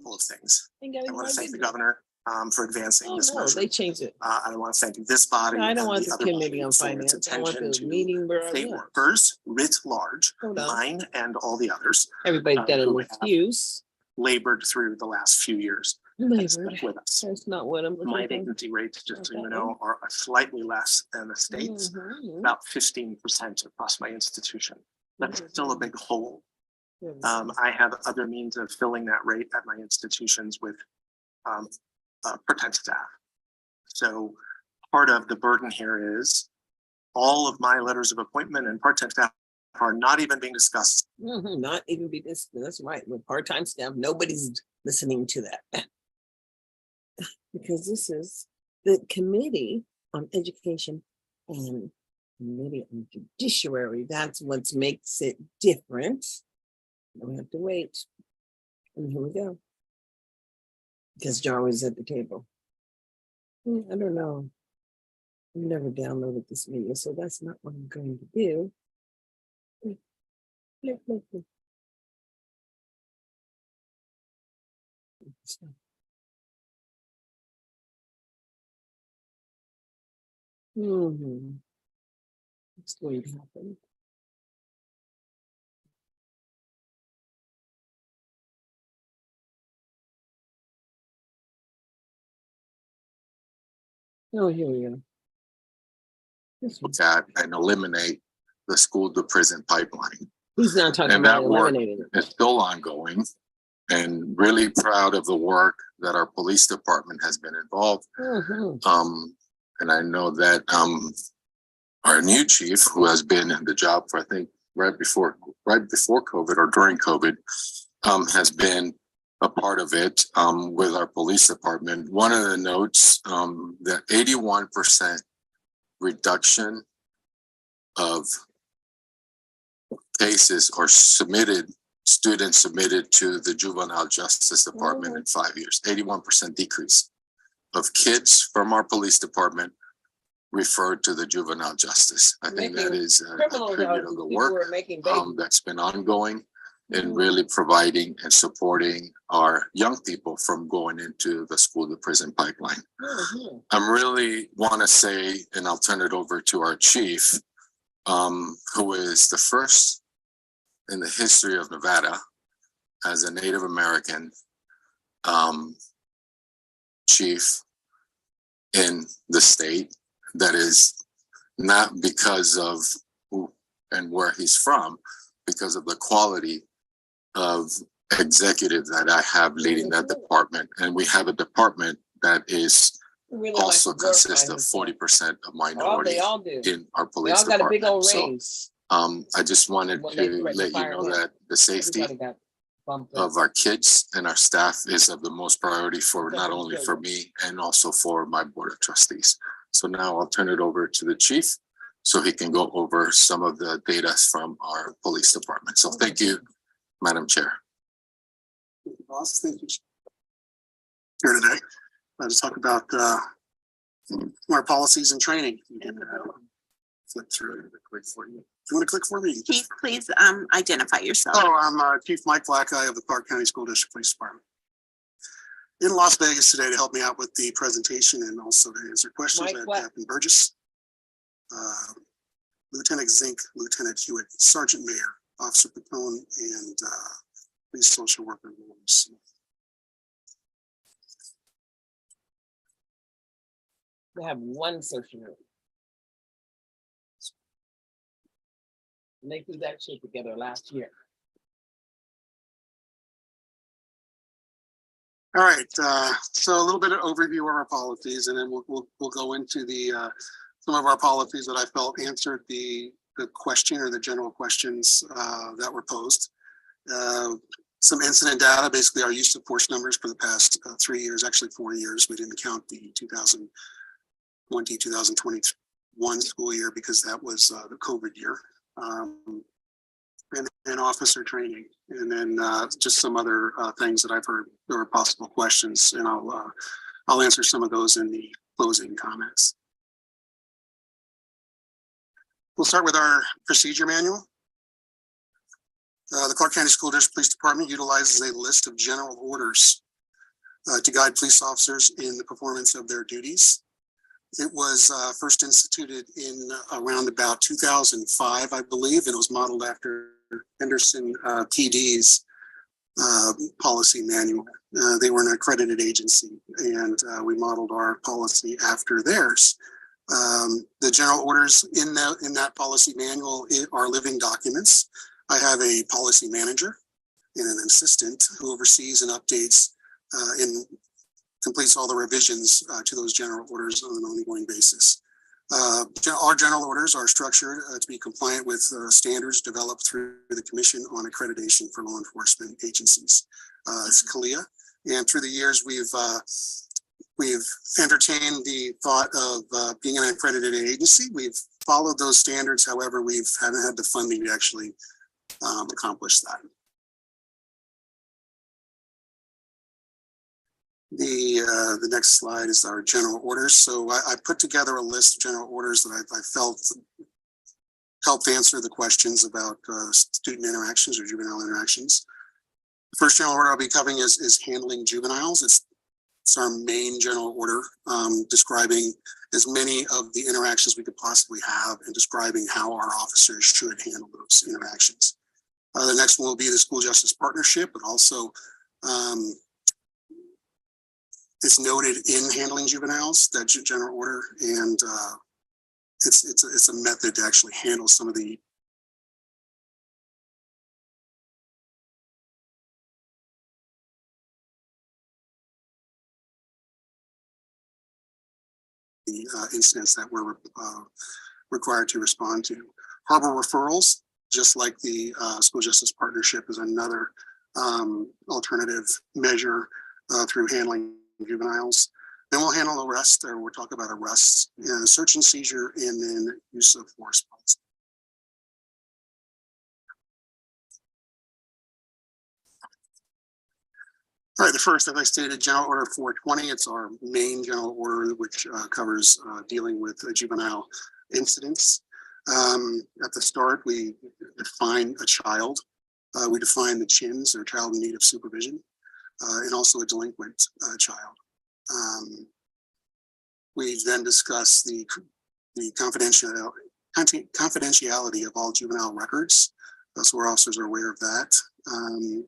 of things. I I want to thank the governor for advancing this no, measure. they changed it. I want to thank this body. I don't and want the the other committee on bodies for its finance. I want attention the to meeting where state workers writ large, mine and all the others, everybody got an who have excuse. labored through the last few years and Labored. stuck with us. That's not what I'm My looking for. vacancy rates, just so you Okay. know, are slightly less than the state's, Mhm. about 15% across my institution. That's still a big hole. I have other means of filling that rate at my institutions with part-time staff. So part of the burden here is all of my letters of appointment and part-time staff are not even being discussed. Not even be this. That's right. With part-time staff, nobody's listening to that. Because this is the Committee on Education and Committee on Judiciary. That's what makes it different. We have to wait. And here we go. Because Jarvis at the table. I don't know. I've never downloaded this video, so that's not what I'm going to do. What's going to happen? Oh, here we go. Look at and eliminate the school to prison pipeline. He's not talking And about that work eliminating it. is still ongoing, and really proud of the work that our police department has been involved. And I know that our new chief, who has been in the job for I think right before COVID or during COVID, has been a part of it with our police department. One of the notes, that 81% reduction of cases or students submitted to the juvenile justice department in 5 years, 81% decrease of kids from our police department referred to the juvenile justice. I think that is a tribute of the work that's been ongoing and really providing and supporting our young people from going into the school to prison pipeline. I'm really want to say, and I'll turn it over to our chief, who is the first in the history of Nevada as a Native American chief in the state, that is not because of who and where he's from, because of the quality of executive that I have leading that department. And we have a department that is also consists of 40% of minority in our police department. So I just wanted to let you know that the safety of our kids and our staff is of the most priority for not only for me and also for my board of trustees. So now I'll turn it over to the chief so he can go over some of the data from our police department. So thank you, Madam Chair. Boss, thank you. Here today, let's talk about our policies and training. You can flip through it quick for you. If you want to click for me, Chief, please identify yourself. Oh, I'm Chief Mike Blackeye of the Clark County School District Police Department. In Las Vegas today to help me out with the presentation and also to answer questions. I have Captain Burgess, Lieutenant Zink, Lieutenant Hewitt, Sergeant Mayer, Officer Pacone, and police social worker Williams. We have one social worker. And they put that shit together last year. All right, so a little bit of overview of our policies, and then we'll go into the some of our policies that I felt answered the question or the general questions that were posed. Some incident data, basically our use of force numbers for the past 3 years, actually 4 years. We didn't count the 2020, 2021 school year because that was the COVID year. And officer training, and then just some other things that I've heard there were possible questions, and I'll answer some of those in the closing comments. We'll start with our procedure manual. The Clark County School District Police Department utilizes a list of general orders to guide police officers in the performance of their duties. It was first instituted in around about 2005, I believe, and it was modeled after Henderson PD's policy manual. They were an accredited agency, and we modeled our policy after theirs. The general orders in that policy manual are living documents. I have a policy manager and an assistant who oversees and updates and completes all the revisions to those general orders on an ongoing basis. Our general orders are structured to be compliant with standards developed through the Commission on Accreditation for Law Enforcement Agencies. It's CALEA, and through the years we've entertained the thought of being an accredited agency. We've followed those standards, however, we haven't had the funding to actually accomplish that. The next slide is our general orders. So I put together a list of general orders that I felt helped answer the questions about student interactions or juvenile interactions. The first general order I'll be covering is handling juveniles. It's our main general order, describing as many of the interactions we could possibly have and describing how our officers should handle those interactions. The next one will be the school justice partnership, but also it's noted in handling juveniles, that general order, and it's a method to actually handle some of the incidents that we're required to respond to. Harbor referrals, just like the school justice partnership, is another alternative measure through handling juveniles. Then we'll handle arrest, or we'll talk about arrests, search and seizure, and then use of force policy. All right, the first, as I stated, General Order 420, it's our main general order, which covers dealing with juvenile incidents. At the start, we define a child. We define the CHINs, or child in need of supervision, and also a delinquent child. We then discuss the confidentiality of all juvenile records, so our officers are aware of that.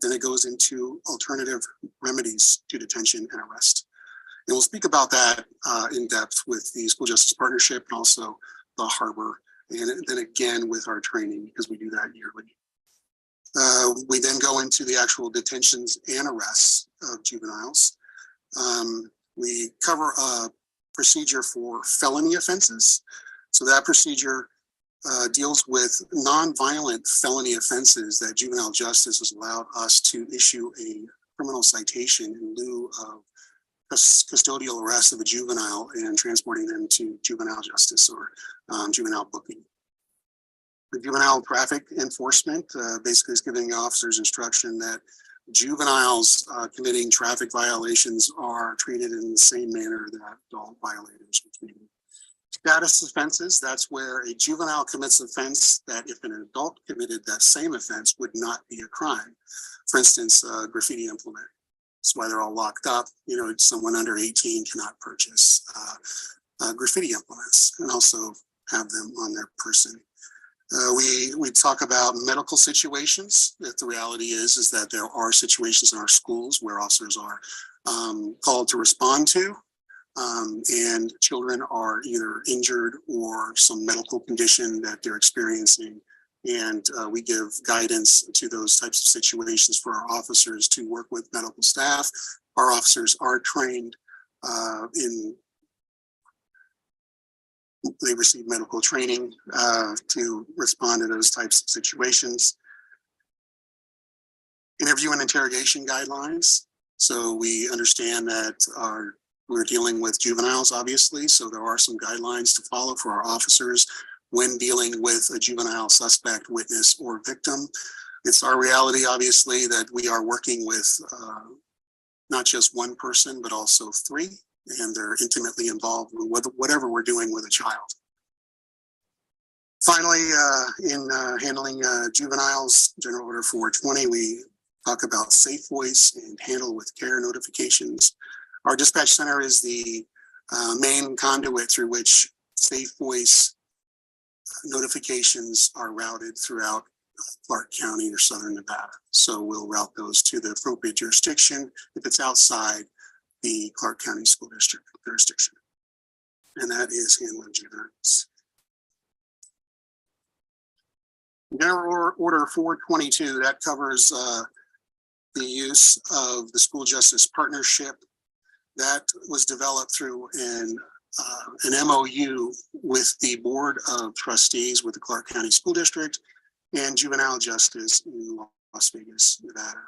Then it goes into alternative remedies to detention and arrest. And we'll speak about that in depth with the school justice partnership and also the harbor, and then again with our training, because we do that yearly. We then go into the actual detentions and arrests of juveniles. We cover a procedure for felony offenses. So that procedure deals with non-violent felony offenses that juvenile justice has allowed us to issue a criminal citation in lieu of custodial arrest of a juvenile and transporting them to juvenile justice or juvenile booking. The juvenile traffic enforcement basically is giving officers instruction that juveniles committing traffic violations are treated in the same manner that adult violators are treated. Status offenses, that's where a juvenile commits offense that if an adult committed that same offense would not be a crime. For instance, graffiti implement. That's why they're all locked up. You know, someone under 18 cannot purchase graffiti implements and also have them on their person. We talk about medical situations. That the reality is that there are situations in our schools where officers are called to respond to, and children are either injured or some medical condition that they're experiencing. And we give guidance to those types of situations for our officers to work with medical staff. Our officers are trained they receive medical training to respond to those types of situations. Interview and interrogation guidelines. So we understand that we're dealing with juveniles, obviously, so there are some guidelines to follow for our officers when dealing with a juvenile suspect, witness, or victim. It's our reality, obviously, that we are working with not just one person, but also three, and they're intimately involved with whatever we're doing with a child. Finally, in handling juveniles, General Order 420, we talk about safe voice and handle with care notifications. Our dispatch center is the main conduit through which safe voice notifications are routed throughout Clark County or Southern Nevada. So we'll route those to the appropriate jurisdiction if it's outside the Clark County School District jurisdiction. And that is handling juveniles. General Order 422, that covers the use of the School Justice Partnership. That was developed through an MOU with the Board of Trustees with the Clark County School District and Juvenile Justice in Las Vegas, Nevada.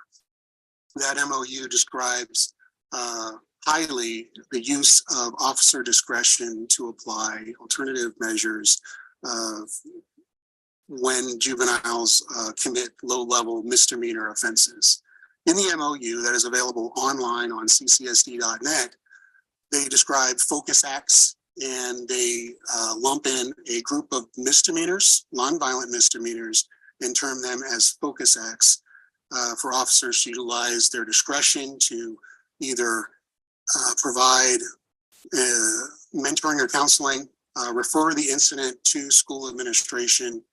That MOU describes highly the use of officer discretion to apply alternative measures when juveniles commit low-level misdemeanor offenses. In the MOU that is available online on ccsd.net, they describe focus acts and they lump in a group of misdemeanors, nonviolent misdemeanors, and term them as focus acts for officers to utilize their discretion to either provide mentoring or counseling, refer the incident to school administration.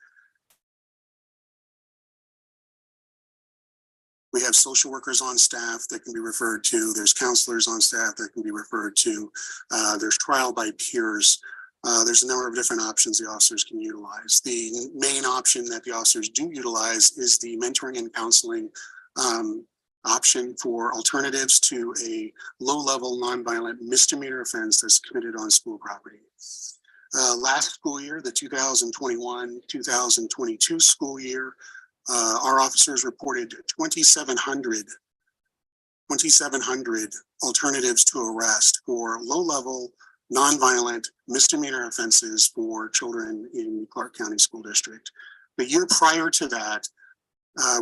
We have social workers on staff that can be referred to. There's counselors on staff that can be referred to. There's trial by peers. There's a number of different options the officers can utilize. The main option that the officers do utilize is the mentoring and counseling option for alternatives to a low-level nonviolent misdemeanor offense that's committed on school property. Last school year, the 2021-2022 school year, our officers reported 2,700 alternatives to arrest for low-level, nonviolent misdemeanor offenses for children in Clark County School District. The year prior to that,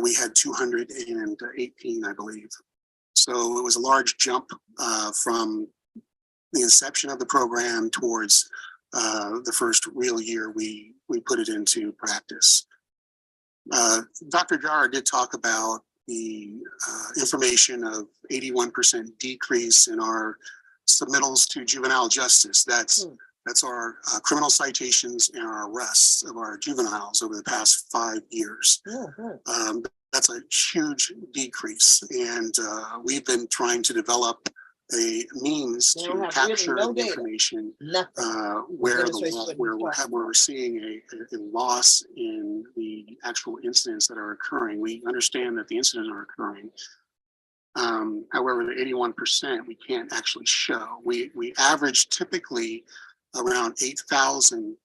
we had 218, I believe. So it was a large jump from the inception of the program towards the first real year we put it into practice. Dr. Jara did talk about the information of 81% decrease in our submittals to juvenile justice. That's our criminal citations and our arrests of our juveniles over the past 5 years. That's a huge decrease, and we've been trying to develop a means to capture the information where we're seeing a loss in the actual incidents that are occurring. We understand that the incidents are occurring. However, the 81% we can't actually show. We average typically around 8,000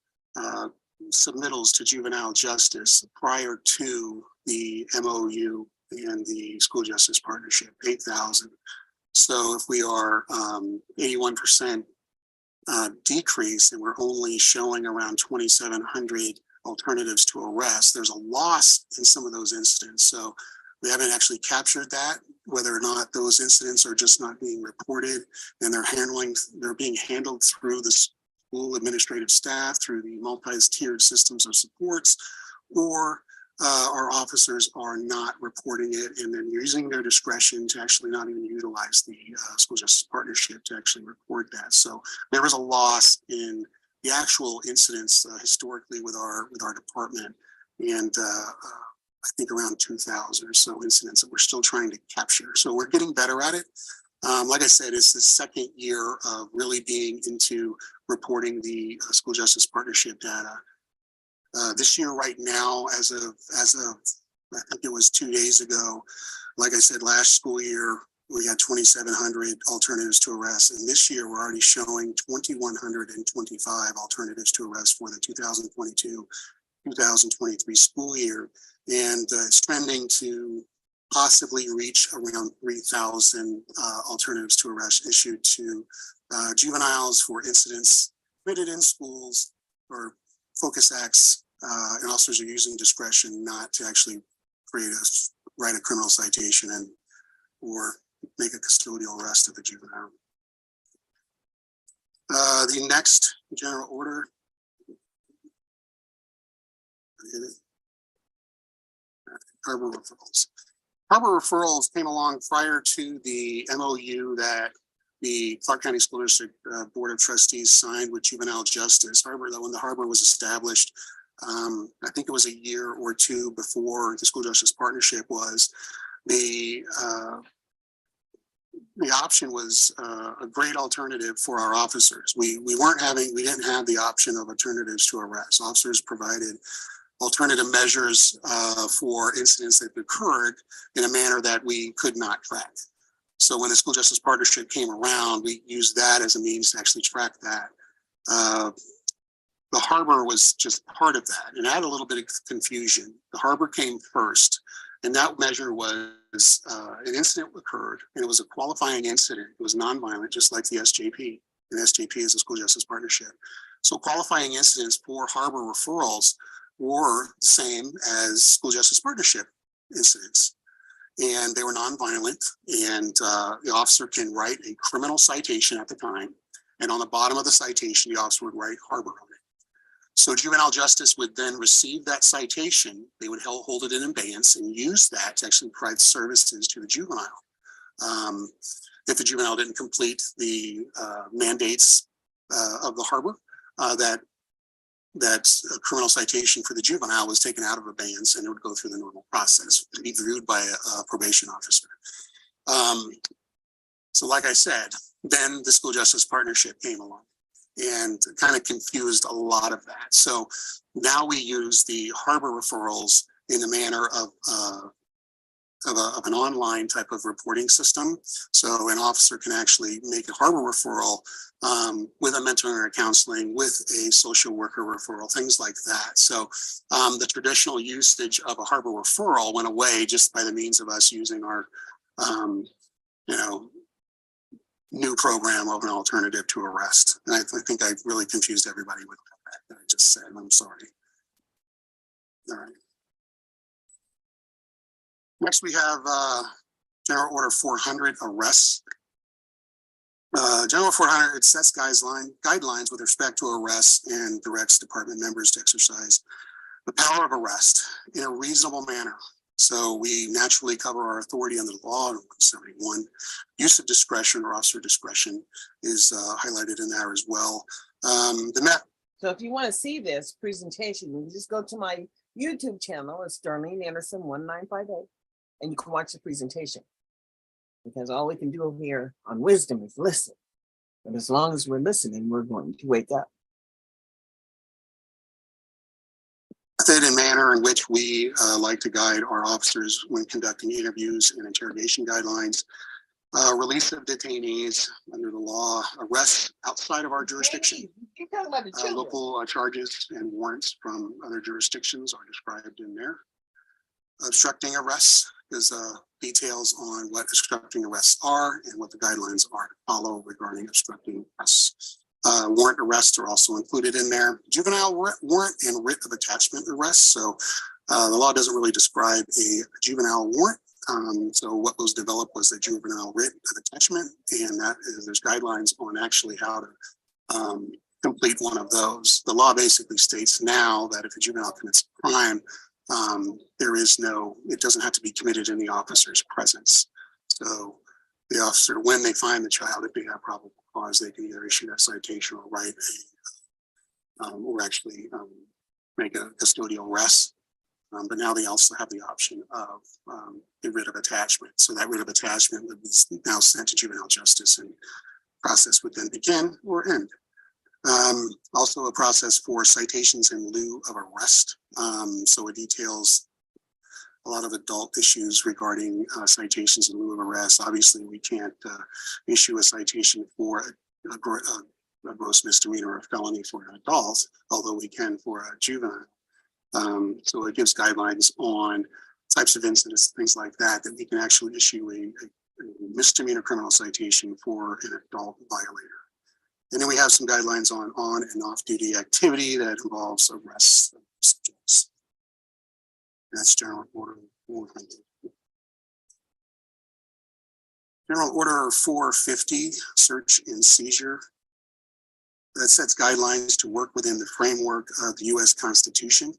submittals to juvenile justice prior to the MOU and the School Justice Partnership, 8,000. So if we are 81% decrease and we're only showing around 2,700 alternatives to arrest, there's a loss in some of those incidents. So we haven't actually captured that, whether or not those incidents are just not being reported and they're being handled through the school administrative staff, through the multi-tiered systems of supports, or our officers are not reporting it and then using their discretion to actually not even utilize the School Justice Partnership to actually report that. So there was a loss in the actual incidents historically with our department, and I think around 2,000 or so incidents that we're still trying to capture. So we're getting better at it. Like I said, it's the second year of really being into reporting the School Justice Partnership data. This year, right now, as of I think it was 2 days ago, like I said, last school year, we had 2,700 alternatives to arrest. And this year, we're already showing 2,125 alternatives to arrest for the 2022-2023 school year. And it's trending to possibly reach around 3,000 alternatives to arrest issued to juveniles for incidents committed in schools or focus acts, and officers are using discretion not to actually write a criminal citation or make a custodial arrest of the juvenile. The next general order. Harbor referrals. Harbor referrals came along prior to the MOU that the Clark County School District Board of Trustees signed with juvenile justice. Harbor, when the harbor was established, I think it was a year or two before the school justice partnership was, the option was a great alternative for our officers. We didn't have the option of alternatives to arrest. Officers provided alternative measures for incidents that occurred in a manner that we could not track. So when the school justice partnership came around, we used that as a means to actually track that. The harbor was just part of that, and add a little bit of confusion. The harbor came first, and that measure was an incident occurred, and it was a qualifying incident. It was nonviolent, just like the SJP. And SJP is a school justice partnership. So qualifying incidents for harbor referrals were the same as school justice partnership incidents. And they were nonviolent, and the officer can write a criminal citation at the time. And on the bottom of the citation, the officer would write harbor on it. So juvenile justice would then receive that citation. They would hold it in abeyance and use that to actually provide services to the juvenile. If the juvenile didn't complete the mandates of the harbor, that criminal citation for the juvenile was taken out of abeyance, and it would go through the normal process to be reviewed by a probation officer. So like I said, then the school justice partnership came along and kind of confused a lot of that. So now we use the harbor referrals in the manner of an online type of reporting system. So an officer can actually make a harbor referral with a mentoring or counseling, with a social worker referral, things like that. So the traditional usage of a harbor referral went away just by the means of us using our, new program of an alternative to arrest. And I think I really confused everybody with that I just said. I'm sorry. All right. Next, we have General Order 400, arrests. General 400, it sets guidelines with respect to arrests and directs department members to exercise the power of arrest in a reasonable manner. So we naturally cover our authority under the law in 171. Use of discretion or officer discretion is highlighted in there as well. So if you want to see this presentation, you just go to my YouTube channel. It's Darlene Anderson 1958, and you can watch the presentation. Because all we can do over here on wisdom is listen. But as long as we're listening, we're going to wake up. Method and manner in which we like to guide our officers when conducting interviews and interrogation guidelines. Release of detainees under the law, arrests outside of our jurisdiction. You're talking about the children. Local charges and warrants from other jurisdictions are described in there. Obstructing arrests is details on what obstructing arrests are and what the guidelines are to follow regarding obstructing arrests. Warrant arrests are also included in there. Juvenile warrant and writ of attachment arrests. So the law doesn't really describe a juvenile warrant. So what was developed was the juvenile writ of attachment, and that is, there's guidelines on actually how to complete one of those. The law basically states now that if a juvenile commits a crime, it doesn't have to be committed in the officer's presence. So the officer, when they find the child, if they have probable cause, they can either issue that citation or write or actually make a custodial arrest. But now they also have the option of the writ of attachment. So that writ of attachment would be now sent to juvenile justice, and process would then begin or end. Also a process for citations in lieu of arrest. So it details a lot of adult issues regarding citations in lieu of arrest. Obviously, we can't issue a citation for a gross misdemeanor or a felony for an adult, although we can for a juvenile. So it gives guidelines on types of incidents, things like that, that we can actually issue a misdemeanor criminal citation for an adult violator. And then we have some guidelines on and off-duty activity that involves arrests of subjects. That's General Order 400. General Order 450, search and seizure. That sets guidelines to work within the framework of the U.S. Constitution.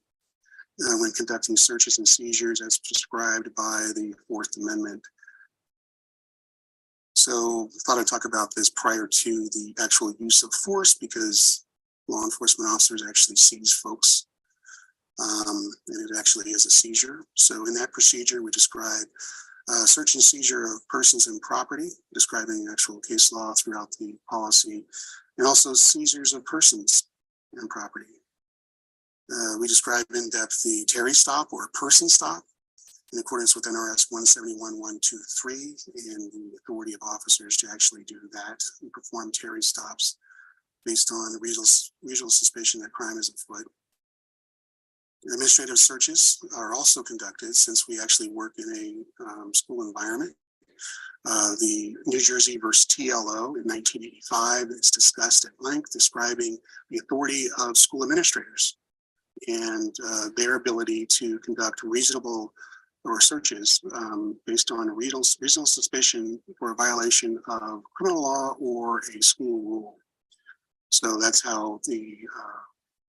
when conducting searches and seizures as prescribed by the Fourth Amendment. So I thought I'd talk about this prior to the actual use of force, because law enforcement officers actually seize folks. And it actually is a seizure. So in that procedure, we describe search and seizure of persons and property, describing actual case law throughout the policy, and also seizures of persons and property. We describe in depth the Terry stop or person stop in accordance with NRS 171.123 and the authority of officers to actually do that and perform Terry stops based on reasonable suspicion that crime is afoot. Administrative searches are also conducted since we actually work in a school environment. The New Jersey versus TLO in 1985 is discussed at length, describing the authority of school administrators and their ability to conduct reasonable or searches based on reasonable suspicion for a violation of criminal law or a school rule. So that's how the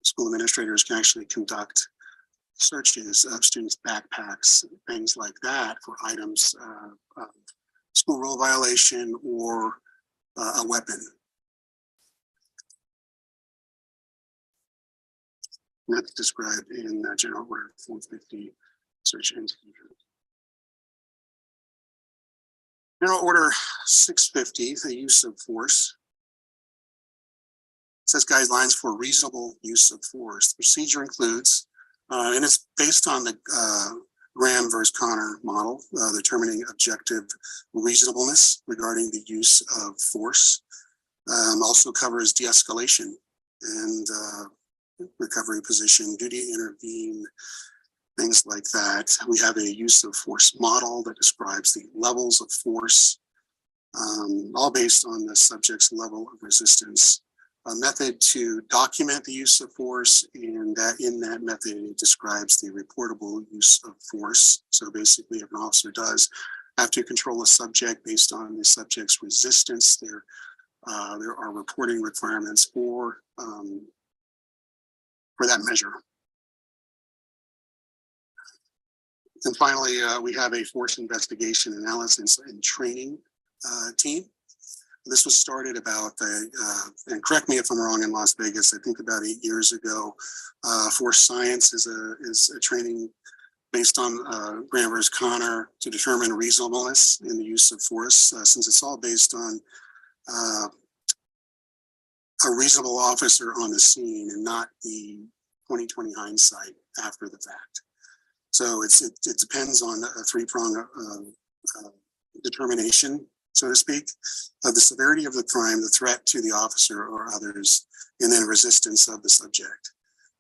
school administrators can actually conduct searches of students' backpacks, things like that, for items of school rule violation or a weapon. And that's described in General Order 450, search and seizure. General Order 650, the use of force, says guidelines for reasonable use of force. The procedure includes, and it's based on the Graham versus Connor model, determining objective reasonableness regarding the use of force. Also covers de-escalation and recovery position, duty to intervene, things like that. We have a use of force model that describes the levels of force, all based on the subject's level of resistance. A method to document the use of force, and that in that method it describes the reportable use of force. So basically, if an officer does have to control a subject based on the subject's resistance, there are reporting requirements for that measure. And finally, we have a force investigation analysis and training team. This was started about, and correct me if I'm wrong, in Las Vegas, I think about 8 years ago. Force science is a training based on Graham versus Connor to determine reasonableness in the use of force, since it's all based on a reasonable officer on the scene and not the 2020 hindsight after the fact. So it depends on a three-pronged determination, so to speak, of the severity of the crime, the threat to the officer or others, and then resistance of the subject.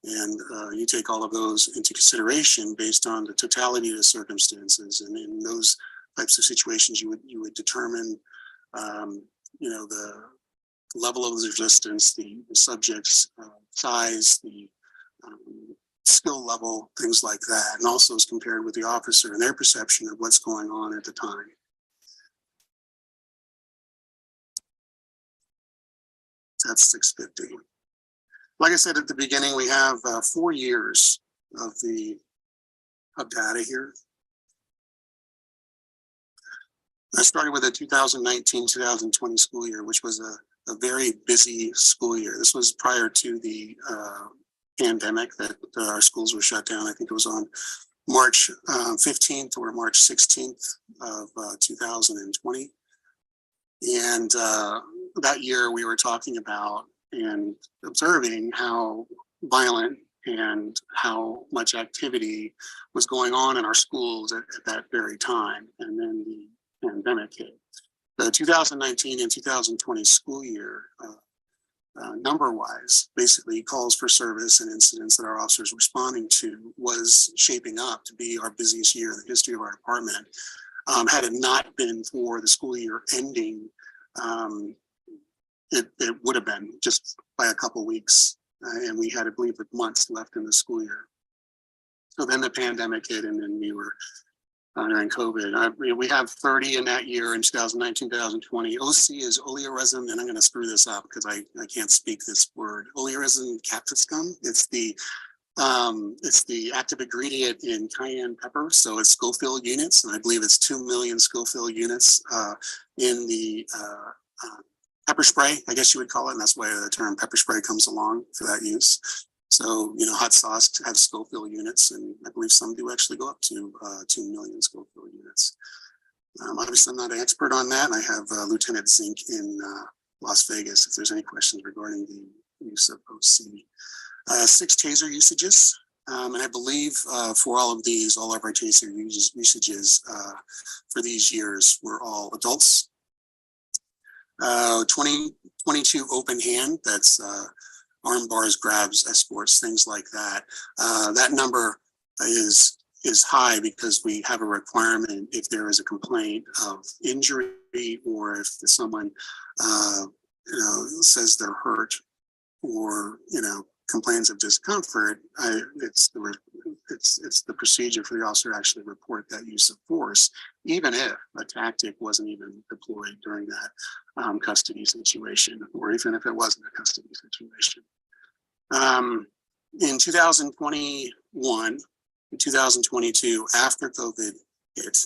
And you take all of those into consideration based on the totality of the circumstances. And in those types of situations, you would determine, the level of resistance, the subject's size, the skill level, things like that, and also is compared with the officer and their perception of what's going on at the time. That's 650. Like I said at the beginning, we have 4 years of data here. I started with the 2019-2020 school year, which was a very busy school year. This was prior to the pandemic that our schools were shut down. I think it was on March 15th or March 16th of 2020. And that year we were talking about and observing how violent and how much activity was going on in our schools at that very time. And then the pandemic hit. The 2019 and 2020 school year, number-wise, basically calls for service and incidents that our officers were responding to was shaping up to be our busiest year in the history of our department. Had it not been for the school year ending, it would have been just by a couple weeks, and we had, I believe, months left in the school year. So then the pandemic hit, and then we were during COVID. We have 30 in that year in 2019, 2020. OC is oleoresin, and I'm going to screw this up because I can't speak this word. Oleoresin capsicum. It's the It's the active ingredient in cayenne pepper, so it's Scoville units, and I believe it's 2 million Scoville units in the pepper spray, I guess you would call it, and that's why the term pepper spray comes along for that use. So, hot sauce has Scoville units, and I believe some do actually go up to 2 million Scoville units. Obviously, I'm not an expert on that. I have Lieutenant Zink in Las Vegas if there's any questions regarding the use of OC. 6 taser usages, and I believe for all of these, all of our taser usages for these years were all adults. 22 open hand, that's arm bars, grabs, escorts, things like that. That number is high because we have a requirement if there is a complaint of injury or if someone says they're hurt or complains of discomfort. It's the procedure for the officer to actually report that use of force, even if a tactic wasn't even deployed during that custody situation, or even if it wasn't a custody situation. In 2021 and 2022, after COVID hit,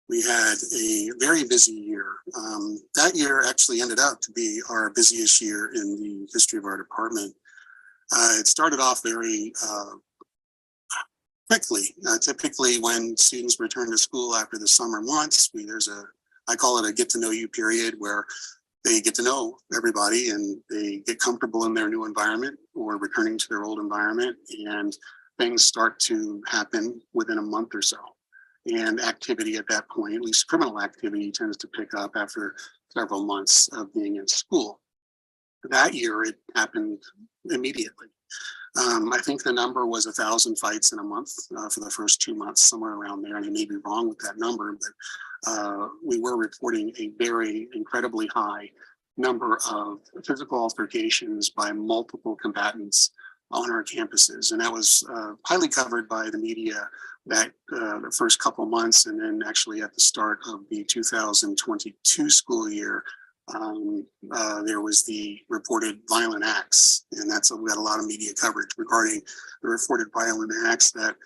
we had a very busy year. That year actually ended up to be our busiest year in the history of our department. It started off very quickly. Typically, when students return to school after the summer months, I call it a get to know you period, where they get to know everybody and they get comfortable in their new environment or returning to their old environment, and things start to happen within a month or so. And activity at that point, at least criminal activity, tends to pick up after several months of being in school. That year, it happened immediately. I think the number was 1,000 fights in a month for the first 2 months, somewhere around there. And I may be wrong with that number, but we were reporting a very incredibly high number of physical altercations by multiple combatants on our campuses. And that was highly covered by the media that the first couple months, and then actually at the start of the 2022 school year, there was the reported violent acts, and we had a lot of media coverage regarding the reported violent acts that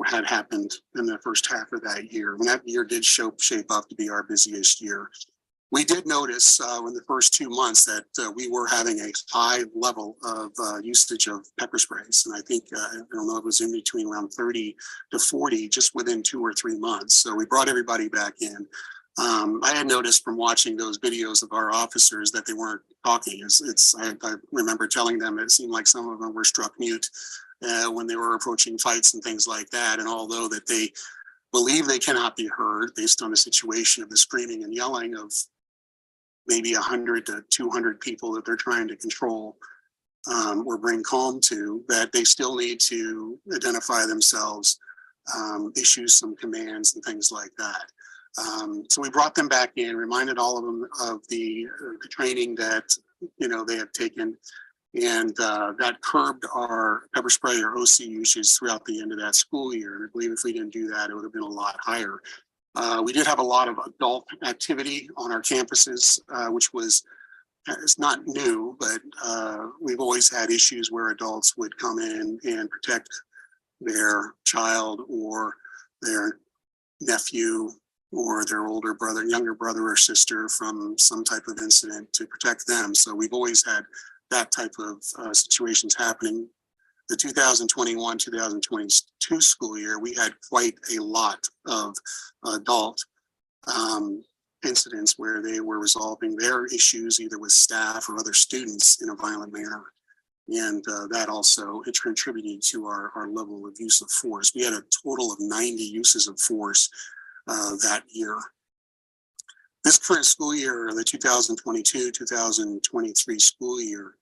had happened in the first half of that year. And that year did shape up to be our busiest year. We did notice in the first 2 months that we were having a high level of usage of pepper sprays. And I think, I don't know, it was in between around 30 to 40 just within 2 or 3 months. So we brought everybody back in. I had noticed from watching those videos of our officers that they weren't talking. I remember telling them it seemed like some of them were struck mute when they were approaching fights and things like that. And although that they believe they cannot be heard based on the situation of the screaming and yelling of maybe 100 to 200 people that they're trying to control or bring calm to, that they still need to identify themselves, issue some commands and things like that. So we brought them back in, reminded all of them of the training that they have taken, and that curbed our pepper spray or OC usage throughout the end of that school year. And I believe if we didn't do that, it would have been a lot higher. We did have a lot of adult activity on our campuses, which it's not new, but we've always had issues where adults would come in and protect their child or their nephew or their older brother, younger brother or sister from some type of incident to protect them. So we've always had that type of situations happening. The 2021-2022 school year, we had quite a lot of adult incidents where they were resolving their issues either with staff or other students in a violent manner. And that also contributed to our level of use of force. We had a total of 90 uses of force that year. This current school year, the 2022-2023 school year,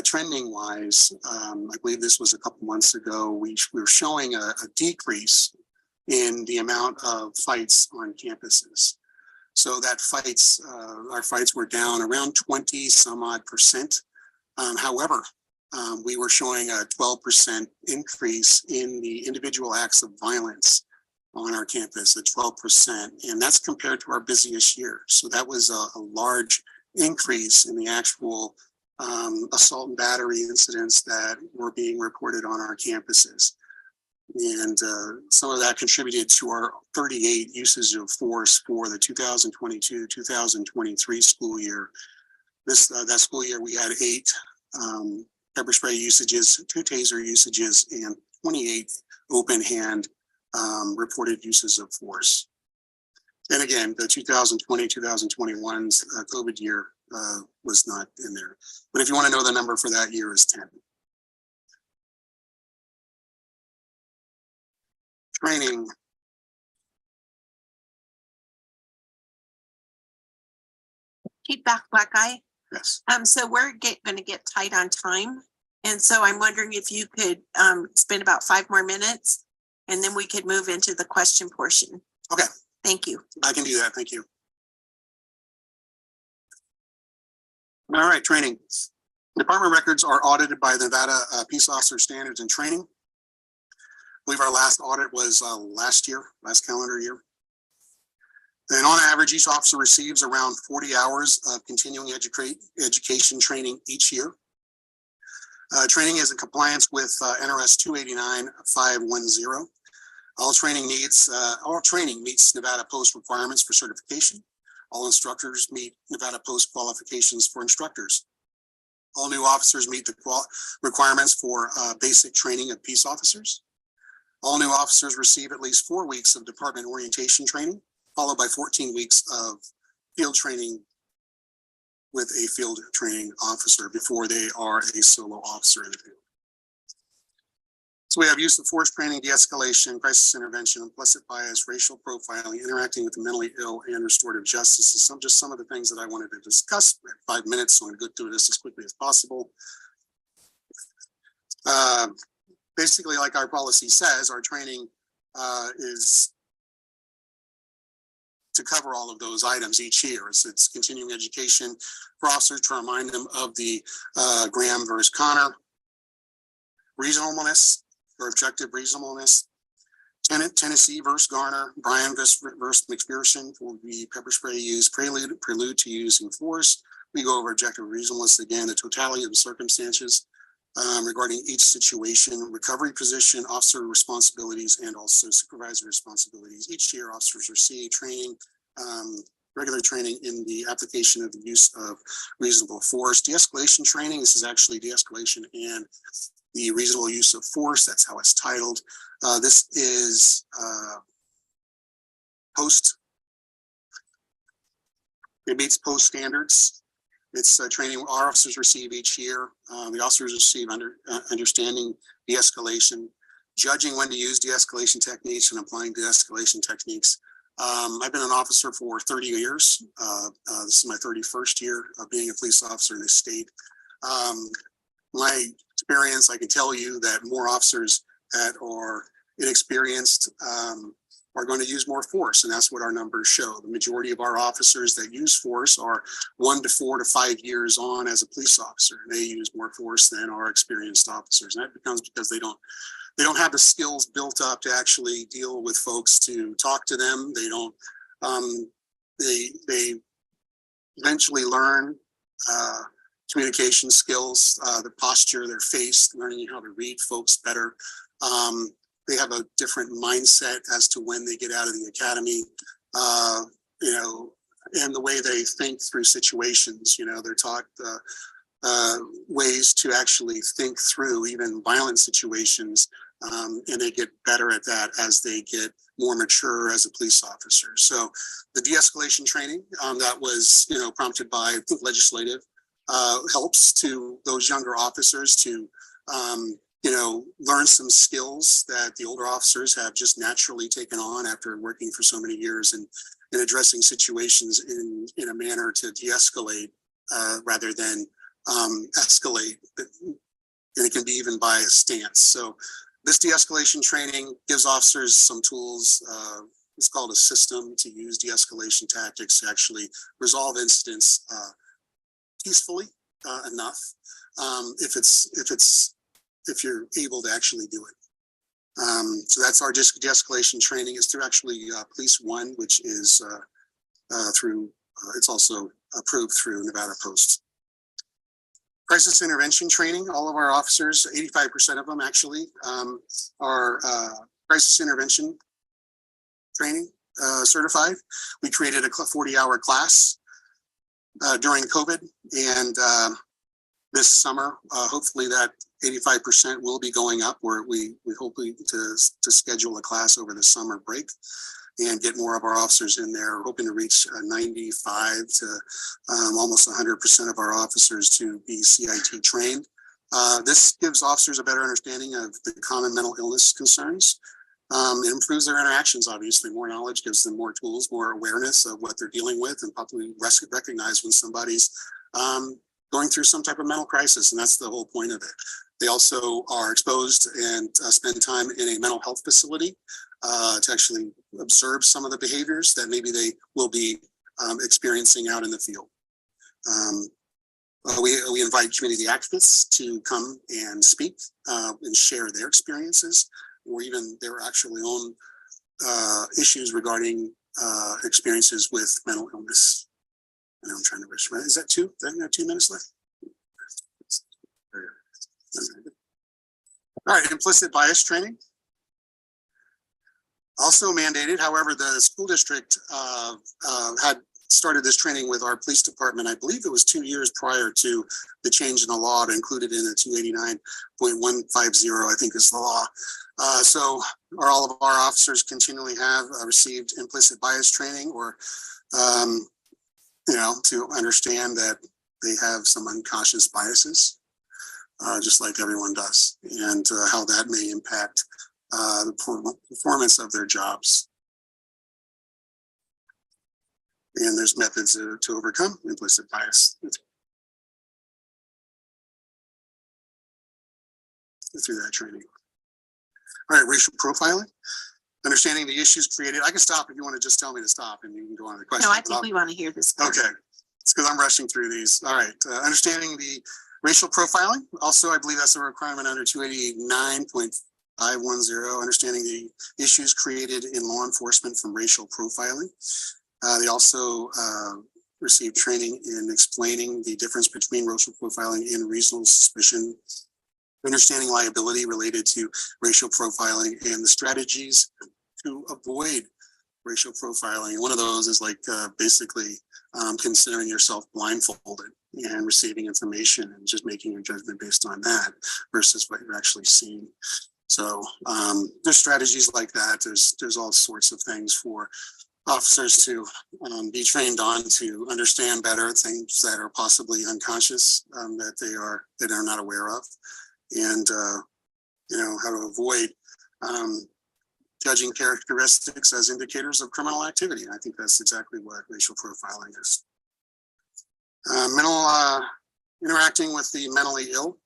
trending wise, I believe this was a couple months ago, we were showing a decrease in the amount of fights on campuses. So that our fights were down around 20 some odd percent. However, we were showing a 12% increase in the individual acts of violence on our campus, at 12%, and that's compared to our busiest year. So that was a large increase in the actual assault and battery incidents that were being reported on our campuses. And some of that contributed to our 38 uses of force for the 2022-2023 school year. That school year, we had 8 pepper spray usages, 2 taser usages, and 28 open hand reported uses of force. And again, the 2020-2021's COVID year was not in there. But if you want to know, the number for that year is 10. Training. Feedback, black eye. Yes. So we're gonna get tight on time. And so I'm wondering if you could spend about 5 more minutes and then we could move into the question portion. Okay. Thank you. I can do that. Thank you. All right, training. Department records are audited by the Nevada Peace Officer Standards and Training. I believe our last audit was last calendar year. And on average, each officer receives around 40 hours of continuing education training each year. Training is in compliance with NRS 289-510. All training meets Nevada Post requirements for certification. All instructors meet Nevada Post qualifications for instructors. All new officers meet the requirements for basic training of peace officers. All new officers receive at least 4 weeks of department orientation training, followed by 14 weeks of field training with a field training officer before they are a solo officer in the field. So we have use of force training, de-escalation, crisis intervention, implicit bias, racial profiling, interacting with the mentally ill, and restorative justice. Is just some of the things that I wanted to discuss. We have 5 minutes, so I'm going to go through this as quickly as possible. Basically, like our policy says, our training is to cover all of those items each year. It's continuing education for officers to remind them of the Graham versus Connor reasonableness or objective reasonableness. Tennessee versus Garner, Bryan versus McPherson will be pepper spray use, prelude to using force. We go over objective reasonableness again, the totality of the circumstances regarding each situation, recovery position, officer responsibilities, and also supervisor responsibilities. Each year, officers receive training, regular training in the application of the use of reasonable force. De-escalation training, this is actually de-escalation and the reasonable use of force. That's how it's titled. This is it meets post standards. It's training our officers receive each year. The officers receive understanding de-escalation, judging when to use de-escalation techniques and applying de-escalation techniques. I've been an officer for 30 years. This is my 31st year of being a police officer in this state. My experience, I can tell you that more officers that are inexperienced are going to use more force, and that's what our numbers show. The majority of our officers that use force are 1 to 4 to 5 years on as a police officer. They use more force than our experienced officers, and that becomes because they don't have the skills built up to actually deal with folks, to talk to them. They don't. They eventually learn communication skills, their posture, their face, learning how to read folks better. They have a different mindset as to when they get out of the academy, and the way they think through situations. They're taught ways to actually think through even violent situations, and they get better at that as they get more mature as a police officer. So the de-escalation training that was prompted by legislative helps to those younger officers to learn some skills that the older officers have just naturally taken on after working for so many years and addressing situations in a manner to de-escalate rather than escalate. And it can be even by a stance. So this de-escalation training gives officers some tools. It's called a system to use de-escalation tactics to actually resolve incidents peacefully enough if you're able to actually do it. So that's our de-escalation training. Is through actually Police One, which is through, it's also approved through Nevada Post. Crisis intervention training, all of our officers, 85% of them actually, are crisis intervention training certified. We created a 40-hour class during COVID, and this summer, hopefully that 85% will be going up, where we hopefully to schedule a class over the summer break and get more of our officers in there. We're hoping to reach 95 to almost 100% of our officers to be CIT trained. This gives officers a better understanding of the common mental illness concerns. It improves their interactions, obviously. More knowledge gives them more tools, more awareness of what they're dealing with, and probably recognize when somebody's going through some type of mental crisis, and that's the whole point of it. They also are exposed and spend time in a mental health facility to actually observe some of the behaviors that maybe they will be experiencing out in the field. We invite community activists to come and speak and share their experiences, or even their actually own issues regarding experiences with mental illness. And I'm trying to rush. Is that two? I have 2 minutes left. All right, implicit bias training. Also mandated, however, the school district had started this training with our police department. I believe it was 2 years prior to the change in the law to include it in the 289.150, I think is the law. So all of our officers continually have received implicit bias training, or, to understand that they have some unconscious biases, just like everyone does, and how that may impact the performance of their jobs. And there's methods to overcome implicit bias through that training. All right, racial profiling. Understanding the issues created. I can stop if you want to just tell me to stop, and you can go on to the question. No, I think we want to hear this. Okay, it's because I'm rushing through these. All right, understanding the racial profiling. Also, I believe that's a requirement under 289.510, understanding the issues created in law enforcement from racial profiling. They also received training in explaining the difference between racial profiling and reasonable suspicion, understanding liability related to racial profiling, and the strategies to avoid racial profiling. One of those is like basically considering yourself blindfolded and receiving information and just making your judgment based on that versus what you're actually seeing. So there's strategies like that. There's all sorts of things for officers to be trained on to understand better things that are possibly unconscious, that they are not aware of, and how to avoid judging characteristics as indicators of criminal activity. And I think that's exactly what racial profiling is. Interacting with the mentally ill.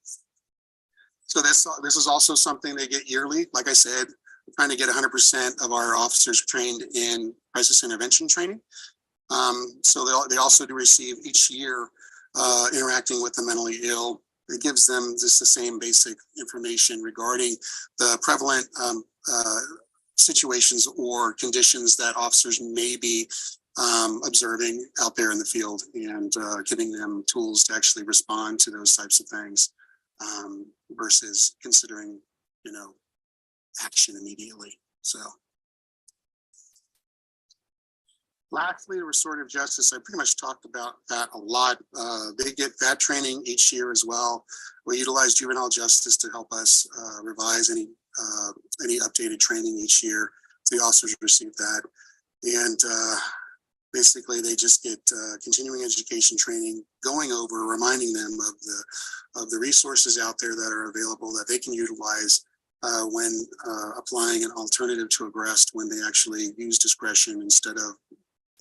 So this is also something they get yearly. Like I said, we're trying to get 100% of our officers trained in crisis intervention training. So they also do receive each year interacting with the mentally ill. It gives them just the same basic information regarding the prevalent situations or conditions that officers may be observing out there in the field, and giving them tools to actually respond to those types of things, versus considering, action immediately. So lastly, restorative justice. I pretty much talked about that a lot. They get that training each year as well. We utilize juvenile justice to help us revise any updated training each year. The officers receive that, and basically they just get continuing education training, going over, reminding them of the resources out there that are available that they can utilize when applying an alternative to arrest, when they actually use discretion instead of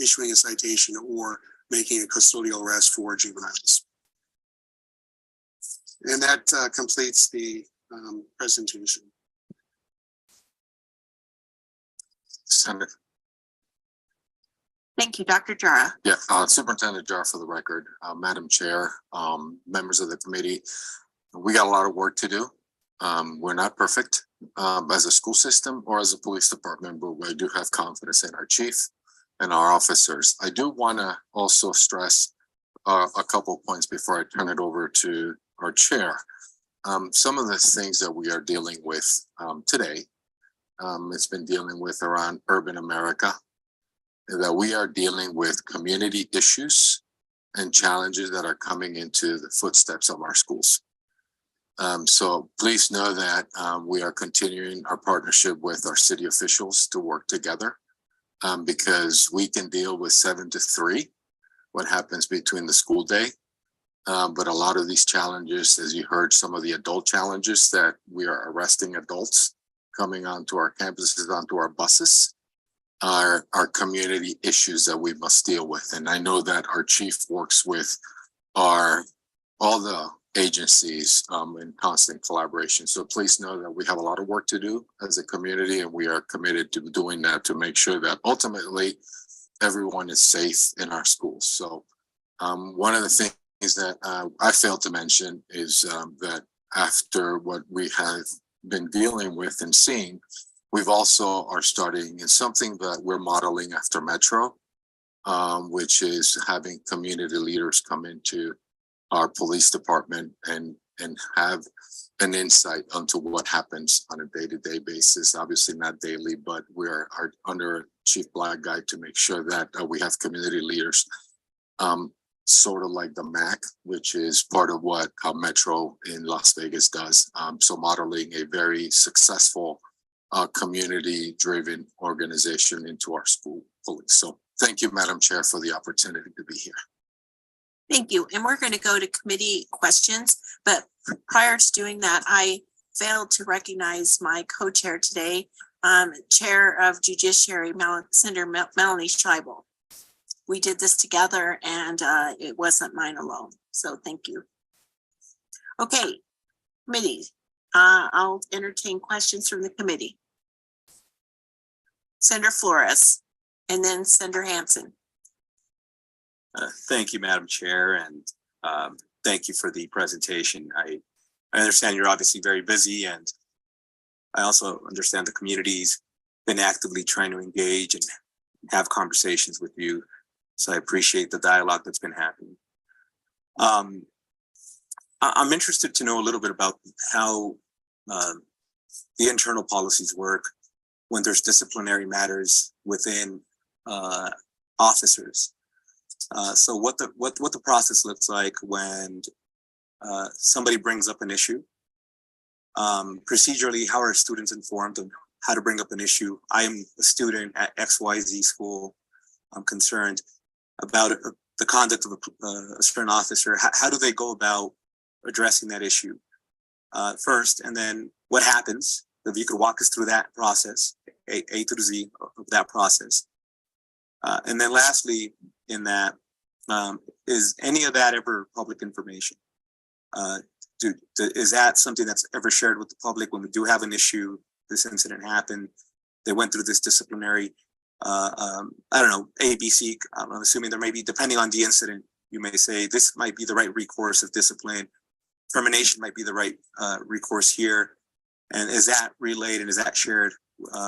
issuing a citation or making a custodial arrest for juveniles. And that completes the presentation. Senator. Thank you, Dr. Jara. Yeah, Superintendent Jar, for the record, Madam Chair, members of the committee, we got a lot of work to do. We're not perfect as a school system or as a police department, but we do have confidence in our chief and our officers. I do want to also stress a couple of points before I turn it over to our chair. Some of the things that we are dealing with today, it's been dealing with around urban America, that we are dealing with community issues and challenges that are coming into the footsteps of our schools. So please know that we are continuing our partnership with our city officials to work together, because we can deal with 7 to 3, what happens between the school day. But a lot of these challenges, as you heard, some of the adult challenges that we are arresting adults coming onto our campuses, onto our buses, are community issues that we must deal with. And I know that our chief works with all the agencies in constant collaboration. So please know that we have a lot of work to do as a community, and we are committed to doing that to make sure that ultimately everyone is safe in our schools. So one of the things that I failed to mention is that after what we have been dealing with and seeing, we've also are starting in something that we're modeling after Metro, which is having community leaders come into our police department and have an insight onto what happens on a day-to-day basis. Obviously not daily, but we are under Chief Black Guy to make sure that we have community leaders, sort of like the MAC, which is part of what Metro in Las Vegas does. So modeling a very successful community-driven organization into our school police. So thank you, Madam Chair, for the opportunity to be here. Thank you. And we're going to go to committee questions, but prior to doing that, I failed to recognize my co-chair today, Chair of Judiciary, Senator Melanie Scheibel. We did this together and it wasn't mine alone. So thank you. Okay, committee. I'll entertain questions from the committee. Senator Flores and then Senator Hansen. Thank you, Madam Chair, and thank you for the presentation. I understand you're obviously very busy, and I also understand the community's been actively trying to engage and have conversations with you. So I appreciate the dialogue that's been happening. I'm interested to know a little bit about how the internal policies work when there's disciplinary matters within officers. So what the process looks like when somebody brings up an issue. Procedurally, how are students informed of how to bring up an issue? I am a student at XYZ school. I'm concerned about the conduct of a certain officer. How do they go about addressing that issue first? And then what happens? If you could walk us through that process, A through Z of that process. And then lastly, in that, is any of that ever public information? Is that something that's ever shared with the public when we do have an issue? This incident happened, they went through this disciplinary, I don't know, ABC, I'm assuming there may be, depending on the incident, you may say this might be the right recourse of discipline, termination might be the right recourse here. And is that relayed and is that shared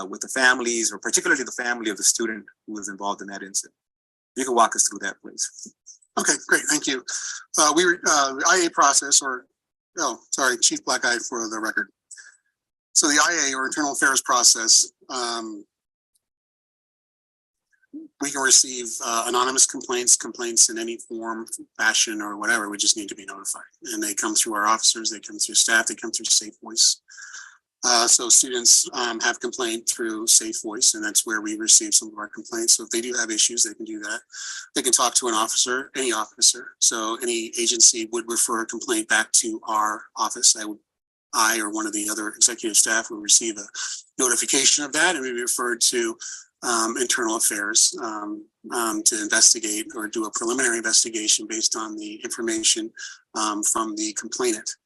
with the families, or particularly the family of the student who was involved in that incident? You can walk us through that, please. Okay, great, thank you. We were the IA process, or sorry, Chief Black Eye for the record. So the IA, or internal affairs process, we can receive anonymous complaints in any form, fashion, or whatever. We just need to be notified, and they come through our officers, they come through staff, they come through Safe Voice. So students have complained through Safe Voice, and that's where we receive some of our complaints. So if they do have issues, they can do that. They can talk to an officer, any officer. So any agency would refer a complaint back to our office. I or one of the other executive staff would receive a notification of that, and we refer to internal affairs to investigate or do a preliminary investigation based on the information from the complainant.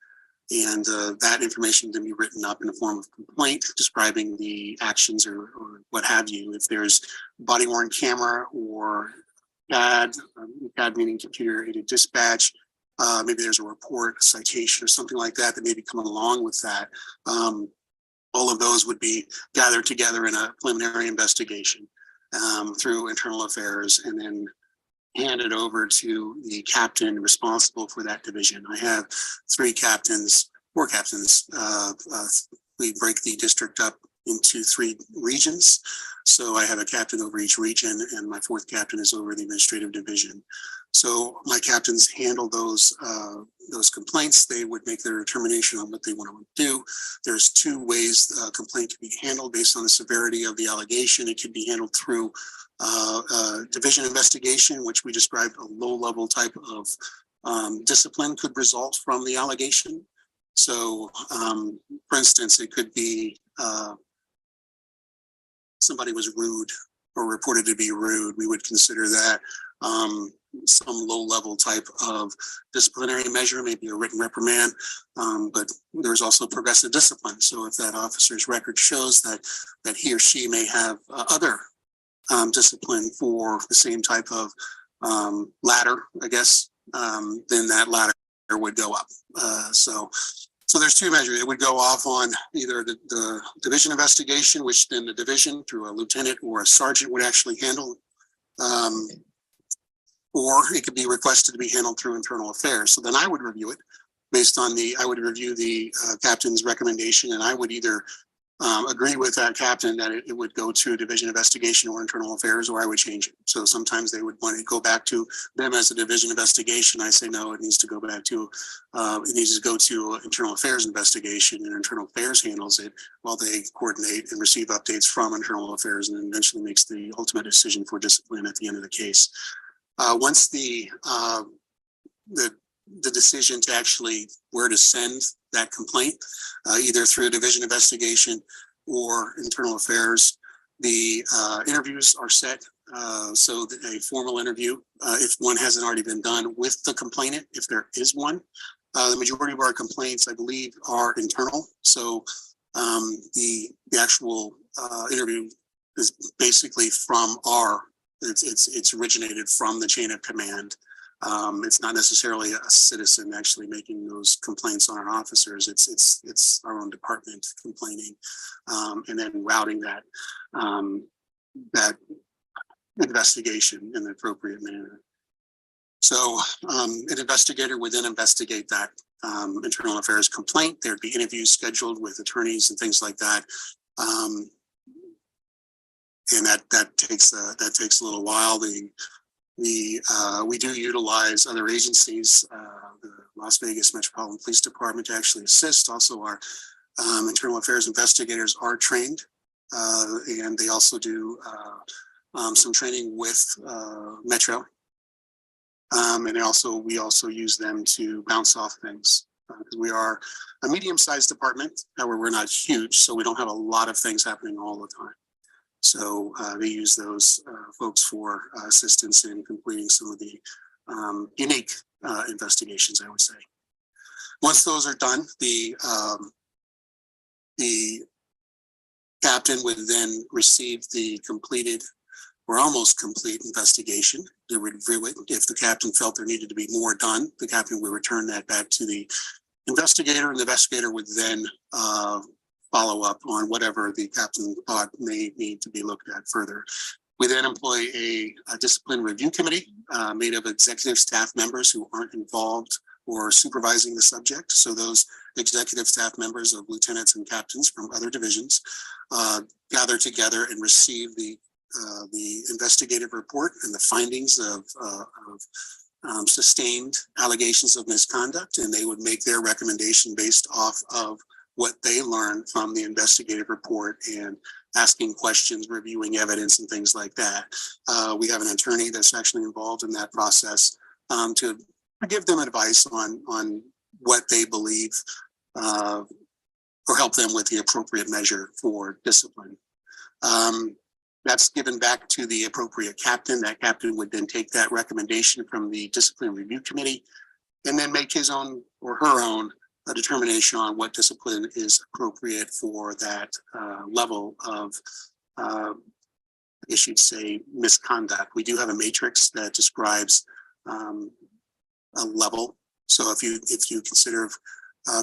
And that information can be written up in the form of complaint describing the actions or what have you. If there's body worn camera or CAD meaning computer aided dispatch, maybe there's a report, a citation, or something like that that may be coming along with that. All of those would be gathered together in a preliminary investigation through internal affairs, and then handed over to the captain responsible for that division. I have four captains. We break the district up into 3 regions. So I have a captain over each region, and my 4th captain is over the administrative division. So my captains handle those complaints. They would make their determination on what they want to do. There's 2 ways a complaint can be handled based on the severity of the allegation. It can be handled through division investigation, which we described a low-level type of discipline could result from the allegation. So, for instance, it could be somebody was rude or reported to be rude. We would consider that some low-level type of disciplinary measure, maybe a written reprimand, but there's also progressive discipline. So if that officer's record shows that he or she may have other discipline for the same type of ladder, I guess, then that ladder would go up. So there's 2 measures. It would go off on either the division investigation, which then the division through a lieutenant or a sergeant would actually handle, or it could be requested to be handled through internal affairs. So then I would review it based on I would review the captain's recommendation, and I would either agree with that captain that it would go to division investigation or internal affairs, or I would change it. So sometimes they would want to go back to them as a division investigation. I say, no, it needs to go back to, it needs to go to internal affairs investigation, and internal affairs handles it while they coordinate and receive updates from internal affairs, and then eventually makes the ultimate decision for discipline at the end of the case. Once the decision to actually where to send that complaint, either through a division investigation or internal affairs, the interviews are set. So a formal interview, if one hasn't already been done with the complainant, if there is one. The majority of our complaints, I believe, are internal. So the actual interview is basically from it's originated from the chain of command. It's not necessarily a citizen actually making those complaints on our officers. It's our own department complaining, and then routing that investigation in the appropriate manner. So an investigator would then investigate that internal affairs complaint. There'd be interviews scheduled with attorneys and things like that. And that takes a little while. We do utilize other agencies, the Las Vegas Metropolitan Police Department, to actually assist. Also, our internal affairs investigators are trained, and they also do some training with Metro. And we also use them to bounce off things. We are a medium-sized department. However, we're not huge, so we don't have a lot of things happening all the time. So they use those folks for assistance in completing some of the unique investigations, I would say. Once those are done, the captain would then receive the completed or almost complete investigation. They would review it. If the captain felt there needed to be more done, the captain would return that back to the investigator, and the investigator would then follow up on whatever the captain thought may need to be looked at further. We then employ a discipline review committee made of executive staff members who aren't involved or supervising the subject. So those executive staff members of lieutenants and captains from other divisions gather together and receive the investigative report and the findings of sustained allegations of misconduct, and they would make their recommendation based off of what they learned from the investigative report and asking questions, reviewing evidence, and things like that. We have an attorney that's actually involved in that process to give them advice on what they believe or help them with the appropriate measure for discipline. That's given back to the appropriate captain. That captain would then take that recommendation from the discipline review committee and then make his own or her own determination on what discipline is appropriate for that level of, I guess you'd say, misconduct. We do have a matrix that describes a level. So if you consider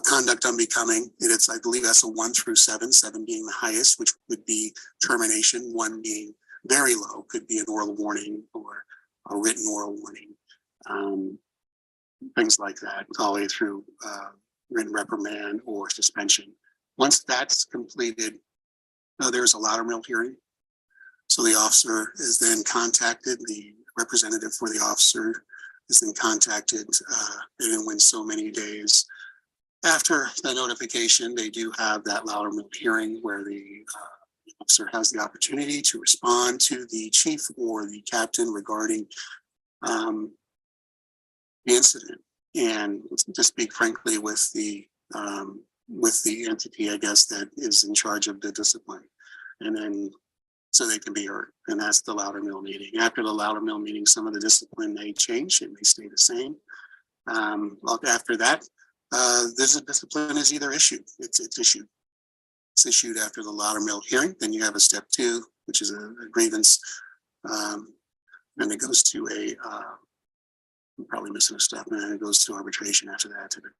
conduct unbecoming, it's, I believe that's a 1 through 7, 7 being the highest, which would be termination, 1 being very low, could be an oral warning or a written oral warning, things like that, all the way through written reprimand or suspension. Once that's completed, there's a loudermilk hearing. So the officer is then contacted, the representative for the officer is then contacted, and when so many days after the notification, they do have that loudermilk hearing where the officer has the opportunity to respond to the chief or the captain regarding the incident, and to speak frankly with the entity, I guess, that is in charge of the discipline, and then so they can be heard. And that's the Loudermill meeting. After the Loudermill meeting, some of the discipline may change, it may stay the same. After that, this discipline is either issued. It's issued. It's issued after the Loudermill hearing. Then you have a step 2, which is a grievance. And it goes to a I'm probably missing a step, and then it goes to arbitration after that, typically.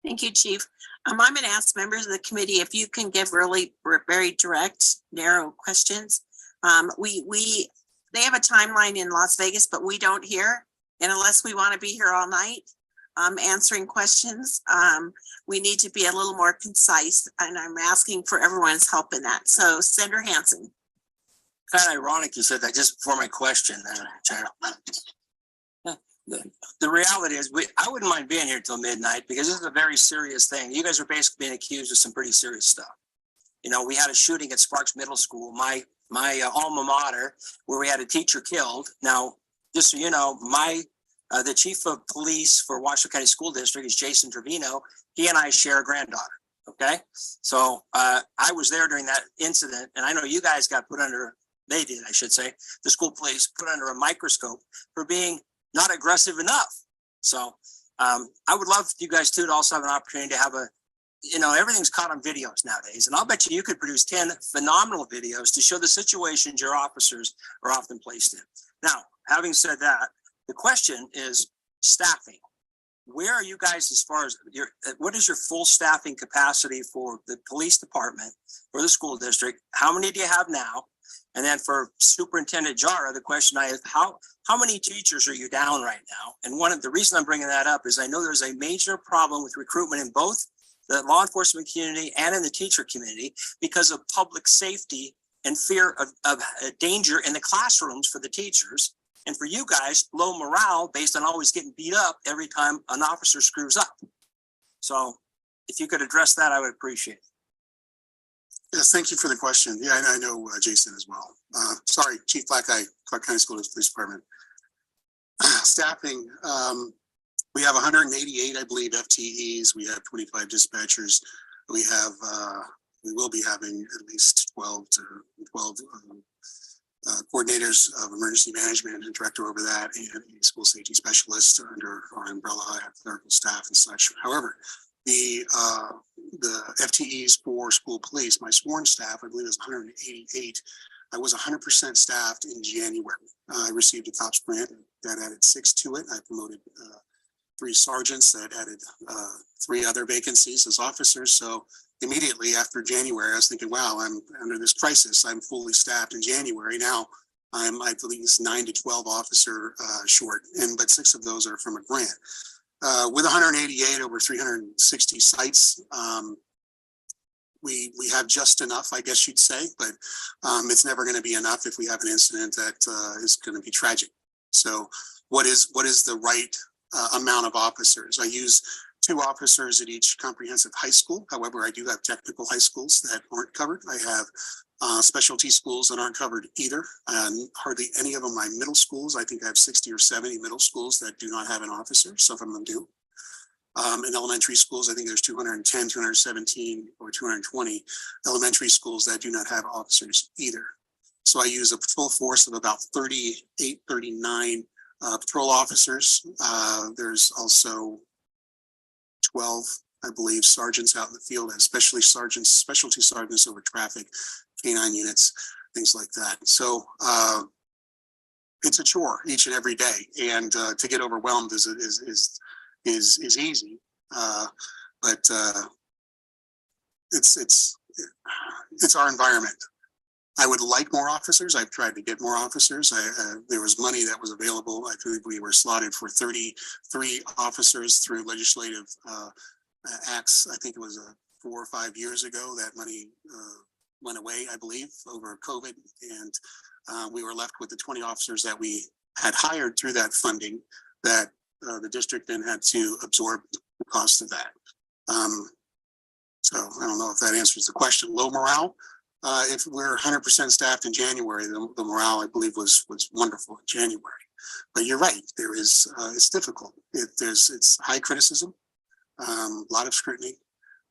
Thank you, Chief. I'm going to ask members of the committee if you can give really very direct, narrow questions. They have a timeline in Las Vegas, but we don't here. And unless we want to be here all night answering questions, we need to be a little more concise. And I'm asking for everyone's help in that. So Senator Hansen. Kind of ironic you said that just before my question, Chair. The reality is, I wouldn't mind being here till midnight because this is a very serious thing. You guys are basically being accused of some pretty serious stuff. You know, we had a shooting at Sparks Middle School, my alma mater, where we had a teacher killed. Now, just so you know, the chief of police for Washington County School District is Jason Trevino. He and I share a granddaughter. Okay, so I was there during that incident, and I know you guys got put under. They did, I should say, the school police put under a microscope for being not aggressive enough. So I would love you guys too to also have an opportunity to have everything's caught on videos nowadays. And I'll bet you could produce 10 phenomenal videos to show the situations your officers are often placed in. Now, having said that, the question is staffing. Where are you guys as far as what is your full staffing capacity for the police department, for the school district? How many do you have now? And then for Superintendent Jara, the question I have, how many teachers are you down right now? And the reason I'm bringing that up is I know there's a major problem with recruitment in both the law enforcement community and in the teacher community because of public safety and fear of danger in the classrooms for the teachers. And for you guys, low morale based on always getting beat up every time an officer screws up. So if you could address that, I would appreciate it. Yes, thank you for the question. Yeah, I know Jason as well. Sorry, Chief Blackeye, Clark County School Police Department. Staffing, we have 188, I believe, FTEs. We have 25 dispatchers. We will be having at least 12 coordinators of emergency management and director over that, and a school safety specialist under our umbrella. I have clerical staff and such. However, the FTEs for school police, my sworn staff, I believe, is 188. I was 100% staffed in January. I received a COPS grant that added 6 to it. I promoted 3 sergeants that added 3 other vacancies as officers. So immediately after January, I was thinking, wow, I'm under this crisis. I'm fully staffed in January. Now I believe it's 9 to 12 officer short, but 6 of those are from a grant. With 188 over 360 sites, we have just enough, I guess you'd say, but it's never going to be enough if we have an incident that is going to be tragic. So what is the right amount of officers? I use 2 officers at each comprehensive high school. However, I do have technical high schools that aren't covered. I have specialty schools that aren't covered either. Hardly any of them my middle schools. I think I have 60 or 70 middle schools that do not have an officer. Some of them do. In elementary schools, I think there's 210, 217, or 220 elementary schools that do not have officers either. So I use a patrol force of about 38, 39 patrol officers. There's also 12, I believe, sergeants out in the field, especially sergeants, specialty sergeants over traffic, canine units, things like that. So it's a chore each and every day, and to get overwhelmed is easy, but it's our environment. I would like more officers. I've tried to get more officers. There was money that was available. I believe we were slotted for 33 officers through legislative acts. I think it was 4 or 5 years ago. That money went away, I believe, over COVID. And we were left with the 20 officers that we had hired through that funding that the district then had to absorb the cost of that. So I don't know if that answers the question. Low morale. If we're 100% staffed in January, the morale, I believe, was wonderful in January. But you're right. There is it's difficult. It's high criticism, a lot of scrutiny,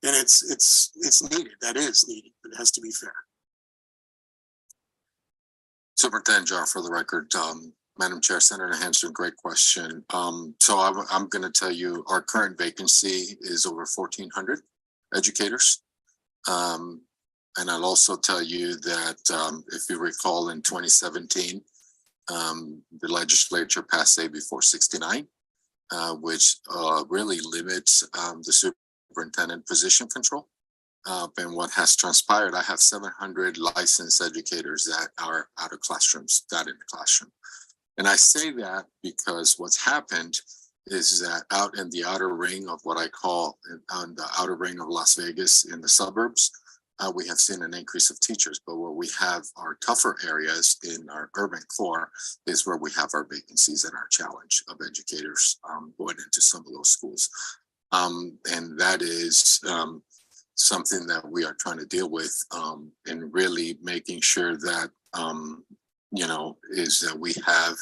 and it's needed. That is needed, but it has to be fair. Superintendent Jar, for the record, Madam Chair, Senator Hanson, great question. So I'm going to tell you our current vacancy is over 1,400 educators. And I'll also tell you that if you recall in 2017, the legislature passed AB 469, which really limits the superintendent position control. And what has transpired, I have 700 licensed educators that are out of classrooms, not in the classroom. And I say that because what's happened is that out in the outer ring of what I call on the outer ring of Las Vegas in the suburbs, we have seen an increase of teachers, but where we have our tougher areas in our urban core is where we have our vacancies and our challenge of educators going into some of those schools. And that is something that we are trying to deal with and really making sure that, is that we have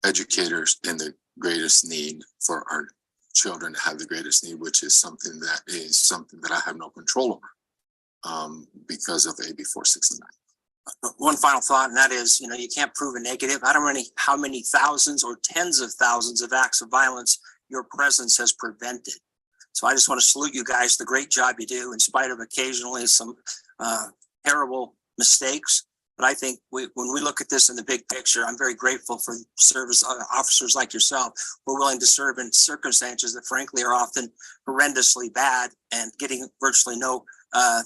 educators in the greatest need for our children to have the greatest need, which is something that I have no control over. Because of AB 469. One final thought, and that is, you can't prove a negative. I don't know how many thousands or tens of thousands of acts of violence your presence has prevented. So I just want to salute you guys, the great job you do, in spite of occasionally some terrible mistakes. But I think when we look at this in the big picture, I'm very grateful for service officers like yourself who are willing to serve in circumstances that frankly are often horrendously bad and getting virtually no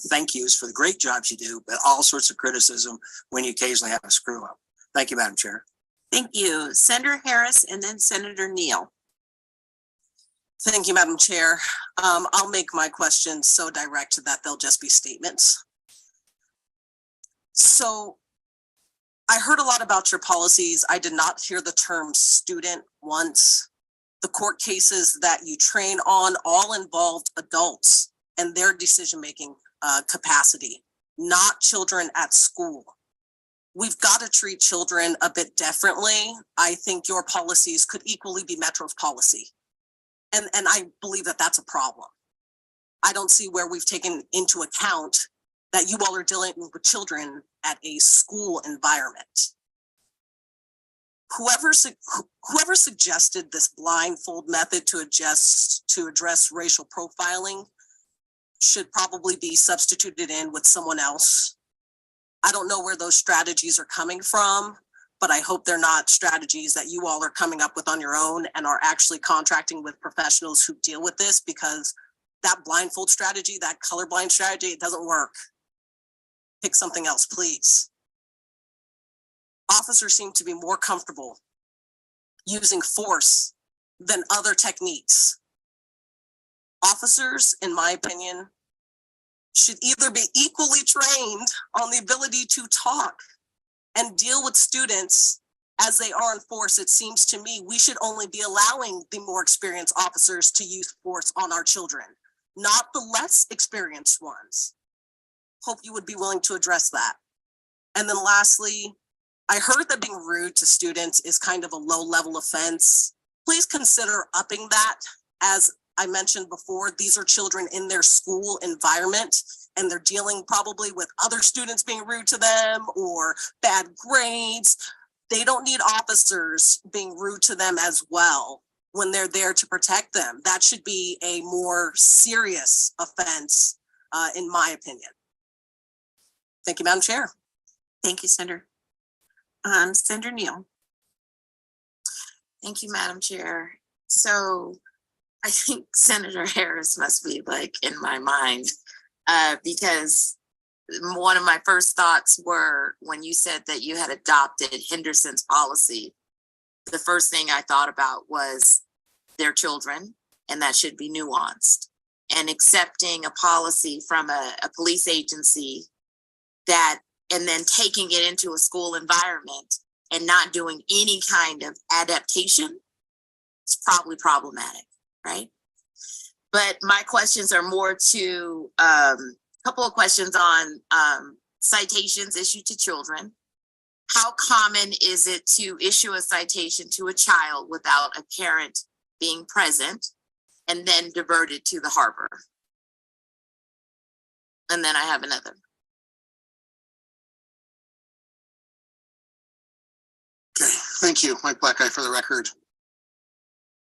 thank yous for the great jobs you do, but all sorts of criticism when you occasionally have a screw up. Thank you, Madam Chair. Thank you. Senator Harris and then Senator Neal. Thank you, Madam Chair. I'll make my questions so direct that they'll just be statements. So I heard a lot about your policies. I did not hear the term student once. The court cases that you train on all involved adults and their decision-making capacity, not children at school. We've got to treat children a bit differently. I think your policies could equally be Metro's policy. And I believe that that's a problem. I don't see where we've taken into account that you all are dealing with children at a school environment. Whoever suggested this blindfold method to address racial profiling should probably be substituted in with someone else. I don't know where those strategies are coming from, but I hope they're not strategies that you all are coming up with on your own and are actually contracting with professionals who deal with this, because that blindfold strategy, that colorblind strategy, it doesn't work. Pick something else, please. Officers seem to be more comfortable using force than other techniques. Officers, in my opinion, should either be equally trained on the ability to talk and deal with students as they are in force. It seems to me we should only be allowing the more experienced officers to use force on our children, not the less experienced ones. Hope you would be willing to address that. And then lastly, I heard that being rude to students is kind of a low-level offense. Please consider upping that. As I mentioned before, these are children in their school environment, and they're dealing probably with other students being rude to them or bad grades. They don't need officers being rude to them as well when they're there to protect them. That should be a more serious offense, in my opinion. Thank you, Madam Chair. Thank you, Senator. Senator Neal. Thank you, Madam Chair. So I think Senator Harris must be like in my mind, because one of my first thoughts were when you said that you had adopted Henderson's policy. The first thing I thought about was their children, and that should be nuanced. And accepting a policy from a police agency that, and then taking it into a school environment and not doing any kind of adaptation, it's probably problematic, right? But my questions are more to a couple of questions on citations issued to children. How common is it to issue a citation to a child without a parent being present and then diverted to the harbor? And then I have another. Okay, thank you, Mike Black Eye, for the record.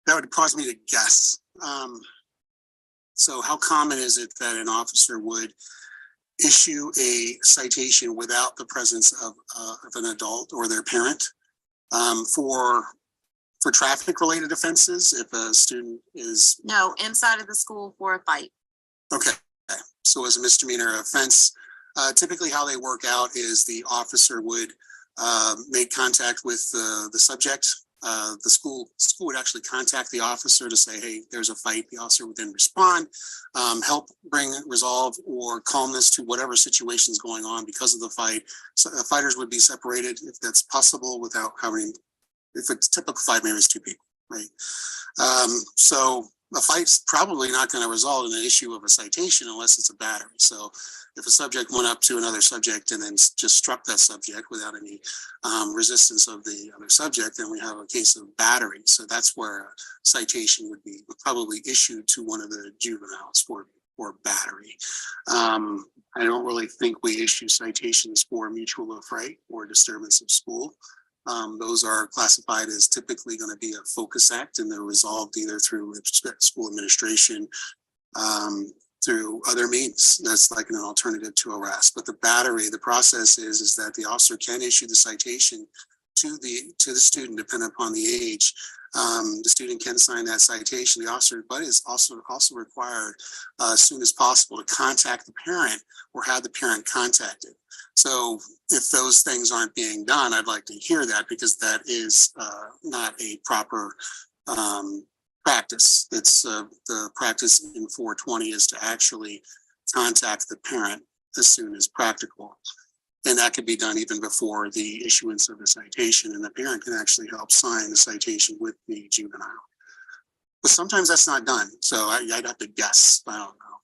That would cause me to guess. So how common is it that an officer would issue a citation without the presence of an adult or their parent for traffic related offenses if a student is? No, inside of the school for a fight. Okay, so as a misdemeanor offense, typically how they work out is the officer would make contact with the subject. The school would actually contact the officer to say, hey, there's a fight. The officer would then respond, help bring resolve or calmness to whatever situation is going on because of the fight. So fighters would be separated if that's possible without having, if it's typical fight, maybe it's two people, right? So a fight's probably not going to result in an issue of a citation unless it's a battery. So if a subject went up to another subject and then just struck that subject without any resistance of the other subject, then we have a case of battery. So that's where a citation would probably issued to one of the juveniles for battery. I don't really think we issue citations for mutual affray or disturbance of school. Those are classified as typically going to be a focus act, and they're resolved either through school administration, through other means. That's like an alternative to arrest. But the battery, the process is that the officer can issue the citation to the student, depending upon the age. The student can sign that citation. The officer, but is also required as soon as possible to contact the parent or have the parent contacted. So if those things aren't being done, I'd like to hear that, because that is not a proper practice. It's the practice in 420 is to actually contact the parent as soon as practical. And that could be done even before the issuance of the citation, and the parent can actually help sign the citation with the juvenile. But sometimes that's not done. So I'd have to guess, I don't know.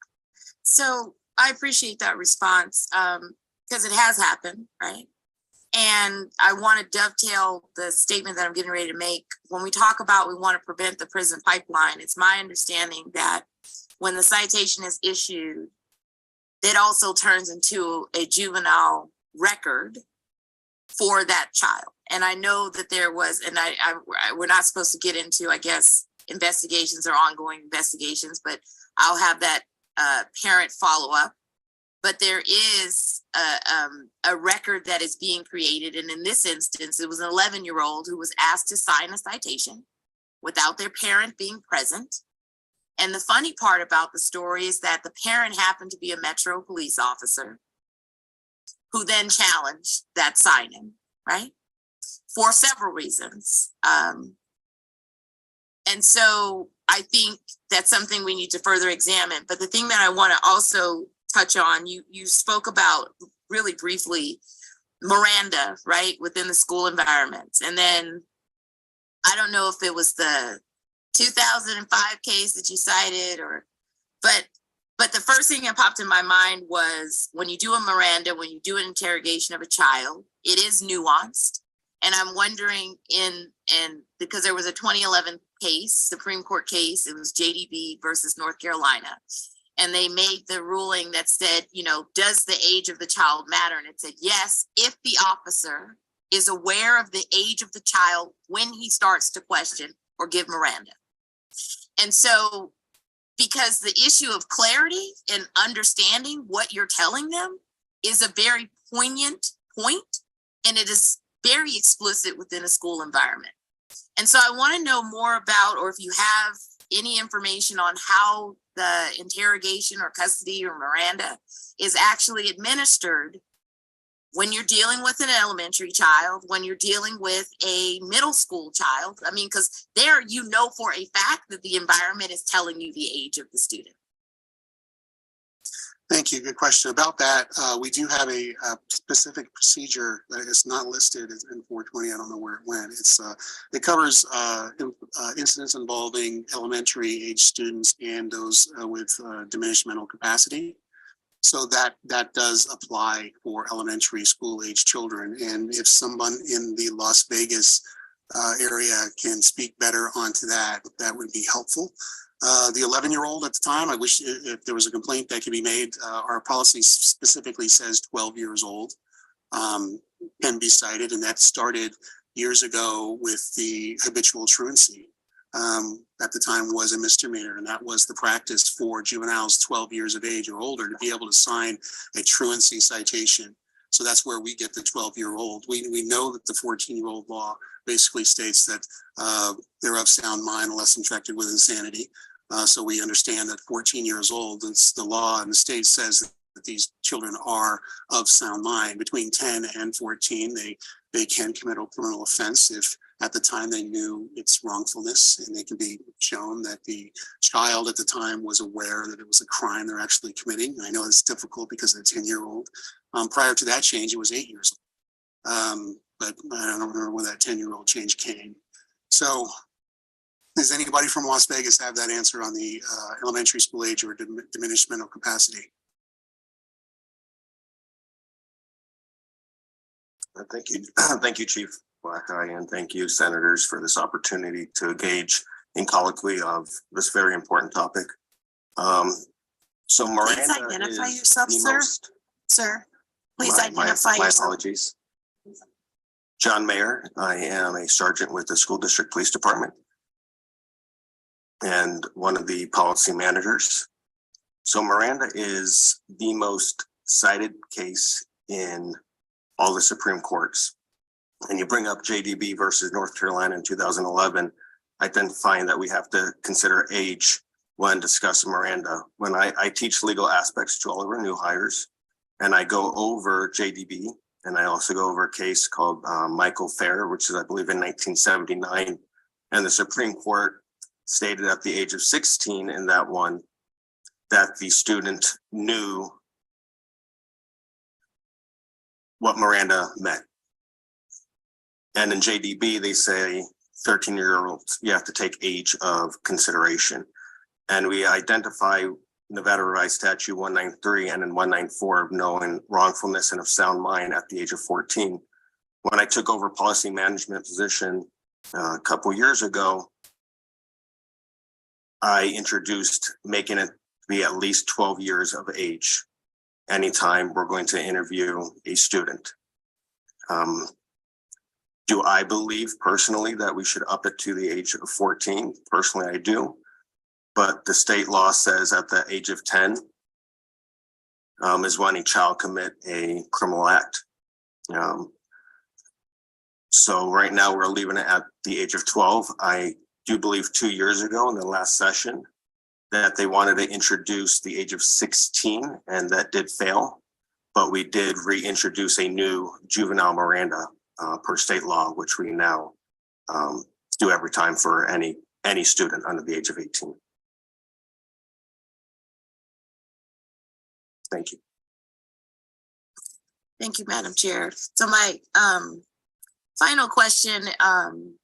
So I appreciate that response because it has happened, right? And I want to dovetail the statement that I'm getting ready to make. When we talk about we want to prevent the prison pipeline, it's my understanding that when the citation is issued, it also turns into a juvenile record for that child. And I know that there was, and we're not supposed to get into, I guess, investigations or ongoing investigations, but I'll have that parent follow up. But there is a record that is being created. And in this instance, it was an 11-year-old who was asked to sign a citation without their parent being present. And the funny part about the story is that the parent happened to be a Metro police officer who then challenged that signing, right? For several reasons. And so I think that's something we need to further examine. But the thing that I want to also touch on, you spoke about really briefly Miranda, right, within the school environments. And then I don't know if it was the 2005 case that you cited, but the first thing that popped in my mind was when you do a Miranda, when you do an interrogation of a child, it is nuanced. And I'm wondering because there was a 2011 case, Supreme Court case, it was JDB versus North Carolina. And they made the ruling that said, does the age of the child matter? And it said, yes, if the officer is aware of the age of the child when he starts to question or give Miranda. And so, because the issue of clarity and understanding what you're telling them is a very poignant point, and it is very explicit within a school environment. And so I want to know more about, or if you have any information on how the interrogation or custody or Miranda is actually administered when you're dealing with an elementary child, when you're dealing with a middle school child. I mean, because there, you know, for a fact that the environment is telling you the age of the student. Thank you. Good question. About that, we do have a specific procedure that is not listed in 420. I don't know where it went. It covers incidents involving elementary age students and those with diminished mental capacity. So that does apply for elementary school age children. And if someone in the Las Vegas area can speak better onto that, that would be helpful. The 11-year-old at the time, I wish if there was a complaint that could be made, our policy specifically says 12 years old can be cited. And that started years ago with the habitual truancy. At the time was a misdemeanor, and that was the practice for juveniles 12 years of age or older to be able to sign a truancy citation. So that's where we get the 12-year-old. We know that the 14-year-old law basically states that they're of sound mind unless infected with insanity. So we understand that 14 years old, it's the law and the state says that these children are of sound mind. Between 10 and 14, they can commit a criminal offense if at the time they knew its wrongfulness, and they can be shown that the child at the time was aware that it was a crime they're actually committing. I know it's difficult because of the 10-year-old. Prior to that change, it was 8 years old. But I don't remember when that 10-year-old change came. So does anybody from Las Vegas have that answer on the elementary school age or diminished mental capacity? Thank you. Thank you, Chief Black-Eye, and thank you, senators, for this opportunity to engage in colloquy of this very important topic. So Miranda Please identify is yourself, the sir. most- Sir, please my identify yourself. apologies. John Mayer, I am a sergeant with the School District Police Department and one of the policy managers. So Miranda is the most cited case in all the Supreme Courts. And you bring up JDB versus North Carolina in 2011, identifying that we have to consider age when discussing Miranda. When I teach legal aspects to all of our new hires, and I go over JDB, and I also go over a case called Michael Fair, which is, I believe, in 1979. And the Supreme Court stated at the age of 16 in that one, that the student knew what Miranda meant. And in JDB, they say 13-year-olds, you have to take age of consideration. And we identify Nevada Revised Statute 193 and in 194 of knowing wrongfulness and of sound mind at the age of 14. When I took over policy management position a couple years ago, I introduced making it be at least 12 years of age anytime we're going to interview a student. Do I believe personally that we should up it to the age of 14? Personally, I do. But the state law says at the age of 10 is when a child commit a criminal act. So right now we're leaving it at the age of 12. I do believe 2 years ago in the last session that they wanted to introduce the age of 16, and that did fail. But we did reintroduce a new juvenile Miranda per state law, which we now do every time for any student under the age of 18. Thank you. Thank you, Madam Chair. So my final question, and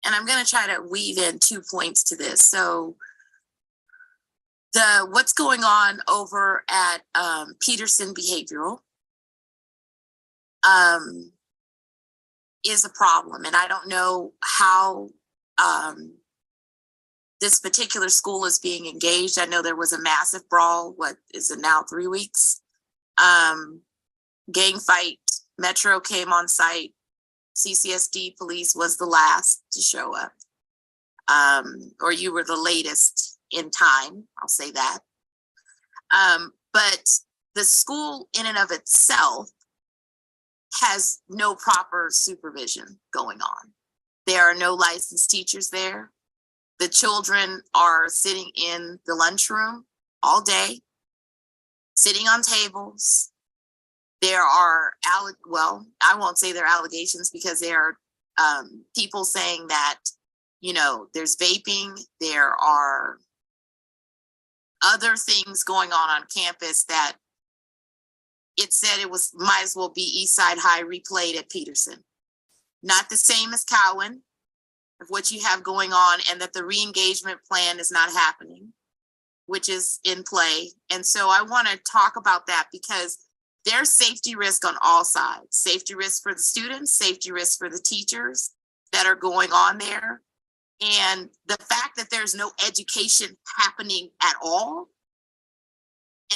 I'm going to try to weave in 2 points to this. So what's going on over at Peterson Behavioral is a problem. And I don't know how this particular school is being engaged. I know there was a massive brawl. What is it now, 3 weeks? Gang fight. Metro came on site. CCSD police was the last to show up. Or you were the latest in time, I'll say that. But the school in and of itself has no proper supervision going on. There are no licensed teachers there. The children are sitting in the lunchroom all day, sitting on tables. There are, well, I won't say they're allegations because there are people saying that, you know, there's vaping, there are other things going on campus that it said it was might as well be East Side High replayed at Peterson. Not the same as Cowan of what you have going on, and that the re-engagement plan is not happening, which is in play. And so I want to talk about that because there's safety risk on all sides. Safety risk for the students, safety risk for the teachers that are going on there. And the fact that there's no education happening at all.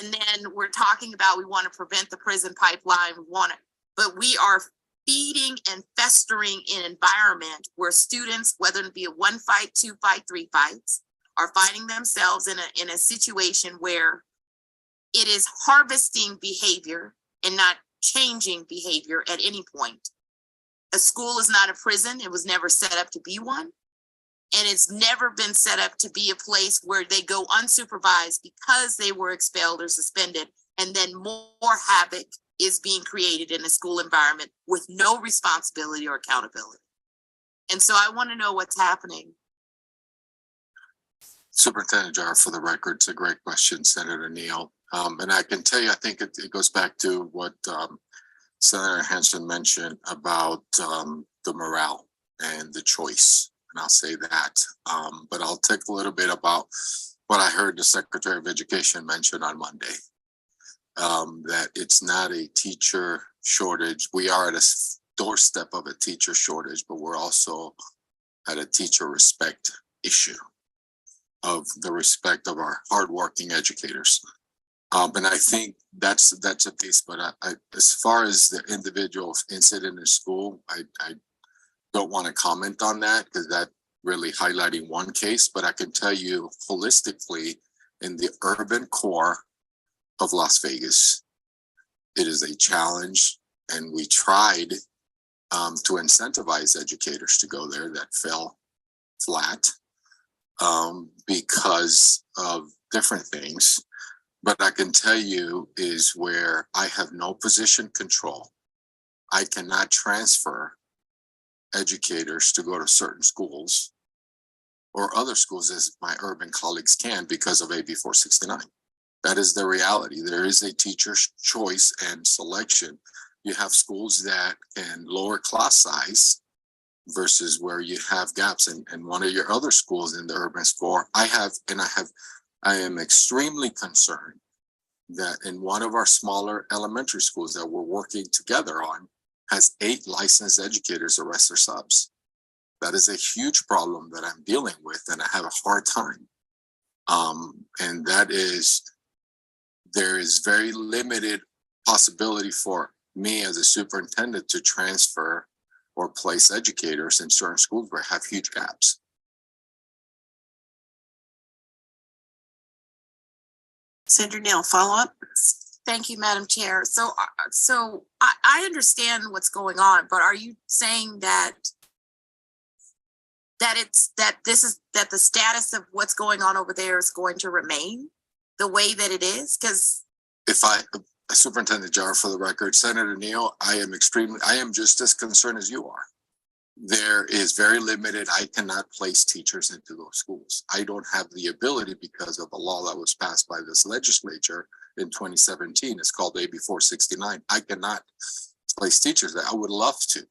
And then we're talking about we want to prevent the prison pipeline, but we are feeding and festering in an environment where students, whether it be a 1 fight, 2 fight, 3 fights, are finding themselves in a situation where it is harvesting behavior and not changing behavior at any point. A school is not a prison. It was never set up to be one. And it's never been set up to be a place where they go unsupervised because they were expelled or suspended. And then more havoc is being created in a school environment with no responsibility or accountability. And so I want to know what's happening. Superintendent Jar, for the record, it's a great question, Senator Neal. And I can tell you, I think it goes back to what Senator Hansen mentioned about the morale and the choice. And I'll say that. But I'll take a little bit about what I heard the Secretary of Education mention on Monday. That it's not a teacher shortage. We are at a doorstep of a teacher shortage, but we're also at a teacher respect issue of the respect of our hardworking educators. And I think that's a piece, but I as far as the individual incident in school, I don't want to comment on that because that really highlighting one case, but I can tell you holistically in the urban core of Las Vegas, it is a challenge, and we tried to incentivize educators to go there. That fell flat because of different things. But I can tell you is where I have no position control. I cannot transfer educators to go to certain schools or other schools as my urban colleagues can because of AB 469. That is the reality. There is a teacher's choice and selection. You have schools that can lower class size versus where you have gaps. And one of your other schools in the urban score, I am extremely concerned that in one of our smaller elementary schools that we're working together on has 8 licensed educators arrest their subs. That is a huge problem that I'm dealing with, and I have a hard time. And that is, there is very limited possibility for me as a superintendent to transfer or place educators in certain schools where I have huge gaps. Senator Neal, follow up. Thank you, Madam Chair. So I understand what's going on, but are you saying that the status of what's going on over there is going to remain the way that it is? Because if Superintendent Jar, for the record, Senator Neal, I am just as concerned as you are. There is very limited, I cannot place teachers into those schools. I don't have the ability because of a law that was passed by this legislature in 2017. It's called AB 469. I cannot place teachers there. I would love to.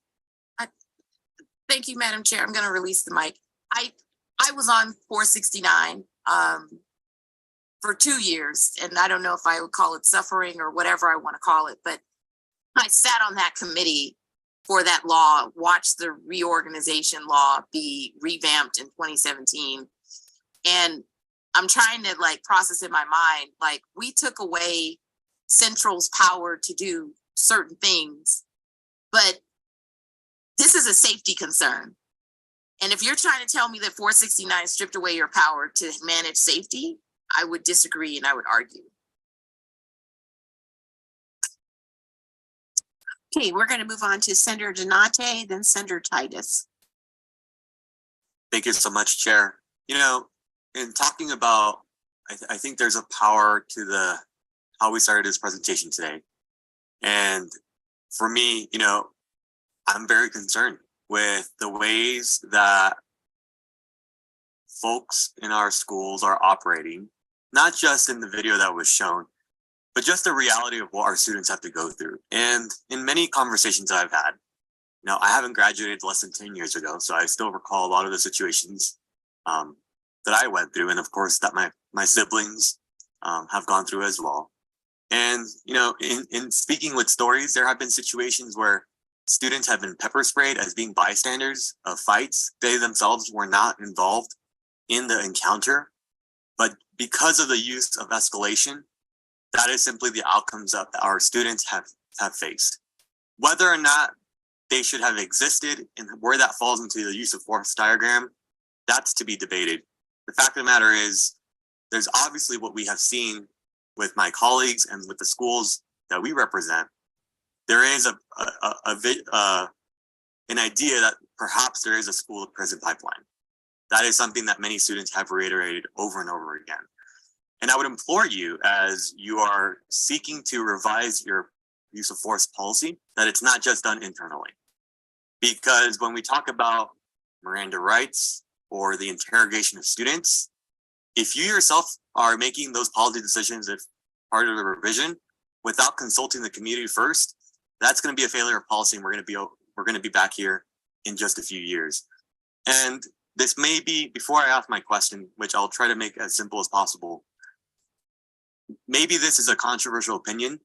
Thank you, Madam Chair. I'm going to release the mic. I was on 469 for 2 years, and I don't know if I would call it suffering or whatever I want to call it, but I sat on that committee for that law, watched the reorganization law be revamped in 2017. And I'm trying to process in my mind, we took away Central's power to do certain things, but this is a safety concern. And if you're trying to tell me that 469 stripped away your power to manage safety, I would disagree and I would argue. Okay, we're going to move on to Senator Donate, then Senator Titus. Thank you so much, Chair. in talking about, I think there's a power to how we started this presentation today. And for me, I'm very concerned with the ways that folks in our schools are operating, not just in the video that was shown, but just the reality of what our students have to go through. And in many conversations I've had, I haven't graduated less than 10 years ago, so I still recall a lot of the situations that I went through, and of course that my siblings have gone through as well. And in speaking with stories, there have been situations where students have been pepper sprayed as being bystanders of fights. They themselves were not involved in the encounter, but because of the use of escalation, that is simply the outcomes that our students have faced. Whether or not they should have existed and where that falls into the use of force diagram, that's to be debated. The fact of the matter is, there's obviously what we have seen with my colleagues and with the schools that we represent. There is an idea that perhaps there is a school to prison pipeline. That is something that many students have reiterated over and over again. And I would implore you, as you are seeking to revise your use of force policy, that it's not just done internally. Because when we talk about Miranda rights or the interrogation of students, if you yourself are making those policy decisions as part of the revision without consulting the community first, that's going to be a failure of policy, and we're going to be back here in just a few years. And this may be, before I ask my question, which I'll try to make as simple as possible, maybe this is a controversial opinion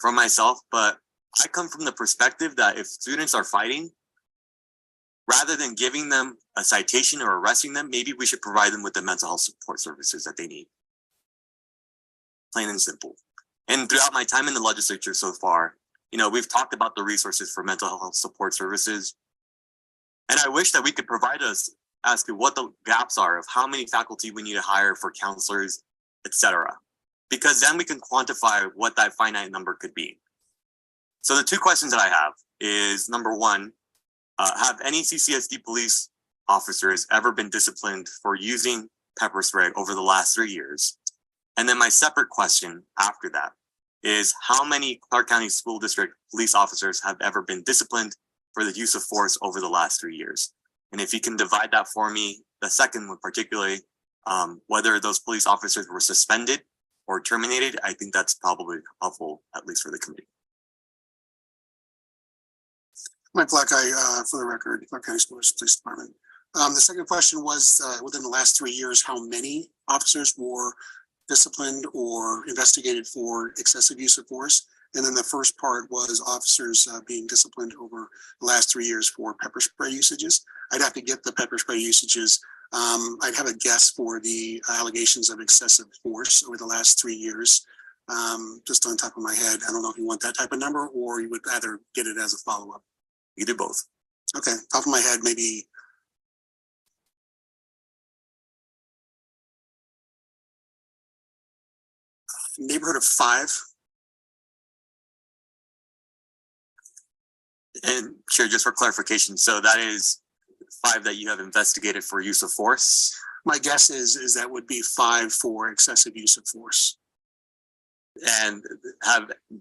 from myself, but I come from the perspective that if students are fighting, rather than giving them a citation or arresting them, maybe we should provide them with the mental health support services that they need. Plain and simple. And throughout my time in the legislature so far, we've talked about the resources for mental health support services. And I wish that we could provide us as to what the gaps are of how many faculty we need to hire for counselors, etc. Because then we can quantify what that finite number could be. So the two questions that I have is, number one, have any CCSD police officers ever been disciplined for using pepper spray over the last 3 years? And then my separate question after that is, how many Clark County School District police officers have ever been disciplined for the use of force over the last 3 years? And if you can divide that for me, the second one particularly, whether those police officers were suspended or terminated, I think that's probably helpful, at least for the committee. Mike Black, for the record, Clark County Schools Police Department. The second question was, within the last 3 years, how many officers were disciplined or investigated for excessive use of force? And then the first part was officers being disciplined over the last 3 years for pepper spray usages. I'd have to get the pepper spray usages. I'd have a guess for the allegations of excessive force over the last 3 years. Just on top of my head, I don't know if you want that type of number or you would rather get it as a follow-up. You can do both. Okay, top of my head, maybe neighborhood of 5. And Chair, just for clarification, so that is 5 that you have investigated for use of force? My guess is that would be 5 for excessive use of force. And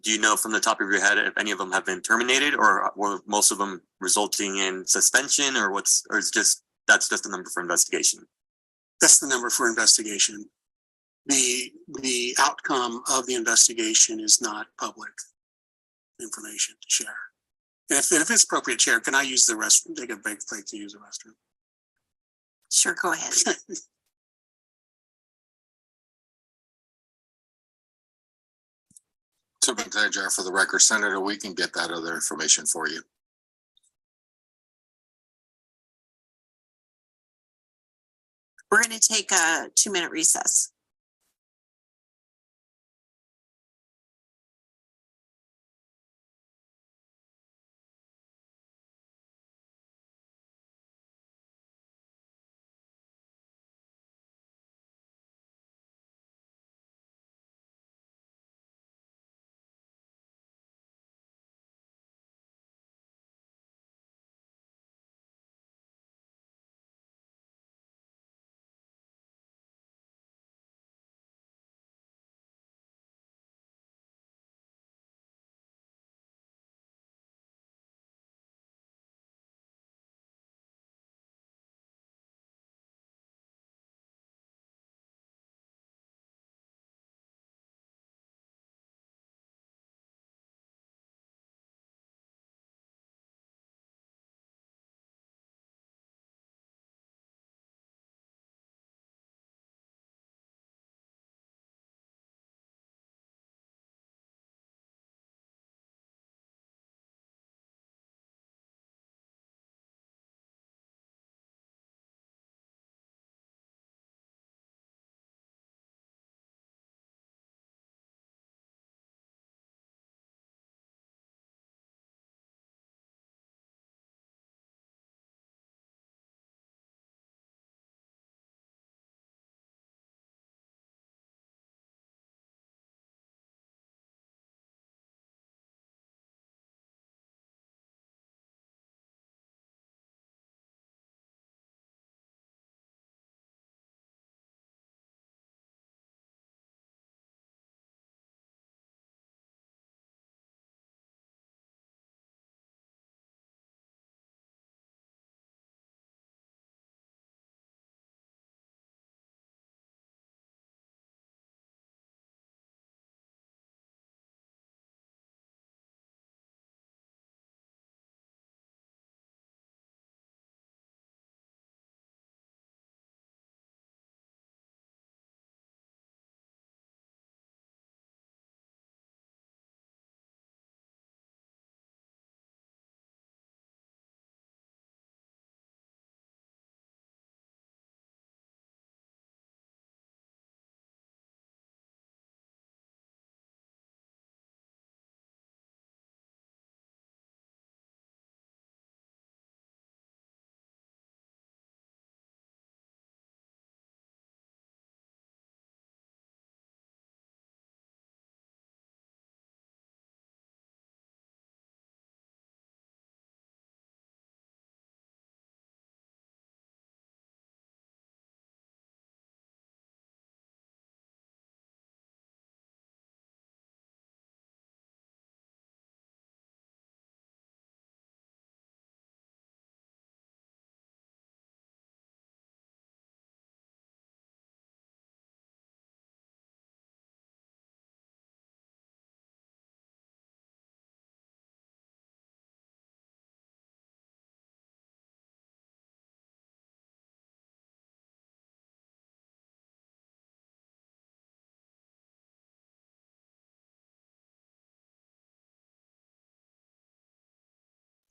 do you know from the top of your head if any of them have been terminated, or were most of them resulting in suspension, or is just that's just the number for investigation? That's the number for investigation. The outcome of the investigation is not public information to share. And if it's appropriate, Chair, can I use the restroom? Take a break to use the restroom. Sure, go ahead. Superintendent Jarrett, for the record, Senator, we can get that other information for you. We're going to take a 2-minute recess.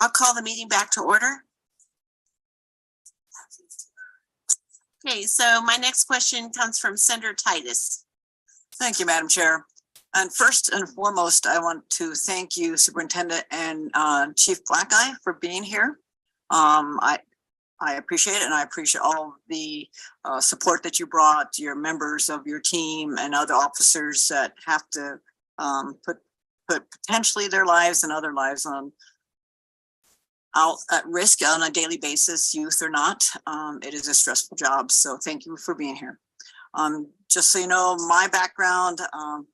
I'll call the meeting back to order. Okay, so my next question comes from Senator Titus. Thank you, Madam Chair. And first and foremost, I want to thank you, Superintendent and Chief Blackeye, for being here. I appreciate it, and I appreciate all the support that you brought, your members of your team and other officers that have to put potentially their lives and other lives out at risk on a daily basis, youth or not. It is a stressful job, so thank you for being here. Just so you know, my background,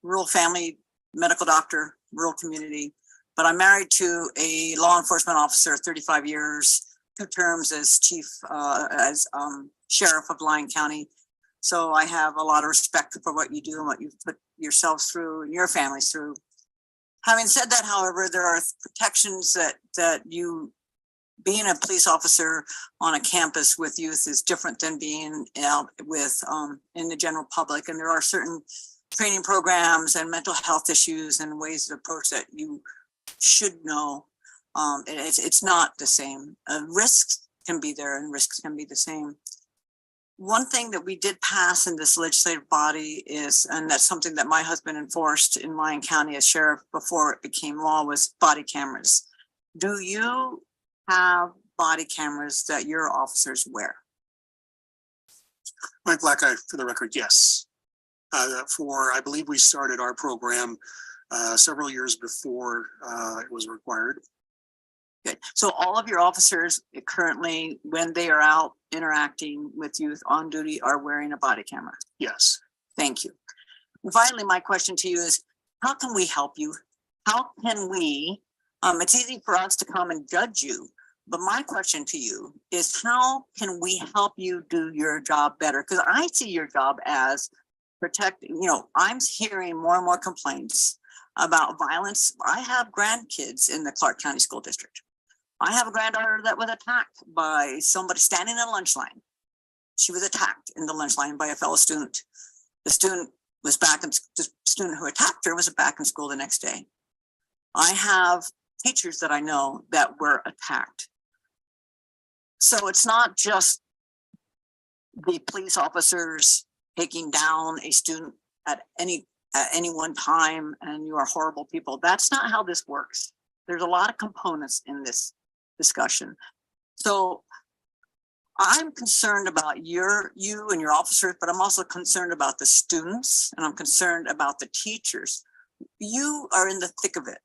rural family, medical doctor, rural community, but I'm married to a law enforcement officer, 35 years, 2 terms as sheriff of Lyon County. So I have a lot of respect for what you do and what you've put yourselves through and your families through. Having said that, however, there are protections that you, being a police officer on a campus with youth is different than being out with in the general public. And there are certain training programs and mental health issues and ways to approach that you should know. It's not the same. Risks can be there and risks can be the same. One thing that we did pass in this legislative body is, and that's something that my husband enforced in Lyon County as sheriff before it became law, was body cameras. Do you have body cameras that your officers wear? Mike Blackeye, for the record, yes. I believe we started our program several years before it was required. Good. So all of your officers currently, when they are out interacting with youth on duty, are wearing a body camera? Yes. Thank you. And finally, my question to you is, how can we help you? How can we, it's easy for us to come and judge you, but my question to you is, how can we help you do your job better? Because I see your job as protecting, I'm hearing more and more complaints about violence. I have grandkids in the Clark County School District. I have a granddaughter that was attacked by somebody standing in a lunch line. She was attacked in the lunch line by a fellow student. The student was back, and the student who attacked her was back in school the next day. I have teachers that I know that were attacked. So it's not just the police officers taking down a student at any one time and you are horrible people. That's not how this works. There's a lot of components in this discussion. So I'm concerned about you and your officers, but I'm also concerned about the students, and I'm concerned about the teachers. You are in the thick of it.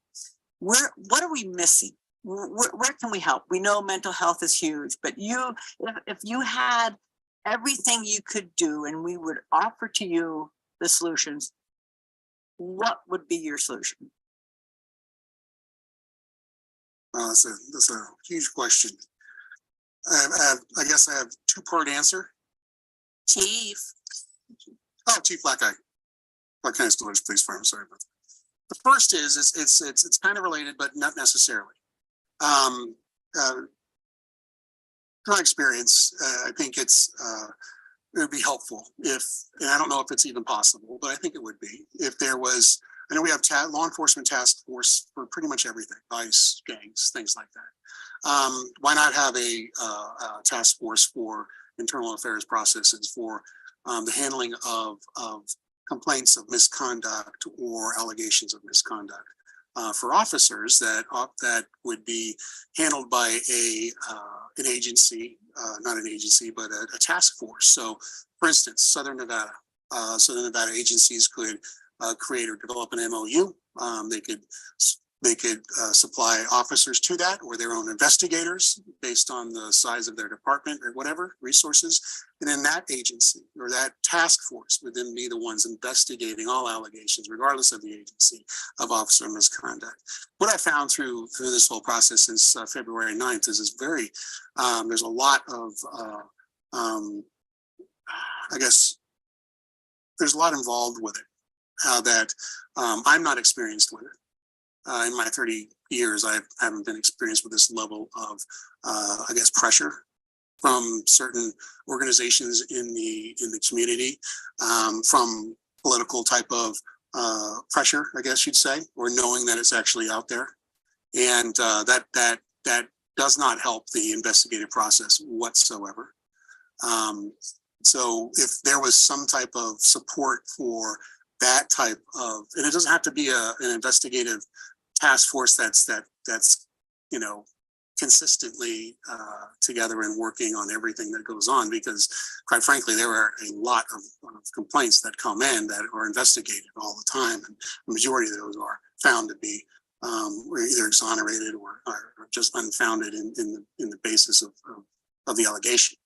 What are we missing? Where can we help? We know mental health is huge, but if you had everything you could do and we would offer to you the solutions, what would be your solution? That's a huge question. I guess I have 2-part answer. Chief. Oh, Chief Blackeye, Clark County School Police Department. Sorry about that. The first is it's kind of related, but not necessarily. My experience, I think it would be helpful if, and I don't know if it's even possible, but I think it would be if there was. I know we have law enforcement task force for pretty much everything, vice, gangs, things like that. Why not have a task force for internal affairs processes for the handling of complaints of misconduct or allegations of misconduct for officers that would be handled by an agency, not an agency, but a task force. So, for instance, Southern Nevada agencies could create or develop an MOU. They could supply officers to that, or their own investigators based on the size of their department or whatever resources. And then that agency or that task force would then be the ones investigating all allegations, regardless of the agency, of officer misconduct. What I found through this whole process since February 9th is very, there's a lot of, I guess, there's a lot involved with it. That I'm not experienced with it. In my 30 years, I haven't been experienced with this level of, I guess, pressure from certain organizations in the community, from political type of pressure, I guess you'd say, or knowing that it's actually out there, and that that does not help the investigative process whatsoever. So if there was some type of support for that type of, and it doesn't have to be an investigative task force that's you know, consistently together and working on everything that goes on, because quite frankly, there are a lot of complaints that come in that are investigated all the time, and the majority of those are found to be either exonerated or just unfounded in the basis of the allegation.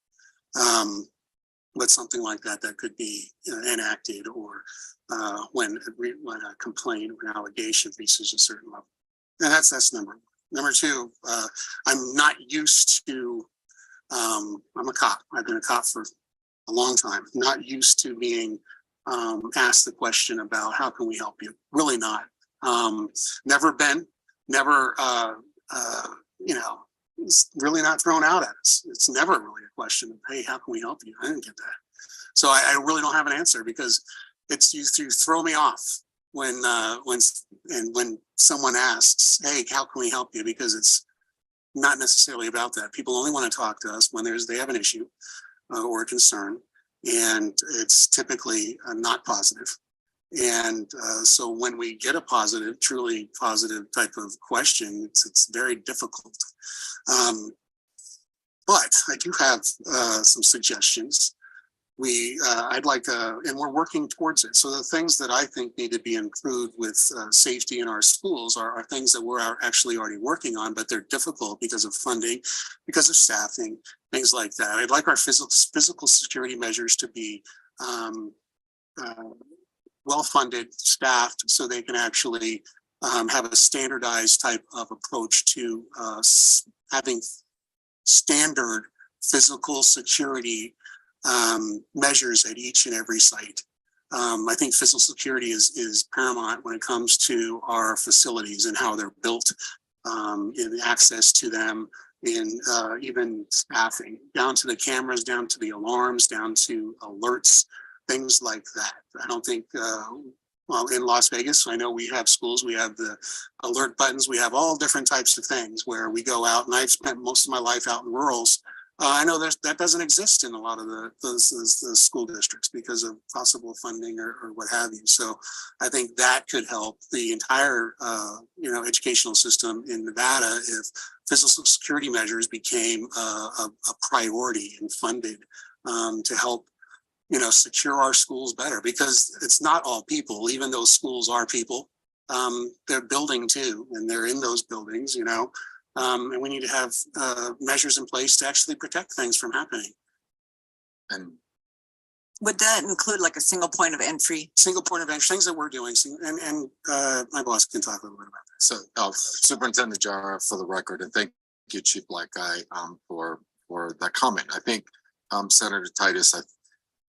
But something like that could be enacted, or when a complaint or an allegation reaches a certain level. And that's number one. Number two, I'm not used to, I'm a cop. I've been a cop for a long time. Not used to being asked the question about how can we help you? Really not. Never been, never, you know, it's really not thrown out at us. It's never really a question of, hey, how can we help you? I didn't get that. So I really don't have an answer, because it's you throw me off when someone asks, hey, how can we help you? Because it's not necessarily about that. People only want to talk to us when they have an issue or a concern, and it's typically not positive. And so when we get a positive, truly positive type of question, it's very difficult. But I do have some suggestions. I'd like, and we're working towards it. So the things that I think need to be improved with safety in our schools are things that we're actually already working on, but they're difficult because of funding, because of staffing, things like that. I'd like our physical security measures to be well-funded, staffed, so they can actually have a standardized type of approach to having standard physical security measures at each and every site. I think physical security is paramount when it comes to our facilities and how they're built, and access to them, and even staffing, down to the cameras, down to the alarms, down to alerts, things like that. I don't think, well, in Las Vegas, I know we have schools, we have the alert buttons, we have all different types of things where we go out, and I've spent most of my life out in rurals. I know that doesn't exist in a lot of the school districts because of possible funding or what have you. So I think that could help the entire, you know, educational system in Nevada if physical security measures became a priority and funded to help, you know, secure our schools better, because it's not all people, even though schools are people. They're building too, and they're in those buildings, you know. And we need to have measures in place to actually protect things from happening. And Would that include like a single point of entry? Single point of entry, things that we're doing, and my boss can talk a little bit about that. so, Superintendent Jara, for the record, and thank you, Chief Black Guy, for that comment. I think Senator Titus,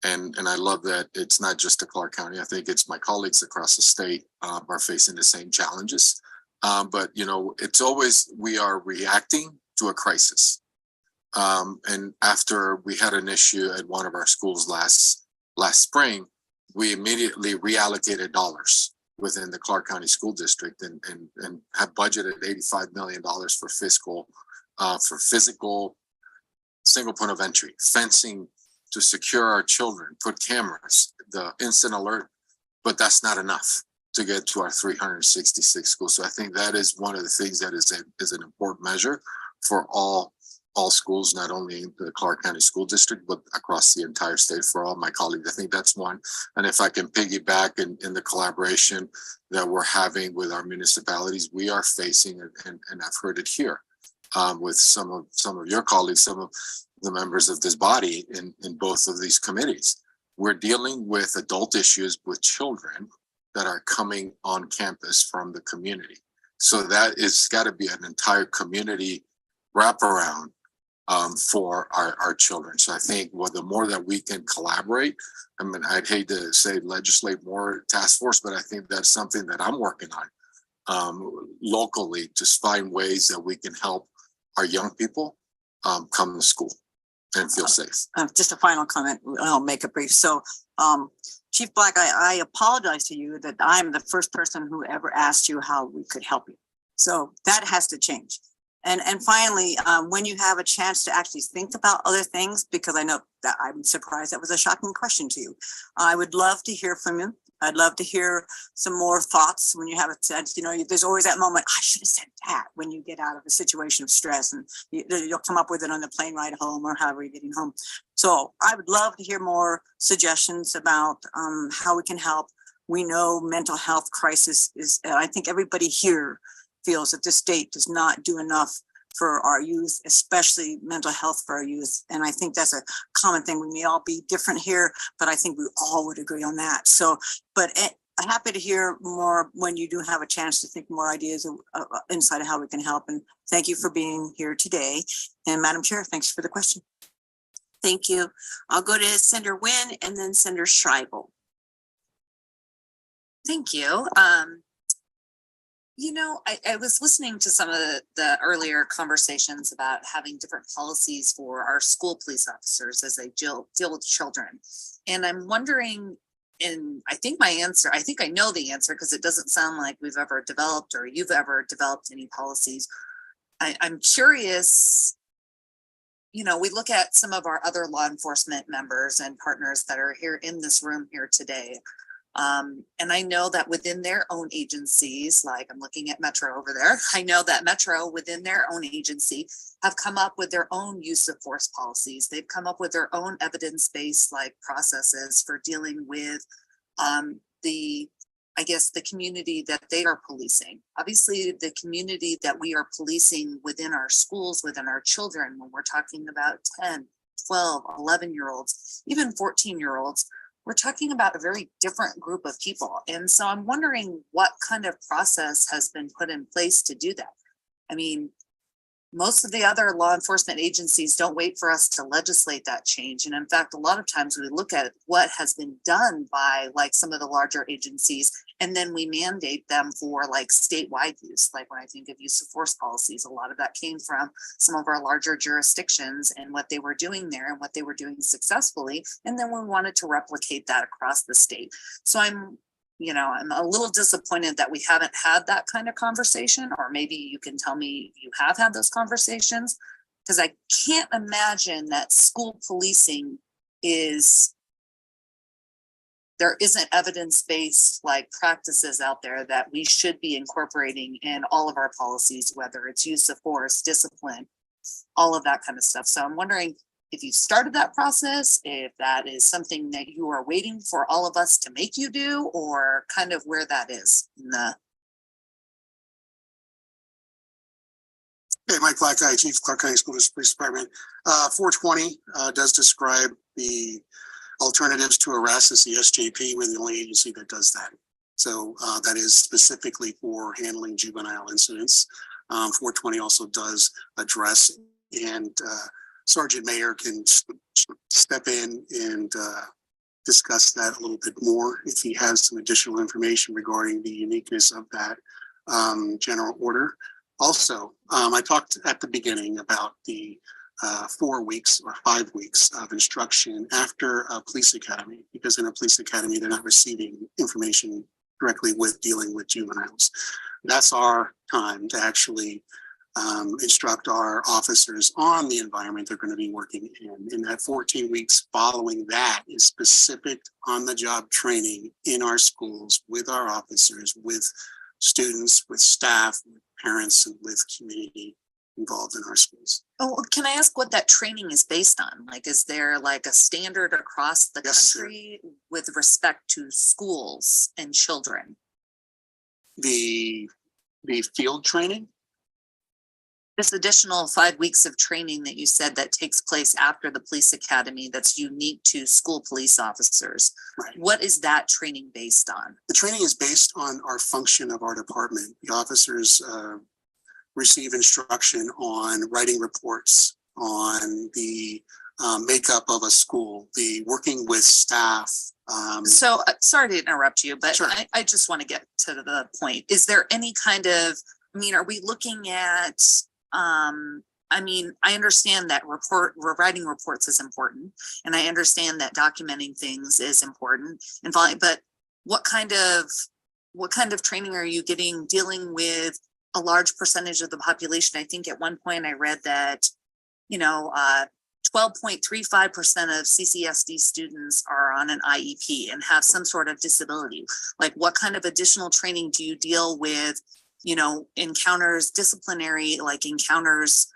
and I love that it's not just to Clark County. I think it's my colleagues across the state are facing the same challenges. But, you know, it's always, we are reacting to a crisis. And after we had an issue at one of our schools last spring, we immediately reallocated dollars within the Clark County School District and have budgeted $85 million for physical single point of entry, fencing to secure our children, put cameras, the instant alert, but that's not enough to get to our 366 schools. So I think that is one of the things that is an important measure for all schools, not only in the Clark County School District, but across the entire state for all my colleagues. I think that's one. And if I can piggyback in the collaboration that we're having with our municipalities, we are facing, and I've heard it here with some of your colleagues, some of the members of this body in both of these committees. We're dealing with adult issues with children that are coming on campus from the community. So that is got to be an entire community wraparound for our children. So I think the more that we can collaborate, I mean, I'd hate to say legislate more task force, but I think that's something that I'm working on locally, to find ways that we can help our young people come to school and feel safe. Just a final comment, I'll make it brief. So, Chief Black, I apologize to you that I'm the first person who ever asked you how we could help you. So that has to change. And finally, when you have a chance to actually think about other things, because I know that I'm surprised that was a shocking question to you. I would love to hear from you. I'd love to hear some more thoughts when you have a sense, there's always that moment, I should have said that when you get out of a situation of stress, and you'll come up with it on the plane ride home or however you're getting home. So I would love to hear more suggestions about how we can help. We know mental health crisis is, I think everybody here feels that the state does not do enough for our youth, especially mental health for our youth. And I think that's a common thing. We may all be different here, but I think we all would agree on that. So, but I'm happy to hear more when you do have a chance to think more ideas inside of how we can help. And thank you for being here today. And Madam Chair, thanks for the question. Thank you. I'll go to Senator Nguyen and then Senator Schreiber. Thank you. I was listening to some of the earlier conversations about having different policies for our school police officers as they deal with children. And I'm wondering, and I think I know the answer because it doesn't sound like we've ever developed or you've ever developed any policies. I'm curious, we look at some of our other law enforcement members and partners that are here in this room here today. And I know that within their own agencies, like I'm looking at Metro over there, I know that Metro within their own agency have come up with their own use of force policies. They've come up with their own evidence-based like processes for dealing with the community that they are policing. Obviously, the community that we are policing within our schools, within our children, when we're talking about 10, 12, 11-year-olds, even 14-year-olds, we're talking about a very different group of people. And so I'm wondering what kind of process has been put in place to do that. I mean, most of the other law enforcement agencies don't wait for us to legislate that change. And in fact, a lot of times we look at what has been done by like some of the larger agencies, and then we mandate them for like statewide use. Like when I think of use of force policies, a lot of that came from some of our larger jurisdictions and what they were doing there and what they were doing successfully. And then we wanted to replicate that across the state. So I'm a little disappointed that we haven't had that kind of conversation, or maybe you can tell me you have had those conversations, because I can't imagine that school policing there isn't evidence-based like practices out there that we should be incorporating in all of our policies, whether it's use of force, discipline, all of that kind of stuff. So I'm wondering if you started that process, if that is something that you are waiting for all of us to make you do, or kind of where that is in the. Hey, Mike Blackeye, Chief Clark County School Police Department. 420 does describe the alternatives to arrest as the SJP. We're the only agency that does that. So that is specifically for handling juvenile incidents. 420 also does address, and Sergeant Mayer can step in and discuss that a little bit more if he has some additional information regarding the uniqueness of that general order. Also, I talked at the beginning about the 4 weeks or 5 weeks of instruction after a police academy, because in a police academy, they're not receiving information directly with dealing with juveniles. That's our time to actually instruct our officers on the environment they're going to be working in. And that 14 weeks following that is specific on-the-job training in our schools with our officers, with students, with staff, with parents, and with community involved in our schools. Oh, can I ask what that training is based on? Like, is there like a standard across the country with respect to schools and children? The field training? This additional 5 weeks of training that you said that takes place after the police academy that's unique to school police officers. Right. What is that training based on? The training is based on our function of our department. The officers receive instruction on writing reports, on the makeup of a school, the working with staff. So sorry to interrupt you, but Sure. I just want to get to the point. Is there any kind of, are we looking at, I understand that writing reports is important, and I understand that documenting things is important, but what kind of training are you getting dealing with a large percentage of the population. I think at one point I read that, 12.35% of CCSD students are on an IEP and have some sort of disability. Like, what kind of additional training do you deal with, encounters, disciplinary, like encounters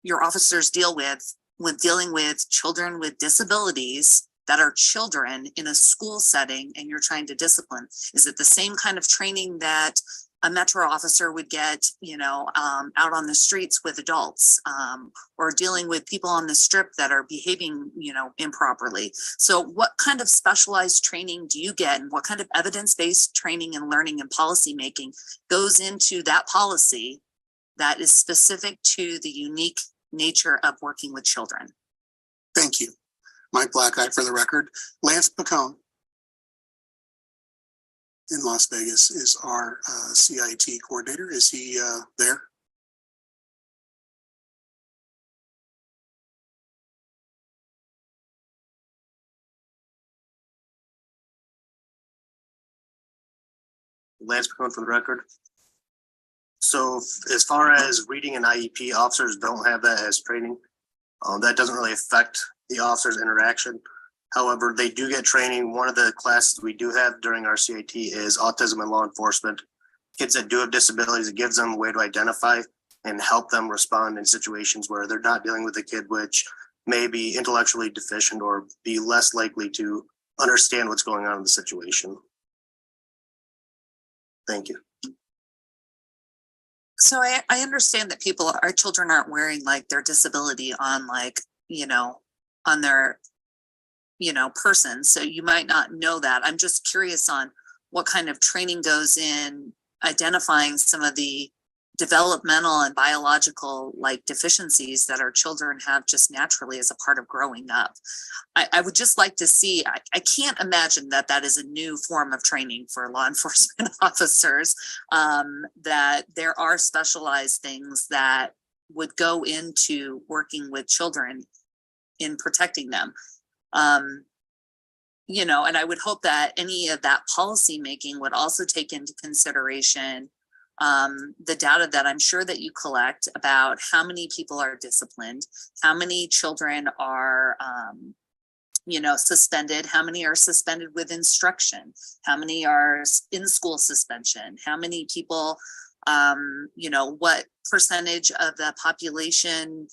your officers deal with dealing with children with disabilities that are children in a school setting, and you're trying to discipline? Is it the same kind of training that a Metro officer would get, out on the streets with adults, or dealing with people on the strip that are behaving, improperly? So what kind of specialized training do you get, and what kind of evidence-based training and learning and policy making goes into that policy that is specific to the unique nature of working with children? Thank you. Mike Blackeye for the record. Lance Pacone in Las Vegas is our CIT coordinator. Is he there? Lance Pacone for the record. So as far as reading an IEP, officers don't have that as training. That doesn't really affect the officer's interaction. However, they do get training. One of the classes we do have during our CIT is autism and law enforcement. Kids that do have disabilities, it gives them a way to identify and help them respond in situations where they're not dealing with a kid which may be intellectually deficient or be less likely to understand what's going on in the situation. Thank you. So I understand that our children aren't wearing like their disability on on their, person. So you might not know that. I'm just curious on what kind of training goes in identifying some of the developmental and biological deficiencies that our children have just naturally as a part of growing up. I would just like to see, I can't imagine that is a new form of training for law enforcement officers, that there are specialized things that would go into working with children in protecting them. And I would hope that any of that policy making would also take into consideration the data that I'm sure that you collect about how many people are disciplined, how many children are, suspended, how many are suspended with instruction, how many are in school suspension, how many people, what percentage of the population,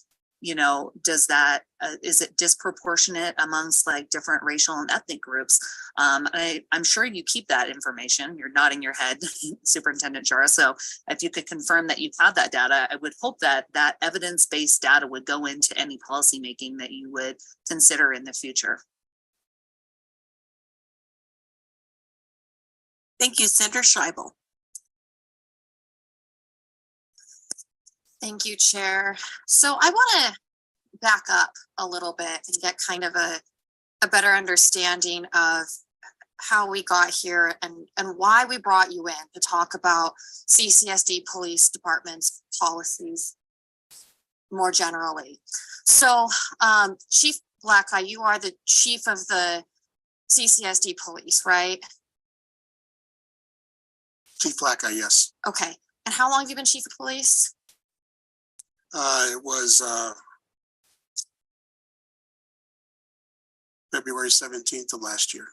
does that, is it disproportionate amongst different racial and ethnic groups? I'm sure you keep that information. You're nodding your head, Superintendent Jara. So if you could confirm that you have that data, I would hope that that evidence-based data would go into any policy making that you would consider in the future. Thank you, Senator Scheibel. Thank you, Chair. So I want to back up a little bit and get kind of a better understanding of how we got here and why we brought you in to talk about CCSD Police Department's policies more generally. So Chief Blackeye, you are the chief of the CCSD Police, right? Chief Blackeye, yes. Okay. And how long have you been chief of police? It was February 17th of last year.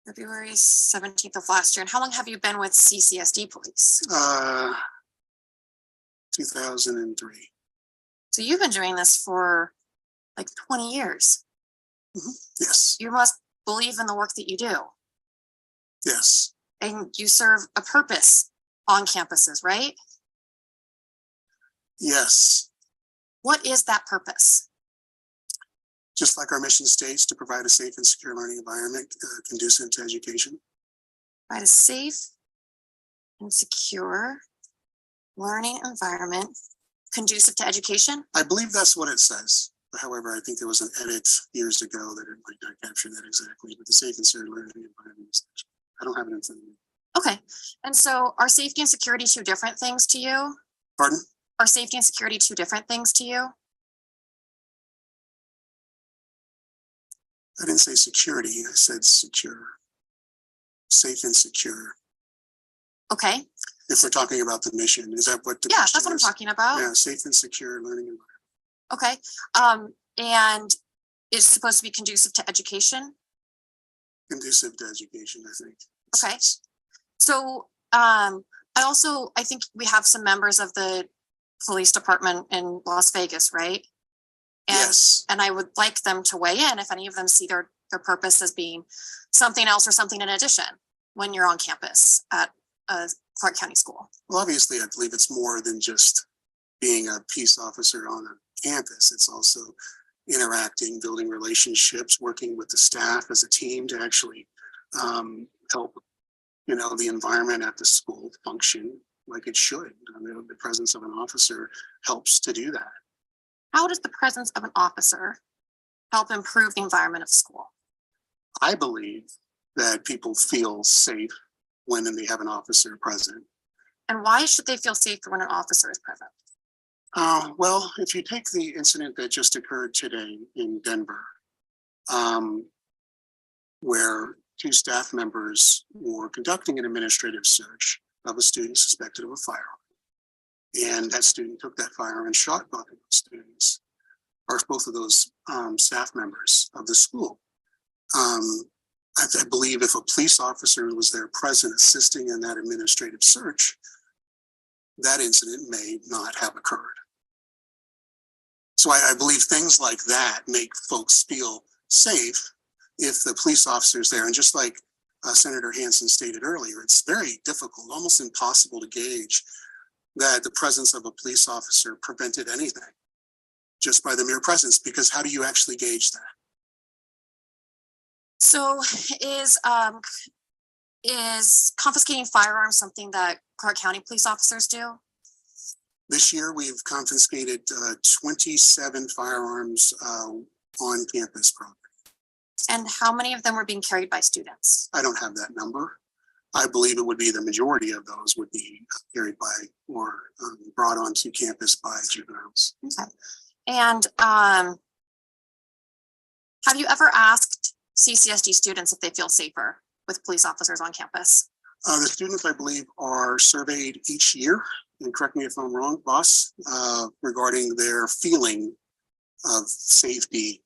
February 17th of last year. And how long have you been with CCSD Police? 2003. So you've been doing this for like 20 years. Mm-hmm. Yes. You must believe in the work that you do. Yes. And you serve a purpose on campuses, right? Yes. What is that purpose? Just like our mission states, to provide a safe and secure learning environment conducive to education. Provide a safe and secure learning environment conducive to education? I believe that's what it says. However, I think there was an edit years ago that it might not capture that exactly, but the safe and secure learning environment. I don't have it in front of me. Okay. And so are safety and security two different things to you? Pardon? Are safety and security two different things to you? I didn't say security, I said secure. Safe and secure. Okay. If we're talking about the mission, is that what the Yeah, question that's what I'm is? talking about. Yeah, safe and secure learning environment. Okay, and it's supposed to be conducive to education. Conducive to education, I think. Okay. So, I think we have some members of the police department in Las Vegas, right? And, Yes. and I would like them to weigh in if any of them see their purpose as being something else or something in addition when you're on campus at a Clark County school. Well, obviously, I believe it's more than just being a peace officer on a campus. It's also interacting, building relationships, working with the staff as a team to actually help, the environment at the school function like it should. The presence of an officer helps to do that. How does the presence of an officer help improve the environment of school? I believe that people feel safe when they have an officer present. And why should they feel safer when an officer is present? Well, if you take the incident that just occurred today in Denver, where two staff members were conducting an administrative search of a student suspected of a firearm. And that student took that firearm and shot both of those students, or both of those staff members of the school. I believe if a police officer was there present assisting in that administrative search, that incident may not have occurred. So I believe things like that make folks feel safe if the police officer is there. And just like Senator Hansen stated earlier, it's very difficult, almost impossible to gauge that the presence of a police officer prevented anything just by the mere presence, because how do you actually gauge that? So is confiscating firearms something that Clark County police officers do? This year, we've confiscated 27 firearms on campus property. And how many of them were being carried by students? I don't have that number. I believe it would be the majority of those would be carried by or brought onto campus by juveniles. Okay. And have you ever asked CCSD students if they feel safer with police officers on campus? The students, I believe, are surveyed each year, and correct me if I'm wrong, boss, regarding their feeling of safety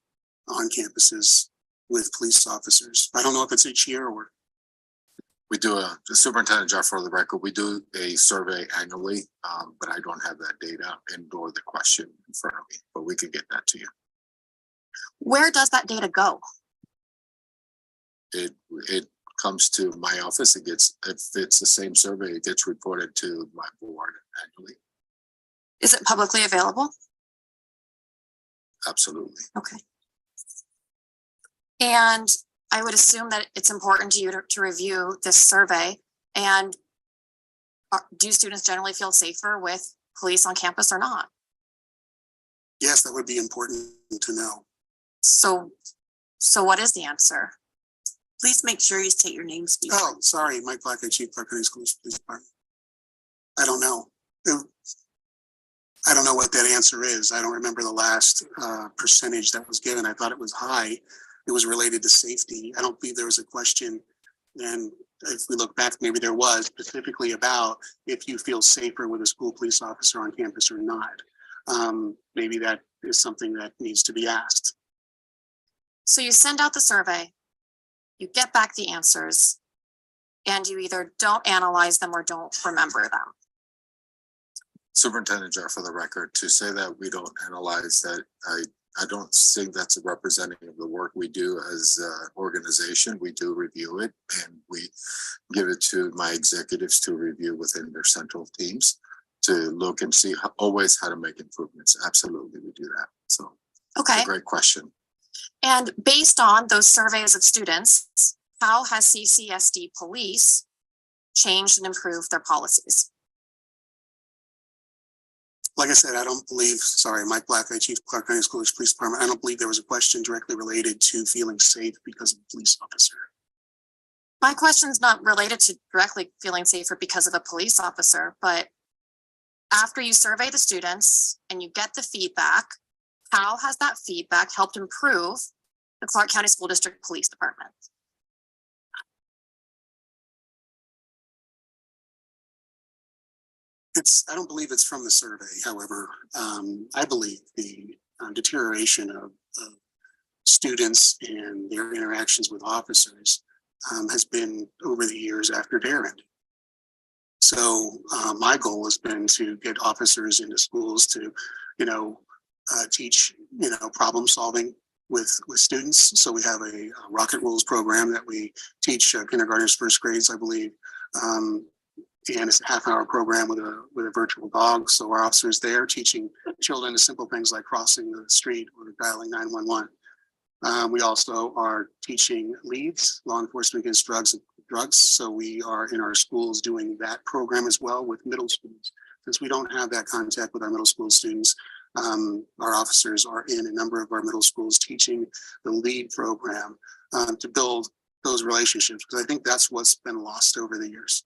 on campuses with police officers. I don't know if it's each year or. We do the superintendent job for the record. We do a survey annually, but I don't have that data and nor the question in front of me, but we can get that to you. Where does that data go? It comes to my office. It gets, if it's the same survey, it gets reported to my board annually. Is it publicly available? Absolutely. Okay. And I would assume that it's important to you to review this survey. And do students generally feel safer with police on campus or not? Yes, that would be important to know. So what is the answer? Please make sure you state your name, speaker. Oh, sorry, Mike Blackett, Chief Clark County Schools Police Department. I don't know. I don't know what that answer is. I don't remember the last percentage that was given. I thought it was high. It was related to safety. I don't believe there was a question. And if we look back, maybe there was specifically about if you feel safer with a school police officer on campus or not. Maybe that is something that needs to be asked. So you send out the survey, you get back the answers, and you either don't analyze them or don't remember them. Superintendent Jar, for the record, to say that we don't analyze that, I don't think that's a representative of the work we do as an organization. We do review it and we give it to my executives to review within their central teams to look and see always how to make improvements. Absolutely, we do that. So, Okay. Great question. And based on those surveys of students, how has CCSD police changed and improved their policies? Like I said, I don't believe, sorry, Mike Blackett, Chief Clark County Schools Police Department. I don't believe there was a question directly related to feeling safe because of a police officer. My question's not related to directly feeling safer because of a police officer, but after you survey the students and you get the feedback, how has that feedback helped improve the Clark County School District Police Department? I don't believe it's from the survey. However, I believe the deterioration of students and their interactions with officers has been over the years after DARE ended. So my goal has been to get officers into schools to, teach, problem solving with students. So we have a rocket rules program that we teach kindergartners, first grades, I believe. And it's a half-hour program with a virtual dog. So our officers there teaching children the simple things like crossing the street or dialing 911. We also are teaching leads, law enforcement against drugs. So we are in our schools doing that program as well with middle schools. Since we don't have that contact with our middle school students, our officers are in a number of our middle schools teaching the lead program to build those relationships. Because I think that's what's been lost over the years,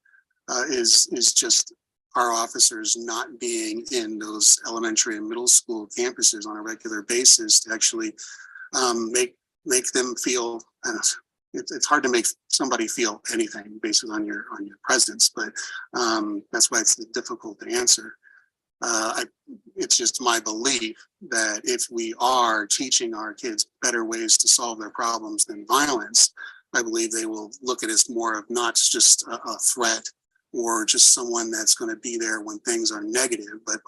is just our officers not being in those elementary and middle school campuses on a regular basis to actually make them feel. It's hard to make somebody feel anything based on your presence, but that's why it's difficult to answer. It's just my belief that if we are teaching our kids better ways to solve their problems than violence, I believe they will look at us more of not just a threat or just someone that's going to be there when things are negative, but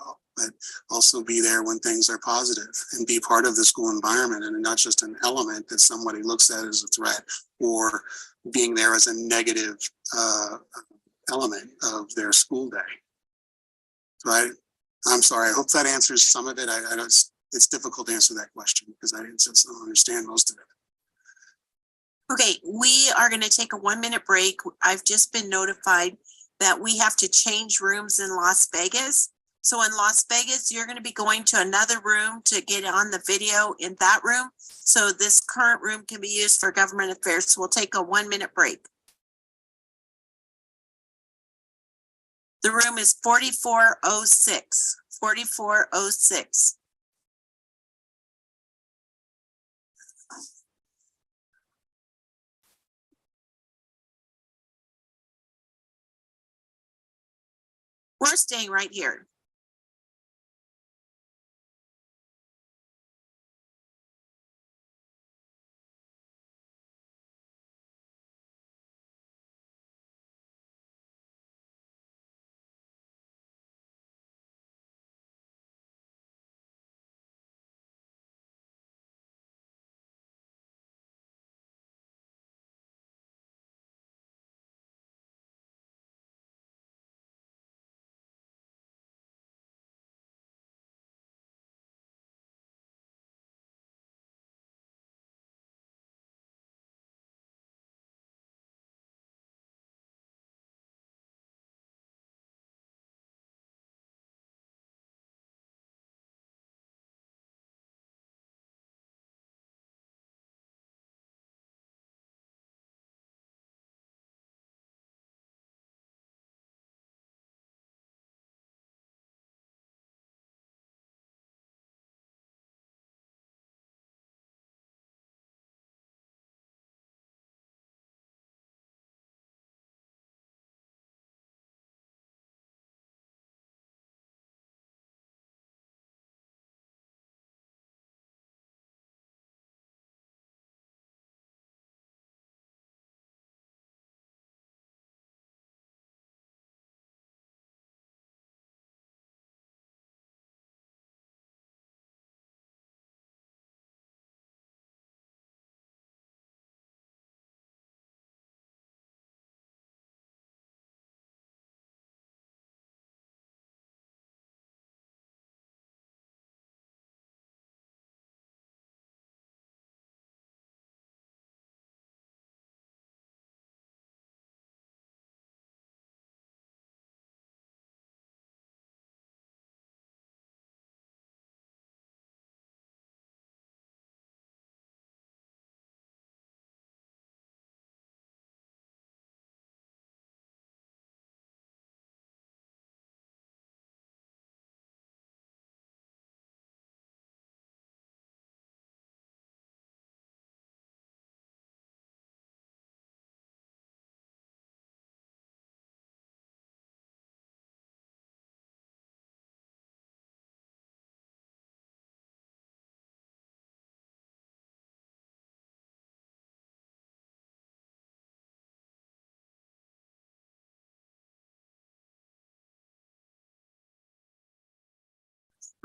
also be there when things are positive and be part of the school environment and not just an element that somebody looks at as a threat or being there as a negative element of their school day. So I'm sorry, I hope that answers some of it. I don't, it's difficult to answer that question because I just don't understand most of it. Okay, we are going to take a 1-minute break. I've just been notified that we have to change rooms in Las Vegas. So in Las Vegas, you're going to be going to another room to get on the video in that room. So this current room can be used for government affairs. So we'll take a 1-minute break. The room is 4406, 4406. We're staying right here.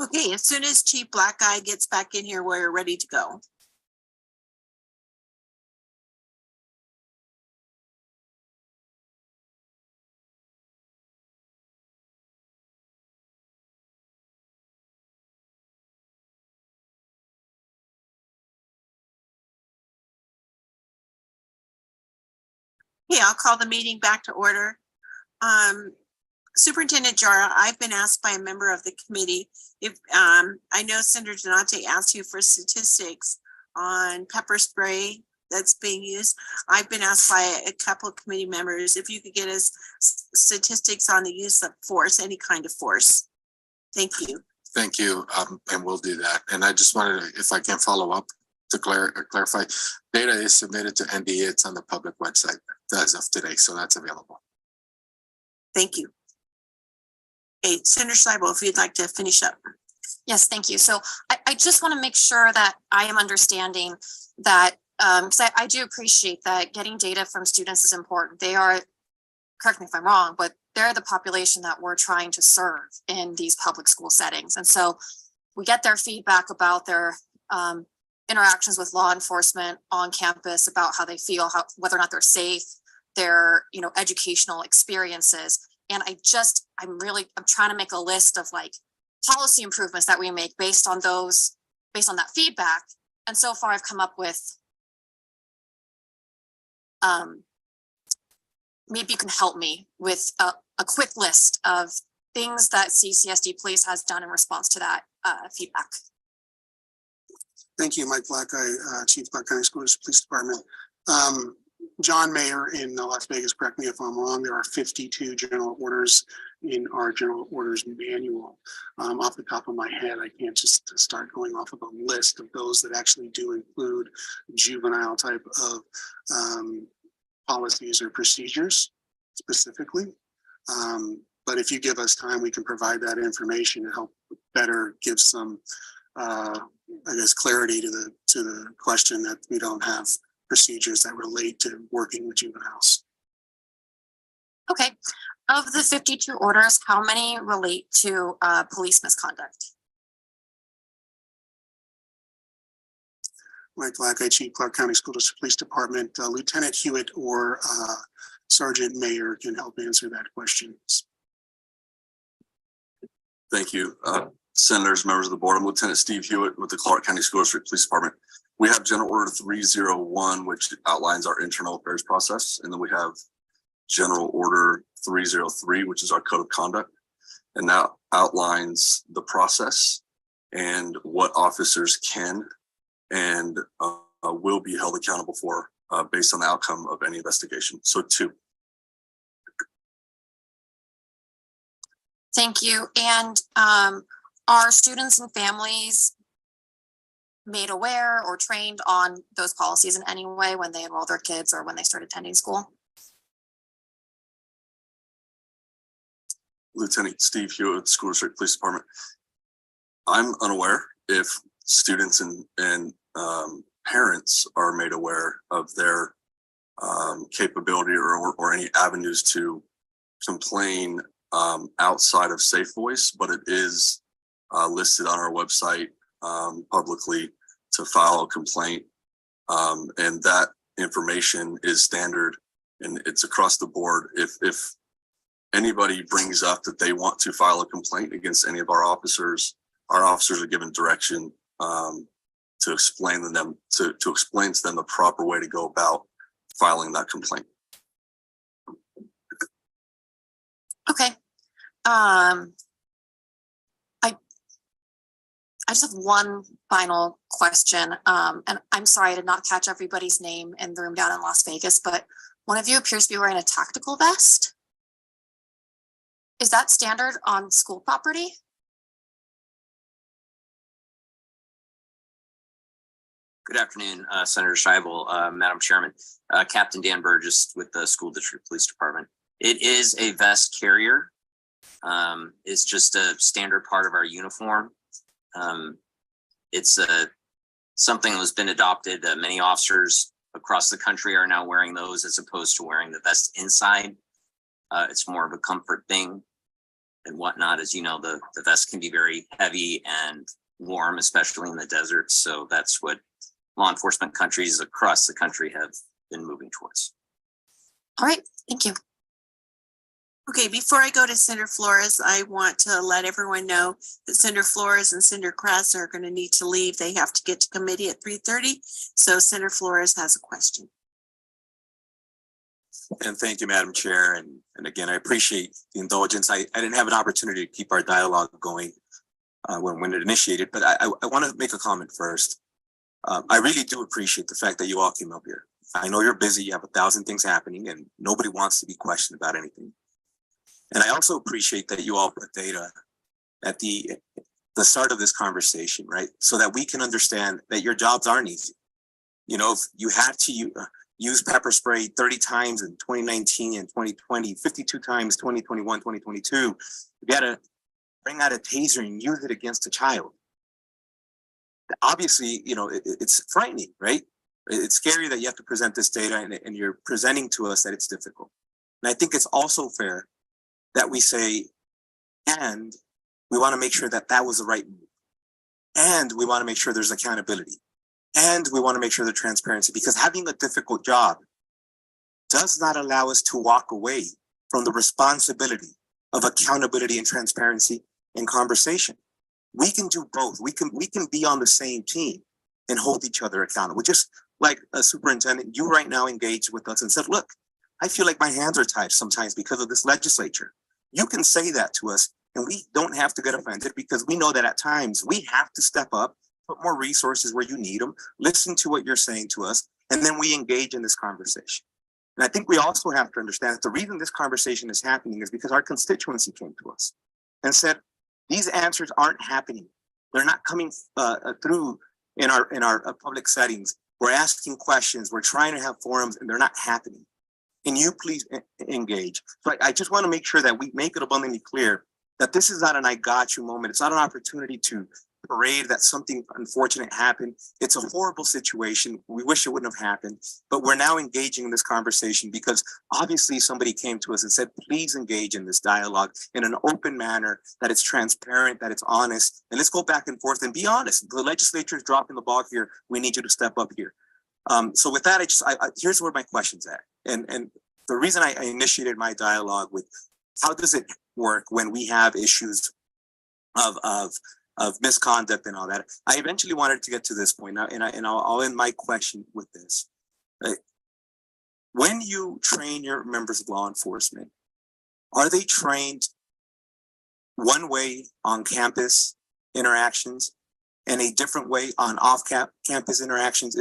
Okay, as soon as Chief Black Eye gets back in here, we're ready to go. Okay, I'll call the meeting back to order. Superintendent Jara, I've been asked by a member of the committee if, I know Senator Donate asked you for statistics on pepper spray that's being used. I've been asked by a couple of committee members if you could get us statistics on the use of force, any kind of force. Thank you. Thank you, and we'll do that. And I just wanted to, if I can follow up to clarify, data is submitted to NDA. It's on the public website as of today, so that's available. Thank you. Okay, Senator Seibel, if you'd like to finish up. Yes, thank you. So I just want to make sure that I am understanding that, because I do appreciate that getting data from students is important. They are, correct me if I'm wrong, but they're the population that we're trying to serve in these public school settings. And so we get their feedback about their interactions with law enforcement on campus, about how they feel, whether or not they're safe, their, educational experiences. And I'm trying to make a list of like policy improvements that we make based on that feedback. And so far I've come up with, maybe you can help me with a quick list of things that CCSD Police has done in response to that feedback. Thank you, Mike Blackeye, Chief Clark County Schools Police Department. John Mayer in Las Vegas, correct me if I'm wrong, there are 52 general orders in our general orders manual. Off the top of my head, I can't just start going off of a list of those that actually do include juvenile type of policies or procedures specifically. But if you give us time, we can provide that information to help better give some, I guess, clarity to the question that we don't have procedures that relate to working with juveniles. Okay. Of the 52 orders, how many relate to police misconduct? Mike Blackeye, Chief Clark County School District Police Department. Lieutenant Hewitt or Sergeant Mayer can help answer that question. Thank you. Senators, members of the board, I'm Lieutenant Steve Hewitt with the Clark County School District Police Department. We have General Order 301, which outlines our internal affairs process. And then we have General Order 303, which is our code of conduct. And that outlines the process and what officers can and will be held accountable for based on the outcome of any investigation. So 2. Thank you. And are students and families made aware or trained on those policies in any way when they enroll their kids or when they start attending school? Lieutenant Steve Hewitt, School District Police Department. I'm unaware if students and parents are made aware of their capability or any avenues to complain outside of Safe Voice, but it is listed on our website publicly to file a complaint. And that information is standard and it's across the board. If anybody brings up that they want to file a complaint against any of our officers are given direction to explain to them the proper way to go about filing that complaint. Okay. I just have one final question. And I'm sorry I did not catch everybody's name in the room down in Las Vegas, but one of you appears to be wearing a tactical vest. Is that standard on school property? Good afternoon, Senator Scheibel, Madam Chairman, Captain Dan Burgess with the School District Police Department. It is a vest carrier. It's just a standard part of our uniform. It's something that has been adopted. Many officers across the country are now wearing those as opposed to wearing the vest inside. It's more of a comfort thing. and whatnot. As you know, the vest can be very heavy and warm, especially in the desert. So that's what law enforcement countries across the country have been moving towards. All right, thank you. Okay, before I go to Senator Flores, I want to let everyone know that Senator Flores and Senator Kress are going to need to leave. They have to get to committee at 3:30. So Senator Flores has a question. And thank you, Madam Chair. And again, I appreciate the indulgence. I didn't have an opportunity to keep our dialogue going when it initiated, but I want to make a comment first. I really do appreciate the fact that you all came up here. I know you're busy, you have 1,000 things happening, and nobody wants to be questioned about anything. And I also appreciate that you all put data at the start of this conversation, right? So that we can understand that your jobs aren't easy. You know, if you had to use pepper spray 30 times in 2019 and 2020, 52 times 2021, 2022, you gotta bring out a taser and use it against a child. Obviously, you know, it's frightening, right? It's scary that you have to present this data and you're presenting to us that it's difficult. And I think it's also fair that we say, and we want to make sure that that was the right move. And we want to make sure there's accountability. And we want to make sure there's transparency, because having a difficult job does not allow us to walk away from the responsibility of accountability and transparency and conversation. We can do both. We can be on the same team and hold each other accountable. Just like a superintendent, you right now engaged with us and said, look, I feel like my hands are tied sometimes because of this legislature. You can say that to us and we don't have to get offended, because we know that at times we have to step up, put more resources where you need them, listen to what you're saying to us, and then we engage in this conversation. And I think we also have to understand that the reason this conversation is happening is because our constituency came to us and said, these answers aren't happening. They're not coming through in our public settings. We're asking questions, we're trying to have forums, and they're not happening. Can you please engage? So I just want to make sure that we make it abundantly clear that this is not an I got you moment. It's not an opportunity to parade that something unfortunate happened. It's a horrible situation. We wish it wouldn't have happened, but we're now engaging in this conversation because obviously somebody came to us and said, please engage in this dialogue in an open manner, that it's transparent, that it's honest, and let's go back and forth and be honest. The legislature is dropping the ball here. We need you to step up here. So with that, here's where my question's at. And the reason I initiated my dialogue with how does it work when we have issues of misconduct and all that. I eventually wanted to get to this point now, and I'll end my question with this. When you train your members of law enforcement, are they trained one way on campus interactions and a different way on off-campus interactions?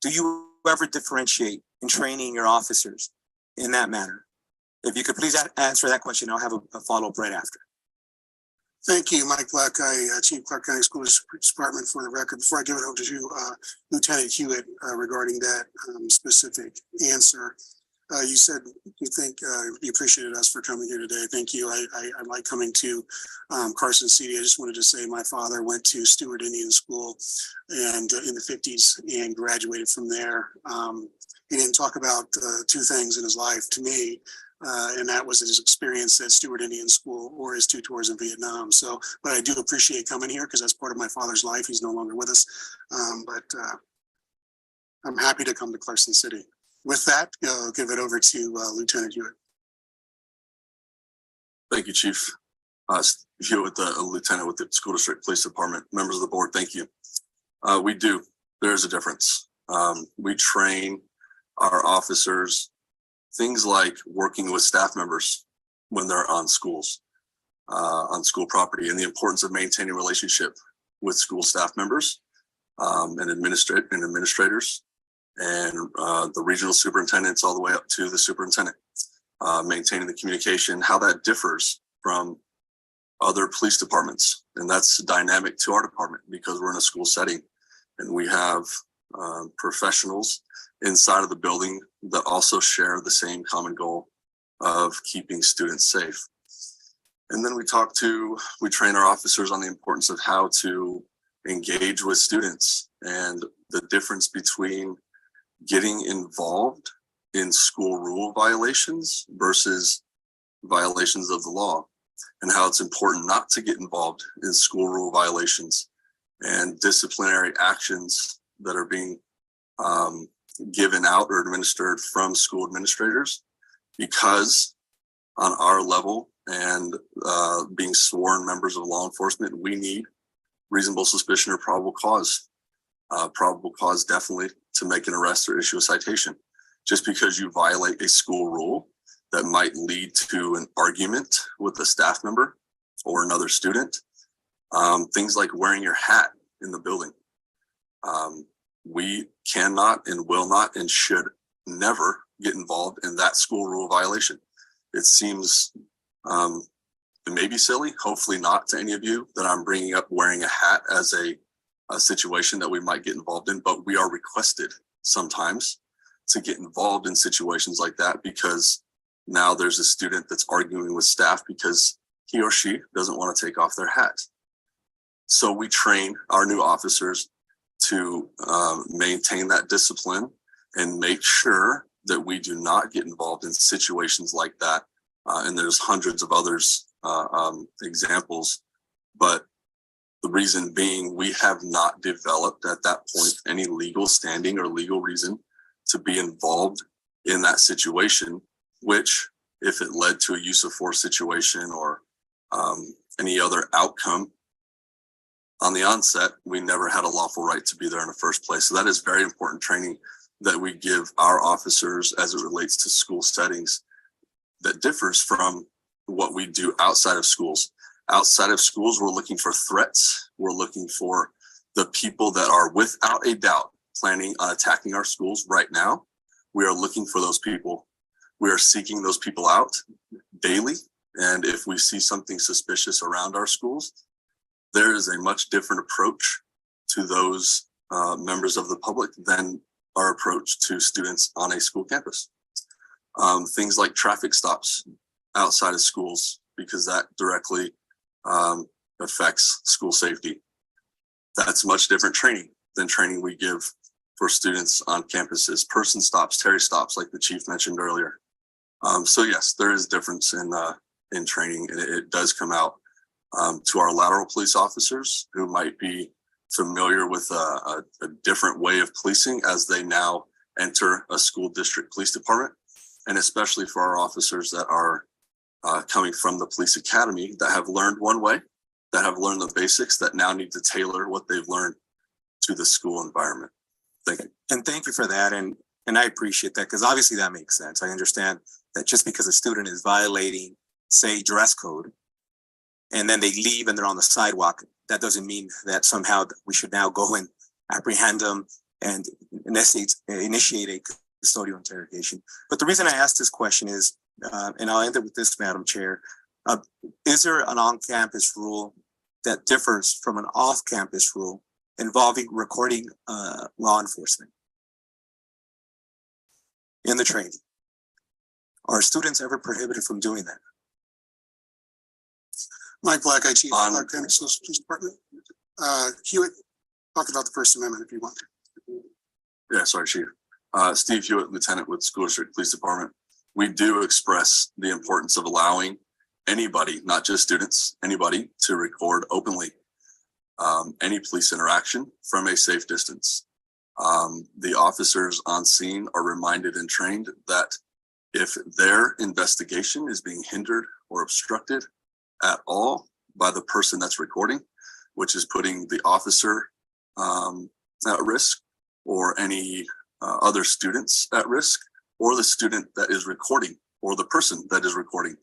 Do you ever differentiate in training your officers in that manner? If you could please answer that question, I'll have a follow-up right after. Thank you, Mike Black, Chief Clark County School Department. For the record, before I give it over to you, Lieutenant Hewitt, regarding that specific answer, you said you think you appreciated us for coming here today. Thank you. I like coming to Carson City. I just wanted to say my father went to Stewart Indian School and in the 50s and graduated from there. He didn't talk about two things in his life to me. And that was his experience at Stewart Indian School or his 2 tours in Vietnam. So, but I do appreciate coming here because that's part of my father's life. He's no longer with us. But I'm happy to come to Carson City. With that, I'll give it over to Lieutenant Hewitt. Thank you, Chief. Hewitt, the Lieutenant with the School District Police Department. Members of the board, thank you. We do. There's a difference. We train our officers things like working with staff members when they're on schools, on school property, and the importance of maintaining a relationship with school staff members and administrators and the regional superintendents all the way up to the superintendent, maintaining the communication, how that differs from other police departments. And that's dynamic to our department because we're in a school setting and we have professionals inside of the building that also share the same common goal of keeping students safe. And then we train our officers on the importance of how to engage with students and the difference between getting involved in school rule violations versus violations of the law. and how it's important not to get involved in school rule violations and disciplinary actions that are being given out or administered from school administrators, because on our level and being sworn members of law enforcement, we need reasonable suspicion or probable cause. Probable cause definitely to make an arrest or issue a citation. Just because you violate a school rule that might lead to an argument with a staff member or another student, things like wearing your hat in the building. We cannot and will not and should never get involved in that school rule violation. It seems it may be silly, hopefully not to any of you, that I'm bringing up wearing a hat as a situation that we might get involved in, but we are requested sometimes to get involved in situations like that because now there's a student that's arguing with staff because he or she doesn't want to take off their hat. So we train our new officers to maintain that discipline and make sure that we do not get involved in situations like that. And there's hundreds of others examples, but the reason being we have not developed at that point any legal standing or legal reason to be involved in that situation, which if it led to a use of force situation or any other outcome on the onset, we never had a lawful right to be there in the first place. So that is very important training that we give our officers as it relates to school settings that differs from what we do outside of schools. Outside of schools, we're looking for threats. We're looking for the people that are without a doubt planning on attacking our schools right now. We are looking for those people. We are seeking those people out daily. And if we see something suspicious around our schools, there is a much different approach to those members of the public than our approach to students on a school campus. Things like traffic stops outside of schools, because that directly affects school safety. That's much different training than training we give for students on campuses. Person stops, Terry stops, like the chief mentioned earlier. So yes, there is difference in training, and it does come out to our lateral police officers who might be familiar with a different way of policing as they now enter a school district police department, and especially for our officers that are coming from the police academy that have learned one way, that have learned the basics, that now need to tailor what they've learned to the school environment. Thank you. And thank you for that. And I appreciate that because obviously that makes sense. I understand that just because a student is violating, say, dress code, and then they leave and they're on the sidewalk, that doesn't mean that somehow we should now go and apprehend them and initiate a custodial interrogation. But the reason I asked this question is, and I'll end it with this, Madam Chair, is there an on-campus rule that differs from an off-campus rule involving recording law enforcement in the training? Are students ever prohibited from doing that? Mike Black, I Chief of Clark County Police Department. Hewitt, talk about the First Amendment if you want to. Yeah, sorry, Chief. Steve Hewitt, Lieutenant with School District Police Department. We do express the importance of allowing anybody, not just students, anybody to record openly any police interaction from a safe distance. The officers on scene are reminded and trained that if their investigation is being hindered or obstructed at all by the person that's recording, which is putting the officer at risk or any other students at risk, or the student that is recording or the person that is recording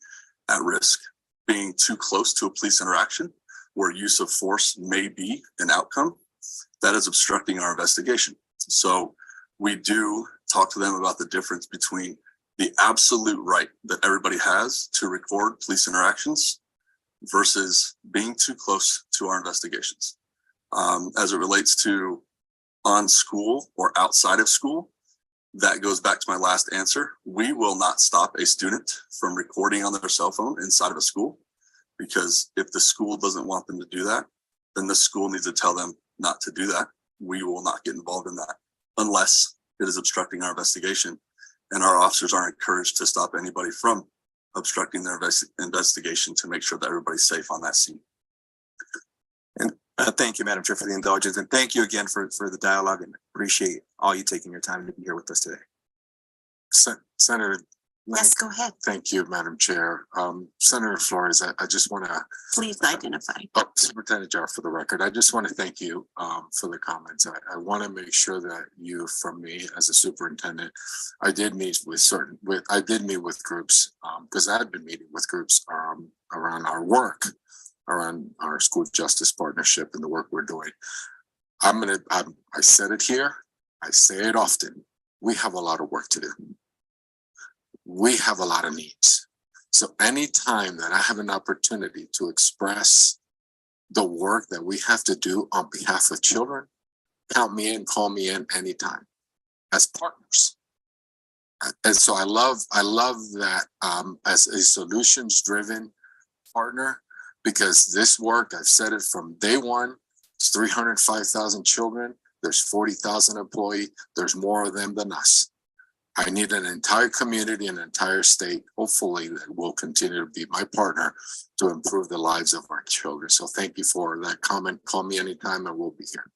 at risk, being too close to a police interaction where use of force may be an outcome, that is obstructing our investigation. So we do talk to them about the difference between the absolute right that everybody has to record police interactions versus being too close to our investigations. As it relates to on school or outside of school, that goes back to my last answer. We will not stop a student from recording on their cell phone inside of a school, because if the school doesn't want them to do that, then the school needs to tell them not to do that. We will not get involved in that unless it is obstructing our investigation, and our officers are encouraged to stop anybody from obstructing their investigation to make sure that everybody's safe on that scene. And thank you, Madam Chair, for the indulgence, and thank you again for the dialogue, and appreciate all you taking your time to be here with us today. Senator. Yes, go ahead. Thank you, Madam Chair. Senator Flores, I just want to. Please identify. Superintendent Jar, for the record, I just want to thank you for the comments. I want to make sure that you, from me as a superintendent, I did meet with groups because I had been meeting with groups around our work, around our school justice partnership and the work we're doing. I said it here, I say it often. We have a lot of work to do. We have a lot of needs. So anytime that I have an opportunity to express the work that we have to do on behalf of children, count me in, call me in anytime as partners. And so I love that as a solutions-driven partner, because this work, I've said it from day one, it's 305,000 children, there's 40,000 employees, there's more of them than us. I need an entire community, an entire state, hopefully, that will continue to be my partner to improve the lives of our children. So thank you for that comment. Call me anytime and we'll be here.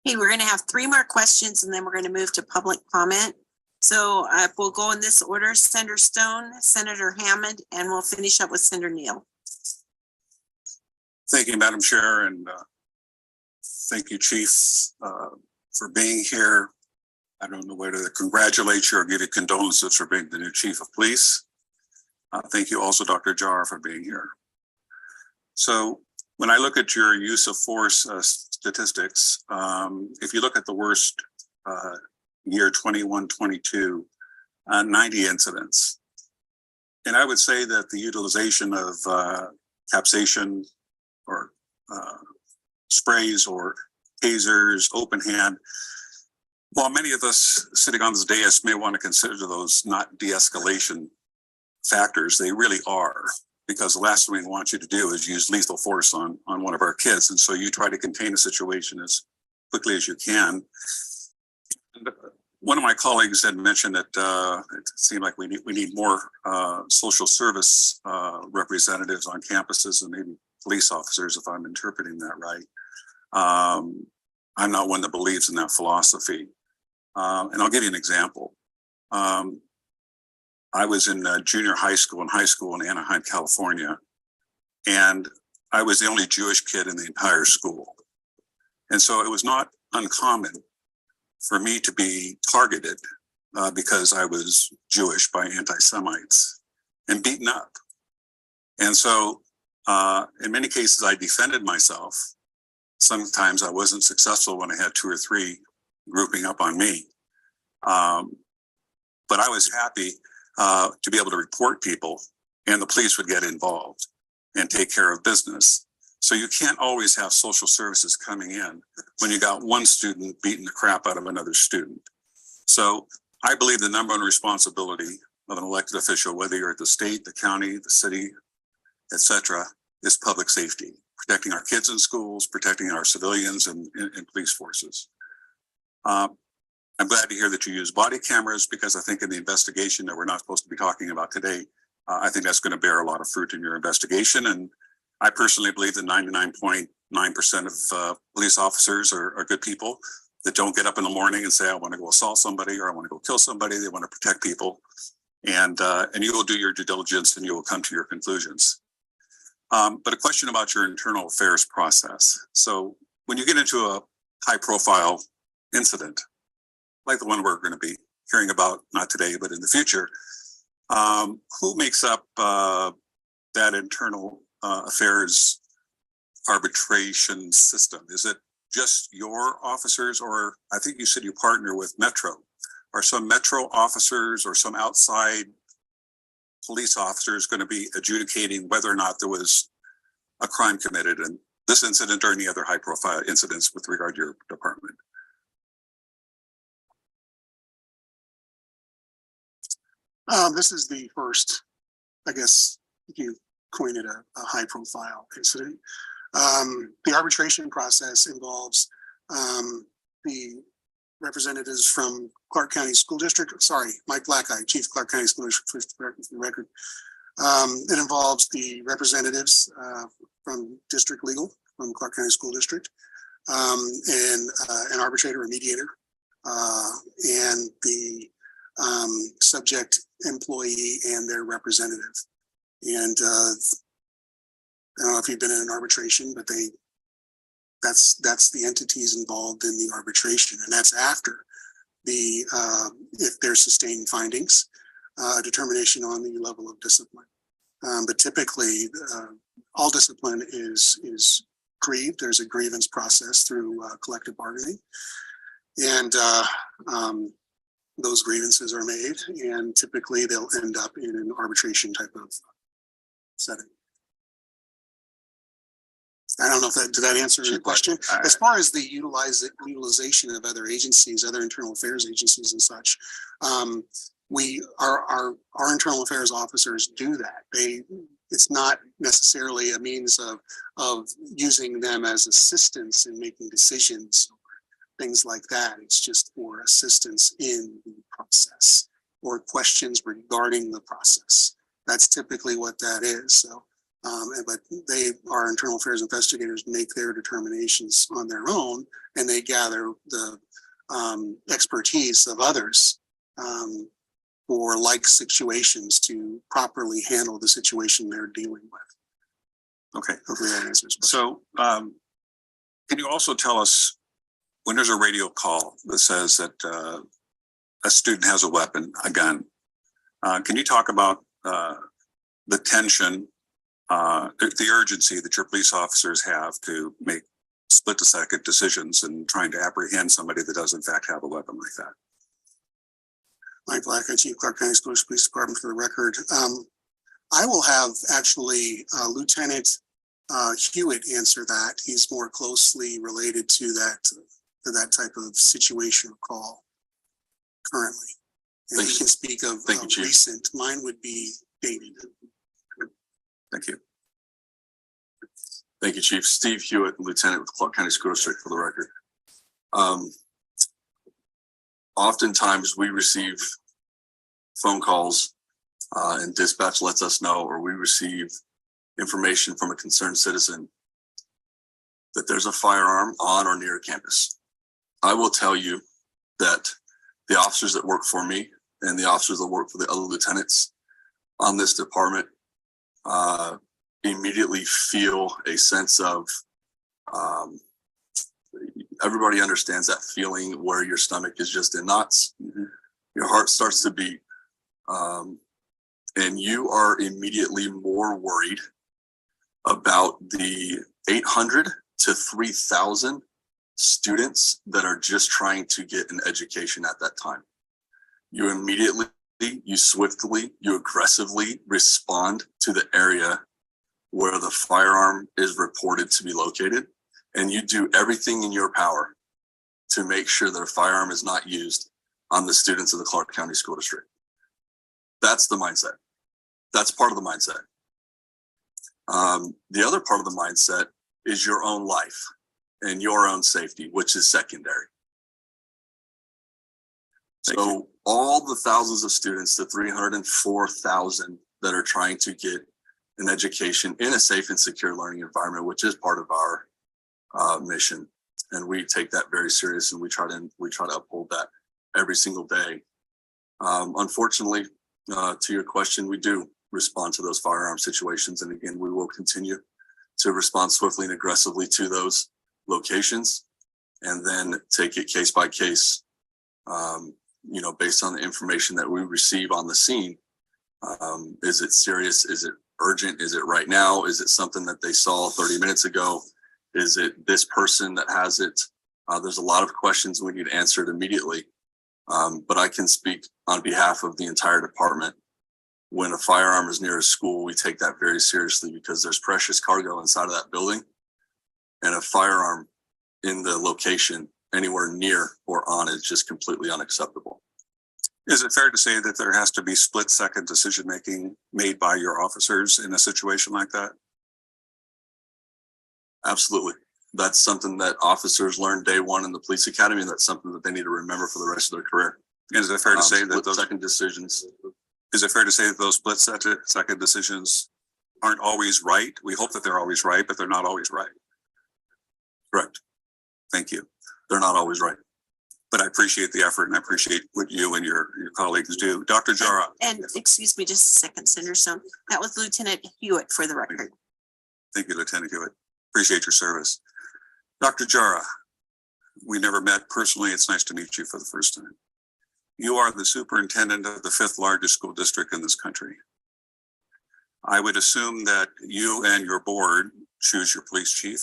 Hey, we're going to have 3 more questions and then we're going to move to public comment. So we'll go in this order: Senator Stone, Senator Hammond, and we'll finish up with Senator Neal. Thank you, Madam Chair, and thank you, Chief, for being here. I don't know whether to congratulate you or give you condolences for being the new Chief of Police. Thank you also, Dr. Jar, for being here. So when I look at your use of force statistics, if you look at the worst year 21-22, 90 incidents. And I would say that the utilization of capsation or sprays or tasers, open hand, while many of us sitting on this dais may want to consider those not de-escalation factors, they really are, because the last thing we want you to do is use lethal force on one of our kids. And so you try to contain a situation as quickly as you can. And one of my colleagues had mentioned that it seemed like we need more social service representatives on campuses and maybe police officers, if I'm interpreting that right. I'm not one that believes in that philosophy. And I'll give you an example. I was in junior high school in Anaheim, California, and I was the only Jewish kid in the entire school. And so it was not uncommon for me to be targeted because I was Jewish by anti-Semites and beaten up. And so in many cases, I defended myself. Sometimes I wasn't successful when I had 2 or 3 grouping up on me. But I was happy to be able to report people, and the police would get involved and take care of business. So you can't always have social services coming in when you got one student beating the crap out of another student. So I believe the number one responsibility of an elected official, whether you're at the state, the county, the city, etc., is public safety, protecting our kids in schools, protecting our civilians and police forces. I'm glad to hear that you use body cameras, because I think in the investigation that we're not supposed to be talking about today, I think that's going to bear a lot of fruit in your investigation. And I personally believe that 99.9% of police officers are good people that don't get up in the morning and say, I want to go assault somebody or I want to go kill somebody. They want to protect people. And you will do your due diligence and you will come to your conclusions. But a question about your internal affairs process. So when you get into a high profile incident, like the one we're going to be hearing about, not today, but in the future, who makes up that internal affairs arbitration system? Is it just your officers, or I think you said you partner with Metro? Are some Metro officers or some outside police officers going to be adjudicating whether or not there was a crime committed in this incident or any other high profile incidents with regard to your department? This is the first, I guess you coined it a high profile incident. The arbitration process involves the representatives from Clark County School District, sorry, Mike Blackeye, Chief Clark County School District, for the record. It involves the representatives from District Legal, from Clark County School District, and an arbitrator, a mediator, and the subject employee and their representative. And I don't know if you've been in an arbitration, but that's the entities involved in the arbitration, and that's after the if there's sustained findings, determination on the level of discipline. But typically, all discipline is grieved. There's a grievance process through collective bargaining, and those grievances are made, and typically they'll end up in an arbitration type of setting. I don't know if did that answer your question? As far as the utilization of other agencies, other internal affairs agencies and such, our internal affairs officers do that. It's not necessarily a means of using them as assistants in making decisions, things like that. It's just for assistance in the process or questions regarding the process. That's typically what that is. So, but our internal affairs investigators make their determinations on their own, and they gather the expertise of others for like situations to properly handle the situation they're dealing with. Okay. Hopefully that answers. So, can you also tell us when there's a radio call that says that a student has a weapon, a gun? Can you talk about the tension, the urgency that your police officers have to make split-second decisions and trying to apprehend somebody that does in fact have a weapon like that? Mike Blackeye, Chief Clark County School Police Department, for the record. I will have actually Lieutenant Hewitt answer that. He's more closely related to that type of situation or call currently. And he can speak of recent. Mine would be dated. Thank you. Thank you, Chief. Steve Hewitt, Lieutenant with Clark County School District, for the record. Oftentimes we receive phone calls and dispatch lets us know, or we receive information from a concerned citizen that there's a firearm on or near campus. I will tell you that the officers that work for me and the officers that work for the other lieutenants on this department immediately feel a sense of everybody understands that feeling where your stomach is just in knots. Your heart starts to beat, and you are immediately more worried about the 800 to 3,000 students that are just trying to get an education at that time. You immediately, you swiftly, you aggressively respond to the area where the firearm is reported to be located, and you do everything in your power to make sure that a firearm is not used on the students of the Clark County School District. That's the mindset. That's part of the mindset. The other part of the mindset is your own life and your own safety, which is secondary. So all the thousands of students, the 304,000 that are trying to get an education in a safe and secure learning environment, which is part of our mission, and we take that very serious, and we try to uphold that every single day. Unfortunately, to your question, we do respond to those firearm situations, and again, we will continue to respond swiftly and aggressively to those locations, and then take it case by case. Based on the information that we receive on the scene. Is it serious? Is it urgent? Is it right now? Is it something that they saw 30 minutes ago? Is it this person that has it? There's a lot of questions we need answered immediately. But I can speak on behalf of the entire department. When a firearm is near a school, we take that very seriously because there's precious cargo inside of that building, and a firearm in the location anywhere near or on is just completely unacceptable. Is it fair to say that there has to be split-second decision-making made by your officers in a situation like that? Absolutely. that's something that officers learn day one in the police academy, and that's something that they need to remember for the rest of their career. Is it fair to say that Split those, second decisions, is it fair to say that those second decisions aren't always right? We hope that they're always right, but they're not always right. Correct. Thank you. they're not always right. But I appreciate the effort and I appreciate what you and your colleagues do. Dr. Jara. And excuse me just a second, Senator Stone. That was Lieutenant Hewitt for the record. Thank you, Lieutenant Hewitt. Appreciate your service. Dr. Jara, we never met personally. It's nice to meet you for the first time. You are the superintendent of the 5th largest school district in this country. I would assume that you and your board choose your police chief.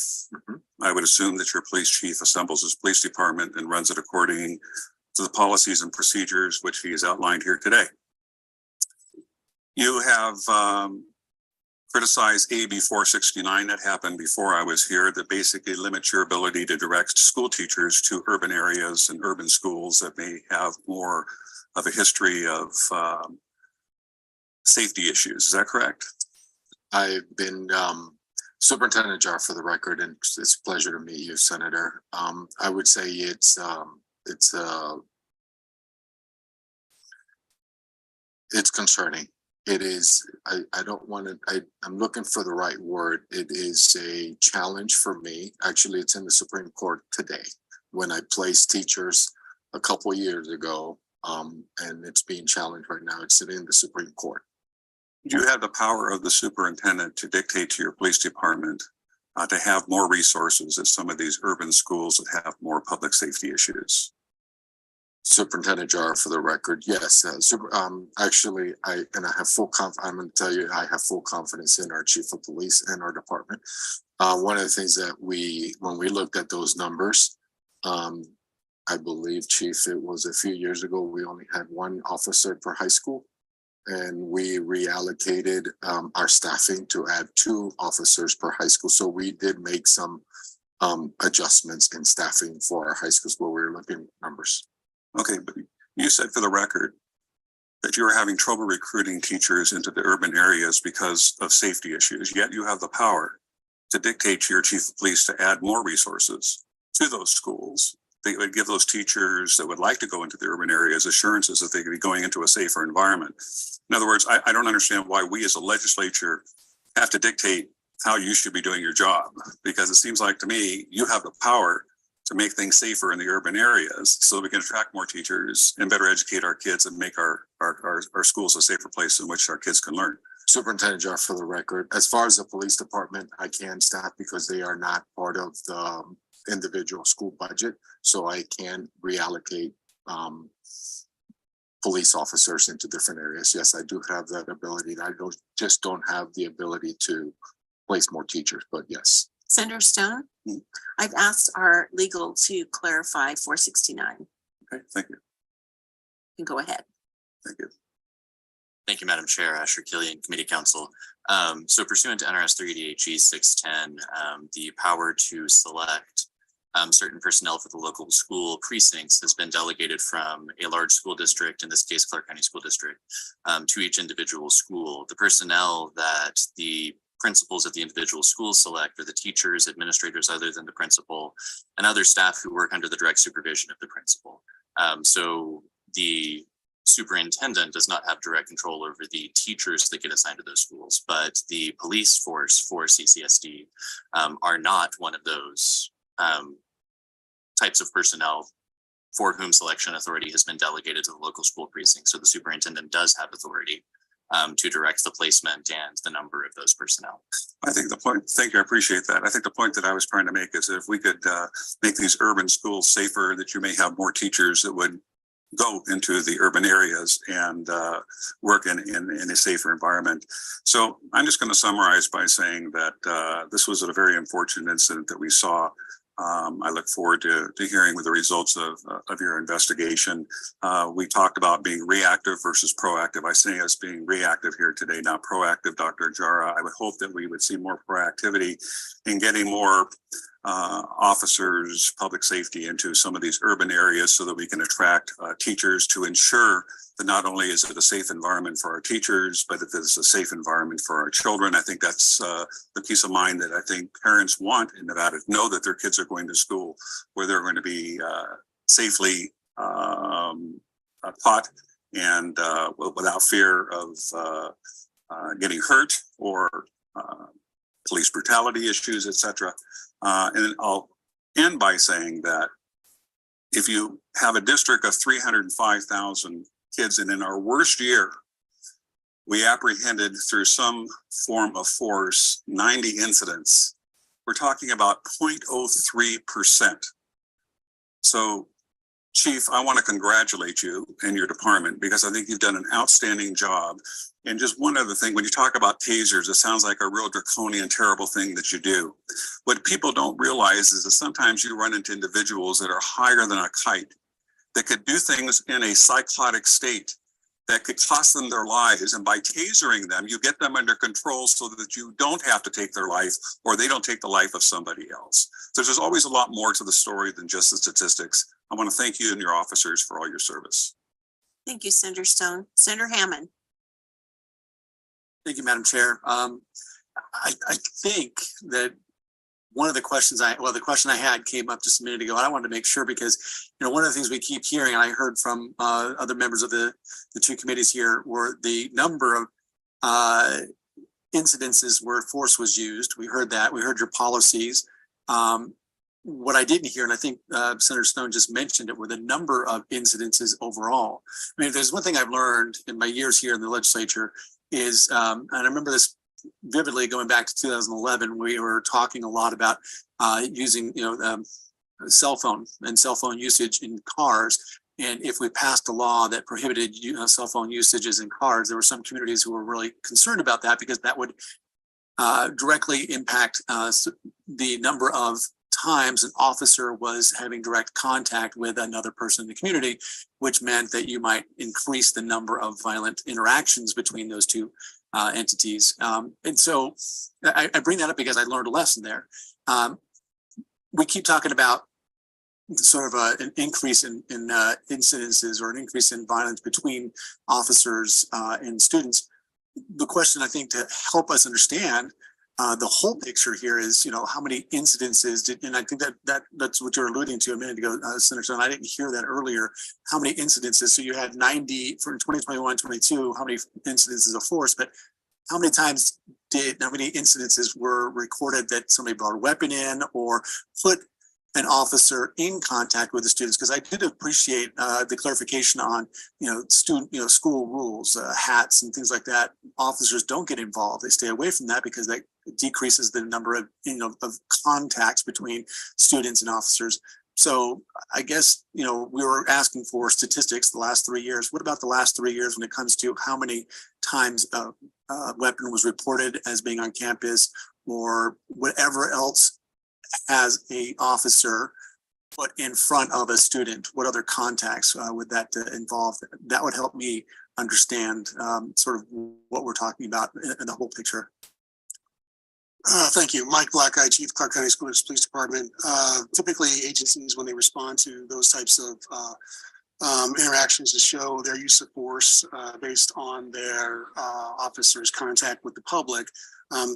I would assume that your police chief assembles his police department and runs it according to the policies and procedures which he has outlined here today. You have criticized AB 469 that happened before I was here that basically limits your ability to direct school teachers to urban areas and urban schools that may have more of a history of safety issues. Is that correct? I've been Superintendent Jar for the record, and it's a pleasure to meet you, Senator. I would say it's concerning. It is, I don't want to, I'm looking for the right word. It is a challenge for me. Actually, it's in the Supreme Court today when I placed teachers a couple of years ago, and it's being challenged right now. It's sitting in the Supreme Court. You have the power of the superintendent to dictate to your police department to have more resources at some of these urban schools that have more public safety issues. Superintendent Jar for the record, yes. Actually, I have full I'm going to tell you, I have full confidence in our chief of police and our department. One of the things that when we looked at those numbers, I believe, Chief, it was a few years ago, we only had one officer per high school. And we reallocated our staffing to add 2 officers per high school. So we did make some adjustments in staffing for our high schools where we were looking at numbers. Okay, but you said for the record that you were having trouble recruiting teachers into the urban areas because of safety issues, yet you have the power to dictate to your chief of police to add more resources to those schools. They would give those teachers that would like to go into the urban areas assurances that they could be going into a safer environment. In other words, I don't understand why we as a legislature have to dictate how you should be doing your job, because it seems like to me, you have the power to make things safer in the urban areas so that we can attract more teachers and better educate our kids and make our schools a safer place in which our kids can learn. Superintendent Jar for the record, as far as the police department, I can staff because they are not part of the individual school budget. So I can reallocate police officers into different areas. Yes, I do have that ability. I don't have the ability to place more teachers, but yes. Senator Stone, I've asked our legal to clarify 469. Okay, thank you. You can go ahead. Thank you. Thank you, Madam Chair, Asher Killian, Committee Counsel. So pursuant to NRS 3080G 610, the power to select certain personnel for the local school precincts has been delegated from a large school district, in this case, Clark County School District, to each individual school. The personnel that the principals at the individual schools select are the teachers, administrators other than the principal, and other staff who work under the direct supervision of the principal. So the superintendent does not have direct control over the teachers that get assigned to those schools, but the police force for CCSD are not one of those types of personnel for whom selection authority has been delegated to the local school precinct. So the superintendent does have authority to direct the placement and the number of those personnel. I think the point, thank you, I appreciate that. I think the point that I was trying to make is that if we could make these urban schools safer, that you may have more teachers that would go into the urban areas and work in a safer environment. So I'm just going to summarize by saying that this was a very unfortunate incident that we saw. I look forward to hearing the results of your investigation. We talked about being reactive versus proactive. I say us being reactive here today, not proactive, Dr. Jara. I would hope that we would see more proactivity in getting more officers, public safety into some of these urban areas so that we can attract teachers to ensure that not only is it a safe environment for our teachers, but it is a safe environment for our children. I think that's the peace of mind that I think parents want in Nevada, to know that their kids are going to school where they're going to be safely taught and without fear of getting hurt or police brutality issues, etc. And I'll end by saying that if you have a district of 305,000 kids, and in our worst year, we apprehended through some form of force 90 incidents, we're talking about 0.03%. So, Chief, I want to congratulate you and your department, because I think you've done an outstanding job. And just one other thing, when you talk about tasers, it sounds like a real draconian, terrible thing that you do. What people don't realize is that sometimes you run into individuals that are higher than a kite, that could do things in a psychotic state that could cost them their lives. And by tasering them, you get them under control so that you don't have to take their life, or they don't take the life of somebody else. So there's always a lot more to the story than just the statistics. I want to thank you and your officers for all your service. Thank you, Senator Stone. Senator Hammond. Thank you, Madam Chair. I think that one of the questions the question I had came up just a minute ago. I wanted to make sure, because, one of the things we keep hearing, and I heard from other members of the two committees here, were the number of incidences where force was used. We heard that. We heard your policies. What I didn't hear, and I think Senator Stone just mentioned it, were the number of incidences overall. I mean, if there's one thing I've learned in my years here in the legislature is, and I remember this vividly going back to 2011, we were talking a lot about using, cell phone and cell phone usage in cars. And if we passed a law that prohibited cell phone usages in cars, there were some communities who were really concerned about that, because that would directly impact the number of times an officer was having direct contact with another person in the community, which meant that you might increase the number of violent interactions between those two entities. And so I bring that up because I learned a lesson there. We keep talking about sort of an increase in incidences, or an increase in violence between officers and students. The question, I think, to help us understand the whole picture here is, how many incidences did, and I think that's what you're alluding to a minute ago, Senator Stone. I didn't hear that earlier. How many incidences? So you had 90 for 2021-22, how many incidences of force, but how many incidences were recorded that somebody brought a weapon in or put an officer in contact with the students? Because I did appreciate the clarification on, school rules, hats and things like that. Officers don't get involved. They stay away from that because that decreases the number of, of contacts between students and officers. So I guess, we were asking for statistics the last 3 years. What about the last 3 years when it comes to how many times a weapon was reported as being on campus, or whatever else has a officer put in front of a student? What other contacts would that involve? That would help me understand sort of what we're talking about in the whole picture. Thank you. Mike Blackeye, Chief, Clark County School Police Department. Typically, agencies, when they respond to those types of interactions, to show their use of force based on their officers' contact with the public.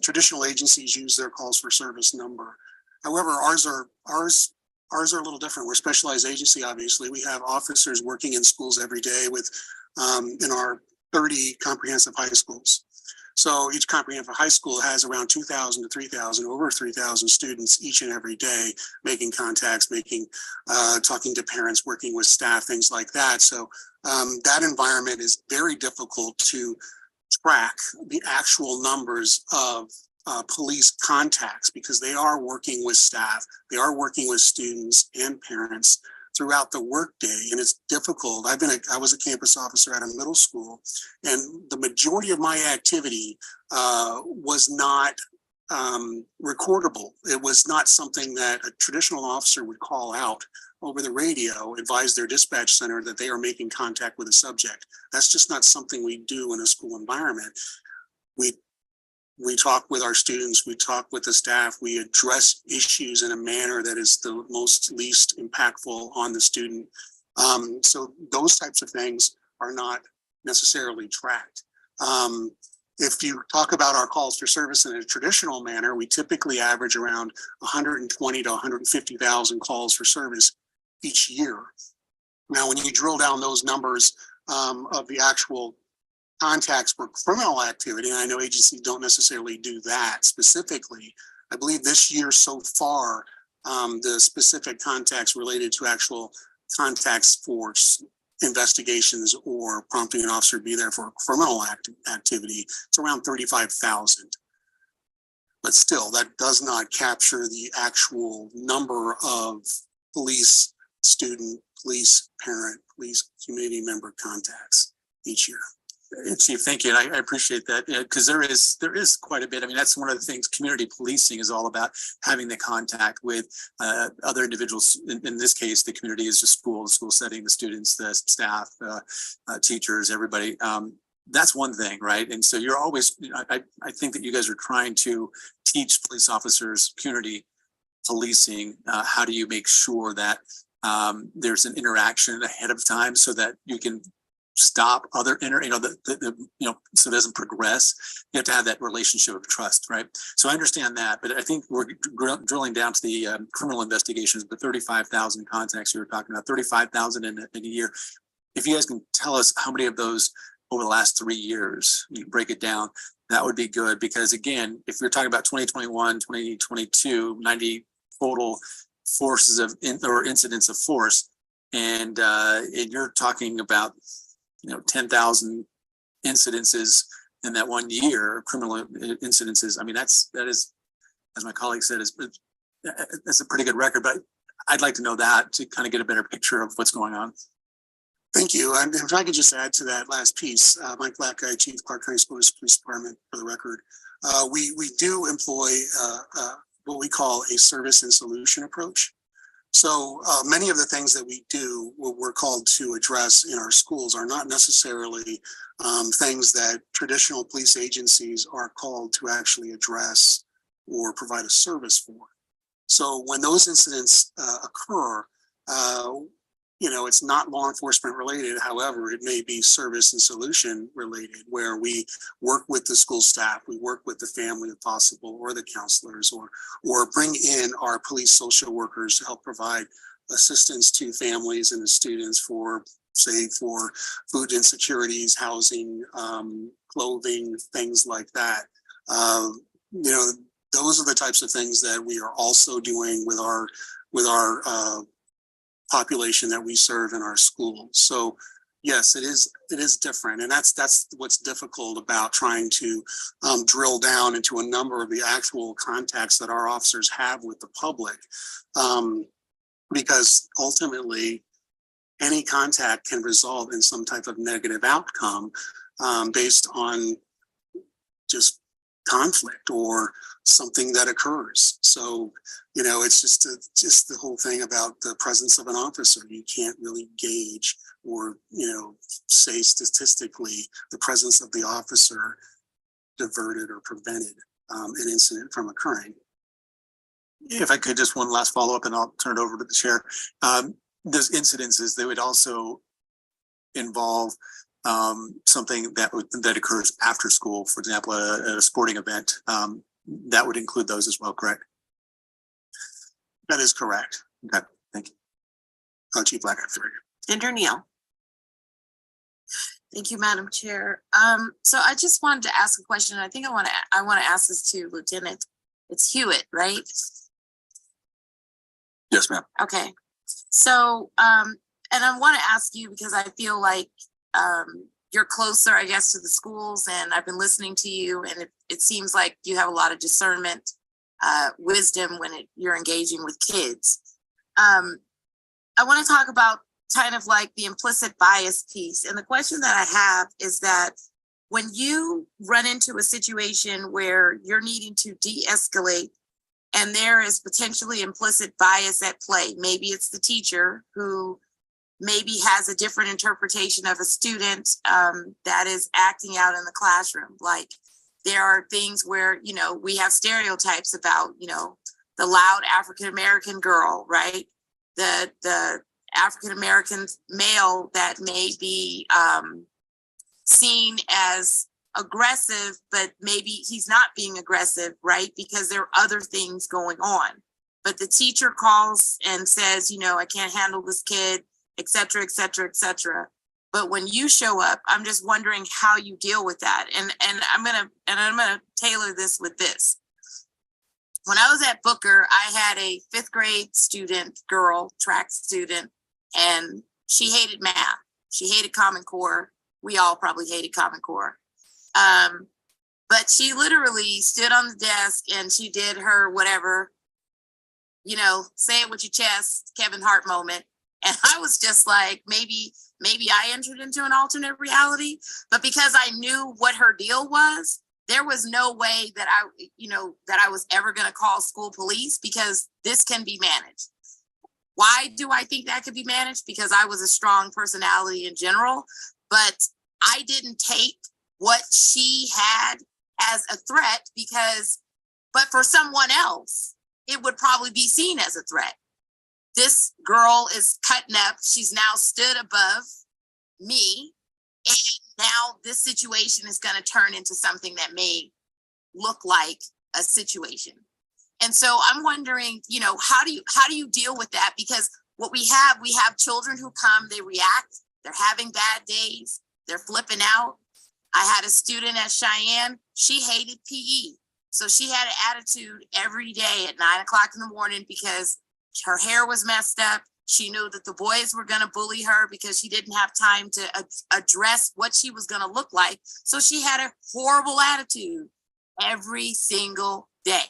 Traditional agencies use their calls for service number. However, ours are a little different. We're a specialized agency, obviously. We have officers working in schools every day with in our 30 comprehensive high schools. So each comprehensive high school has around 2,000 to 3,000, over 3,000 students each and every day, making contacts, talking to parents, working with staff, things like that. So that environment is very difficult to track the actual numbers of police contacts, because they are working with staff, they are working with students and parents throughout the workday, and it's difficult. I was a campus officer at a middle school, and the majority of my activity was not recordable. It was not something that a traditional officer would call out over the radio, advise their dispatch center that they are making contact with a subject. That's just not something we do in a school environment. We talk with our students, we talk with the staff, we address issues in a manner that is the least impactful on the student. So those types of things are not necessarily tracked. If you talk about our calls for service in a traditional manner, we typically average around 120 to 150,000 calls for service each year. Now, when you drill down those numbers of the actual contacts for criminal activity, and I know agencies don't necessarily do that specifically, I believe this year so far, the specific contacts related to actual contacts for investigations or prompting an officer to be there for criminal activity, it's around 35,000. But still, that does not capture the actual number of police student, police parent, police community member contacts each year. Chief, thank you. And I appreciate that, because there is quite a bit. I mean, that's one of the things community policing is all about, having the contact with other individuals. In this case, the community is just school setting, the students, the staff, teachers, everybody. That's one thing, right? And so you're always, I think that you guys are trying to teach police officers community policing. How do you make sure that there's an interaction ahead of time so that you can stop other so it doesn't progress. You have to have that relationship of trust, right? So I understand that, but I think we're drilling down to the criminal investigations, the 35,000 contacts you were talking about, 35,000 in a year. If you guys can tell us how many of those over the last 3 years, you break it down, that would be good. Because again, if you're talking about 2021, 2022, 90 total forces of or incidents of force, and you're talking about 10,000 incidences in that 1 year, criminal incidences. I mean, that is, as my colleague said, that's a pretty good record, but I'd like to know that to kind of get a better picture of what's going on. Thank you. And if I could just add to that last piece, Mike Blackeye, Chief Clark County Police Department, for the record, we do employ what we call a service and solution approach. So many of the things that we do, what we're called to address in our schools, are not necessarily things that traditional police agencies are called to actually address or provide a service for. So when those incidents occur, it's not law enforcement related. However, it may be service and solution related, where we work with the school staff, we work with the family if possible, or the counselors, or bring in our police social workers to help provide assistance to families and the students for food insecurities, housing, clothing, things like that. Those are the types of things that we are also doing with our population that we serve in our schools. So yes, it is different. And that's what's difficult about trying to drill down into a number of the actual contacts that our officers have with the public. Because ultimately, any contact can result in some type of negative outcome based on just conflict or something that occurs. So, it's just the whole thing about the presence of an officer. You can't really gauge or, say statistically the presence of the officer diverted or prevented an incident from occurring. If I could, just one last follow-up, and I'll turn it over to the chair. Those incidences, they would also involve something that occurs after school, for example, a sporting event. That would include those as well, correct? That is correct. Okay, thank you. Chief Blackeye. Ginger Neal. Thank you, Madam Chair. So I just wanted to ask a question. I think I want to ask this to Lieutenant. It's Hewitt, right? Yes, ma'am. Okay. So, and I want to ask you because I feel like you're closer, I guess, to the schools, and I've been listening to you, and it seems like you have a lot of discernment, wisdom when you're engaging with kids. I want to talk about kind of like the implicit bias piece. And the question that I have is that when you run into a situation where you're needing to de-escalate and there is potentially implicit bias at play, maybe it's the teacher who maybe has a different interpretation of a student that is acting out in the classroom. Like there are things where, we have stereotypes about, the loud African-American girl, right? The African-American male that may be seen as aggressive, but maybe he's not being aggressive, right? Because there are other things going on. But the teacher calls and says, you know, I can't handle this kid, et cetera, et cetera, et cetera. But when you show up, I'm just wondering how you deal with that. And I'm gonna tailor this with this. When I was at Booker, I had a 5th grade student, girl, track student, and she hated math. She hated Common Core. We all probably hated Common Core. But she literally stood on the desk and she did her whatever, you know, say it with your chest, Kevin Hart moment. And I was just like, maybe I entered into an alternate reality, but because I knew what her deal was, there was no way that I was ever going to call school police, because this can be managed. Why do I think that could be managed? Because I was a strong personality in general, but I didn't take what she had as a threat, but for someone else, it would probably be seen as a threat. This girl is cutting up. She's now stood above me. And now this situation is going to turn into something that may look like a situation. And so I'm wondering, you know, how do you deal with that? Because what we have children who come, they react, they're having bad days, they're flipping out. I had a student at Cheyenne, she hated PE. So she had an attitude every day at 9 o'clock in the morning because her hair was messed up. She knew that the boys were going to bully her because she didn't have time to address what she was going to look like. So she had a horrible attitude every single day.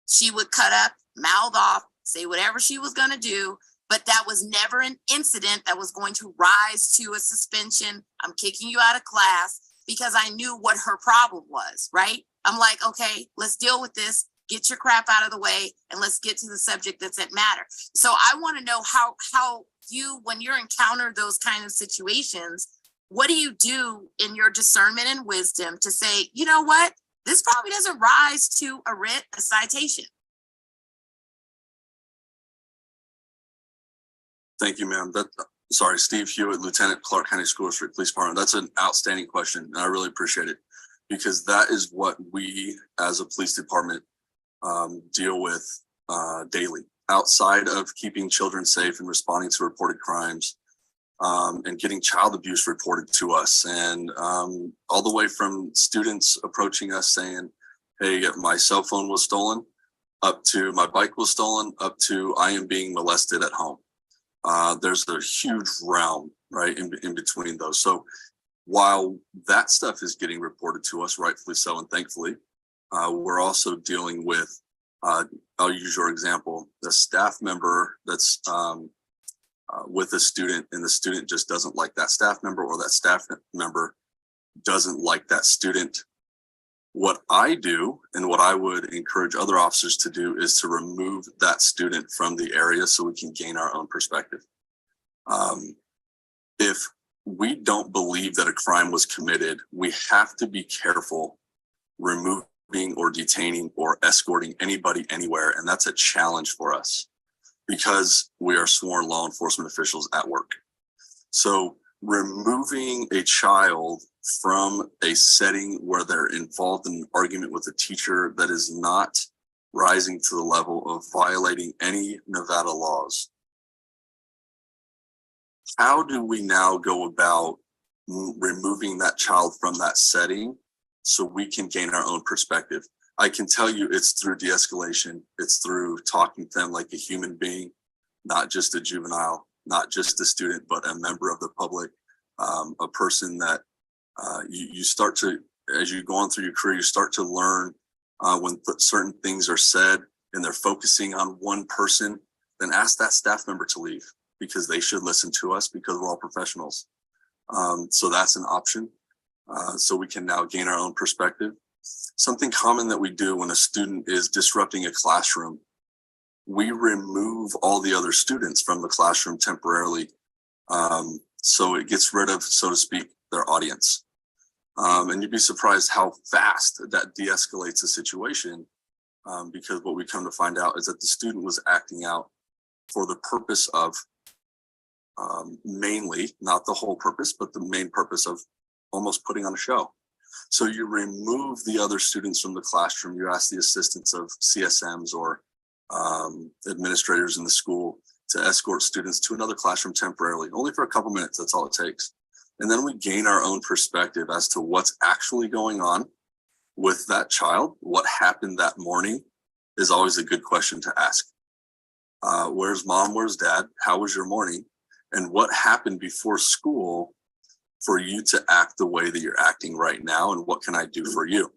She would cut up, mouth off, say whatever she was going to do, but that was never an incident that was going to rise to a suspension. I'm kicking you out of class, because I knew what her problem was, right? I'm like, okay, let's deal with this. Get your crap out of the way and let's get to the subject that's at matter. So I want to know how you, when you're encountered those kind of situations, what do you do in your discernment and wisdom to say, you know what, this probably doesn't rise to a writ, a citation? Thank you, ma'am. Sorry, Steve Hewitt, Lieutenant, Clark County School District Police Department. That's an outstanding question, and I really appreciate it, because that is what we as a police department deal with daily, outside of keeping children safe and responding to reported crimes, and getting child abuse reported to us, and all the way from students approaching us saying, hey, my cell phone was stolen, up to my bike was stolen, up to I am being molested at home. There's a huge realm, right, in between those. So while that stuff is getting reported to us, rightfully so, and thankfully, we're also dealing with, I'll use your example, the staff member that's with a student, and the student just doesn't like that staff member, or that staff member doesn't like that student. What I do, and what I would encourage other officers to do, is to remove that student from the area so we can gain our own perspective. If we don't believe that a crime was committed, we have to be careful removing or detaining or escorting anybody anywhere. And that's a challenge for us, because we are sworn law enforcement officials at work. So removing a child from a setting where they're involved in an argument with a teacher that is not rising to the level of violating any Nevada laws. How do we now go about removing that child from that setting so we can gain our own perspective? I can tell you it's through de-escalation. It's through talking to them like a human being, not just a juvenile, not just a student, but a member of the public, a person that you start to, as you go on through your career, you start to learn when certain things are said and they're focusing on one person, then ask that staff member to leave, because they should listen to us, because we're all professionals. So that's an option. So we can now gain our own perspective. Something common that we do when a student is disrupting a classroom, we remove all the other students from the classroom temporarily. So it gets rid of, so to speak, their audience. And you'd be surprised how fast that de-escalates a situation, because what we come to find out is that the student was acting out for the purpose of mainly, not the whole purpose, but the main purpose of almost putting on a show. So you remove the other students from the classroom. You ask the assistance of CSMs or administrators in the school to escort students to another classroom temporarily, only for a couple minutes. That's all it takes. And then we gain our own perspective as to what's actually going on with that child. What happened that morning is always a good question to ask. Where's mom? Where's dad? How was your morning? And what happened before school for you to act the way that you're acting right now? And what can I do for you?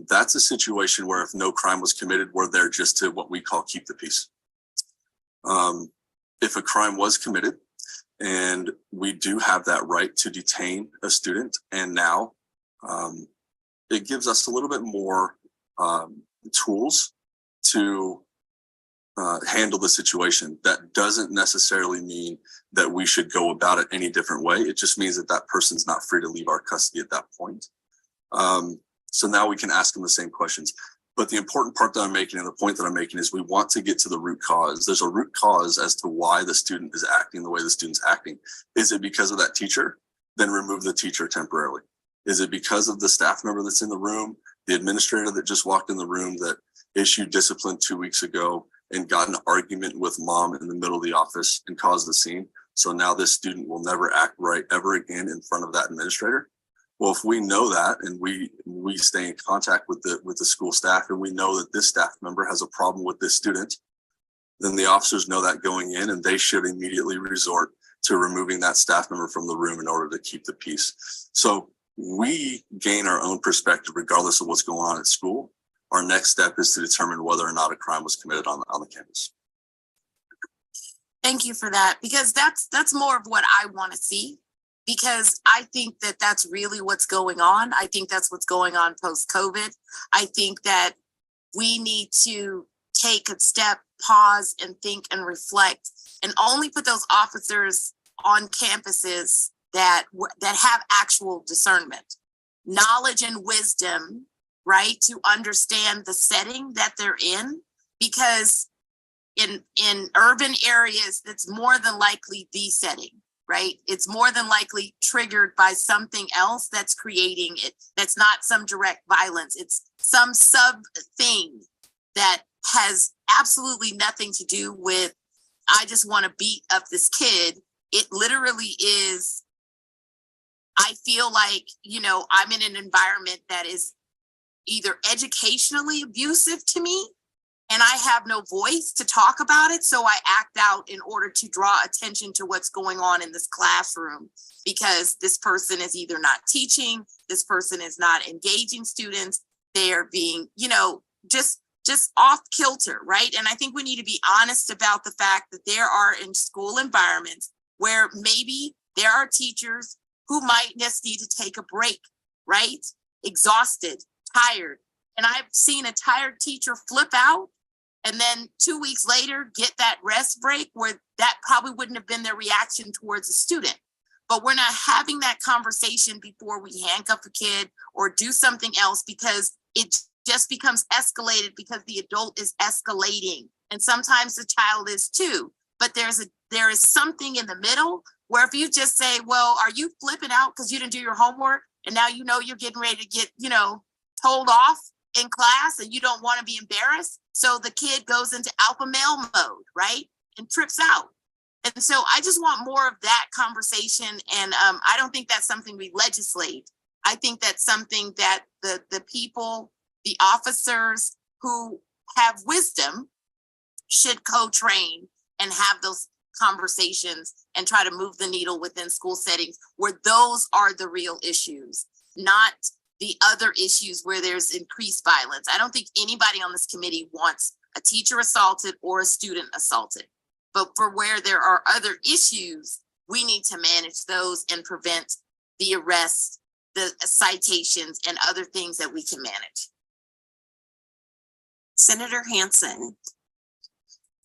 That's a situation where if no crime was committed, we're there just to what we call keep the peace. If a crime was committed, and we do have that right to detain a student, and now it gives us a little bit more tools to handle the situation. That doesn't necessarily mean that we should go about it any different way. It just means that that person's not free to leave our custody at that point. So now we can ask them the same questions. But the important part that I'm making and the point that I'm making is we want to get to the root cause. There's a root cause as to why the student is acting the way the student's acting. Is it because of that teacher? Then remove the teacher temporarily. Is it because of the staff member that's in the room, the administrator that just walked in the room that issued discipline 2 weeks ago and got an argument with mom in the middle of the office and caused the scene? So now this student will never act right ever again in front of that administrator. Well, if we know that and we stay in contact with the school staff and we know that this staff member has a problem with this student, then the officers know that going in, and they should immediately resort to removing that staff member from the room in order to keep the peace. So we gain our own perspective regardless of what's going on at school. Our next step is to determine whether or not a crime was committed on the campus. Thank you for that, because that's more of what I want to see. Because I think that that's really what's going on. I think that's what's going on post-COVID. I think that we need to take a step, pause, and think and reflect, and only put those officers on campuses that have actual discernment, knowledge, and wisdom, right, to understand the setting that they're in. Because in urban areas, that's more than likely the setting. Right? It's more than likely triggered by something else that's creating it. That's not some direct violence. It's some sub thing that has absolutely nothing to do with, I just want to beat up this kid. It literally is, I feel like, I'm in an environment that is either educationally abusive to me, and I have no voice to talk about it. So I act out in order to draw attention to what's going on in this classroom, because this person is either not teaching, this person is not engaging students. They are being, just off kilter, right? And I think we need to be honest about the fact that there are in school environments where maybe there are teachers who might just need to take a break, right? Exhausted, tired. And I've seen a tired teacher flip out, and then 2 weeks later get that rest break where that probably wouldn't have been their reaction towards a student. But we're not having that conversation before we handcuff a kid or do something else, because it just becomes escalated because the adult is escalating. And sometimes the child is too. But there is something in the middle where if you just say, well, are you flipping out because you didn't do your homework? And now you're getting ready to get, told off in class, and you don't want to be embarrassed. So the kid goes into alpha male mode, right? And trips out. And so I just want more of that conversation. And I don't think that's something we legislate. I think that's something that the people, the officers who have wisdom should co-train and have those conversations and try to move the needle within school settings where those are the real issues, not the other issues where there's increased violence. I don't think anybody on this committee wants a teacher assaulted or a student assaulted. But for where there are other issues, we need to manage those and prevent the arrests, the citations, and other things that we can manage. Senator Hansen.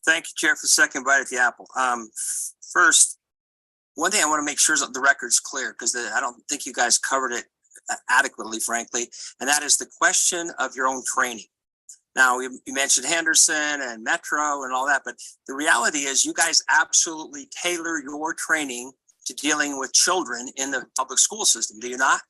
Thank you, Chair, for the second bite at the apple. First, one thing I want to make sure is that the record's clear, because I don't think you guys covered it adequately, frankly, and that is the question of your own training. Now, you mentioned Henderson and Metro and all that, but the reality is you guys absolutely tailor your training to dealing with children in the public school system, do you not?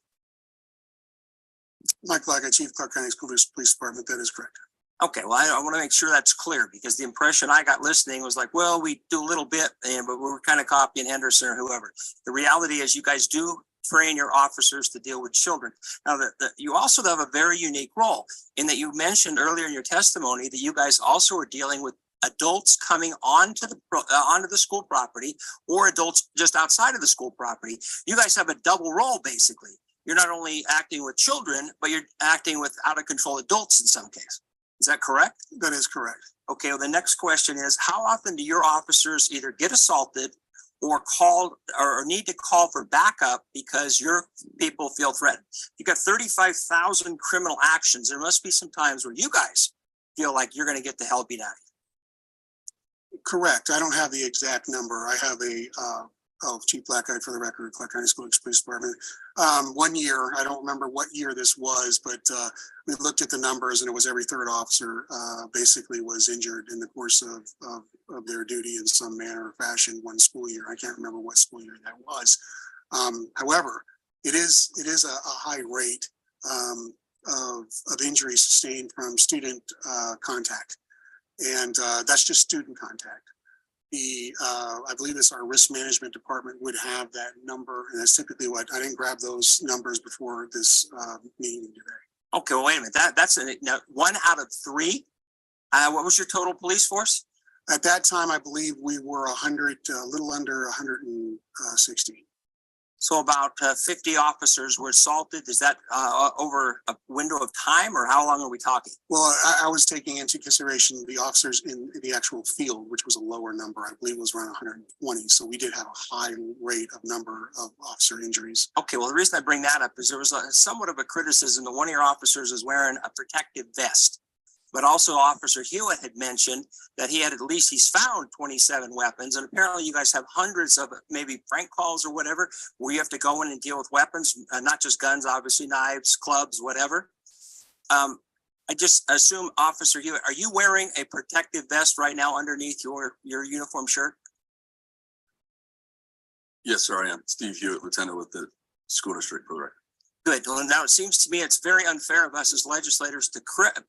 Mike Black, Chief Clark County School District Police Department, that is correct. Okay, well, I want to make sure that's clear because the impression I got listening was like, well, we do a little bit, but we're kind of copying Henderson or whoever. The reality is you guys do train your officers to deal with children. Now, you also have a very unique role in that you mentioned earlier in your testimony that you guys also are dealing with adults coming onto the school property or adults just outside of the school property. You guys have a double role, basically. You're not only acting with children, but you're acting with out of control adults in some cases. Is that correct? That is correct. Okay, well, the next question is, how often do your officers either get assaulted or called or need to call for backup because your people feel threatened? You got 35,000 criminal actions. There must be some times where you guys feel like you're going to get the hell beat out of you. Correct. I don't have the exact number. I have Chief Black-Eyed for the record, Clark County School Police Department. 1 year, I don't remember what year this was, but we looked at the numbers and it was every third officer basically was injured in the course of their duty in some manner or fashion one school year. I can't remember what school year that was. However, it is a high rate of injuries sustained from student contact. And that's just student contact. I believe it's our risk management department would have that number, and that's typically what I didn't grab those numbers before this meeting today. Okay, well, wait a minute. That's now 1 out of 3. What was your total police force? At that time, I believe we were a little under 160. So about 50 officers were assaulted. Is that over a window of time, or how long are we talking? Well, I was taking into consideration the officers in the actual field, which was a lower number. I believe it was around 120. So we did have a high rate of number of officer injuries. Okay, well, the reason I bring that up is there was somewhat of a criticism that one of your officers is wearing a protective vest. But also Officer Hewitt had mentioned that he's found 27 weapons. And apparently you guys have hundreds of maybe prank calls or whatever, where you have to go in and deal with weapons, not just guns, obviously knives, clubs, whatever. I just assume, Officer Hewitt, are you wearing a protective vest right now underneath your uniform shirt? Yes, sir, I am. Steve Hewitt, Lieutenant with the School District for the record. Good. Well, now it seems to me it's very unfair of us as legislators to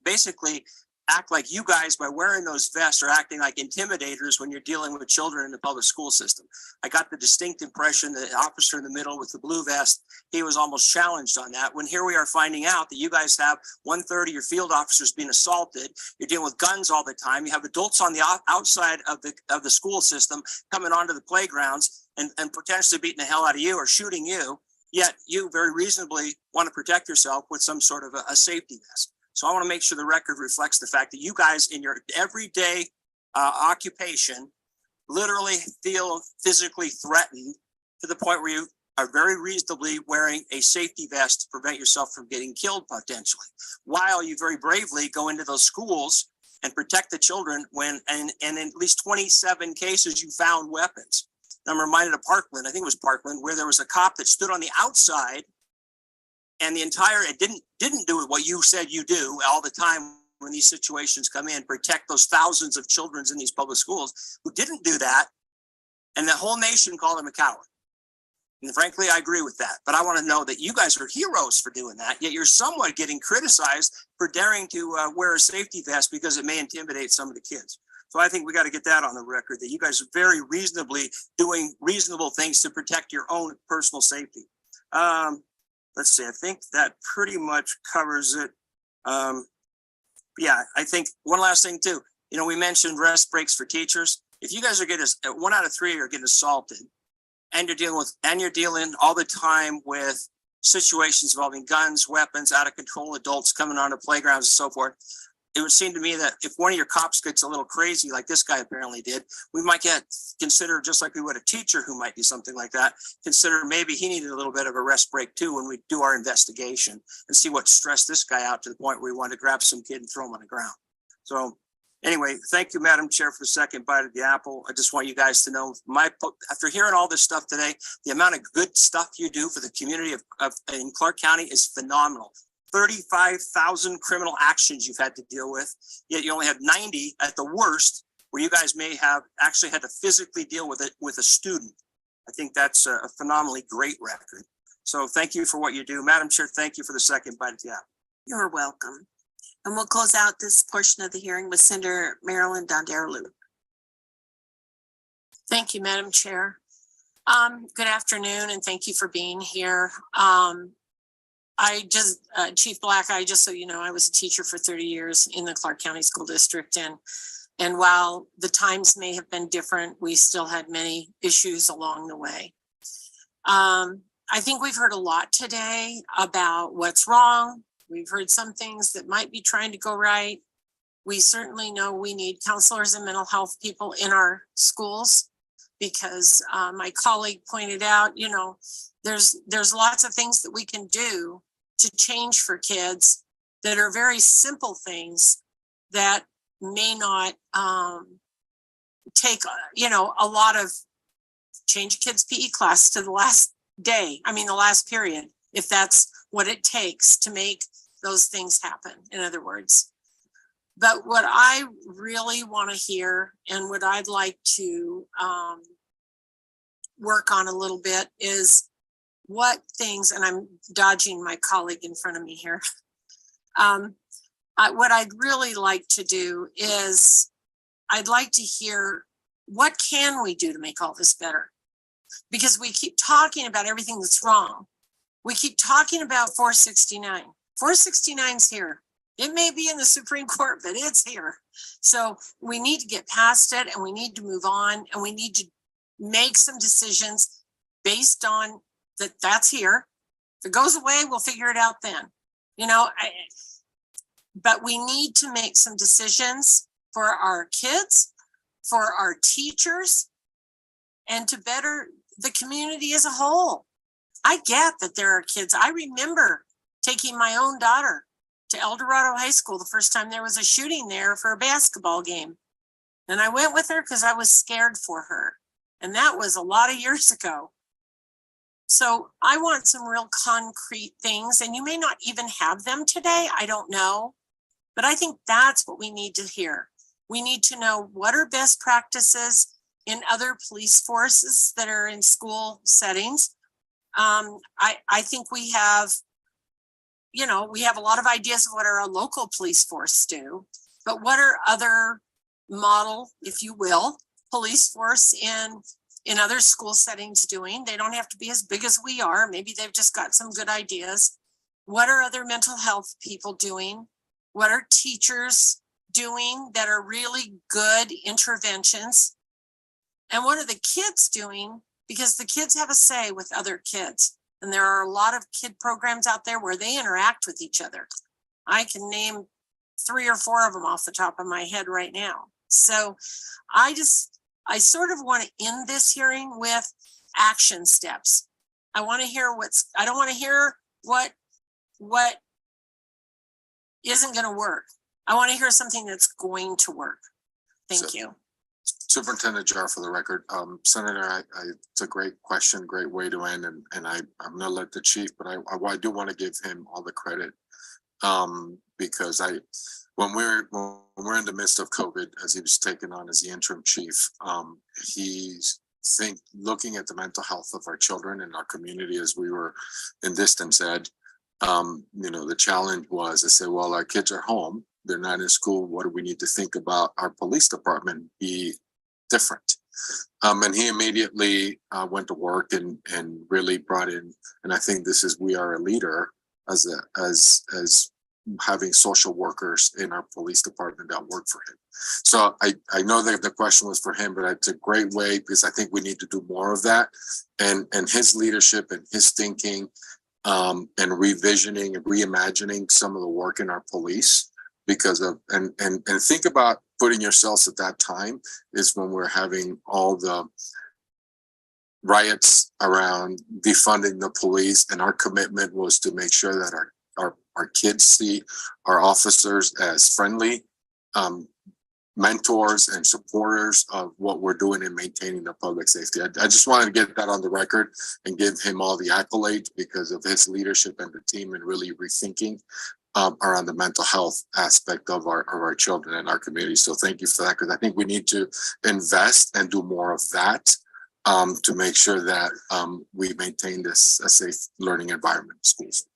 basically act like you guys, by wearing those vests, are acting like intimidators when you're dealing with children in the public school system. I got the distinct impression that the officer in the middle with the blue vest, he was almost challenged on that, when here we are finding out that you guys have 130 of your field officers being assaulted. You're dealing with guns all the time. You have adults on the outside of the school system coming onto the playgrounds and potentially beating the hell out of you or shooting you. Yet you very reasonably want to protect yourself with some sort of a safety vest. So I want to make sure the record reflects the fact that you guys in your everyday occupation literally feel physically threatened to the point where you are very reasonably wearing a safety vest to prevent yourself from getting killed potentially, while you very bravely go into those schools and protect the children and in at least 27 cases you found weapons. I'm reminded of Parkland, I think it was Parkland, where there was a cop that stood on the outside and it didn't do what you said you do all the time when these situations come in, protect those thousands of children in these public schools who didn't do that. And the whole nation called him a coward. And frankly, I agree with that. But I want to know that you guys are heroes for doing that, yet you're somewhat getting criticized for daring to wear a safety vest because it may intimidate some of the kids. So I think we got to get that on the record, that you guys are very reasonably doing reasonable things to protect your own personal safety. Let's see, I think that pretty much covers it. Yeah, I think one last thing too. You know, we mentioned rest breaks for teachers. If you guys are getting 1 out of 3 are getting assaulted, and you're dealing all the time with situations involving guns, weapons, out of control adults coming onto playgrounds and so forth, it would seem to me that if one of your cops gets a little crazy, like this guy apparently did, we might consider, just like we would a teacher who might do something like that, consider maybe he needed a little bit of a rest break too when we do our investigation and see what stressed this guy out to the point where we want to grab some kid and throw him on the ground. So anyway, thank you, Madam Chair, for the second bite of the apple. I just want you guys to know, after hearing all this stuff today, the amount of good stuff you do for the community in Clark County is phenomenal. 35,000 criminal actions you've had to deal with, yet you only had 90 at the worst, where you guys may have actually had to physically deal with it with a student. I think that's a phenomenally great record. So thank you for what you do. Madam Chair, thank you for the second bite at the apple. You're welcome. And we'll close out this portion of the hearing with Senator Marilyn Dondarello. Thank you, Madam Chair. Good afternoon, and thank you for being here. Chief Black, just so you know, I was a teacher for 30 years in the Clark County School District, and while the times may have been different, we still had many issues along the way. I think we've heard a lot today about what's wrong. We've heard some things that might be trying to go right. We certainly know we need counselors and mental health people in our schools, because my colleague pointed out, there's lots of things that we can do to change for kids that are very simple things that may not take, a lot of change a kid's PE class to the last day. The last period, if that's what it takes to make those things happen, in other words. But what I really want to hear, and what I'd like to work on a little bit, is what things, and I'm dodging my colleague in front of me here. What I'd really like to do is I'd like to hear, what can we do to make all this better? Because we keep talking about everything that's wrong. We keep talking about 469. 469's here. It may be in the Supreme Court, but it's here. So we need to get past it, and we need to move on, and we need to make some decisions based on that's here. If it goes away, we'll figure it out then. But we need to make some decisions for our kids, for our teachers, and to better the community as a whole. I get that there are kids. I remember taking my own daughter to El Dorado High School the first time there was a shooting there for a basketball game. And I went with her because I was scared for her. And that was a lot of years ago. So I want some real concrete things, and you may not even have them today. I don't know. But I think that's what we need to hear. We need to know what are best practices in other police forces that are in school settings. I think we have a lot of ideas of what our local police force do, but what are other model, if you will, police force in other school settings doing? They don't have to be as big as we are. Maybe they've just got some good ideas. What are other mental health people doing? What are teachers doing that are really good interventions? And what are the kids doing? Because the kids have a say with other kids. And there are a lot of kid programs out there where they interact with each other. I can name 3 or 4 of them off the top of my head right now. So I sort of want to end this hearing with action steps. I want to hear I don't want to hear what isn't going to work. I want to hear something that's going to work. Thank you. Superintendent Jar, for the record, Senator, it's a great question, great way to end, and I'm gonna let the chief, but I do want to give him all the credit, because when we're in the midst of COVID, as he was taken on as the interim chief, he's looking at the mental health of our children and our community, as we were in distance ed. The challenge was, I said, well, our kids are home, they're not in school. What do we need to think about our police department be different? And he immediately went to work and really brought in, and I think this is, we are a leader as having social workers in our police department that work for him. So I know that the question was for him, but it's a great way, because I think we need to do more of that, and his leadership and his thinking, and revisioning and reimagining some of the work in our police, because of, and think about putting yourselves at that time is when we're having all the riots around defunding the police, and our commitment was to make sure that our kids see our officers as friendly, mentors and supporters of what we're doing in maintaining the public safety. I just wanted to get that on the record and give him all the accolades because of his leadership and the team and really rethinking around the mental health aspect of our children and our community. So thank you for that, because I think we need to invest and do more of that to make sure that we maintain this a safe learning environment in schools.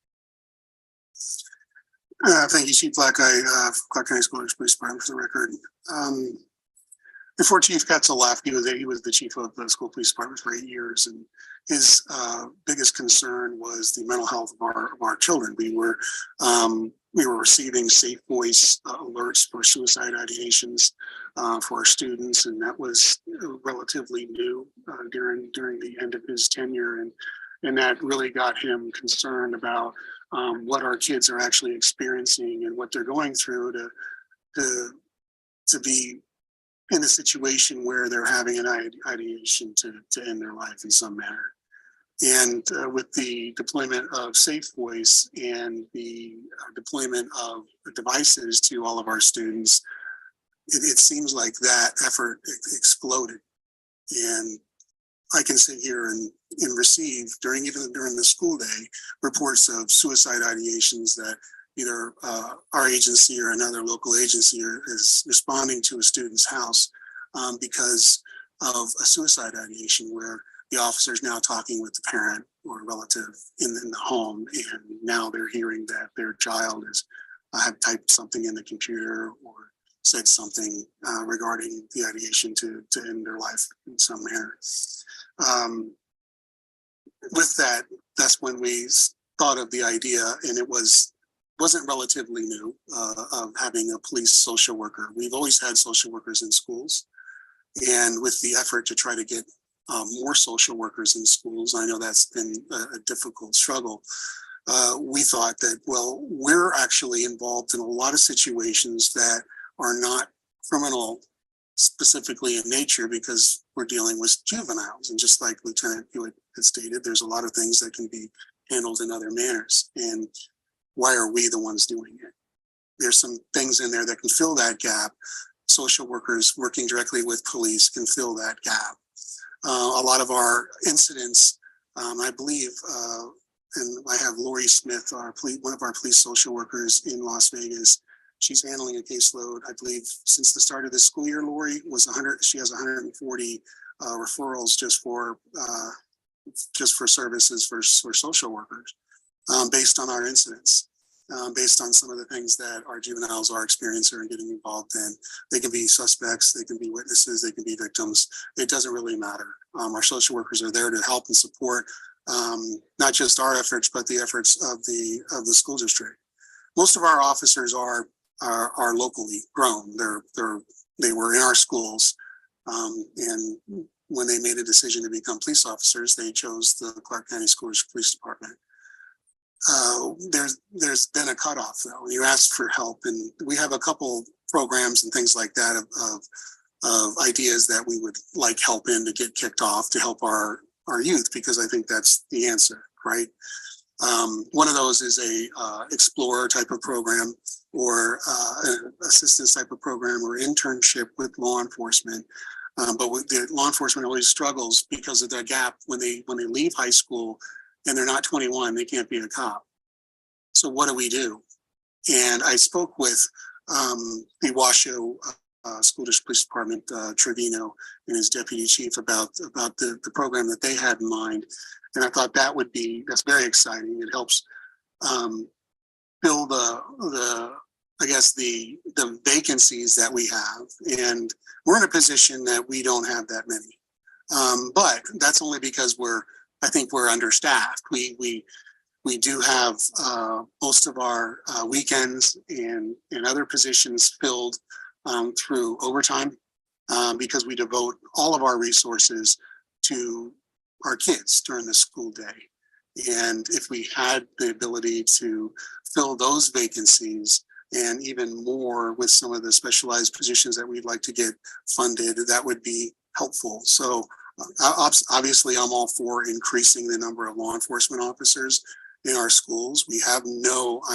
Thank you, Chief Black. Clark County School Police Department, for the record. Before Chief Ketzel left, he was the chief of the school police department for 8 years, and his biggest concern was the mental health of our children. We were receiving safe voice alerts for suicide ideations for our students, and that was relatively new during the end of his tenure, and that really got him concerned about what our kids are actually experiencing and what they're going through to be in a situation where they're having an ideation to end their life in some manner. And with the deployment of Safe Voice and the deployment of devices to all of our students, it seems like that effort exploded. And I can sit here and receive even during the school day reports of suicide ideations that either our agency or another local agency is responding to a student's house because of a suicide ideation where the officer is now talking with the parent or relative in the home, and now they're hearing that their child had typed something in the computer or said something regarding the ideation to end their life in some manner. With that, that's when we thought of the idea, and it wasn't relatively new, of having a police social worker. We've always had social workers in schools, and with the effort to try to get more social workers in schools, I know that's been a difficult struggle. We thought that, well, we're actually involved in a lot of situations that are not criminal specifically in nature because we're dealing with juveniles. And just like Lieutenant Hewitt had stated, there's a lot of things that can be handled in other manners. And why are we the ones doing it? There's some things in there that can fill that gap. Social workers working directly with police can fill that gap. A lot of our incidents, I believe, and I have Lori Smith, one of our police social workers in Las Vegas. She's handling a caseload, I believe, since the start of the school year. Lori she has 140 referrals just for services for social workers, based on our incidents, based on some of the things that our juveniles are experiencing and getting involved in. They can be suspects, they can be witnesses, they can be victims. It doesn't really matter. Our social workers are there to help and support not just our efforts, but the efforts of the school district. Most of our officers are locally grown. They were in our schools, and when they made a decision to become police officers, they chose the Clark County School Police Department. There's been a cutoff though. You asked for help, and we have a couple programs and things like that of ideas that we would like help in to get kicked off to help our youth, because I think that's the answer, right? One of those is a explorer type of program, or assistance type of program, or internship with law enforcement. But with the law enforcement always struggles because of that gap when they leave high school and they're not 21, they can't be a cop. So what do we do? And I spoke with the Washoe School District Police Department, Trevino, and his deputy chief about the program that they had in mind. And I thought that's very exciting. It helps fill the vacancies that we have. And we're in a position that we don't have that many. But that's only because I think we're understaffed. We do have most of our weekends and other positions filled through overtime, because we devote all of our resources to our kids during the school day. And if we had the ability to fill those vacancies and even more with some of the specialized positions that we'd like to get funded, that would be helpful. So obviously I'm all for increasing the number of law enforcement officers in our schools. I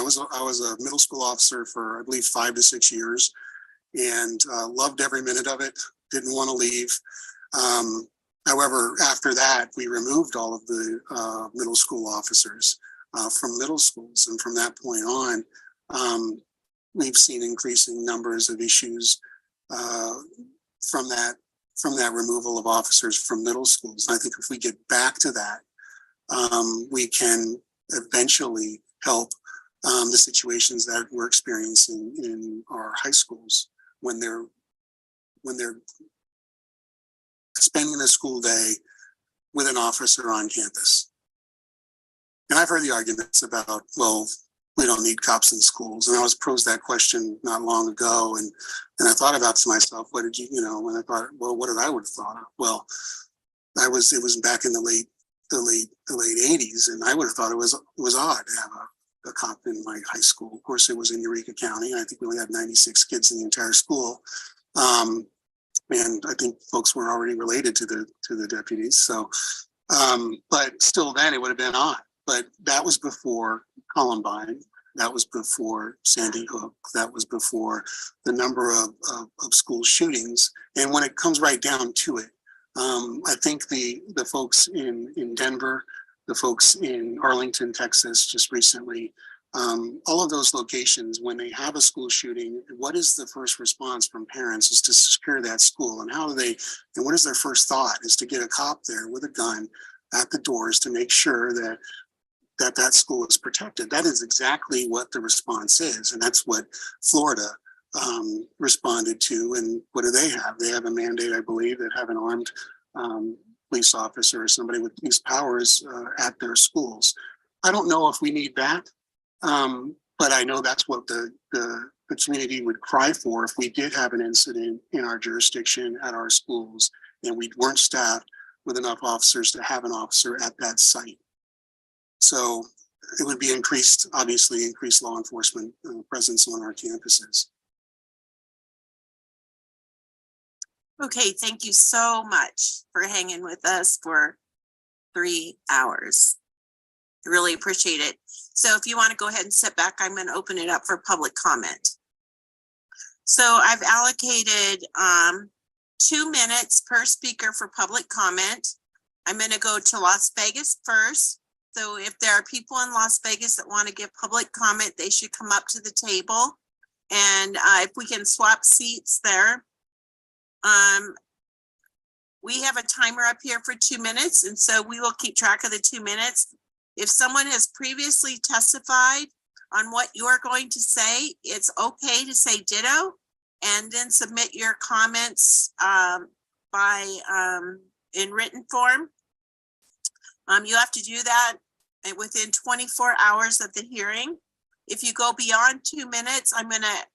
was a middle school officer for, I believe, 5 to 6 years. and loved every minute of it. Didn't want to leave. However, after that, we removed all of the middle school officers from middle schools, and from that point on, we've seen increasing numbers of issues from that removal of officers from middle schools. And I think if we get back to that, we can eventually help the situations that we're experiencing in our high schools when they're spending the school day with an officer on campus. And I've heard the arguments about, well, we don't need cops in schools. And I was posed that question not long ago. And I thought about to myself, what did when I thought, well, what did I would have thought of? Well, it was back in the late 80s. And I would have thought it was odd to have a cop in my high school. Of course, it was in Eureka County. And I think we only had 96 kids in the entire school. And I think folks were already related to the deputies. So, but still then it would have been odd. But that was before Columbine. That was before Sandy Hook. That was before the number of school shootings. And when it comes right down to it, I think the folks in Denver, the folks in Arlington, Texas, just recently, all of those locations, when they have a school shooting, what is the first response from parents is to secure that school. And and what is their first thought is to get a cop there with a gun at the doors to make sure that school is protected. That is exactly what the response is. And that's what Florida responded to. And what do they have? They have a mandate, I believe, that have an armed police officer or somebody with police powers at their schools. I don't know if we need that, but I know that's what the community would cry for if we did have an incident in our jurisdiction at our schools and we weren't staffed with enough officers to have an officer at that site. So it would be increased law enforcement presence on our campuses. Okay, thank you so much for hanging with us for 3 hours. I really appreciate it. So if you want to go ahead and sit back, I'm going to open it up for public comment. So I've allocated 2 minutes per speaker for public comment. I'm going to go to Las Vegas first. So if there are people in Las Vegas that want to give public comment, they should come up to the table. And if we can swap seats there. We have a timer up here for 2 minutes, and so we will keep track of the 2 minutes. If someone has previously testified on what you're going to say, it's okay to say ditto and then submit your comments in written form. You have to do that within 24 hours of the hearing. If you go beyond 2 minutes, I'm going to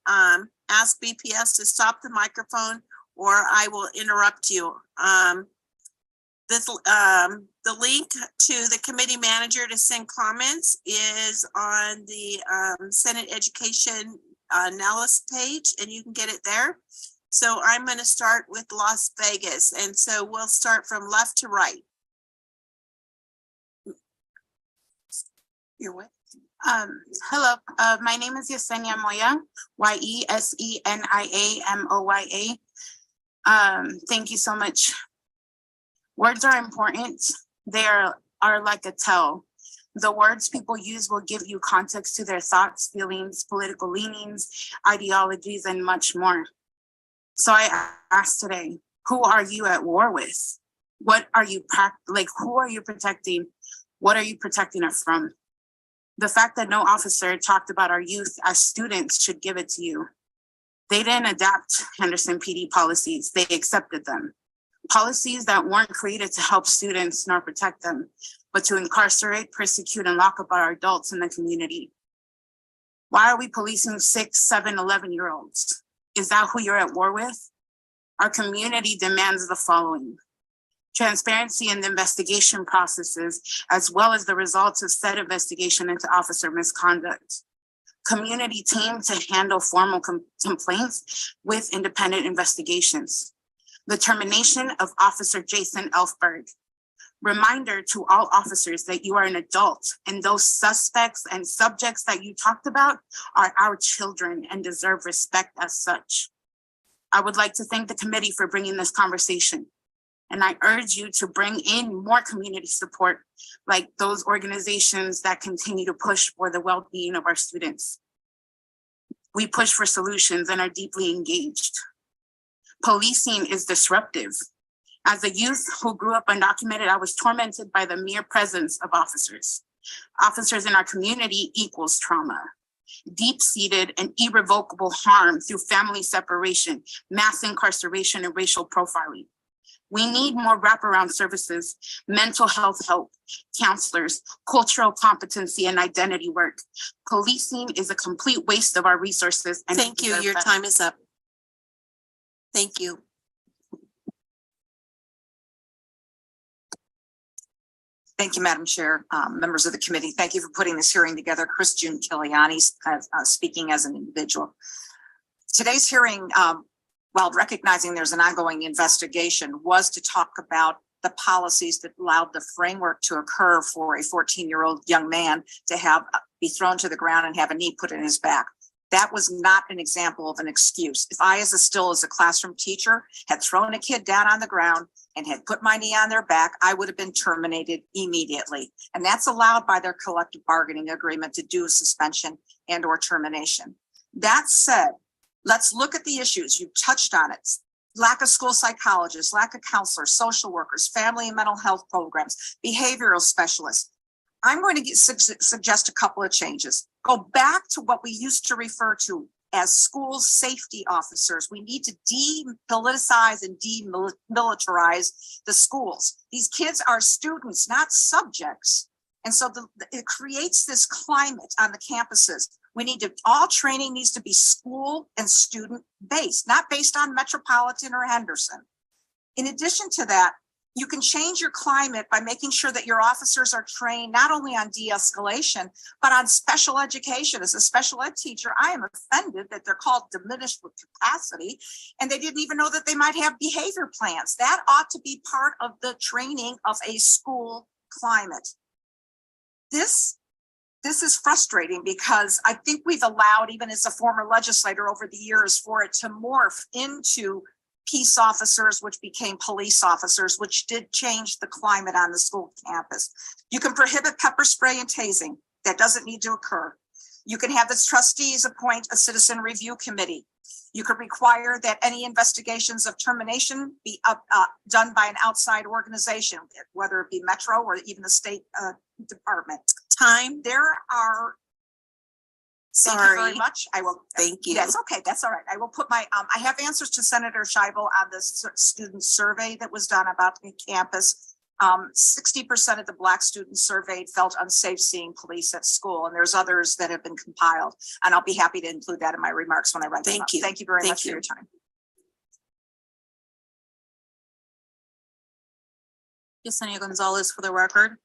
ask BPS to stop the microphone or I will interrupt you. The link to the committee manager to send comments is on the Senate Education Nellis page, and you can get it there. So I'm going to start with Las Vegas, and so we'll start from left to right. You're what? Hello, my name is Yesenia Moya, Yesenia Moya. Thank you so much. Words are important. They are like a tell. The words people use will give you context to their thoughts, feelings, political leanings, ideologies, and much more. So I asked today, who are you at war with? What are you who are you protecting? What are you protecting us from? The fact that no officer talked about our youth as students should give it to you. They didn't adapt Henderson PD policies, they accepted them. Policies that weren't created to help students nor protect them, but to incarcerate, persecute, and lock up our adults in the community. Why are we policing 6, 7, 11-year-olds? Is that who you're at war with? Our community demands the following: transparency in the investigation processes, as well as the results of said investigation into officer misconduct. Community team to handle formal complaints with independent investigations. The termination of Officer Jason Elfberg. Reminder to all officers that you are an adult and those suspects and subjects that you talked about are our children and deserve respect as such. I would like to thank the committee for bringing this conversation. And I urge you to bring in more community support, like those organizations that continue to push for the well-being of our students. We push for solutions and are deeply engaged. Policing is disruptive. As a youth who grew up undocumented, I was tormented by the mere presence of officers. Officers in our community equals trauma. Deep-seated and irrevocable harm through family separation, mass incarceration, and racial profiling. We need more wraparound services, mental health help, counselors, cultural competency, and identity work. Policing is a complete waste of our resources. And Thank you. Your time is up. Thank you. Thank you, Madam Chair, members of the committee. Thank you for putting this hearing together. Christian Kiliani speaking as an individual. Today's hearing, while recognizing there's an ongoing investigation, was to talk about the policies that allowed the framework to occur for a 14-year-old young man to be thrown to the ground and have a knee put in his back. That was not an example of an excuse. If I, as a classroom teacher, had thrown a kid down on the ground and had put my knee on their back, I would have been terminated immediately. And that's allowed by their collective bargaining agreement to do a suspension and or termination. That said, let's look at the issues. You touched on it. Lack of school psychologists, lack of counselors, social workers, family and mental health programs, behavioral specialists. I'm going to suggest a couple of changes. Go back to what we used to refer to as school safety officers. We need to depoliticize and demilitarize the schools. These kids are students, not subjects. And so it creates this climate on the campuses. All training needs to be school and student based, not based on Metropolitan or Henderson. In addition to that, you can change your climate by making sure that your officers are trained not only on de-escalation, but on special education. As a special ed teacher, I am offended that they're called diminished with capacity, and they didn't even know that they might have behavior plans. That ought to be part of the training of a school climate. This is frustrating because I think we've allowed, even as a former legislator over the years, for it to morph into peace officers, which became police officers, which did change the climate on the school campus. You can prohibit pepper spray and tasing. That doesn't need to occur. You can have the trustees appoint a citizen review committee. You could require that any investigations of termination be done by an outside organization, whether it be Metro or even the state department. Time. There are. Thank you very much. I will. Thank you. That's okay. That's all right. I will put my, I have answers to Senator Scheibel on the student survey that was done about the campus. 60% of the Black students surveyed felt unsafe seeing police at school, and there's others that have been compiled. And I'll be happy to include that in my remarks when I write them up. Thank you very much for your time. Yesenia Gonzalez for the record.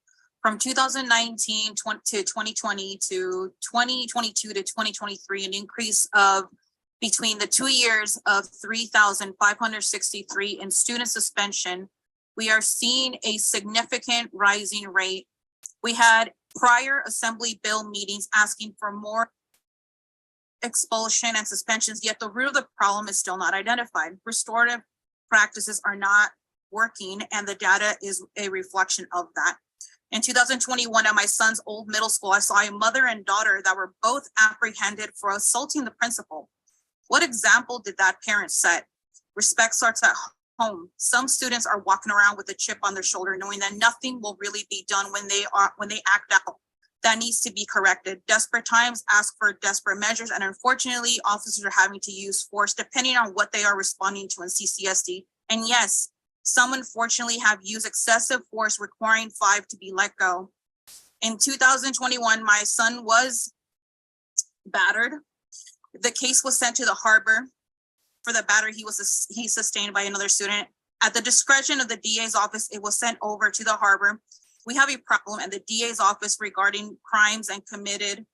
From 2019 to 2020 to 2022 to 2023, an increase of between the 2 years of 3,563 in student suspension. We are seeing a significant rising rate. We had prior assembly bill meetings asking for more expulsion and suspensions, yet the root of the problem is still not identified. Restorative practices are not working, and the data is a reflection of that. In 2021, at my son's old middle school, I saw a mother and daughter that were both apprehended for assaulting the principal. What example did that parent set? Respect starts at home. Some students are walking around with a chip on their shoulder, knowing that nothing will really be done when they act out. That needs to be corrected. Desperate times ask for desperate measures, and unfortunately, officers are having to use force depending on what they are responding to in CCSD. And yes, some unfortunately have used excessive force, requiring 5 to be let go. In 2021, my son was battered. The case was sent to the harbor for the battery he sustained by another student. At the discretion of the DA's office, it was sent over to the harbor. We have a problem at the DA's office regarding crimes and committed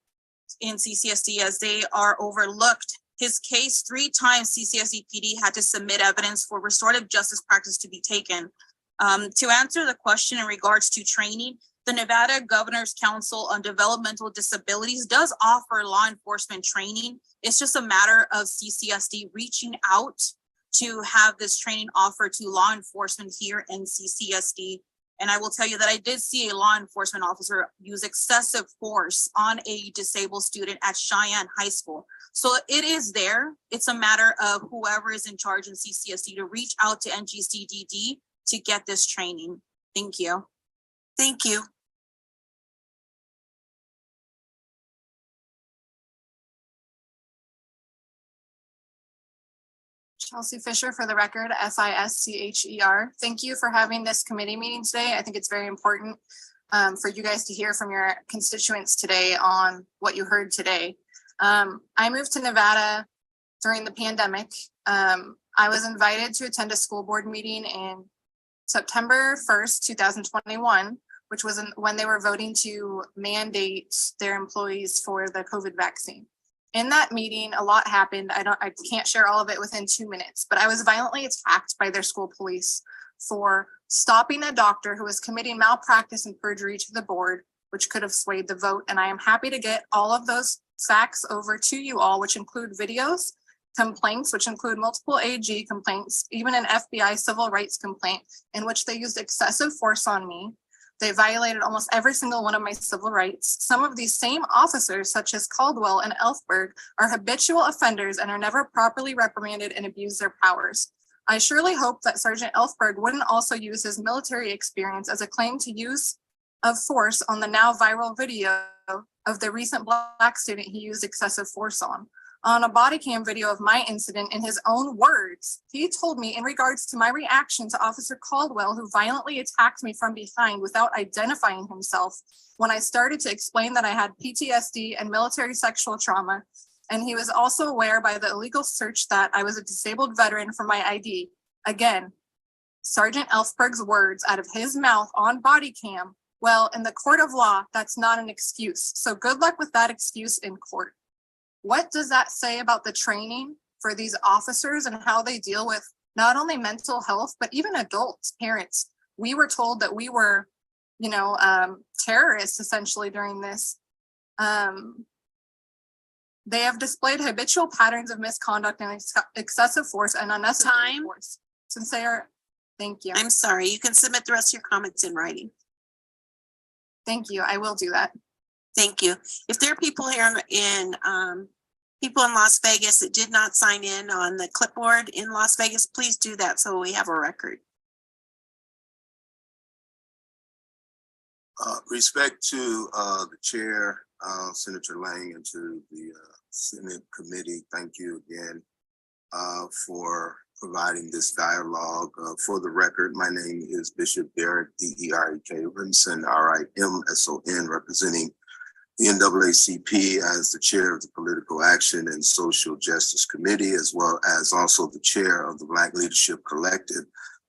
in CCSD as they are overlooked. His case, 3 times CCSD PD had to submit evidence for restorative justice practice to be taken. To answer the question in regards to training, the Nevada Governor's Council on Developmental Disabilities does offer law enforcement training. It's just a matter of CCSD reaching out to have this training offered to law enforcement here in CCSD. And I will tell you that I did see a law enforcement officer use excessive force on a disabled student at Cheyenne High School. So it is there. It's a matter of whoever is in charge in CCSD to reach out to NGCDD to get this training. Thank you. Thank you. Chelsea Fisher for the record, FISCHER. Thank you for having this committee meeting today. I think it's very important for you guys to hear from your constituents today on what you heard today. I moved to Nevada during the pandemic. I was invited to attend a school board meeting in September 1st, 2021, which was when they were voting to mandate their employees for the COVID vaccine. In that meeting, a lot happened. I can't share all of it within 2 minutes, but I was violently attacked by their school police for stopping a doctor who was committing malpractice and perjury to the board, which could have swayed the vote. And I am happy to get all of those facts over to you all, which include videos, complaints, which include multiple AG complaints, even an FBI civil rights complaint in which they used excessive force on me. They violated almost every single one of my civil rights. Some of these same officers, such as Caldwell and Elfberg, are habitual offenders and are never properly reprimanded and abuse their powers. I surely hope that Sergeant Elfberg wouldn't also use his military experience as a claim to use of force on the now viral video of the recent Black student he used excessive force on. On a body cam video of my incident, in his own words, he told me in regards to my reaction to Officer Caldwell, who violently attacked me from behind without identifying himself, when I started to explain that I had PTSD and military sexual trauma, and he was also aware by the illegal search that I was a disabled veteran for my ID. Again, Sergeant Elfberg's words out of his mouth on body cam. Well, in the court of law, that's not an excuse. So good luck with that excuse in court. What does that say about the training for these officers and how they deal with not only mental health, but even adults, parents? We were told that we were, terrorists essentially during this. They have displayed habitual patterns of misconduct and excessive force and unnecessary force. Since they are, thank you. I'm sorry, you can submit the rest of your comments in writing. Thank you, I will do that. Thank you. If there are people here people in Las Vegas that did not sign in on the clipboard in Las Vegas, please do that so we have a record. Respect to the chair, Senator Lang, and to the Senate committee. Thank you again for providing this dialogue. For the record, my name is Bishop Derek, D-E-R-E-K, Rimson, R-I-M-S-O-N, representing the NAACP as the chair of the Political Action and Social Justice Committee, as well as also the chair of the Black Leadership Collective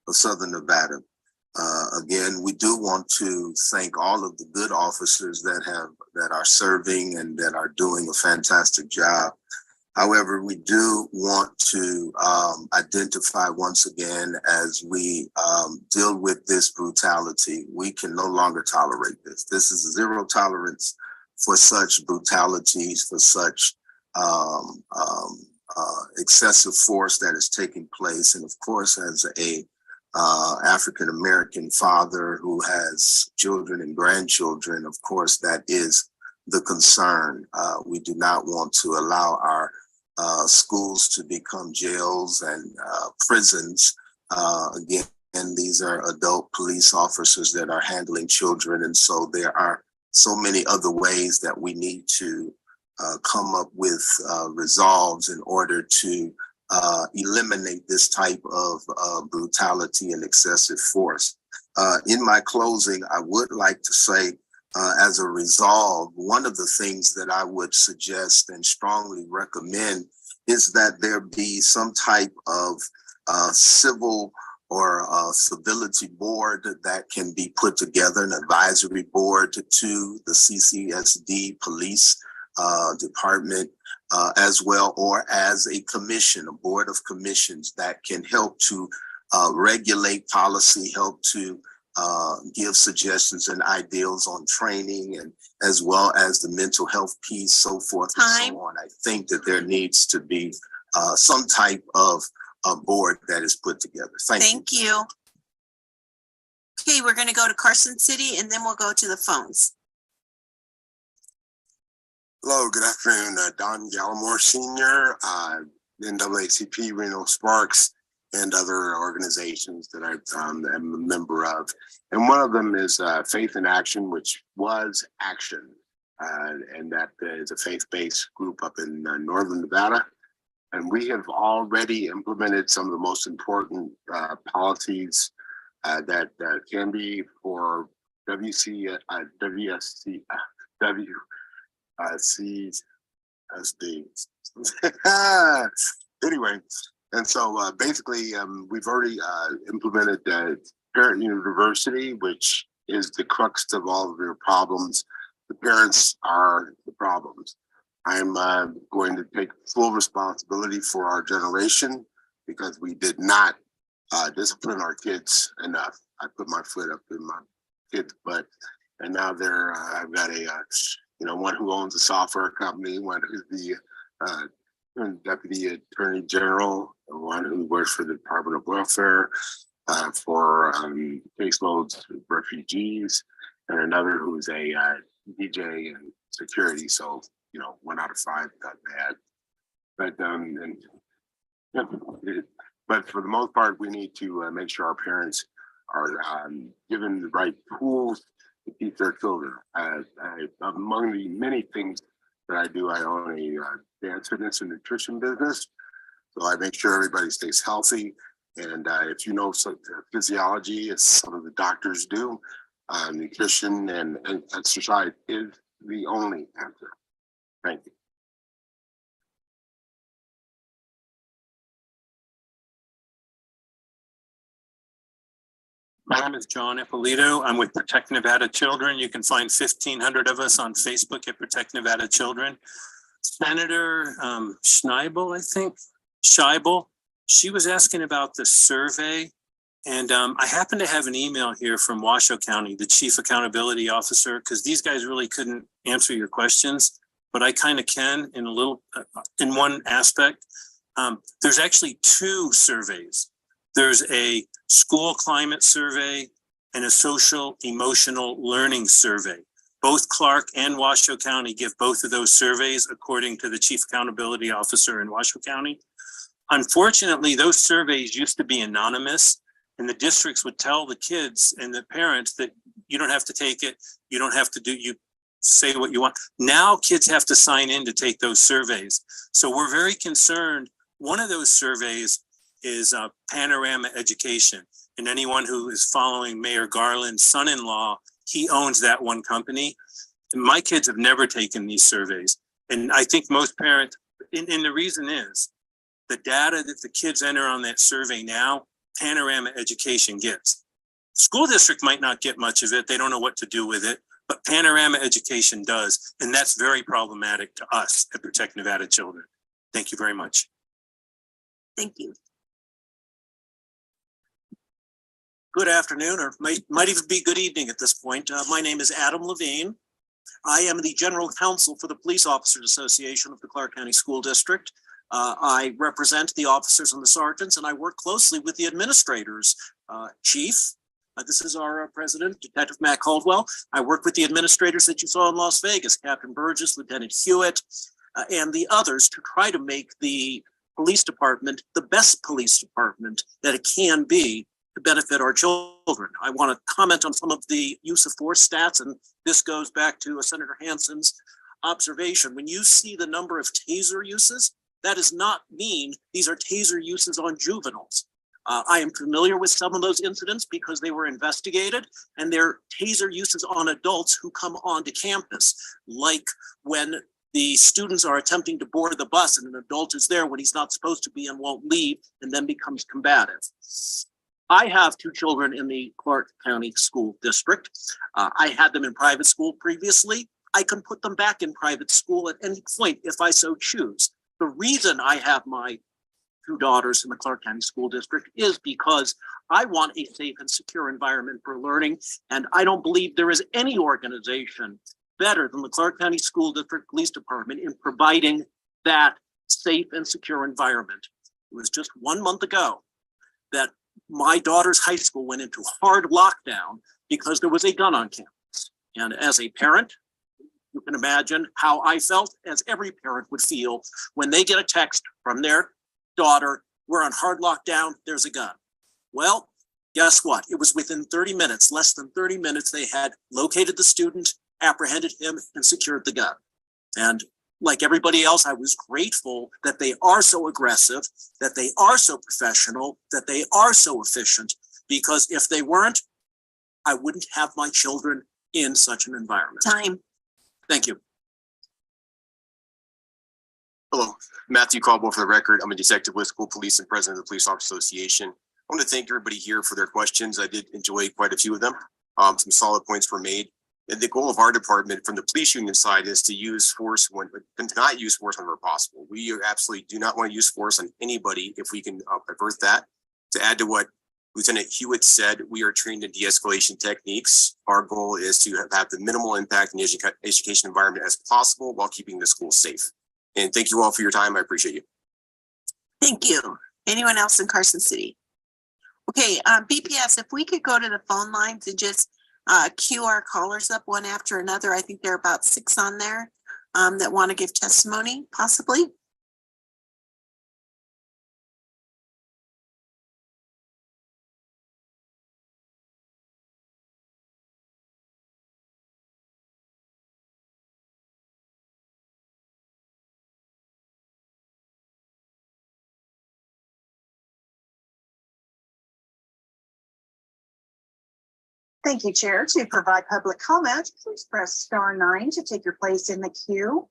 of Southern Nevada. Again, we do want to thank all of the good officers that are serving and that are doing a fantastic job. However, we do want to identify once again, as we deal with this brutality, we can no longer tolerate this. This is zero tolerance for such brutalities, for such excessive force that is taking place. And of course, as a African-American father who has children and grandchildren, of course, that is the concern. We do not want to allow our schools to become jails and prisons. Again, and these are adult police officers that are handling children. And so there are so many other ways that we need to come up with resolves in order to eliminate this type of brutality and excessive force. In my closing, I would like to say, as a resolve, one of the things that I would suggest and strongly recommend is that there be some type of civil or civility board that can be put together, an advisory board to the CCSD police department as well, or as a commission, a board of commissions that can help to regulate policy, help to give suggestions and ideals on training, and as well as the mental health piece, so forth and so on. I think that there needs to be some type of board that is put together. Thank you. Thank you. Okay, we're gonna go to Carson City and then we'll go to the phones. Hello, good afternoon. Don Gallimore Sr., NAACP, Reno Sparks, and other organizations that I am a member of. And one of them is Faith in Action, which was Action. And that is a faith-based group up in Northern Nevada. And we have already implemented some of the most important policies that can be for WSCSD. Anyway, and so basically, we've already implemented parent university, which is the crux of all of your problems. The parents are the problems. I'm going to take full responsibility for our generation because we did not discipline our kids enough. I put my foot up in my kids' butt, and now they're. I've got a one who owns a software company, one who's the deputy attorney general, one who works for the Department of Welfare for caseloads of refugees, and another who's a DJ and security. So 1 out of 5 got bad, but for the most part, we need to make sure our parents are given the right tools to teach their children. Among the many things that I do, I own a dance, fitness, and nutrition business. So I make sure everybody stays healthy. And if you know some physiology, as some of the doctors do, nutrition and exercise is the only answer. Thank you. My name is John Ippolito. I'm with Protect Nevada Children. You can find 1,500 of us on Facebook at Protect Nevada Children. Senator Scheibel, she was asking about the survey. And I happen to have an email here from Washoe County, the Chief Accountability Officer, because these guys really couldn't answer your questions, but I kind of can in in one aspect. There's actually 2 surveys. There's a school climate survey and a social emotional learning survey. Both Clark and Washoe County give both of those surveys according to the Chief Accountability Officer in Washoe County. Unfortunately, those surveys used to be anonymous, and the districts would tell the kids and the parents that you don't have to take it, you don't have to you say what you want. Now kids have to sign in to take those surveys. So we're very concerned. One of those surveys is Panorama Education. And anyone who is following Mayor Garland's son-in-law, he owns that one company. And my kids have never taken these surveys. And I think most parents, and the reason is the data that the kids enter on that survey now, Panorama Education gets. School district might not get much of it. They don't know what to do with it, but Panorama Education does. And that's very problematic to us at Protect Nevada Children. Thank you very much. Thank you. Good afternoon, or might even be good evening at this point. My name is Adam Levine. I am the General Counsel for the Police Officers Association of the Clark County School District. I represent the officers and the sergeants, and I work closely with the administrators. Chief, this is our president, Detective Matt Caldwell. I work with the administrators that you saw in Las Vegas, Captain Burgess, Lieutenant Hewitt, and the others to try to make the police department the best police department that it can be to benefit our children. I want to comment on some of the use of force stats, and this goes back to Senator Hansen's observation. When you see the number of taser uses, that does not mean these are taser uses on juveniles. I am familiar with some of those incidents because they were investigated, and they're taser uses on adults who come onto campus, like when the students are attempting to board the bus and an adult is there when he's not supposed to be and won't leave and then becomes combative. I have 2 children in the Clark County School District. I had them in private school previously. I can put them back in private school at any point if I so choose. The reason I have my 2 daughters in the Clark County School District is because I want a safe and secure environment for learning. And I don't believe there is any organization better than the Clark County School District Police Department in providing that safe and secure environment. it was just 1 month ago that my daughter's high school went into hard lockdown because there was a gun on campus. And as a parent, you can imagine how I felt, as every parent would feel when they get a text from their daughter, we're on hard lockdown, there's a gun. Well, guess what? It was within 30 minutes, less than 30 minutes, they had located the student, apprehended him, and secured the gun. And like everybody else, I was grateful that they are so aggressive, that they are so professional, that they are so efficient, because if they weren't, I wouldn't have my children in such an environment. Time. Thank you. Hello, Matthew Caldwell for the record. I'm a detective with school police and president of the Police Officers Association. I want to thank everybody here for their questions. I did enjoy quite a few of them. Some solid points were made. And the goal of our department from the police union side is to use force to not use force whenever possible. We absolutely do not want to use force on anybody if we can avert that. To add to what Lieutenant Hewitt said, we are trained in de-escalation techniques. Our goal is to have the minimal impact in the education environment as possible while keeping the school safe. And thank you all for your time. I appreciate you. Thank you. Anyone else in Carson City? Okay, BPS, if we could go to the phone lines and just queue our callers up one after another. I think there are about 6 on there that want to give testimony, possibly. Thank you, Chair. To provide public comment, please press *9 to take your place in the queue.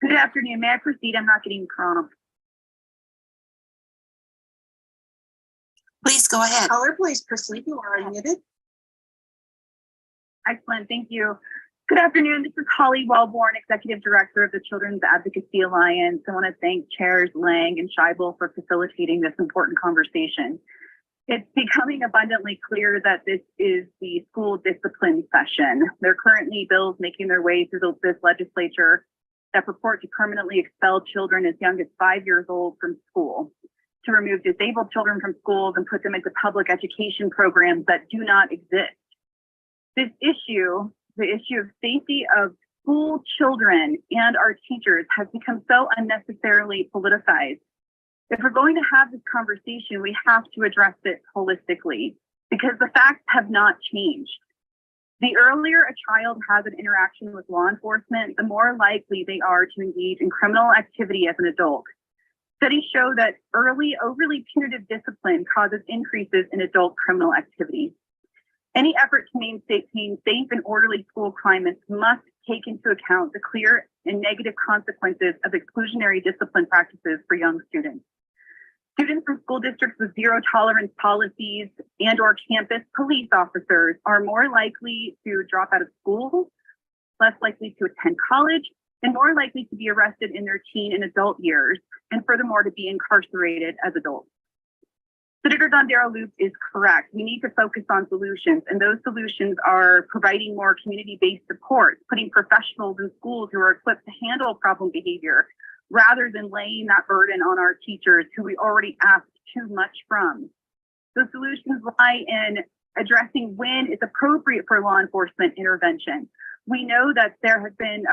Good afternoon. May I proceed? I'm not getting prompt. Please go ahead. Caller, please proceed. You are unmuted. Excellent. Thank you. Good afternoon. This is Holly Wellborn, Executive Director of the Children's Advocacy Alliance. I want to thank Chairs Lang and Scheibel for facilitating this important conversation. It's becoming abundantly clear that this is the school discipline session. There are currently bills making their way through this legislature that purport to permanently expel children as young as 5 years old from school, to remove disabled children from schools and put them into public education programs that do not exist. This issue, the issue of safety of school children and our teachers, has become so unnecessarily politicized. If we're going to have this conversation, we have to address it holistically, because the facts have not changed. The earlier a child has an interaction with law enforcement, the more likely they are to engage in criminal activity as an adult. Studies show that early, overly punitive discipline causes increases in adult criminal activity. Any effort to maintain safe and orderly school climates must take into account the clear and negative consequences of exclusionary discipline practices for young students. Students from school districts with zero tolerance policies and/or campus police officers are more likely to drop out of school, less likely to attend college, and more likely to be arrested in their teen and adult years, and furthermore to be incarcerated as adults. Senator Dondero-Loop is correct. We need to focus on solutions, and those solutions are providing more community-based support, putting professionals in schools who are equipped to handle problem behavior, rather than laying that burden on our teachers who we already asked too much from. The solutions lie in addressing when it's appropriate for law enforcement intervention. We know that there's been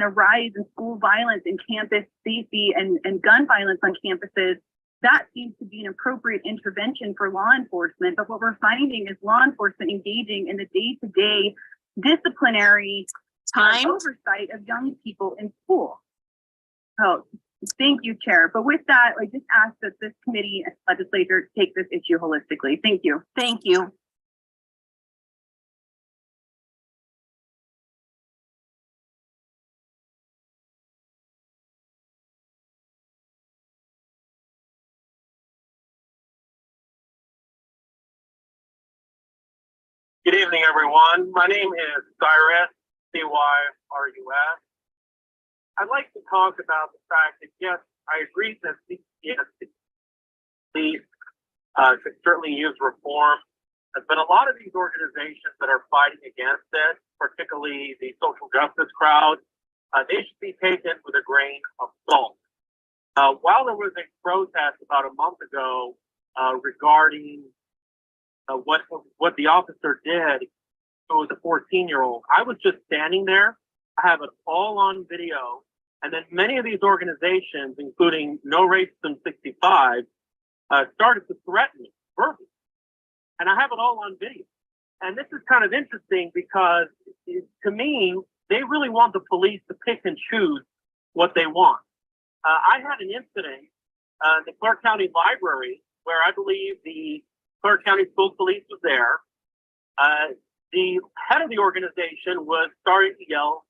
a rise in school violence and campus safety and gun violence on campuses. That seems to be an appropriate intervention for law enforcement. But what we're finding is law enforcement engaging in the day-to-day disciplinary oversight of young people in school. Oh, Thank you, Chair. But with that, I just ask that this committee and legislature take this issue holistically. Thank you. Thank you. Good evening, everyone. My name is Cyrus, C-Y-R-U-S. I'd like to talk about the fact that, yes, I agree that police could certainly use reform, but a lot of these organizations that are fighting against it, particularly the social justice crowd, they should be taken with a grain of salt. While there was a protest about a month ago regarding what the officer did to the 14-year-old, I was just standing there. I have it all on video. And then many of these organizations, including No Racism 65, started to threaten me verbally. And I have it all on video. And this is kind of interesting because to me, they really want the police to pick and choose what they want. I had an incident in the Clark County Library where I believe the Clark County School Police was there. The head of the organization was starting to yell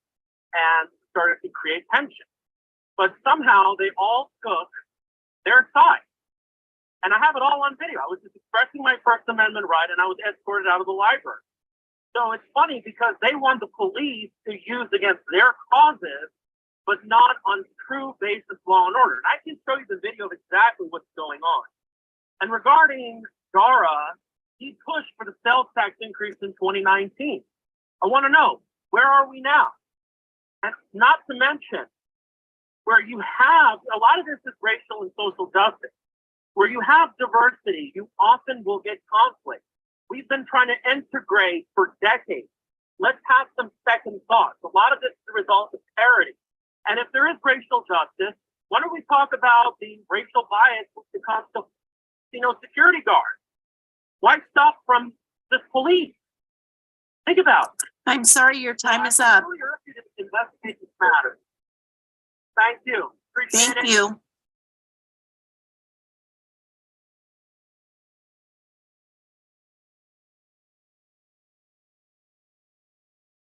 and started to create tension. But somehow they all took their side. And I have it all on video. I was just expressing my First Amendment right, and I was escorted out of the library. So it's funny because they want the police to use against their causes, but not on true basis law and order. And I can show you the video of exactly what's going on. And regarding Dara, he pushed for the sales tax increase in 2019. I want to know, where are we now? And not to mention, where you have, a lot of this is racial and social justice. Where you have diversity, you often will get conflict. We've been trying to integrate for decades. Let's have some second thoughts. A lot of this is the result of parity. And if there is racial justice, why don't we talk about the racial bias with the cost of, security guards? Why stop from the police? Think about it. I'm sorry, your time is up. I really urge you to investigate this matter. Thank you. Appreciate it. Thank you.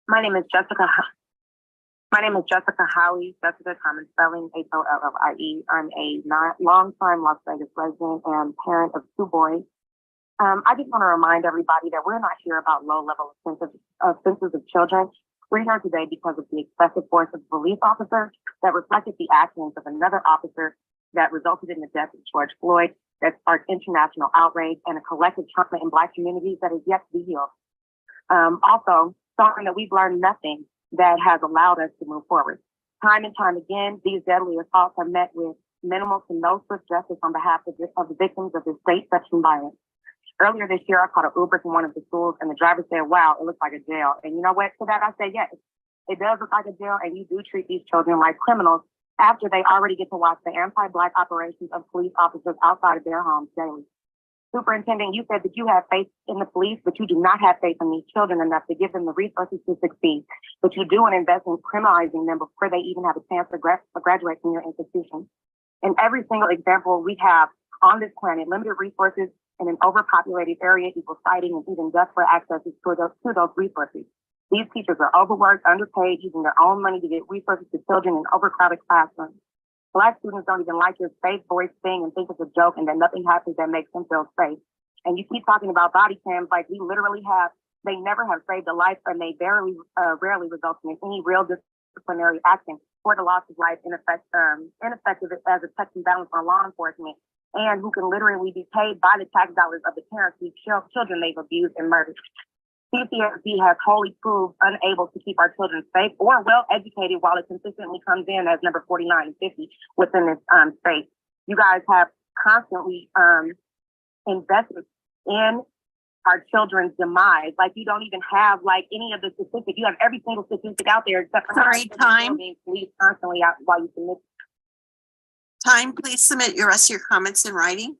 My name is Jessica. My name is Jessica Howie. Jessica, common spelling, Hollie. I'm a long-time Las Vegas resident and parent of 2 boys. I just want to remind everybody that we're not here about low-level offenses of children. We're here today because of the excessive force of the police officer that reflected the actions of another officer that resulted in the death of George Floyd, that sparked international outrage and a collective trauma in Black communities that is yet to be healed. Also, showing that we've learned nothing that has allowed us to move forward. Time and time again, these deadly assaults are met with minimal to no swift justice on behalf of the victims of this state sexual violence. Earlier this year, I caught an Uber from one of the schools, and the driver said, "Wow, it looks like a jail." And you know what? To that, I say, yes, it does look like a jail, and you do treat these children like criminals after they already get to watch the anti-Black operations of police officers outside of their homes daily. Superintendent, you said that you have faith in the police, but you do not have faith in these children enough to give them the resources to succeed. But you do an investment in criminalizing them before they even have a chance to graduate from your institution. In every single example we have on this planet, limited resources in an overpopulated area equals fighting and even desperate access to those resources. These teachers are overworked, underpaid, using their own money to get resources to children in overcrowded classrooms. Black students don't even like your safe voice thing and think it's a joke and that nothing happens that makes them feel safe. And you keep talking about body cams like we literally have, they never have saved a life and they rarely result in any real disciplinary action for the loss of life, ineffective as a check and balance on law enforcement, and who can literally be paid by the tax dollars of the parents whose children they've abused and murdered. CCSD has wholly proved unable to keep our children safe or well educated while it consistently comes in as number 49 and 50 within this space. You guys have constantly invested in our children's demise. Like you don't even have like any of the statistics. You have every single statistic out there except for time. Being policed constantly out while you submit. Time, please submit your rest of your comments in writing.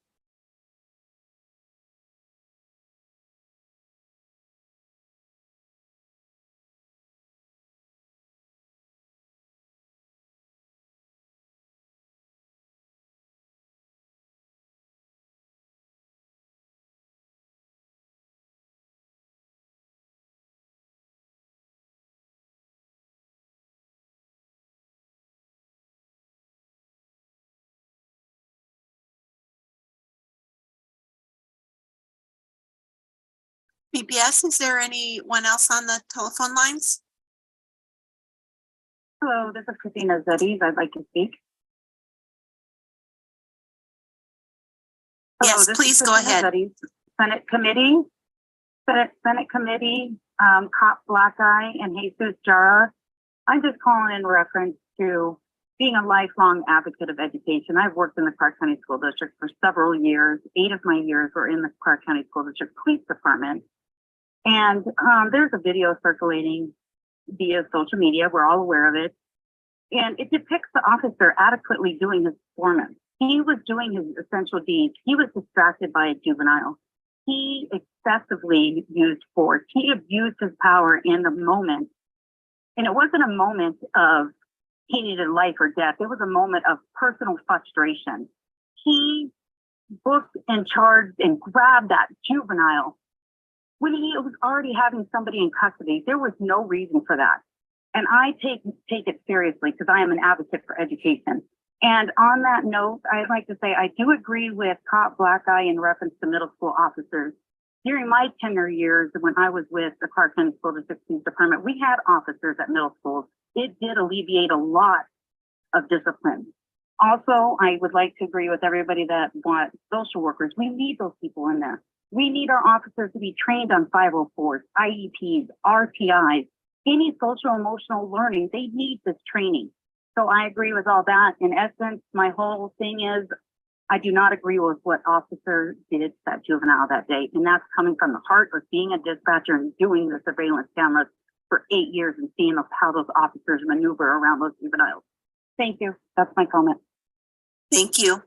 PPS, is there anyone else on the telephone lines? Hello, this is Christina Zeddies. I'd like to speak. Hello, Yes, this is please go Christina ahead. Zeddies. Senate Committee, Cop Black Eye and Jesus Jara. I'm just calling in reference to being a lifelong advocate of education. I've worked in the Clark County School District for several years. 8 of my years were in the Clark County School District Police Department. And there's a video circulating via social media. We're all aware of it. And it depicts the officer adequately doing his performance. He was doing his essential deeds. He was distracted by a juvenile. He excessively used force. He abused his power in the moment. And it wasn't a moment of he needed life or death. It was a moment of personal frustration. He booked and charged and grabbed that juvenile when he was already having somebody in custody. There was no reason for that. And I take it seriously because I am an advocate for education. And on that note, I'd like to say I do agree with Cop Black Eye in reference to middle school officers. During my tenure years, when I was with the Clark County School District Police Department, we had officers at middle schools. It did alleviate a lot of discipline. Also, I would like to agree with everybody that wants social workers. We need those people in there. We need our officers to be trained on 504s, IEPs, RTIs, any social emotional learning. They need this training. So I agree with all that. In essence, my whole thing is I do not agree with what officer did to that juvenile that day. And that's coming from the heart of being a dispatcher and doing the surveillance cameras for 8 years and seeing how those officers maneuver around those juveniles. Thank you. That's my comment. Thank you.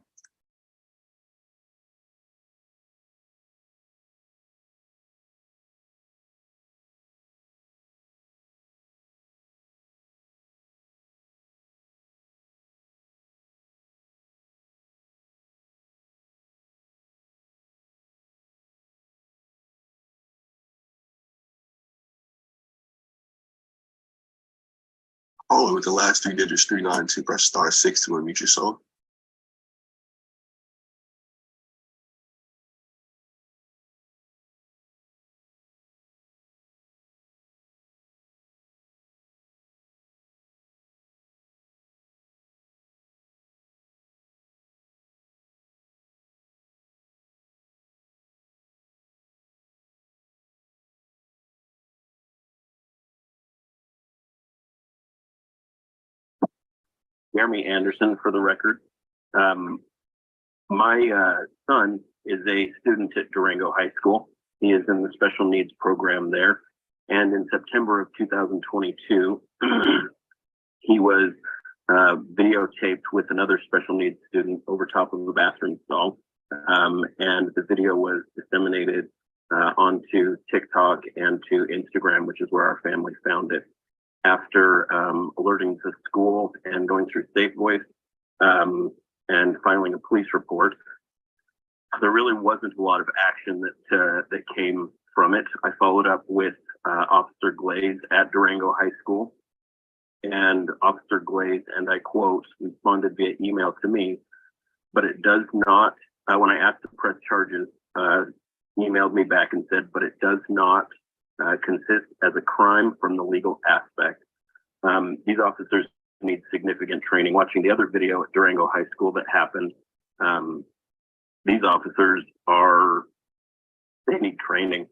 Oh, with the last 3 digits, 392, press *6 to unmute yourself. Jeremy Anderson for the record. My son is a student at Durango High School. He is in the special needs program there. And in September of 2022, he was videotaped with another special needs student over top of a bathroom stall. And the video was disseminated onto TikTok and to Instagram, which is where our family found it. After alerting the school and going through Safe Voice and filing a police report, there really wasn't a lot of action that came from it. I followed up with Officer Glaze at Durango High School, and Officer Glaze, and I quote, responded via email to me, but it does not, when I asked to press charges, emailed me back and said, but it does not consist as a crime from the legal aspect. These officers need significant training. Watching the other video at Durango High School that happened, these officers they need training.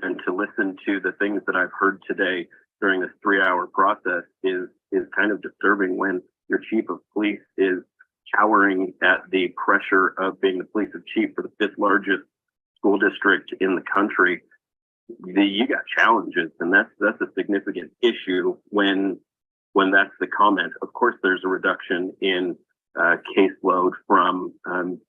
And to listen to the things that I've heard today during this 3-hour process is kind of disturbing when your chief of police is cowering at the pressure of being the police chief for the 5th largest school district in the country. You got challenges, and that's a significant issue when that's the comment. Of course, there's a reduction in caseload from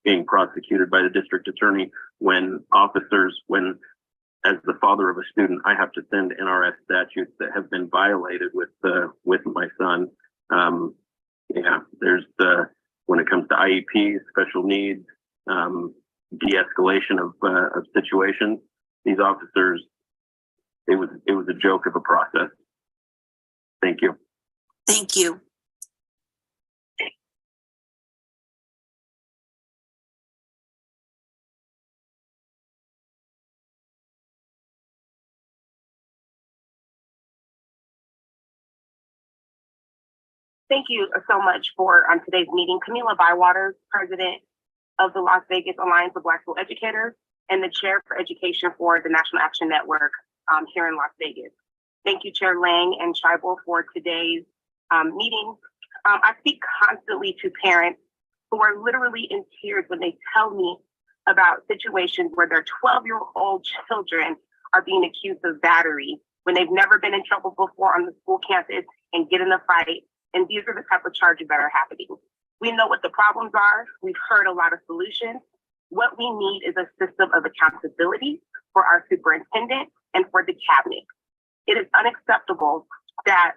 being prosecuted by the district attorney when as the father of a student, I have to send NRS statutes that have been violated with my son. There's when it comes to IEPs, special needs, de-escalation of situations. These officers, it was a joke of a process. Thank you. Thank you. Thank you so much for today's meeting. Camila Bywater, President of the Las Vegas Alliance of Black School Educators and the Chair for Education for the National Action Network here in Las Vegas. Thank you, Chair Lang and Scheibel, for today's meeting. I speak constantly to parents who are literally in tears when they tell me about situations where their 12-year-old children are being accused of battery when they've never been in trouble before on the school campus and get in a fight. And these are the type of charges that are happening. We know what the problems are. We've heard a lot of solutions. What we need is a system of accountability for our superintendent and for the cabinet. It is unacceptable that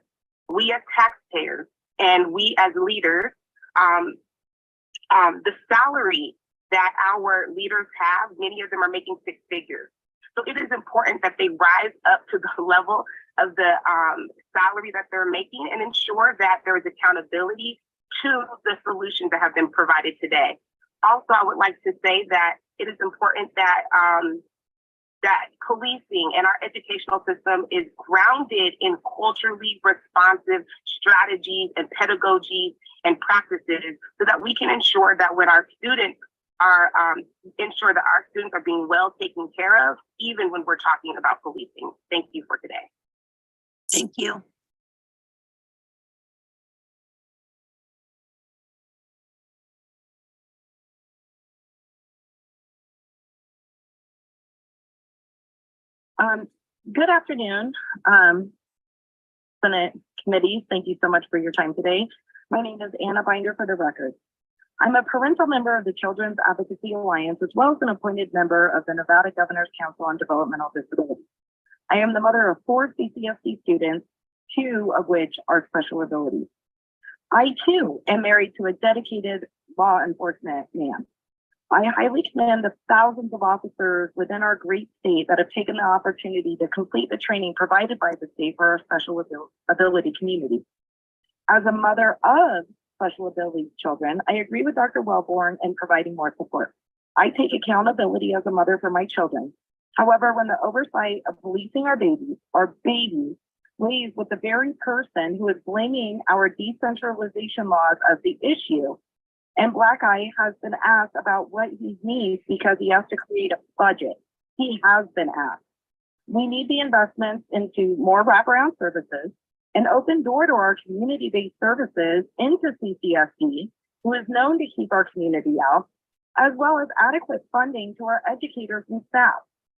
we as taxpayers and we as leaders, the salary that our leaders have, many of them are making six figures. So it is important that they rise up to the level of the salary that they're making and ensure that there is accountability to the solutions that have been provided today. Also, I would like to say that it is important that that policing and our educational system is grounded in culturally responsive strategies and pedagogies and practices so that we can ensure that when our students are being well taken care of, even when we're talking about policing. Thank you for today. Thank you. Good afternoon, Senate committee. Thank you so much for your time today. My name is Anna Binder for the record. I'm a parental member of the Children's Advocacy Alliance, as well as an appointed member of the Nevada Governor's Council on Developmental Disabilities. I am the mother of 4 CCSD students, 2 of which are special abilities. I too am married to a dedicated law enforcement man. I highly commend the thousands of officers within our great state that have taken the opportunity to complete the training provided by the state for our special ability community. As a mother of special ability children, I agree with Dr. Wellborn in providing more support. I take accountability as a mother for my children. However, when the oversight of policing our babies lays with the very person who is blaming our decentralization laws as the issue, and Black Eye has been asked about what he needs because he has to create a budget. He has been asked. We need the investments into more wraparound services, an open door to our community-based services into CCSD, who is known to keep our community out, as well as adequate funding to our educators and staff.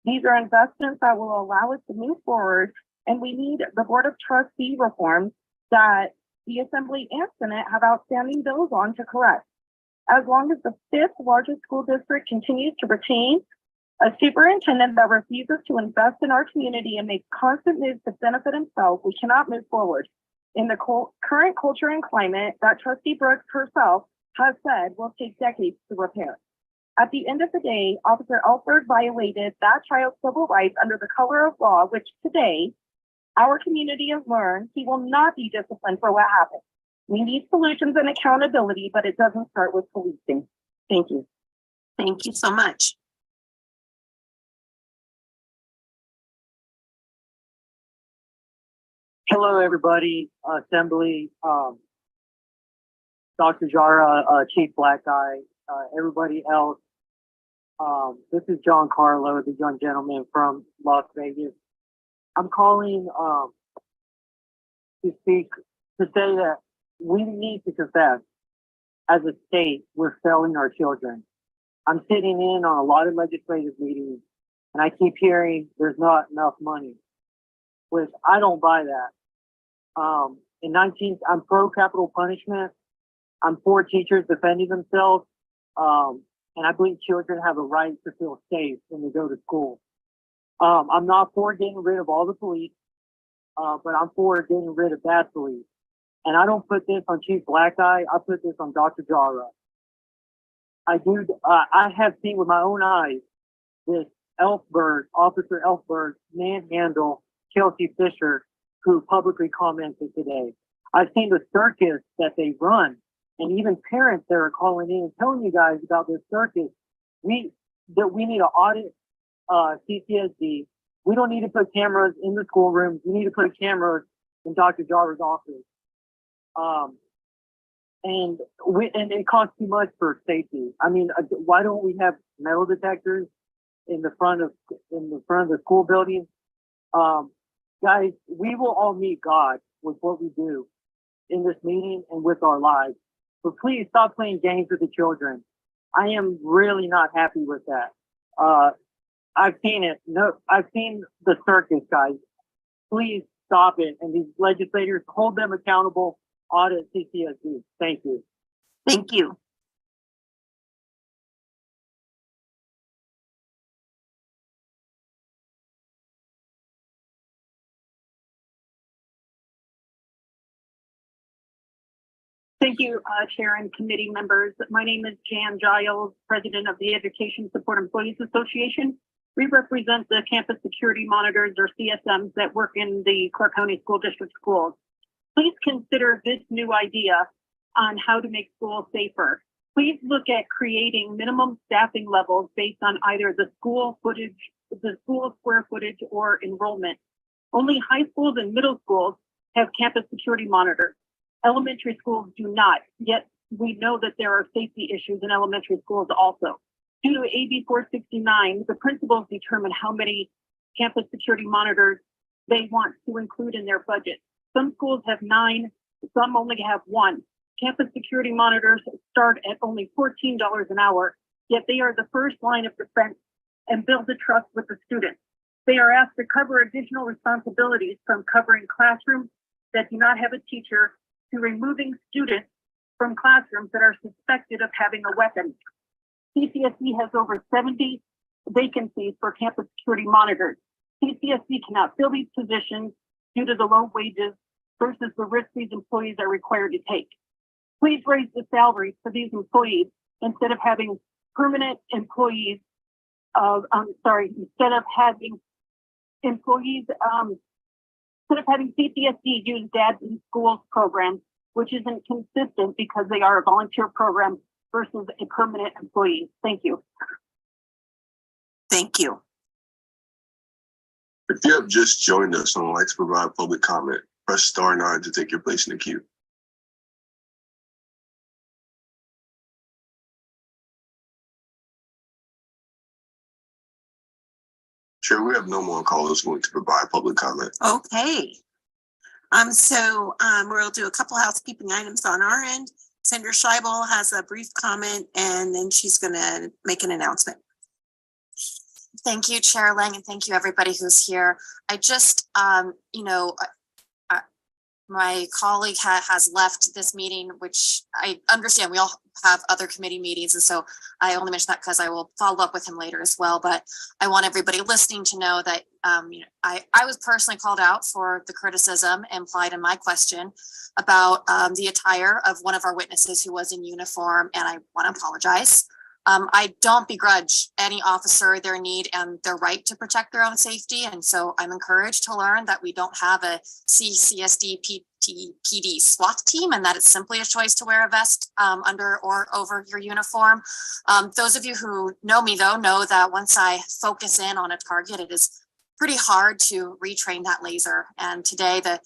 These are investments that will allow us to move forward, and we need the Board of Trustee reforms that the Assembly and Senate have outstanding bills on to correct. As long as the 5th largest school district continues to retain a superintendent that refuses to invest in our community and makes constant moves to benefit himself, we cannot move forward. In the current culture and climate that Trustee Brooks herself has said will take decades to repair. At the end of the day, Officer Elford violated that child's civil rights under the color of law, which today our community has learned he will not be disciplined for what happened. We need solutions and accountability, but it doesn't start with policing. Thank you. Thank you so much. Hello, everybody. Assembly, Dr. Jara, Chief Black Eye, everybody else. This is John Carlo, the young gentleman from Las Vegas. I'm calling to speak to say that we need to confess as a state we're failing our children. I'm sitting in on a lot of legislative meetings and I keep hearing there's not enough money, which I don't buy that. I'm pro capital punishment. I'm for teachers defending themselves. And I believe children have a right to feel safe when they go to school. I'm not for getting rid of all the police, but I'm for getting rid of bad police. And I don't put this on Chief Black Eye. I put this on Dr. Jara. I have seen with my own eyes this Officer Elfberg, manhandle Kelsey Fisher, who publicly commented today. I've seen the circus that they run, and even parents that are calling in and telling you guys about this circus. We need to audit CCSD. We don't need to put cameras in the schoolrooms. We need to put cameras in Dr. Jara's office. and it costs too much for safety. I mean, why don't we have metal detectors in the front of the school building? Guys, we will all meet God with what we do in this meeting and with our lives. But please stop playing games with the children. I am really not happy with that. I've seen it. No, I've seen the circus, guys. Please stop it. And these legislators, hold them accountable. Audit CCSD. Thank you. Thank you. Thank you, Chair and committee members. My name is Jan Giles, President of the Education Support Employees Association. We represent the campus security monitors, or CSMs, that work in the Clark County School District schools. Please consider this new idea on how to make schools safer. Please look at creating minimum staffing levels based on either the school square footage, or enrollment. Only high schools and middle schools have campus security monitors. Elementary schools do not, yet we know that there are safety issues in elementary schools also. Due to AB 469, the principals determine how many campus security monitors they want to include in their budget. Some schools have 9, some only have 1. Campus security monitors start at only $14 an hour, yet they are the first line of defense and build the trust with the students. They are asked to cover additional responsibilities, from covering classrooms that do not have a teacher to removing students from classrooms that are suspected of having a weapon. CCSD has over 70 vacancies for campus security monitors. CCSD cannot fill these positions due to the low wages versus the risk these employees are required to take. Please raise the salaries for these employees instead of having permanent employees instead of having CCSD use Dads in Schools programs, which isn't consistent because they are a volunteer program versus a permanent employee. Thank you. Thank you. If you have just joined us and would like to provide public comment, press star 9 to take your place in the queue. Chair, we have no more callers willing to provide public comment. Okay. We'll do a couple housekeeping items on our end. Senator Scheibel has a brief comment, and then she's gonna make an announcement. Thank you, Chair Lang, and thank you everybody who's here. I just, my colleague has left this meeting, which I understand we all have other committee meetings. And so I only mention that because I will follow up with him later as well. But I want everybody listening to know that I was personally called out for the criticism implied in my question about the attire of one of our witnesses who was in uniform, and I want to apologize. I don't begrudge any officer their need and their right to protect their own safety. And so I'm encouraged to learn that we don't have a CCSD PD SWAT team, and that it's simply a choice to wear a vest under or over your uniform. Those of you who know me, though, know that once I focus in on a target, it is pretty hard to retrain that laser. And today, the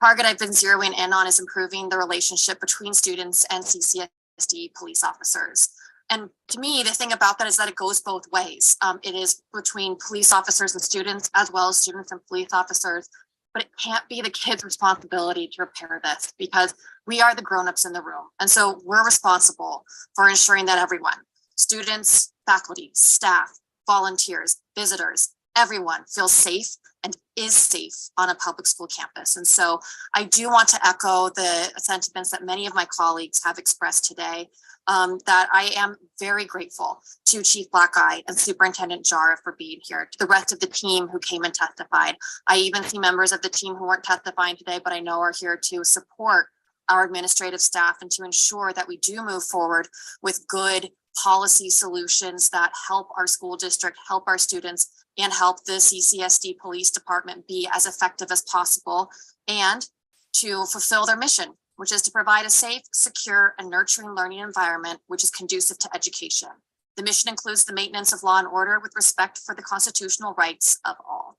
target I've been zeroing in on is improving the relationship between students and CCSD police officers. And to me, the thing about that is that it goes both ways. It is between police officers and students, as well as students and police officers. But it can't be the kids' responsibility to repair this, because we are the grown-ups in the room. And so we're responsible for ensuring that everyone, students, faculty, staff, volunteers, visitors, everyone feels safe and is safe on a public school campus. And so I do want to echo the sentiments that many of my colleagues have expressed today, that I am very grateful to Chief Blackeye and Superintendent Jara for being here, to the rest of the team who came and testified. I even see members of the team who weren't testifying today, but I know are here to support our administrative staff and to ensure that we do move forward with good policy solutions that help our school district, help our students, and help the CCSD Police Department be as effective as possible, and to fulfill their mission, which is to provide a safe, secure, and nurturing learning environment which is conducive to education. The mission includes the maintenance of law and order with respect for the constitutional rights of all.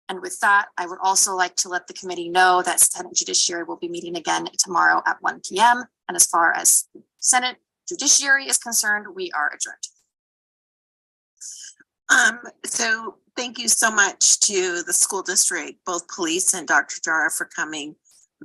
And with that, I would also like to let the committee know that Senate Judiciary will be meeting again tomorrow at 1 p.m. And as far as Senate Judiciary is concerned, we are adjourned. So thank you so much to the school district, both police and Dr. Jara for coming.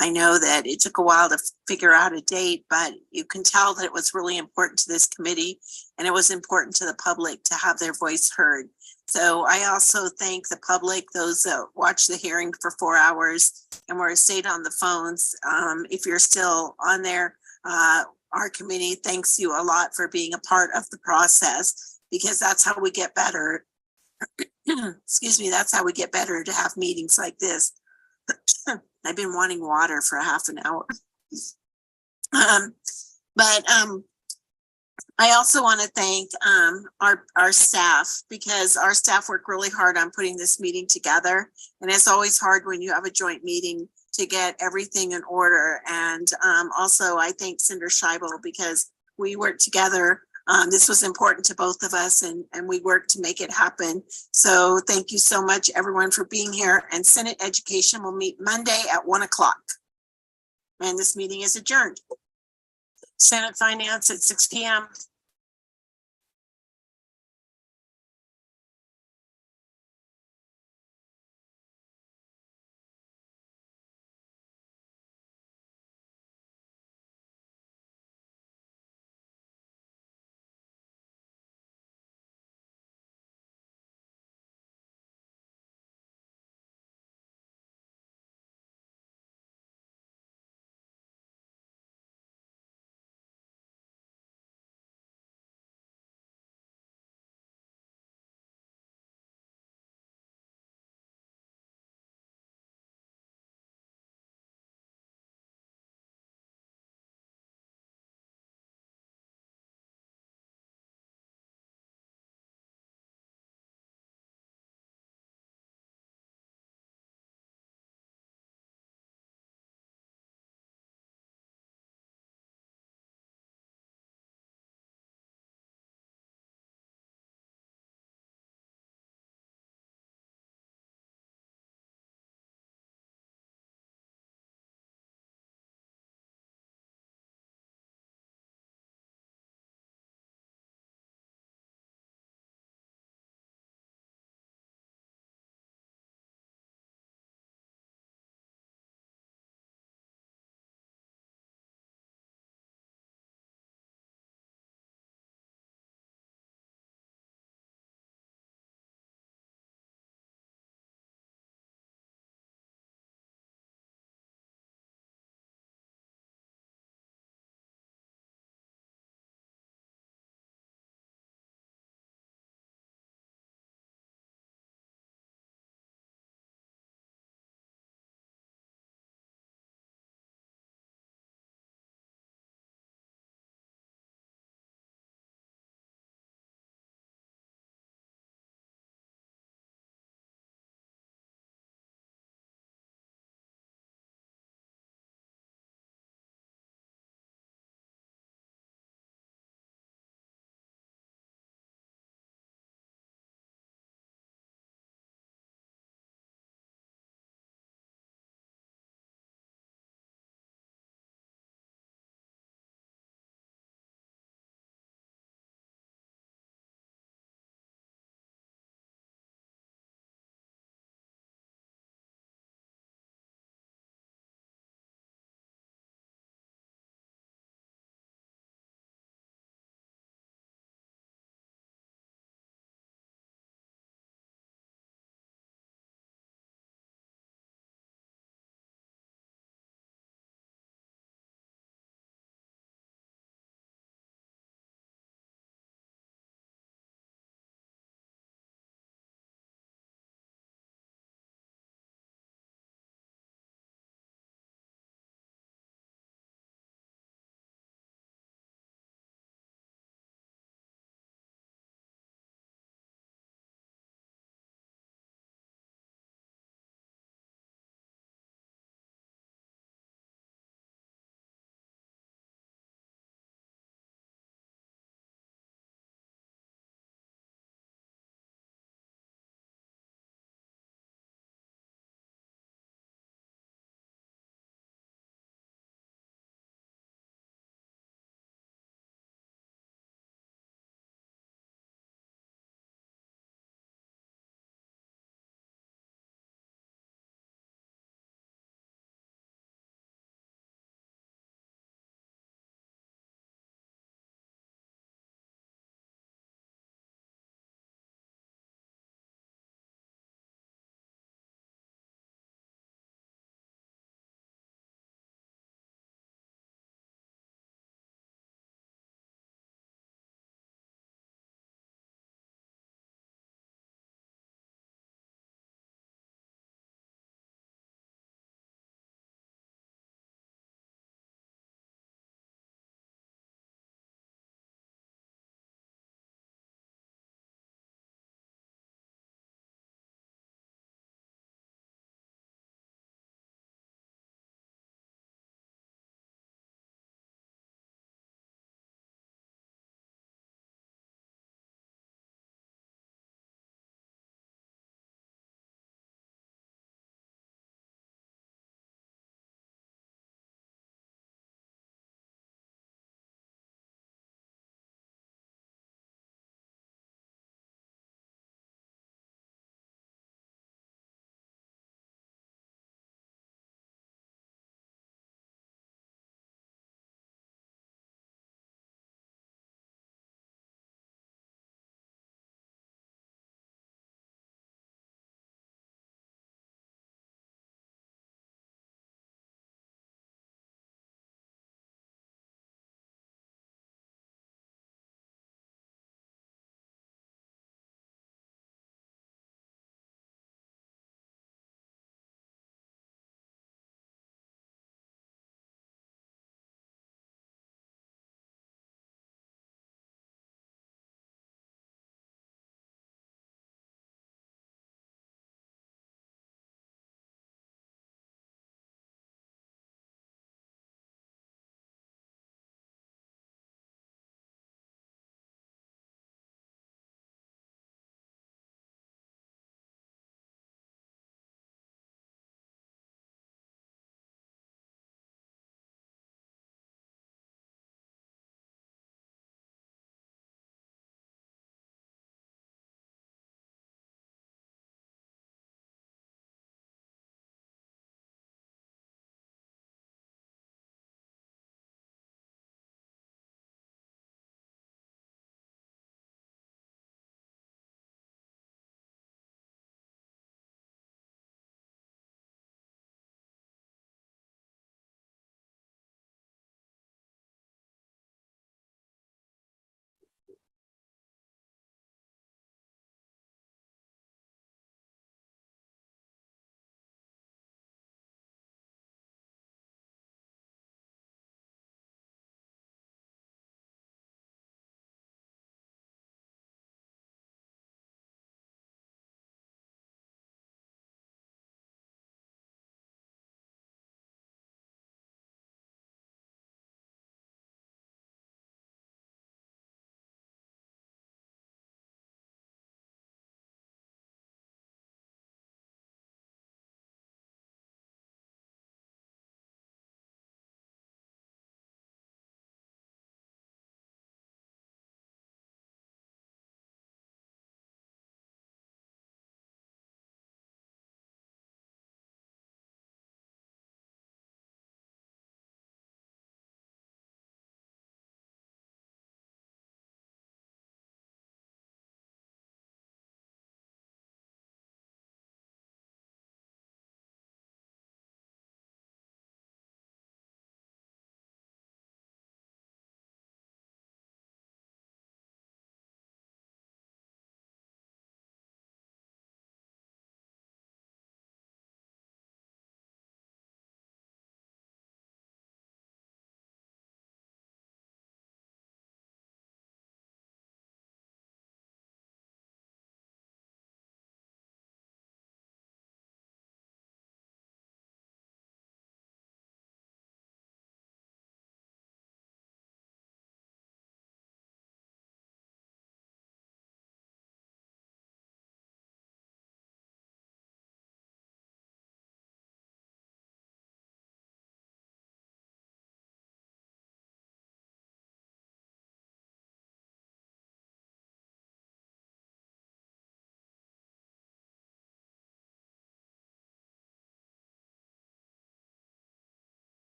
I know that it took a while to figure out a date, but you can tell that it was really important to this committee and it was important to the public to have their voice heard. So I also thank the public, those that watched the hearing for 4 hours and were stayed on the phones. If you're still on there, our committee thanks you a lot for being a part of the process, because that's how we get better. Excuse me, that's how we get better, to have meetings like this. I've been wanting water for half an hour. I also want to thank our staff, because our staff work really hard on putting this meeting together. And it's always hard when you have a joint meeting to get everything in order. And also I thank Cinder Scheibel, because we worked together. This was important to both of us, and we worked to make it happen. So thank you so much, everyone, for being here. And Senate Education will meet Monday at 1 o'clock. And this meeting is adjourned. Senate Finance at 6 p.m.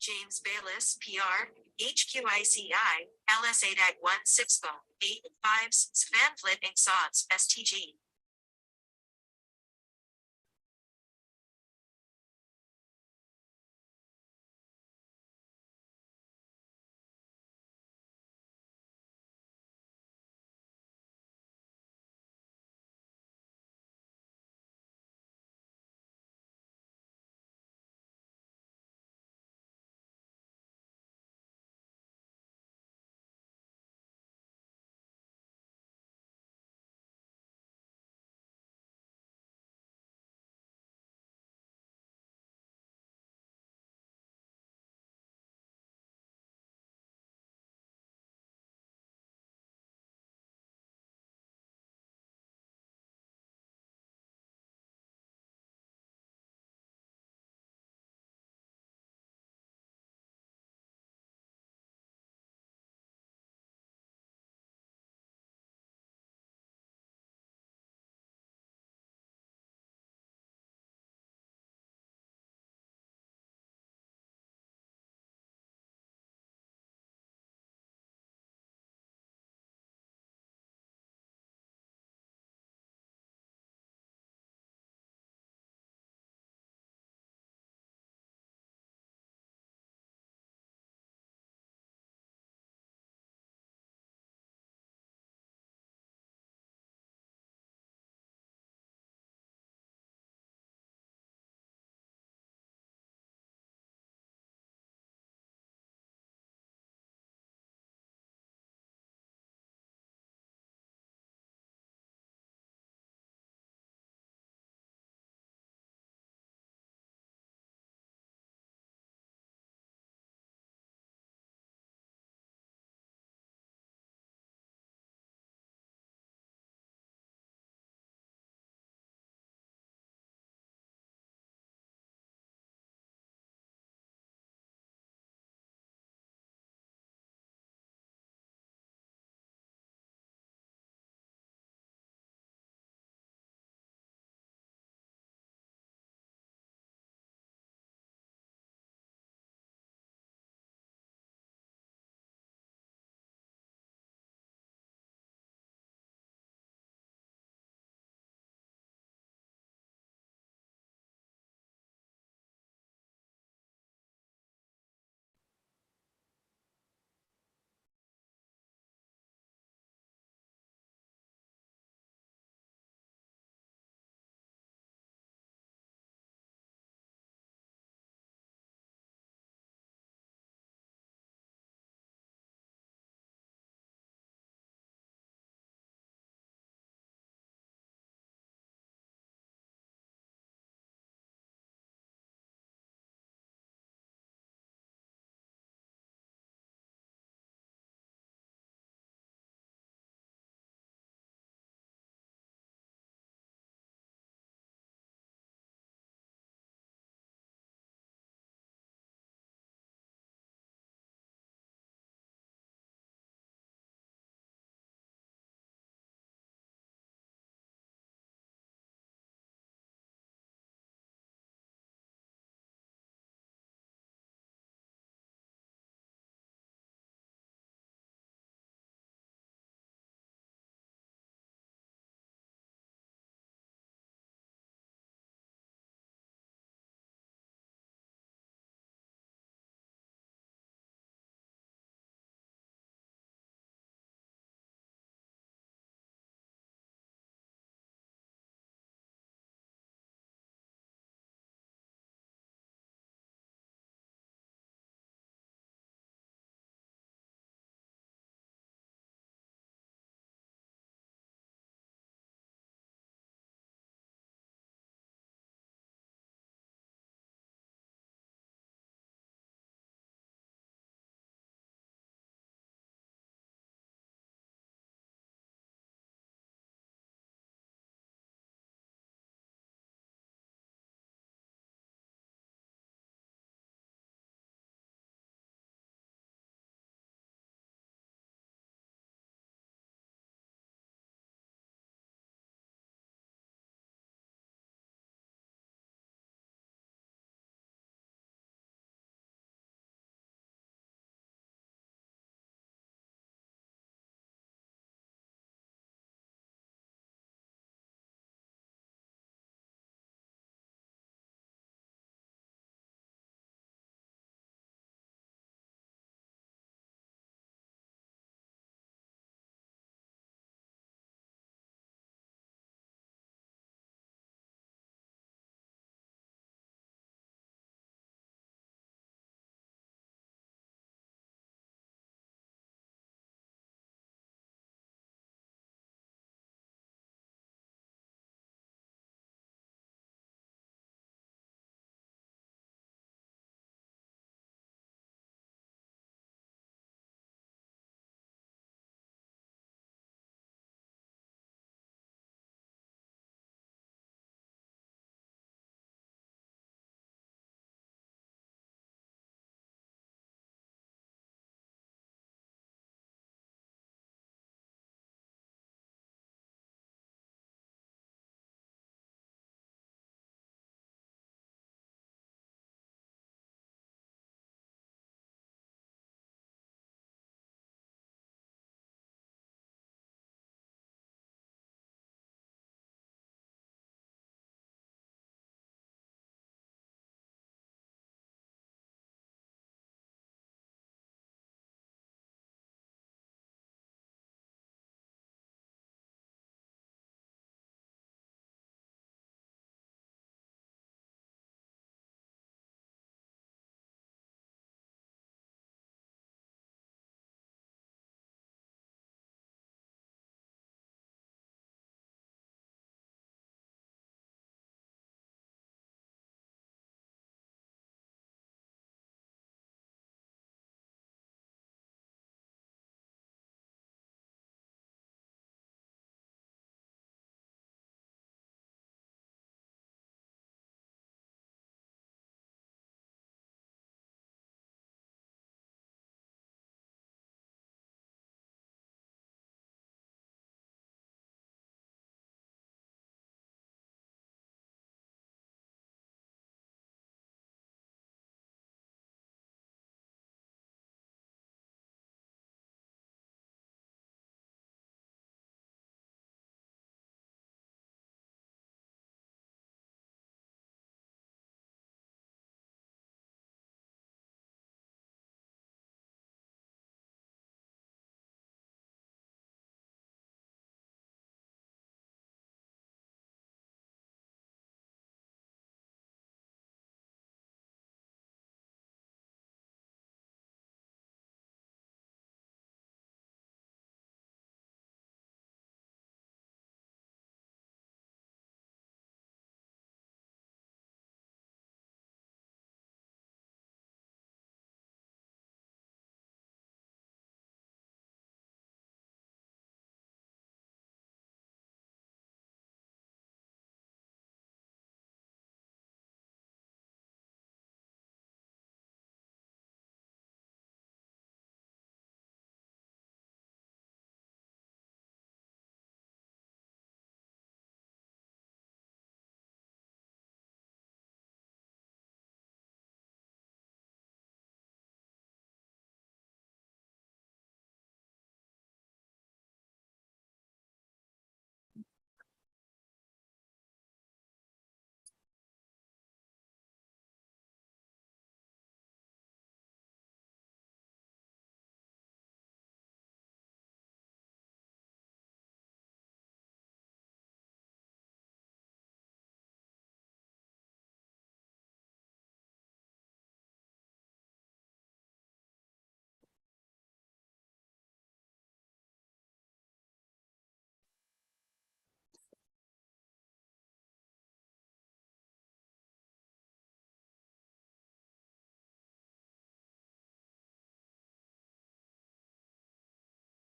James Bayless, PR, HQICI, LS8-160, 8-5s, Van Flit Inc. SODS, STG.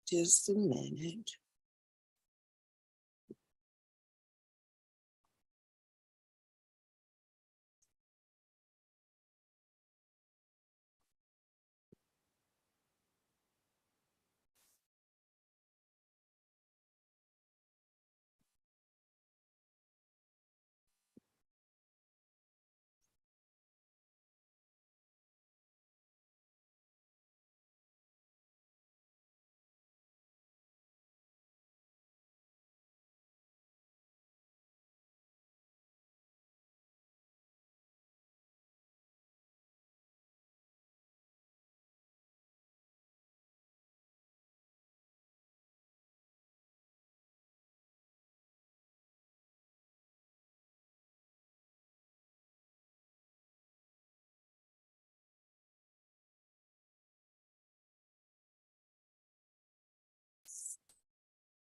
Just a minute.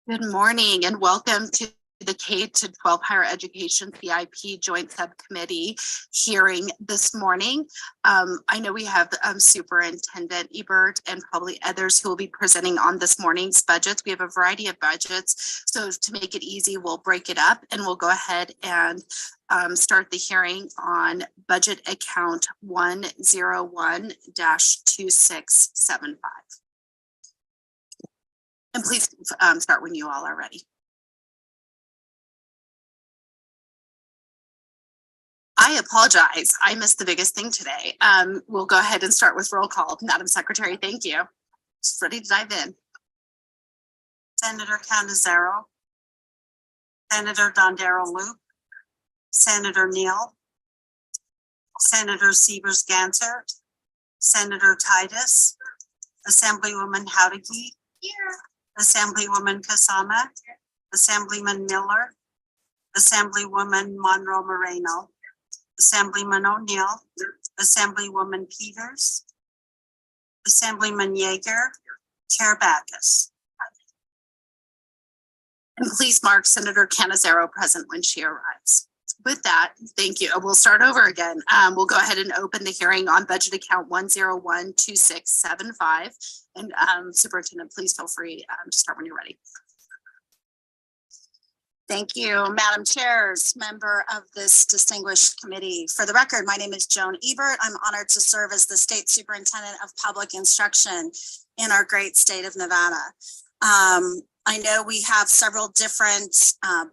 Good morning and welcome to the K-12 Higher Education CIP Joint Subcommittee hearing this morning. I know we have Superintendent Ebert and probably others who will be presenting on this morning's budgets. We have a variety of budgets, so to make it easy, we'll break it up and we'll go ahead and start the hearing on budget account 101-2675. And please start when you all are ready. I apologize. I missed the biggest thing today. We'll go ahead and start with roll call. Madam Secretary, thank you. Just ready to dive in. Senator Canizero, Senator Dondero Luke, Senator Neal, Senator Siebers Gansert, Senator Titus, Assemblywoman Howdigy, here. Assemblywoman Kasama, Assemblyman Miller, Assemblywoman Monroe Moreno, Assemblyman O'Neill, Assemblywoman Peters, Assemblyman Yeager, Chair Backus. And please mark Senator Canizero present when she arrives. With that, thank you. We'll start over again. We'll go ahead and open the hearing on budget account 101-2675. And Superintendent, please feel free to start when you're ready. Thank you, Madam Chairs, member of this distinguished committee. For the record, my name is Joan Ebert. I'm honored to serve as the State Superintendent of Public Instruction in our great state of Nevada. I know we have several different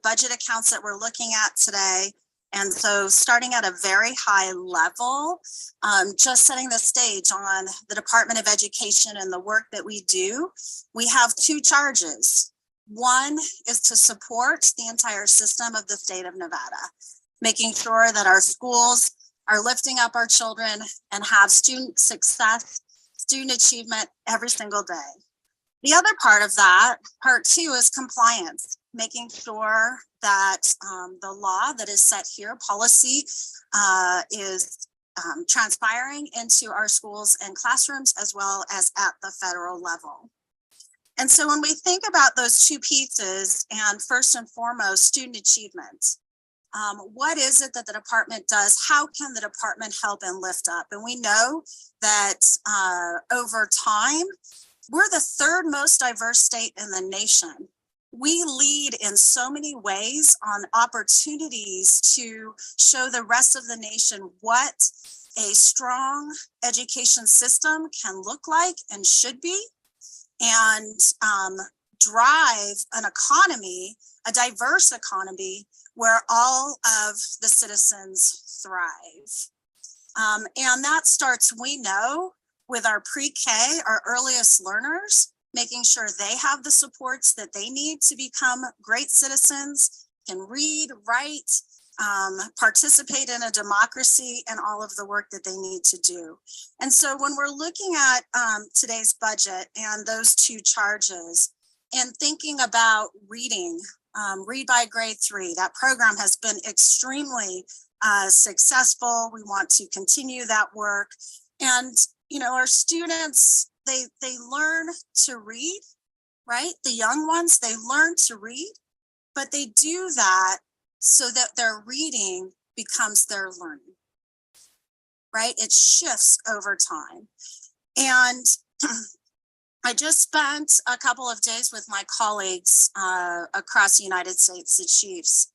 budget accounts that we're looking at today. And so starting at a very high level, just setting the stage on the Department of Education and the work that we do, we have two charges. One is to support the entire system of the state of Nevada, making sure that our schools are lifting up our children and have student success, student achievement every single day. The other part of that, part two, is compliance, making sure that the law that is set here, policy, is transpiring into our schools and classrooms as well as at the federal level. And so when we think about those two pieces, and first and foremost, student achievement, what is it that the department does? How can the department help and lift up? And we know that over time, we're the third most diverse state in the nation. We lead in so many ways on opportunities to show the rest of the nation what a strong education system can look like and should be, and drive an economy, a diverse economy, where all of the citizens thrive. And that starts, we know, with our pre-K, our earliest learners, making sure they have the supports that they need to become great citizens, can read, write, participate in a democracy, and all of the work that they need to do. And so when we're looking at today's budget and those two charges, and thinking about reading, Read by Grade 3, that program has been extremely successful. We want to continue that work. And you know, our students, they learn to read, right? The young ones, they learn to read, but they do that so that their reading becomes their learning, right? It shifts over time. And I just spent a couple of days with my colleagues across the United States, the chiefs.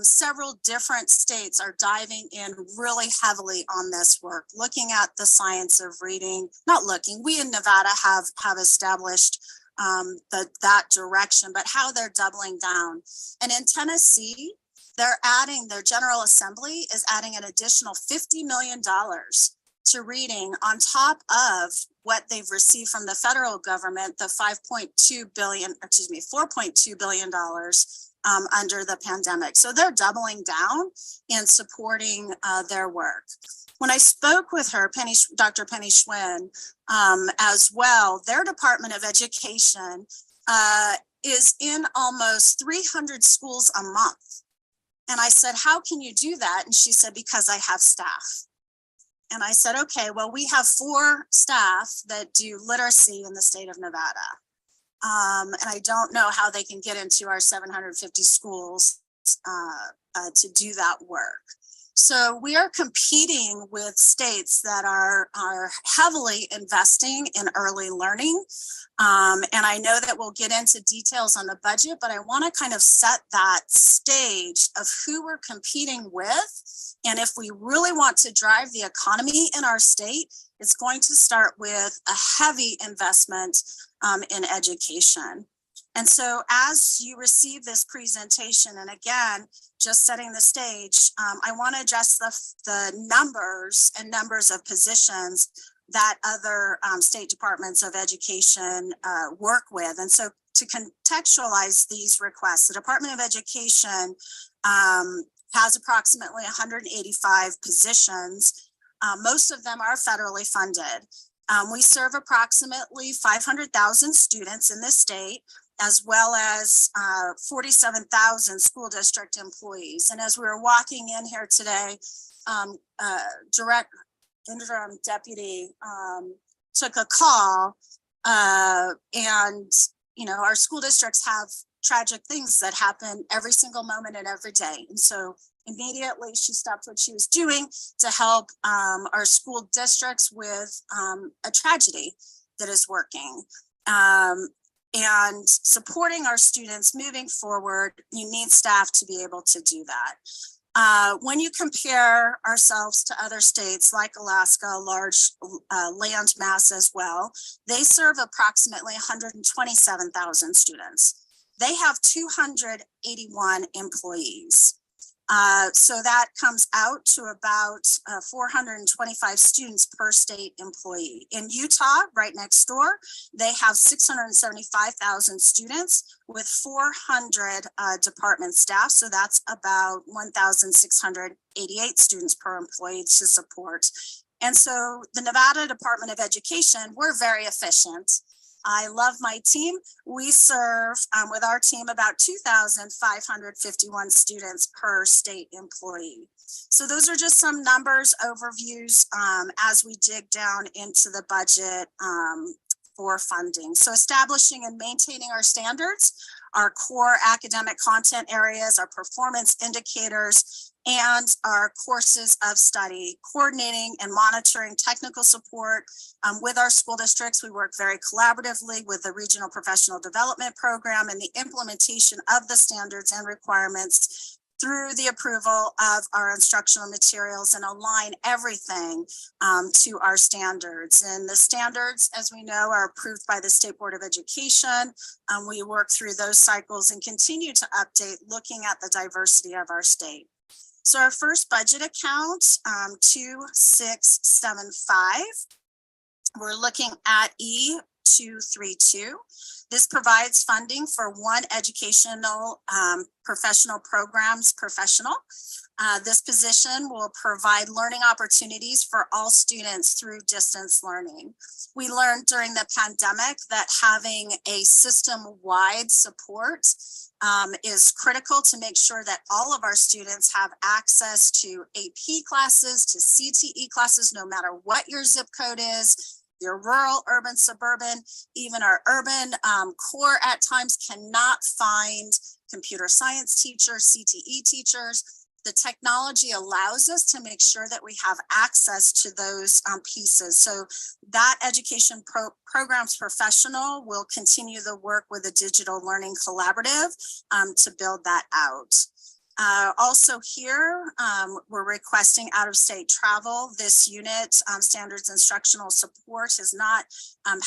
Several different states are diving in really heavily on this work, looking at the science of reading, we in Nevada have established that direction, but how they're doubling down. And in Tennessee, their General Assembly is adding an additional $50 million to reading on top of what they've received from the federal government, the $4.2 billion under the pandemic. So they're doubling down and supporting their work. When I spoke with her, Dr. Penny Schwinn, as well, their Department of Education is in almost 300 schools a month. And I said, how can you do that? And she said, because I have staff. And I said, okay, well, we have 4 staff that do literacy in the state of Nevada. And I don't know how they can get into our 750 schools to do that work. So we are competing with states that are heavily investing in early learning. And I know that we'll get into details on the budget, but I want to kind of set that stage of who we're competing with. And if we really want to drive the economy in our state, it's going to start with a heavy investment in education. And so as you receive this presentation, and again, just setting the stage, I want to address the numbers of positions that other state departments of education work with. And so to contextualize these requests, the Department of Education has approximately 185 positions. Most of them are federally funded. We serve approximately 500,000 students in this state, as well as 47,000 school district employees. And as we were walking in here today, interim deputy took a call, and our school districts have tragic things that happen every single moment and every day. And so immediately she stopped what she was doing to help our school districts with a tragedy that is working. And supporting our students moving forward, you need staff to be able to do that. When you compare ourselves to other states like Alaska, a large land mass as well, they serve approximately 127,000 students. They have 281 employees. So that comes out to about 425 students per state employee. In Utah, right next door, they have 675,000 students with 400 department staff. So that's about 1,688 students per employee to support. And so the Nevada Department of Education, we're very efficient. I love my team. We serve with our team about 2,551 students per state employee. So those are just some numbers, overviews as we dig down into the budget for funding. So establishing and maintaining our standards, our core academic content areas, our performance indicators, and our courses of study, coordinating and monitoring technical support with our school districts. We work very collaboratively with the Regional Professional Development Program and the implementation of the standards and requirements through the approval of our instructional materials and align everything to our standards. And the standards, as we know, are approved by the State Board of Education. We work through those cycles and continue to update, looking at the diversity of our state. So our first budget account, 2675, we're looking at E232. This provides funding for one educational professional programs professional. This position will provide learning opportunities for all students through distance learning. We learned during the pandemic that having a system-wide support is critical to make sure that all of our students have access to AP classes, to CTE classes, no matter what your zip code is. Your rural, urban, suburban, even our urban core at times cannot find computer science teachers, CTE teachers. the technology allows us to make sure that we have access to those pieces. So that education programs professional will continue the work with the Digital Learning Collaborative to build that out. Also here, we're requesting out-of-state travel. This unit, Standards Instructional Support, has not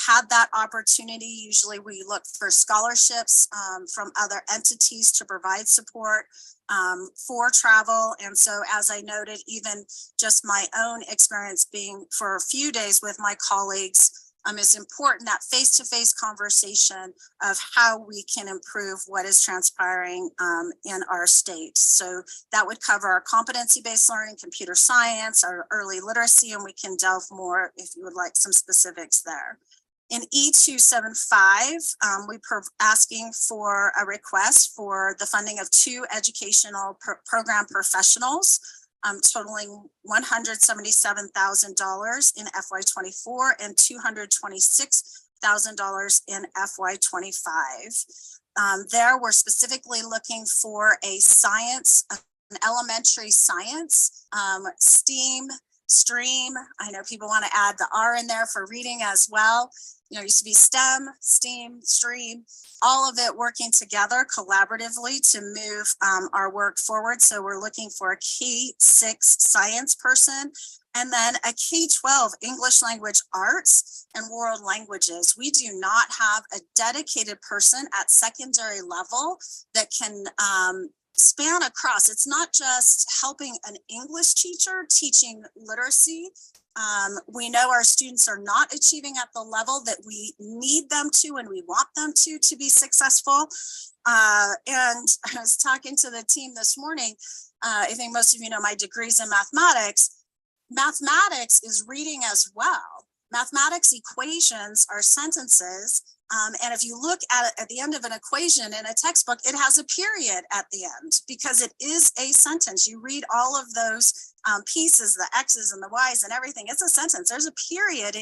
had that opportunity. Usually we look for scholarships from other entities to provide support for travel. And so as I noted, even just my own experience being for a few days with my colleagues, is important, that face-to-face conversation of how we can improve what is transpiring in our state. So that would cover our competency-based learning, computer science, our early literacy, and we can delve more if you would like some specifics there. In E275, we're asking for a request for the funding of 2 educational program professionals, totaling $177,000 in FY24 and $226,000 in FY25. There we're specifically looking for a science, an elementary science, STEAM, STREAM. I know people want to add the R in there for reading as well. You know, it used to be STEM, STEAM, STREAM, all of it working together collaboratively to move our work forward. So we're looking for a K-6 science person, and then a K-12 English language arts and world languages. We do not have a dedicated person at secondary level that can span across. It's not just helping an English teacher teaching literacy. We know our students are not achieving at the level that we need them to and we want them to be successful. And I was talking to the team this morning. I think most of you know my degrees in mathematics. Mathematics is reading as well. Mathematics equations are sentences. And if you look at the end of an equation in a textbook, it has a period at the end because it is a sentence. You read all of those pieces, the X's and the Y's and everything. It's a sentence. There's a period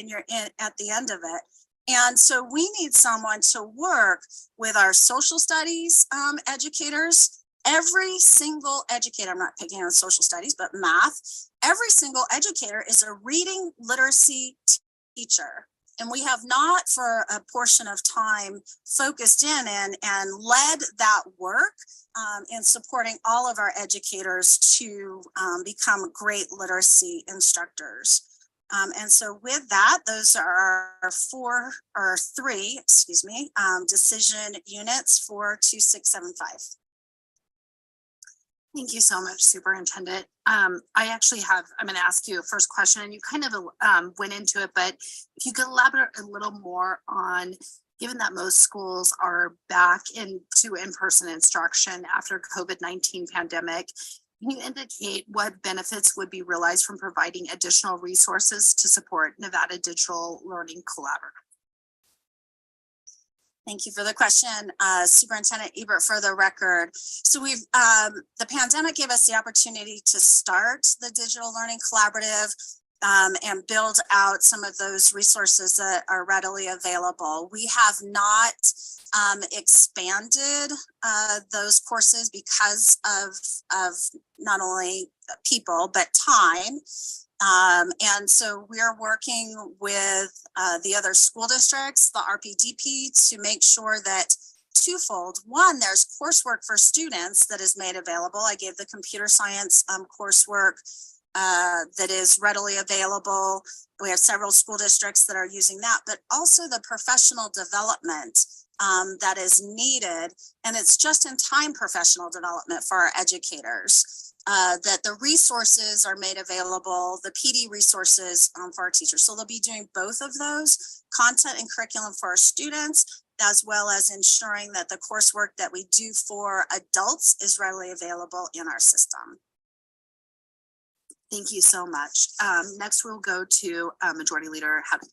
at the end of it. And so we need someone to work with our social studies educators. Every single educator, I'm not picking on social studies, but math, every single educator is a reading literacy teacher. And we have not for a portion of time focused in and led that work in supporting all of our educators to become great literacy instructors. And so with that, those are our three decision units for 2675. Thank you so much, Superintendent. I actually I'm going to ask you a first question, and you kind of went into it, but if you could elaborate a little more on, given that most schools are back into in-person instruction after COVID-19 pandemic, can you indicate what benefits would be realized from providing additional resources to support Nevada Digital Learning Collaborative? Thank you for the question, Superintendent Ebert, for the record. So the pandemic gave us the opportunity to start the Digital Learning Collaborative and build out some of those resources that are readily available. We have not expanded those courses because of not only people, but time. And so we're working with the other school districts, the RPDP, to make sure that twofold. One, there's coursework for students that is made available. I gave the computer science coursework that is readily available. We have several school districts that are using that, but also the professional development that is needed. And it's just in time professional development for our educators. That the resources are made available, the PD resources for our teachers. So they'll be doing both of those, content and curriculum for our students, as well as ensuring that the coursework that we do for adults is readily available in our system. Thank you so much. Next, we'll go to Majority Leader Howdy.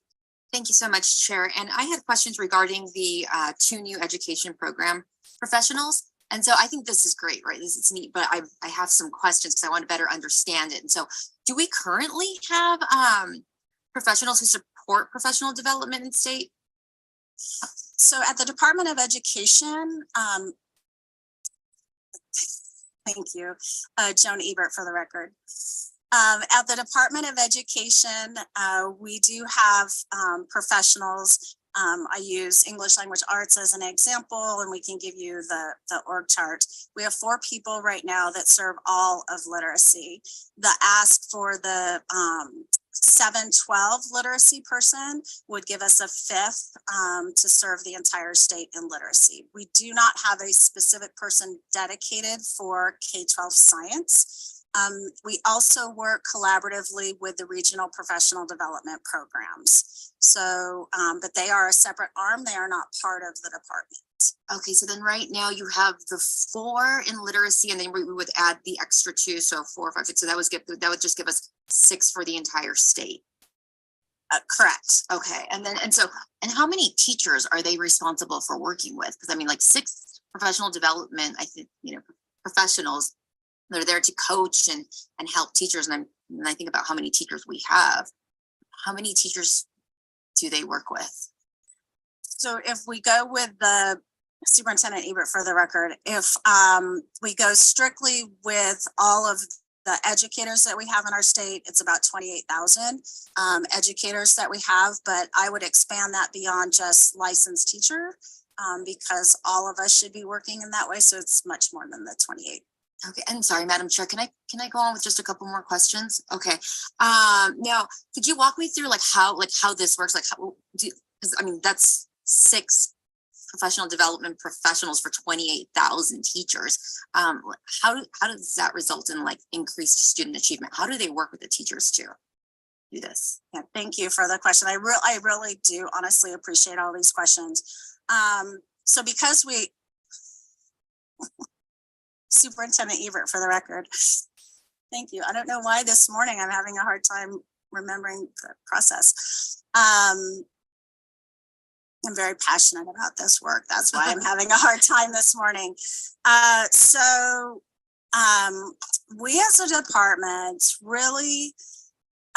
Thank you so much, Chair. And I had questions regarding the 2 new education program professionals. And so I think this is great, right? This is neat, but I have some questions because I want to better understand it. And so do we currently have professionals who support professional development in state? So at the Department of Education, Thank you. Joan Ebert for the record. At the Department of Education, we do have professionals. I use English language arts as an example, and we can give you the org chart. We have 4 people right now that serve all of literacy. The ask for the 712 literacy person would give us a 5th to serve the entire state in literacy. We do not have a specific person dedicated for K-12 science. We also work collaboratively with the regional professional development programs. So, but they are a separate arm. They are not part of the department. Okay, so then right now you have the 4 in literacy, and then we would add the extra 2, so 4, 5, 6. So that would just give us 6 for the entire state. Correct. Okay, and how many teachers are they responsible for working with? Because I mean, like 6 professional development, I think, professionals. They're there to coach and help teachers. And I think about how many teachers we have. How many teachers do they work with? So if we go with the Superintendent Ebert for the record, if we go strictly with all of the educators that we have in our state, it's about 28,000 educators that we have, but I would expand that beyond just licensed teacher because all of us should be working in that way. So it's much more than the 28. Okay, and sorry, Madam Chair, can I go on with just a couple more questions? Okay, now could you walk me through how this works? Because I mean that's 6 professional development professionals for 28,000 teachers. How does that result in increased student achievement? How do they work with the teachers to do this? Yeah, thank you for the question. I really do honestly appreciate all these questions. So because we. Superintendent Ebert for the record. Thank you. I don't know why this morning I'm having a hard time remembering the process. I'm very passionate about this work. That's why I'm having a hard time this morning. We as a department really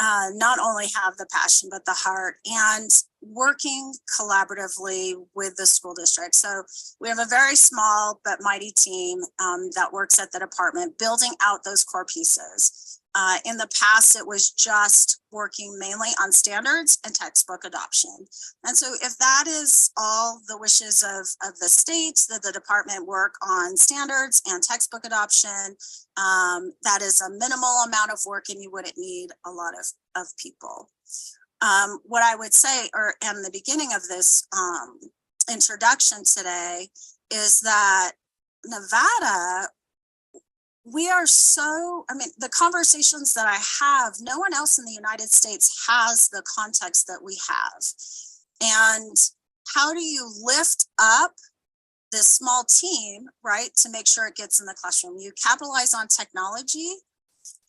not only have the passion, but the heart and working collaboratively with the school district. So we have a very small but mighty team that works at the department, building out those core pieces. In the past, it was just working mainly on standards and textbook adoption. And so if that is all the wishes of the states, that the department work on standards and textbook adoption, that is a minimal amount of work and you wouldn't need a lot of people. What I would say, or in the beginning of this introduction today, is that Nevada, we are the conversations that I have, no one else in the United States has the context that we have. And how do you lift up this small team, right, to make sure it gets in the classroom? You capitalize on technology,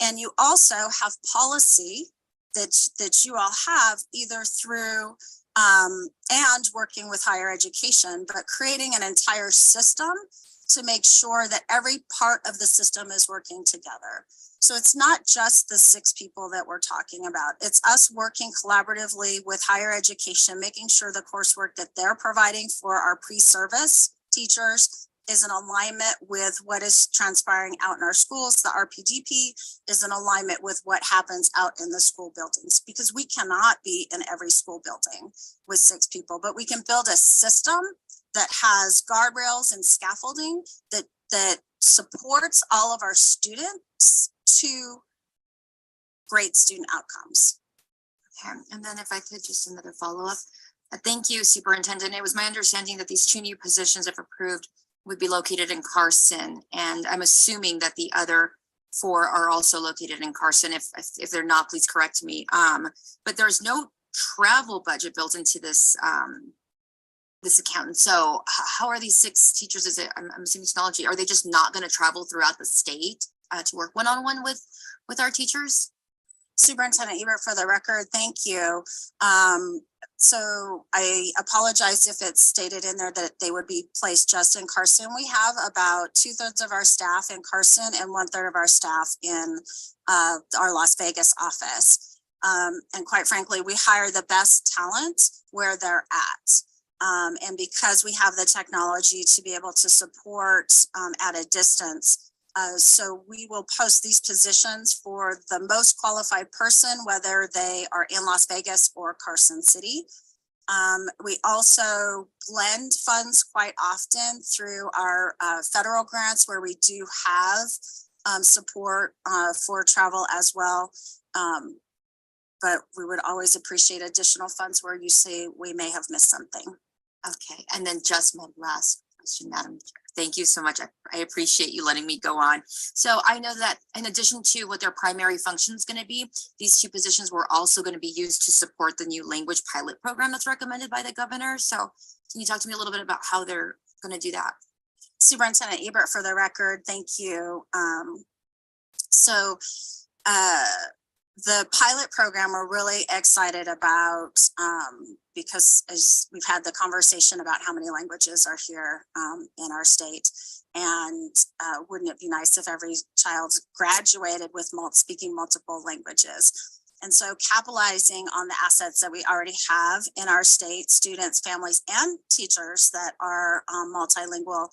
and you also have policy that you all have either through and working with higher education, but creating an entire system to make sure that every part of the system is working together. So it's not just the 6 people that we're talking about. It's us working collaboratively with higher education, making sure the coursework that they're providing for our pre-service teachers is in alignment with what is transpiring out in our schools. The RPDP is in alignment with what happens out in the school buildings, because we cannot be in every school building with 6 people, but we can build a system that has guardrails and scaffolding that supports all of our students to great student outcomes. Okay, and then if I could just another follow-up. Thank you, Superintendent. It was my understanding that these 2 new positions, if approved, would be located in Carson, and I'm assuming that the other 4 are also located in Carson. If they're not, please correct me. But there's no travel budget built into this this account. So how are these 6 teachers? Is it, I'm assuming technology, are they just not going to travel throughout the state to work one-on-one with our teachers? Superintendent Ebert, for the record, thank you. So I apologize if it's stated in there that they would be placed just in Carson. We have about 2/3 of our staff in Carson and 1/3 of our staff in our Las Vegas office. And quite frankly, we hire the best talent where they're at. And because we have the technology to be able to support at a distance, So we will post these positions for the most qualified person, whether they are in Las Vegas or Carson City. We also blend funds quite often through our federal grants where we do have support for travel as well. But we would always appreciate additional funds where you say we may have missed something. Okay, and then just my last question, Madam Chair. Thank you so much. I appreciate you letting me go on. So I know that in addition to what their primary function is going to be, these two positions were also going to be used to support the new language pilot program that's recommended by the governor. So can you talk to me a little bit about how they're going to do that? Superintendent Ebert, for the record, thank you. The pilot program we're really excited about because as we've had the conversation about how many languages are here in our state, and wouldn't it be nice if every child graduated with speaking multiple languages? And so capitalizing on the assets that we already have in our state, students, families, and teachers that are multilingual,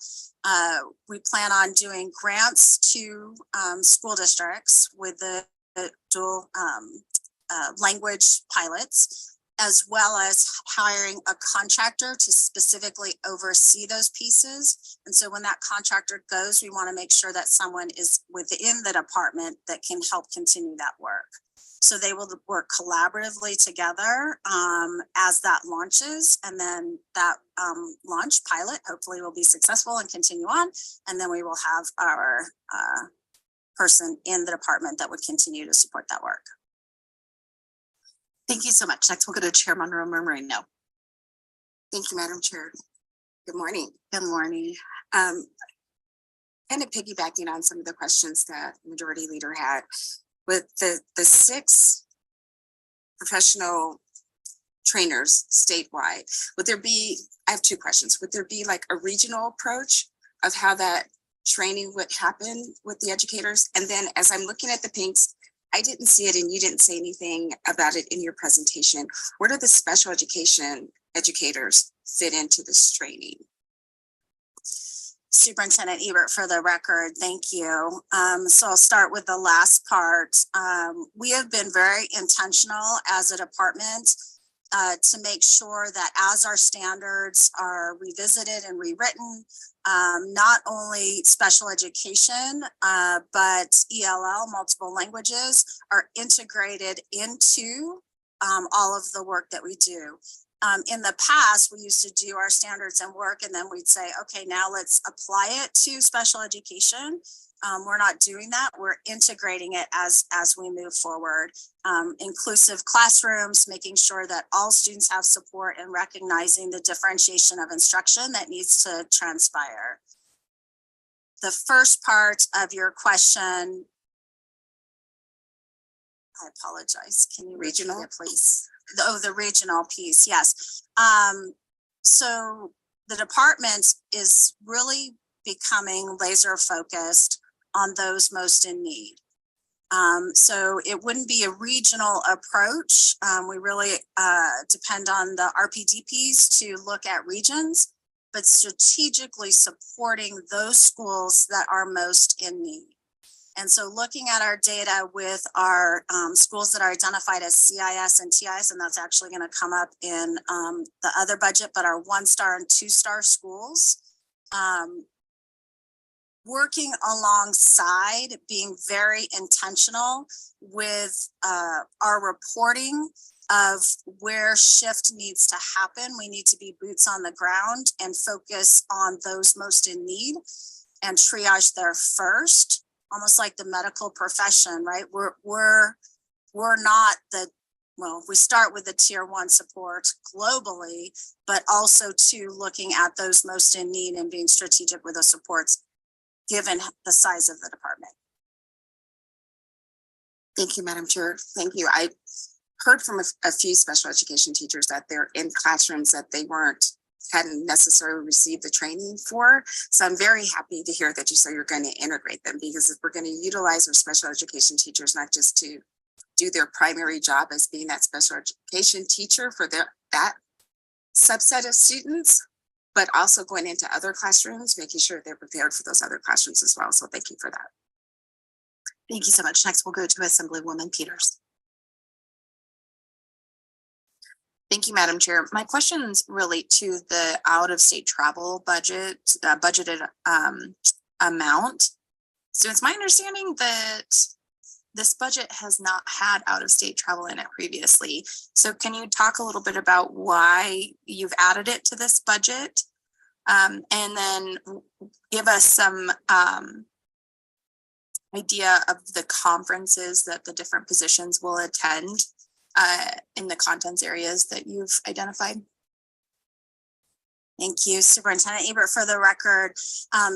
we plan on doing grants to school districts with the dual language pilots, as well as hiring a contractor to specifically oversee those pieces. And so when that contractor goes, we want to make sure that someone is within the department that can help continue that work. So they will work collaboratively together as that launches, and then that launch pilot hopefully will be successful and continue on. And then we will have our person in the department that would continue to support that work. Thank you so much. Next, we'll go to Chair Monroe Moreno. Thank you, Madam Chair. Good morning. Good morning. Kind of piggybacking on some of the questions that Majority Leader had with the 6 professional trainers statewide. Would there be, I have 2 questions. Would there be like a regional approach of how that training would happen with the educators? And then as I'm looking at the pinks, I didn't see it and you didn't say anything about it in your presentation. Where do the special education educators fit into this training? Superintendent Ebert, for the record, thank you. So I'll start with the last part. We have been very intentional as a department to make sure that as our standards are revisited and rewritten, not only special education, but ELL, multiple languages, are integrated into all of the work that we do. In the past, we used to do our standards and work, and then we'd say, okay, now let's apply it to special education. We're not doing that. We're integrating it as we move forward. Inclusive classrooms, making sure that all students have support, and recognizing the differentiation of instruction that needs to transpire. The first part of your question, I apologize. Can you repeat it, please? The regional piece, yes. So the department is really becoming laser focused on those most in need. So it wouldn't be a regional approach. We really depend on the RPDPs to look at regions, but strategically supporting those schools that are most in need. And so looking at our data with our schools that are identified as CIS and TIS, and that's actually going to come up in the other budget, but our 1-star and 2-star schools, working alongside, being very intentional with our reporting of where shift needs to happen. We need to be boots on the ground and focus on those most in need and triage there first. Almost like the medical profession, right? We're not we start with the tier 1 support globally, but also to looking at those most in need and being strategic with the supports given the size of the department. Thank you, Madam Chair. Thank you. I heard from a few special education teachers that they're in classrooms that they hadn't necessarily received the training for. So I'm very happy to hear that you say you're going to integrate them, because if we're going to utilize our special education teachers, not just to do their primary job as being that special education teacher for that subset of students, but also going into other classrooms, making sure they're prepared for those other classrooms as well. So thank you for that. Thank you so much. Next, we'll go to Assemblywoman Peters. Thank you, Madam Chair. My questions relate to the out-of-state travel budgeted amount. So it's my understanding that this budget has not had out-of-state travel in it previously. So can you talk a little bit about why you've added it to this budget? And then give us some idea of the conferences that the different positions will attend in the contents areas that you've identified. Thank you, Superintendent Ebert. For the record,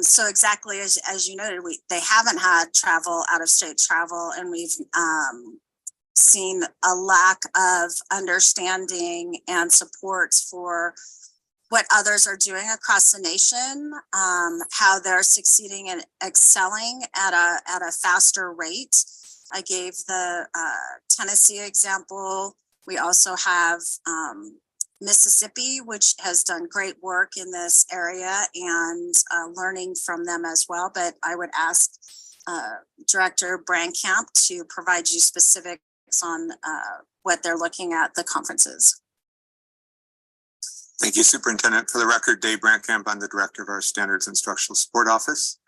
so exactly as you noted, they haven't had travel, out-of-state travel, and we've seen a lack of understanding and supports for what others are doing across the nation, how they're succeeding and excelling at a faster rate. I gave the Tennessee example. We also have Mississippi, which has done great work in this area, and learning from them as well. But I would ask Director Brankamp to provide you specifics on what they're looking at the conferences. Thank you, Superintendent. For the record, Dave Brankamp, I'm the Director of our Standards Instructional Support Office.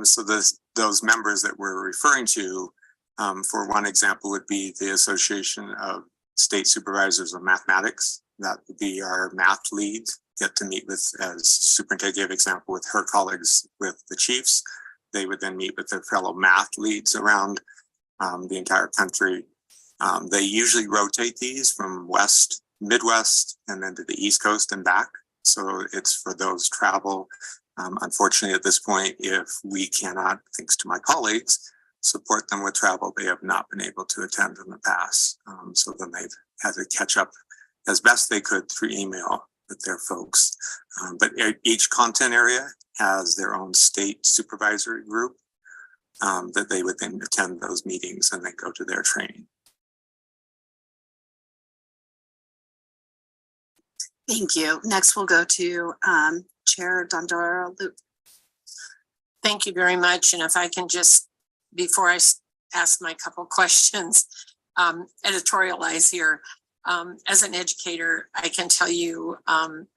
So those members that we're referring to, for one example, would be the Association of State Supervisors of Mathematics. That would be our math leads, get to meet with, as Superintendent gave example, with her colleagues with the chiefs. They would then meet with their fellow math leads around the entire country. They usually rotate these from Midwest, and then to the East Coast and back. So it's for those travel. Unfortunately, at this point, if we cannot, thanks to my colleagues, support them with travel, they have not been able to attend in the past. So then they've had to catch up as best they could through email with their folks. But each content area has their own state supervisory group that they would then attend those meetings and then go to their training. Thank you. Next, we'll go to Chair Dondora Luke. Thank you very much. And if I can just, before I ask my couple questions, editorialize here. As an educator, I can tell you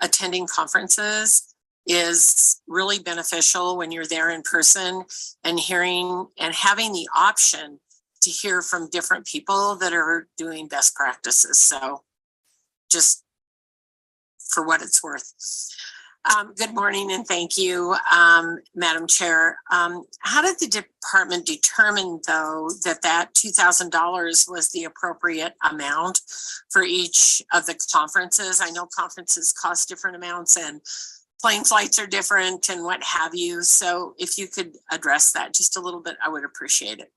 attending conferences is really beneficial when you're there in person and hearing and having the option to hear from different people that are doing best practices. So just for what it's worth. Good morning and thank you, Madam Chair. How did the department determine, though, that $2,000 was the appropriate amount for each of the conferences? I know conferences cost different amounts and plane flights are different and what have you. So if you could address that just a little bit, I would appreciate it.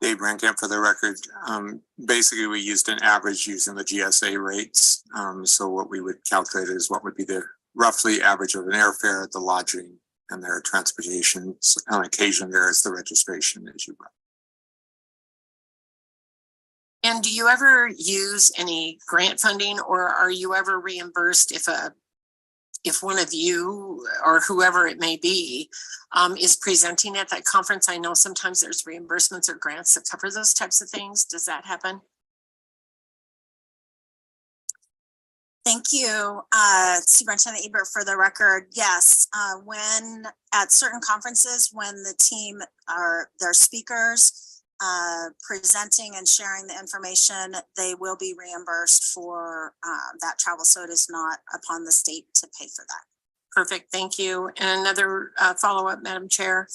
Dave Brankamp for the record. Basically, we used an average using the GSA rates. So what we would calculate is what would be the roughly average of an airfare, the lodging, and their transportation. So on occasion, there is the registration as you will. And do you ever use any grant funding, or are you ever reimbursed if one of you or whoever it may be is presenting at that conference? I know sometimes there's reimbursements or grants that cover those types of things. Does that happen? Thank you, Superintendent Ebert. For the record, yes, when at certain conferences, when the team are their speakers presenting and sharing the information, they will be reimbursed for that travel. So it is not upon the state to pay for that. Perfect, thank you. And another follow-up, Madam Chair.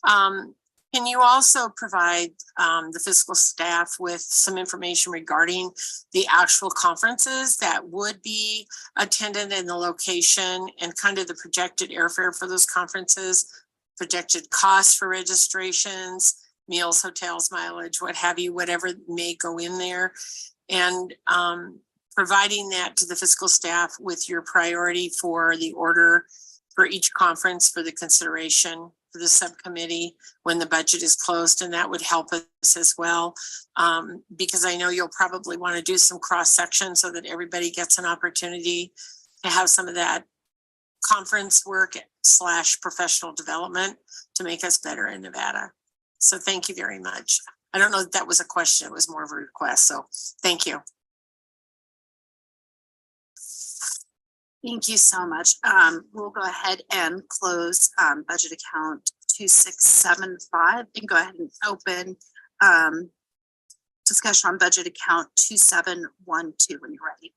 Can you also provide the fiscal staff with some information regarding the actual conferences that would be attended in the location and kind of the projected airfare for those conferences, projected costs for registrations, meals, hotels, mileage, what have you, whatever may go in there, and providing that to the fiscal staff with your priority for the order for each conference for the consideration. for the subcommittee when the budget is closed, and that would help us as well. Because I know you'll probably want to do some cross section so that everybody gets an opportunity to have some of that conference work / professional development to make us better in Nevada. So thank you very much. I don't know if that was a question, it was more of a request. So thank you. Thank you so much. We'll go ahead and close budget account 2675 and go ahead and open discussion on budget account 2712 when you're ready.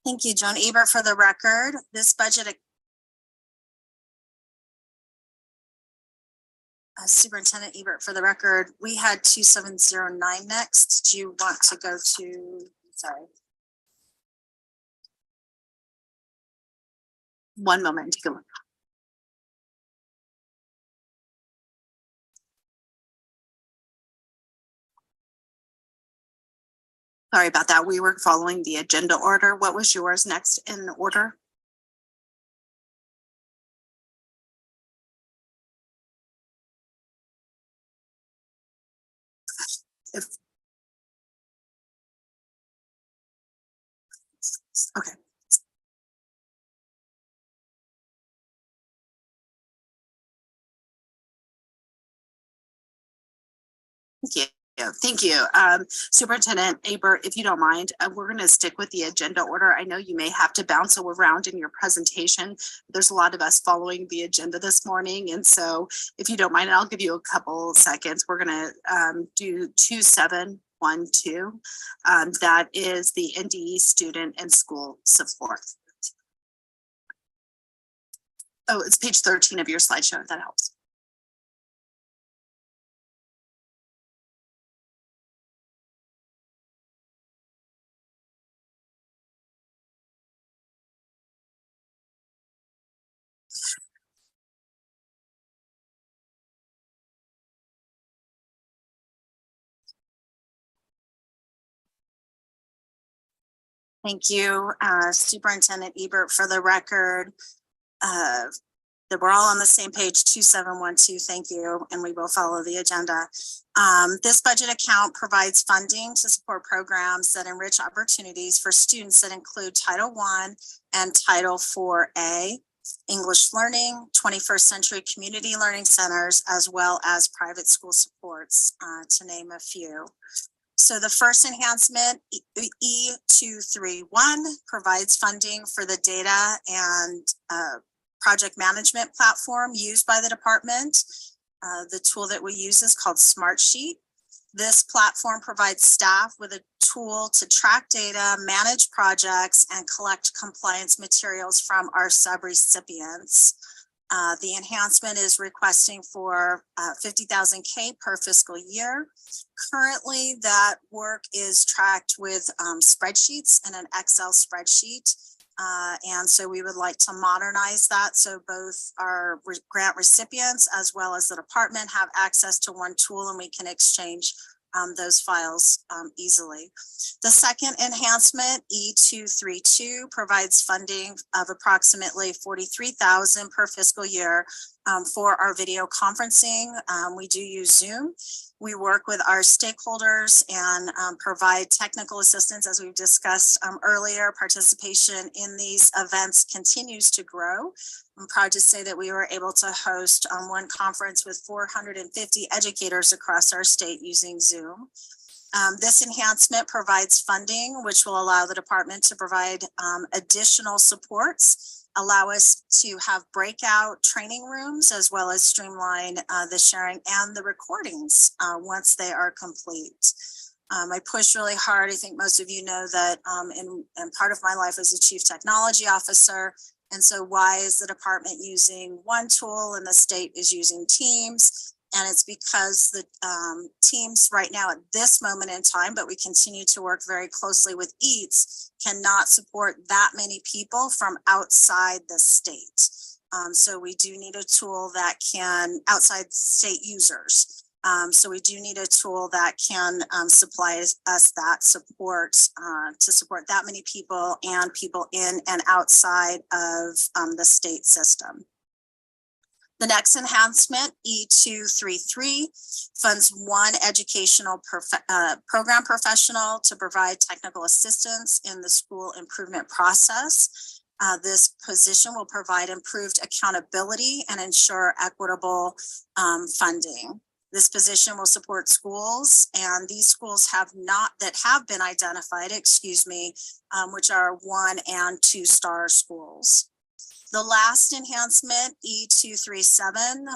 Thank you, Joan Ebert. For the record, this budget Superintendent Ebert, for the record, we had 2709 next. Do you want to go to, sorry. One moment, take a look. Sorry about that. We were following the agenda order. What was yours next in order? Okay. Thank you. Thank you. Superintendent Aber, if you don't mind, we're going to stick with the agenda order. I know you may have to bounce around in your presentation. There's a lot of us following the agenda this morning. And so if you don't mind, I'll give you a couple seconds. We're going to do 2712. That is the NDE student and school support. Oh, it's page 13 of your slideshow, if that helps. Thank you, Superintendent Ebert. For the record, that we're all on the same page, 2712. Thank you, and we will follow the agenda. This budget account provides funding to support programs that enrich opportunities for students that include Title I and Title IV-A, English learning, 21st century community learning centers, as well as private school supports, to name a few. So the first enhancement, E231, provides funding for the data and project management platform used by the department. The tool that we use is called Smartsheet. This platform provides staff with a tool to track data, manage projects, and collect compliance materials from our sub-recipients. The enhancement is requesting for 50,000 K per fiscal year. Currently, that work is tracked with spreadsheets and an Excel spreadsheet. And so we would like to modernize that so both our grant recipients as well as the department have access to one tool and we can exchange those files easily. The second enhancement, E232, provides funding of approximately 43,000 per fiscal year for our video conferencing. We do use Zoom. We work with our stakeholders and provide technical assistance. As we've discussed earlier, participation in these events continues to grow. I'm proud to say that we were able to host one conference with 450 educators across our state using Zoom. This enhancement provides funding, which will allow the department to provide additional supports, allow us to have breakout training rooms, as well as streamline the sharing and the recordings once they are complete. I push really hard. I think most of you know that in part of my life as a chief technology officer. And so why is the department using one tool and the state is using Teams? And it's because the Teams right now at this moment in time, but we continue to work very closely with EATS, cannot support that many people from outside the state. So we do need a tool that can, outside state users. So we do need a tool that can supply us that support to support that many people and people in and outside of the state system. The next enhancement, E233, funds one educational program professional to provide technical assistance in the school improvement process. This position will provide improved accountability and ensure equitable funding. This position will support schools, and these schools have been identified, which are 1 and 2 star schools. The last enhancement, E237,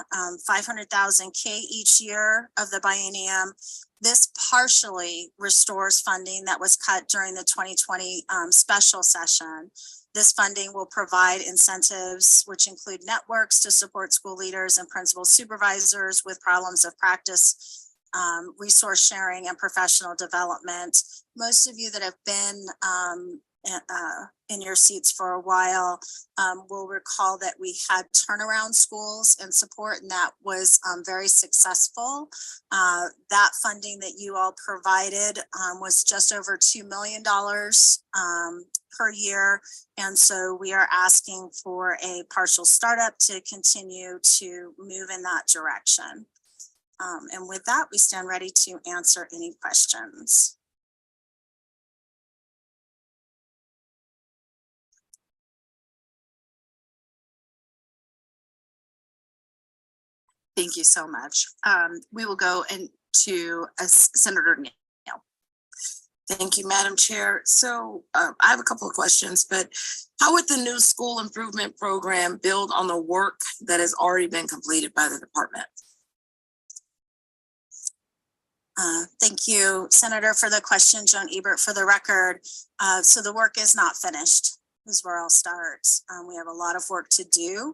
500,000 K each year of the biennium. This partially restores funding that was cut during the 2020 special session. This funding will provide incentives, which include networks to support school leaders and principal supervisors with problems of practice, resource sharing, and professional development. Most of you that have been in your seats for a while will recall that we had turnaround schools and support, and that was very successful. That funding that you all provided was just over $2 million per year, and so we are asking for a partial startup to continue to move in that direction. And with that, we stand ready to answer any questions. Thank you so much. We will go into Senator Neal. Thank you, Madam Chair. So I have a couple of questions, but how would the new school improvement program build on the work that has already been completed by the department? Thank you, Senator, for the question. Joan Ebert for the record. So the work is not finished. This is where I'll start. We have a lot of work to do.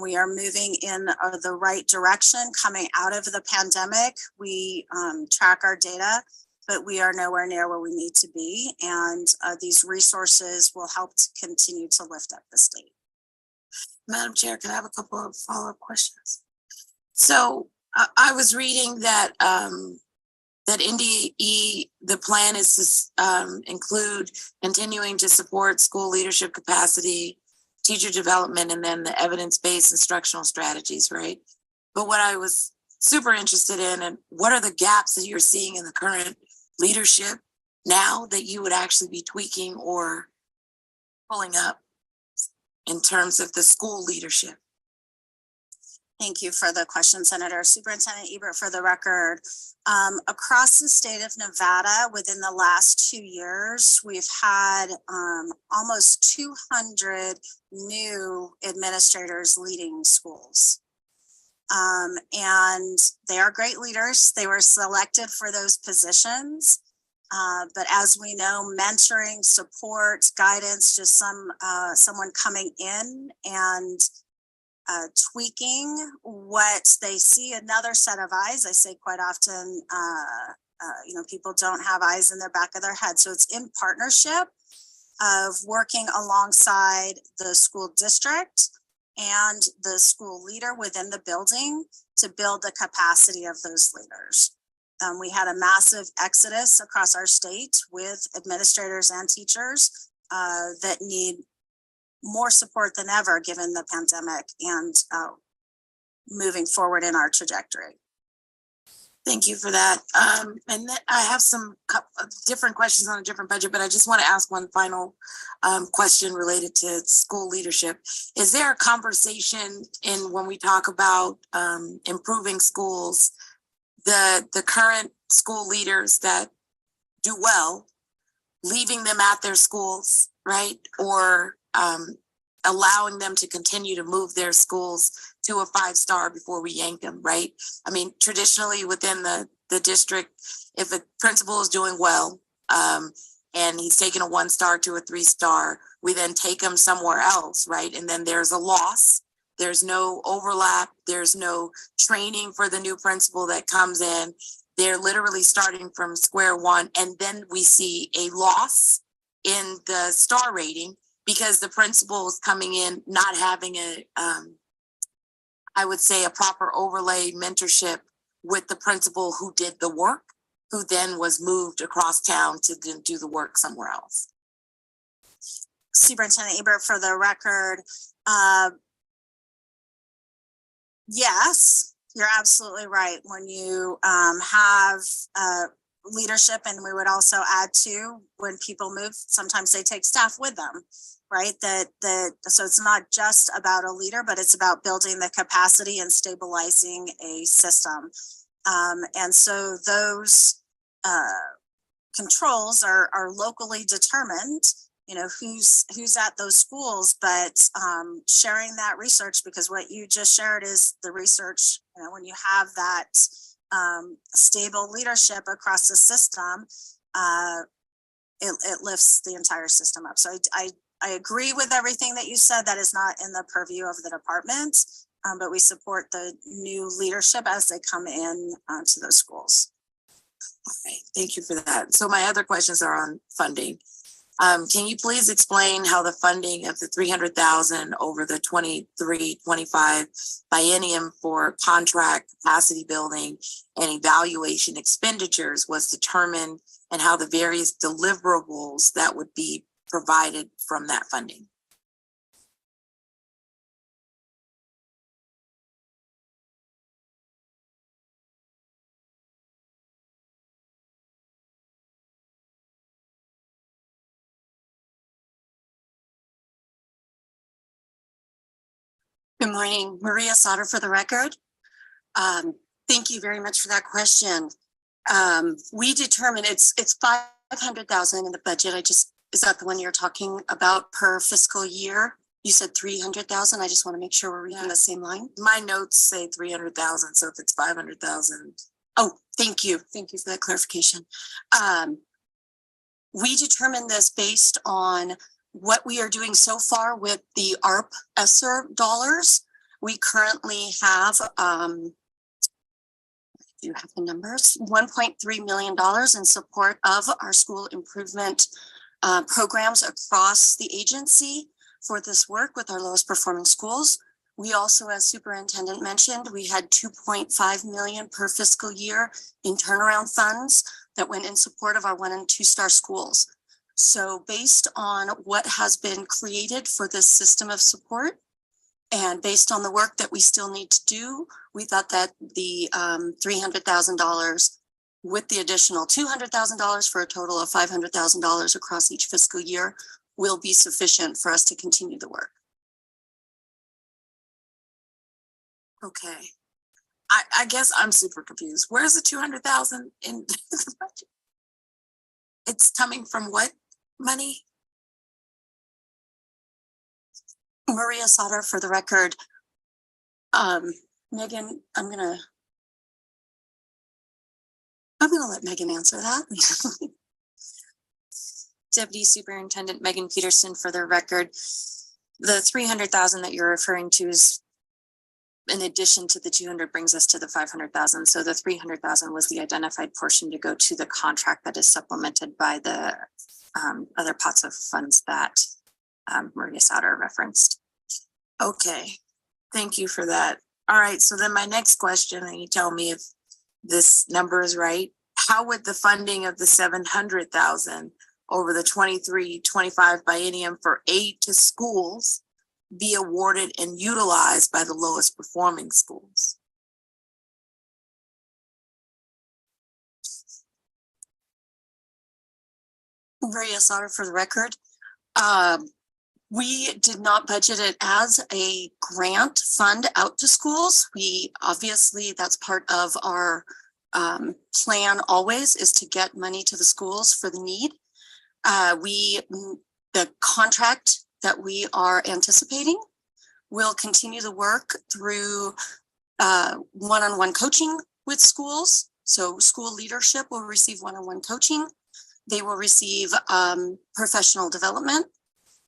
We are moving in the right direction coming out of the pandemic. We track our data, but we are nowhere near where we need to be. And these resources will help to continue to lift up the state. Madam Chair, can I have a couple of follow-up questions? So I was reading that that NDE, the plan is to include continuing to support school leadership capacity, teacher development, and then the evidence-based instructional strategies, right? But what I was super interested in, and what are the gaps that you're seeing in the current leadership now that you would actually be tweaking or pulling up in terms of the school leadership? Thank you for the question, Senator. Superintendent Ebert for the record. Across the state of Nevada, within the last 2 years, we've had almost 200 new administrators leading schools. And they are great leaders. They were selected for those positions. But as we know, mentoring, support, guidance, just someone coming in and tweaking what they see, another set of eyes. I say quite often, people don't have eyes in their back of their head. So it's in partnership of working alongside the school district and the school leader within the building to build the capacity of those leaders. We had a massive exodus across our state with administrators and teachers that need more support than ever given the pandemic and moving forward in our trajectory. Thank you for that. And then I have some different questions on a different budget, but I just want to ask one final question related to school leadership. Is there a conversation when we talk about improving schools, the current school leaders that do well, leaving them at their schools, right? Or allowing them to continue to move their schools to a 5-star before we yank them, right? I mean, traditionally within the district, if a principal is doing well and he's taken a 1-star to a 3-star, we then take him somewhere else, right? And then there's a loss. There's no overlap. There's no training for the new principal that comes in. They're literally starting from square one. And then we see a loss in the star rating because the principal is coming in not having I would say a proper overlay mentorship with the principal who did the work, who then was moved across town to do the work somewhere else. Superintendent Ebert for the record, Yes, you're absolutely right. When you have leadership, and we would also add to when people move, sometimes they take staff with them, right? So it's not just about a leader, but it's about building the capacity and stabilizing a system. And so those controls are locally determined, you know, who's at those schools, but sharing that research, because what you just shared is the research. You know, when you have that stable leadership across the system, it lifts the entire system up. So I agree with everything that you said. That is not in the purview of the department, but we support the new leadership as they come in to those schools. Okay, thank you for that. So my other questions are on funding. Can you please explain how the funding of the 300,000 over the 23-25 biennium for contract capacity building and evaluation expenditures was determined, and how the various deliverables that would be provided from that funding? Good morning, Maria Sauter for the record. Thank you very much for that question. We determined it's 500,000 in the budget. Is that the one you're talking about per fiscal year? You said 300,000. I just want to make sure we're reading the same line. My notes say 300,000, so if it's 500,000. Oh, thank you. Thank you for that clarification. We determined this based on what we are doing so far with the ARP ESSER dollars. We currently have, do you have the numbers? $1.3 million in support of our school improvement programs across the agency for this work with our lowest performing schools. We also, as superintendent mentioned, we had 2.5 million per fiscal year in turnaround funds that went in support of our 1- and 2-star schools. So based on what has been created for this system of support, and based on the work that we still need to do, we thought that the $300,000 with the additional $200,000 for a total of $500,000 across each fiscal year will be sufficient for us to continue the work. Okay. I guess I'm super confused. Where's the 200,000 in the budget? It's coming from what money? Maria Sauter for the record. Megan, I'm gonna let Megan answer that. Deputy Superintendent Megan Peterson for the record. The 300,000 that you're referring to is in addition to the 200 brings us to the 500,000. So the 300,000 was the identified portion to go to the contract that is supplemented by the other pots of funds that Maria Sauter referenced. Okay, thank you for that. All right, so then my next question, and you tell me if this number is right. How would the funding of the 700,000 over the 23-25 biennium for aid to schools be awarded and utilized by the lowest performing schools? Maria Sauter for the record. We did not budget it as a grant fund out to schools. We obviously, that's part of our plan always, is to get money to the schools for the need. The contract that we are anticipating will continue the work through one-on-one coaching with schools. So school leadership will receive one-on-one coaching. They will receive professional development,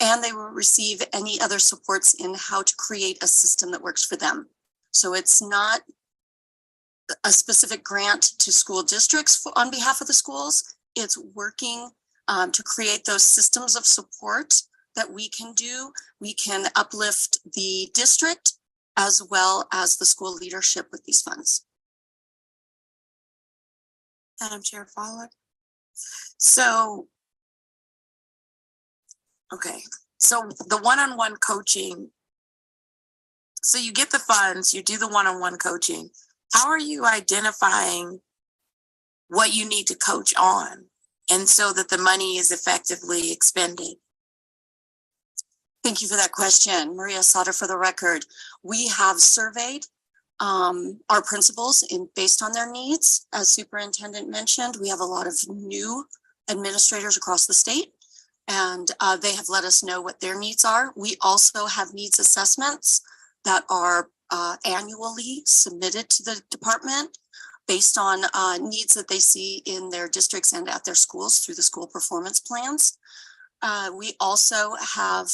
and they will receive any other supports in how to create a system that works for them. So it's not a specific grant to school districts on behalf of the schools. It's working to create those systems of support that we can do. We can uplift the district as well as the school leadership with these funds. Madam Chair, follow-up. So, okay, so the one-on-one coaching, so you get the funds, you do the one-on-one coaching. How are you identifying what you need to coach on, and so that the money is effectively expended? Thank you for that question. Maria Sauter for the record. We have surveyed our principals based on their needs. As superintendent mentioned, we have a lot of new administrators across the state, and they have let us know what their needs are. We also have needs assessments that are annually submitted to the department based on needs that they see in their districts and at their schools through the school performance plans. We also have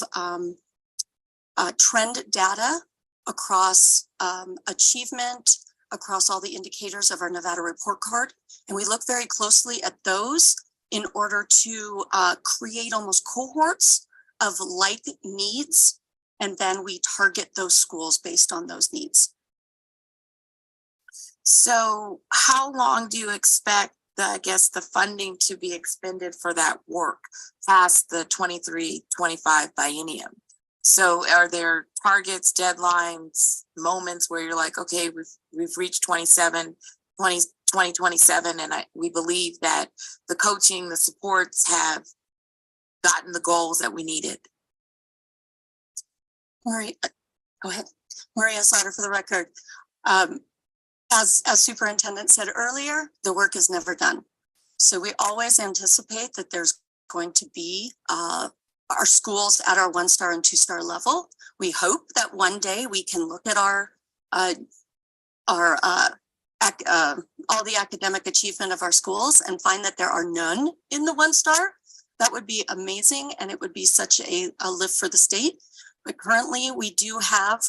trend data across achievement, across all the indicators of our Nevada report card. And we look very closely at those in order to create almost cohorts of like needs. And then we target those schools based on those needs. So how long do you expect the funding to be expended for that work past the 23-25 biennium? So are there targets, deadlines, moments where you're like, okay, we've reached 2027, and we believe that the coaching, the supports have gotten the goals that we needed? Maria, go ahead. Maria Sauter for the record. As superintendent said earlier, the work is never done. So we always anticipate that there's going to be our schools at our 1-star and 2-star level. We hope that one day we can look at all the academic achievement of our schools and find that there are none in the 1-star. That would be amazing, and it would be such a lift for the state. But currently we do have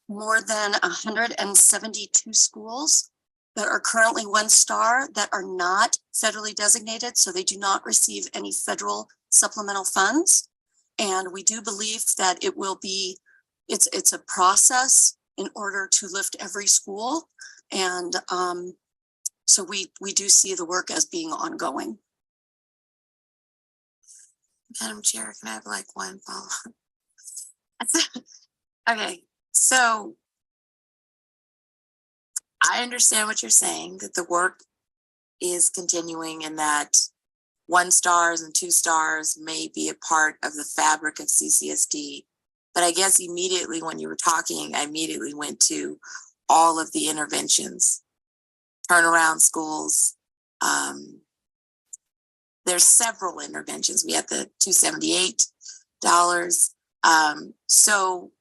more than 172 schools that are currently 1-star that are not federally designated, so they do not receive any federal supplemental funds. And we do believe that it will be, it's a process in order to lift every school. And so we do see the work as being ongoing. Madam Chair, can I have like one follow-up? Okay, so I understand what you're saying, that the work is continuing and that 1-stars and 2-stars may be a part of the fabric of CCSD. But I guess immediately when you were talking, I immediately went to all of the interventions, turnaround schools. There's several interventions. We have the $278. So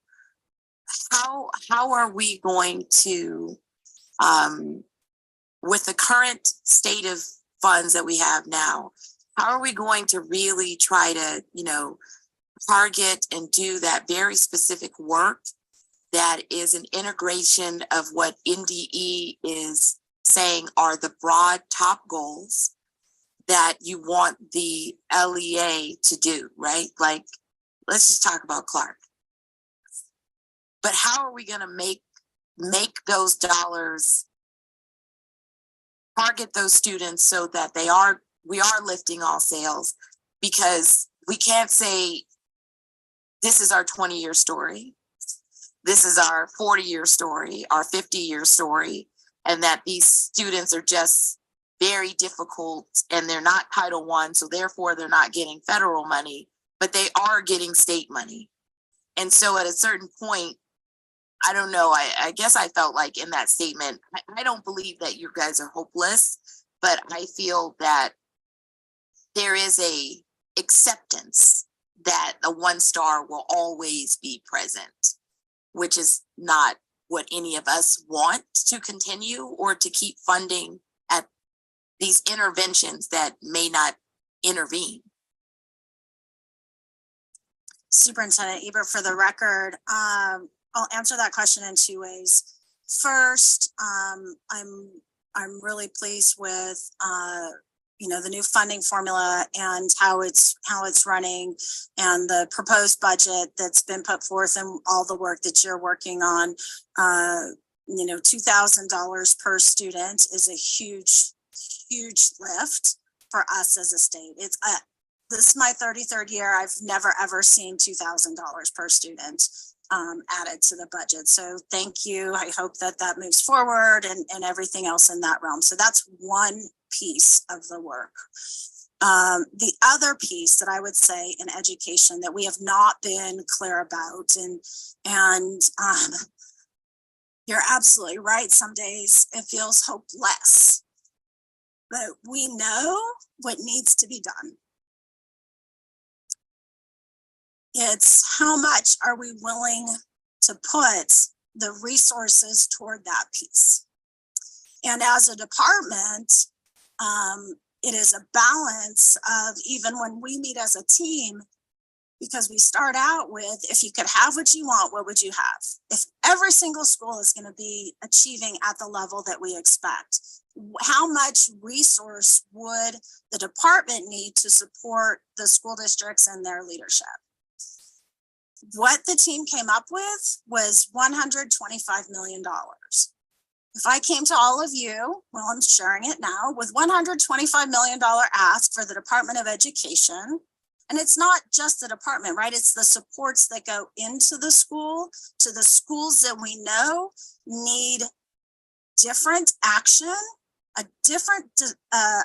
how are we going to, with the current state of funds that we have now, how are we going to really try to, target and do that very specific work that is an integration of what NDE is saying are the broad top goals that you want the LEA to do, right? Like, let's just talk about Clark. But how are we going to make those dollars target those students so that we are lifting all sails? Because we can't say this is our 20-year story, this is our 40-year story, our 50-year story, and that these students are just very difficult and they're not Title I, so therefore they're not getting federal money, but they are getting state money. And so at a certain point, I don't know, I guess I felt like in that statement, I don't believe that you guys are hopeless, but I feel that there is a acceptance that a 1-star will always be present, which is not what any of us want to continue or to keep funding at these interventions that may not intervene. Superintendent Eber, for the record, I'll answer that question in 2 ways. First, I'm really pleased with the new funding formula and how it's running, and the proposed budget that's been put forth and all the work that you're working on. $2,000 per student is a huge lift for us as a state. This is my 33rd year. I've never ever seen $2,000 per student. added to the budget. So thank you. I hope that that moves forward and everything else in that realm. So that's one piece of the work. The other piece that I would say in education that we have not been clear about, and you're absolutely right. Some days it feels hopeless, but we know what needs to be done. It's how much are we willing to put the resources toward that piece. And as a department, it is a balance of, even when we meet as a team, because we start out with, if you could have what you want, what would you have? If every single school is going to be achieving at the level that we expect, how much resource would the department need to support the school districts and their leadership? What the team came up with was $125 million. If I came to all of you, well, I'm sharing it now, with $125 million ask for the Department of Education, and it's not just the department, right? It's the supports that go into the school, to the schools that we know need different action, a different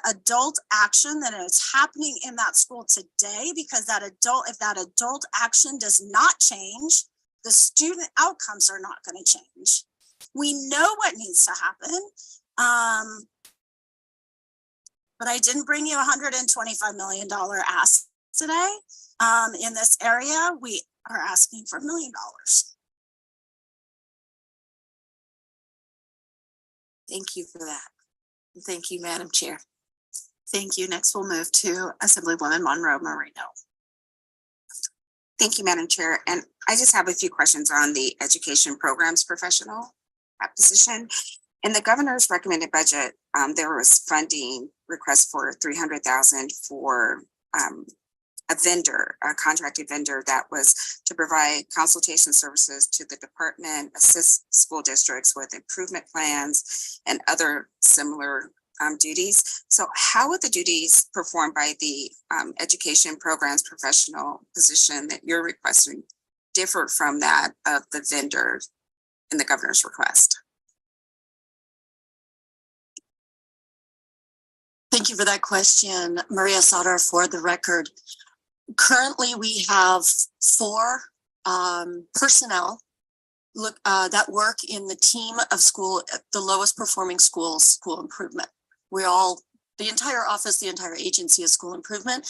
adult action that is happening in that school today, because if that adult action does not change, the student outcomes are not going to change. We know what needs to happen. But I didn't bring you $125 million ask today. In this area, we are asking for $1 million. Thank you for that. Thank you, Madam Chair. Thank you. Next, we'll move to Assemblywoman Monroe Marino. Thank you, Madam Chair. And I just have a few questions on the education programs professional position. In the governor's recommended budget, there was funding request for $300,000 for a contracted vendor that was to provide consultation services to the department, assist school districts with improvement plans and other similar duties. So how would the duties performed by the education programs professional position that you're requesting differ from that of the vendor in the governor's request? Thank you for that question, Maria Sauter, for the record. Currently, we have 4 personnel that work in the team of the lowest performing schools, school improvement. The entire office, the entire agency is school improvement,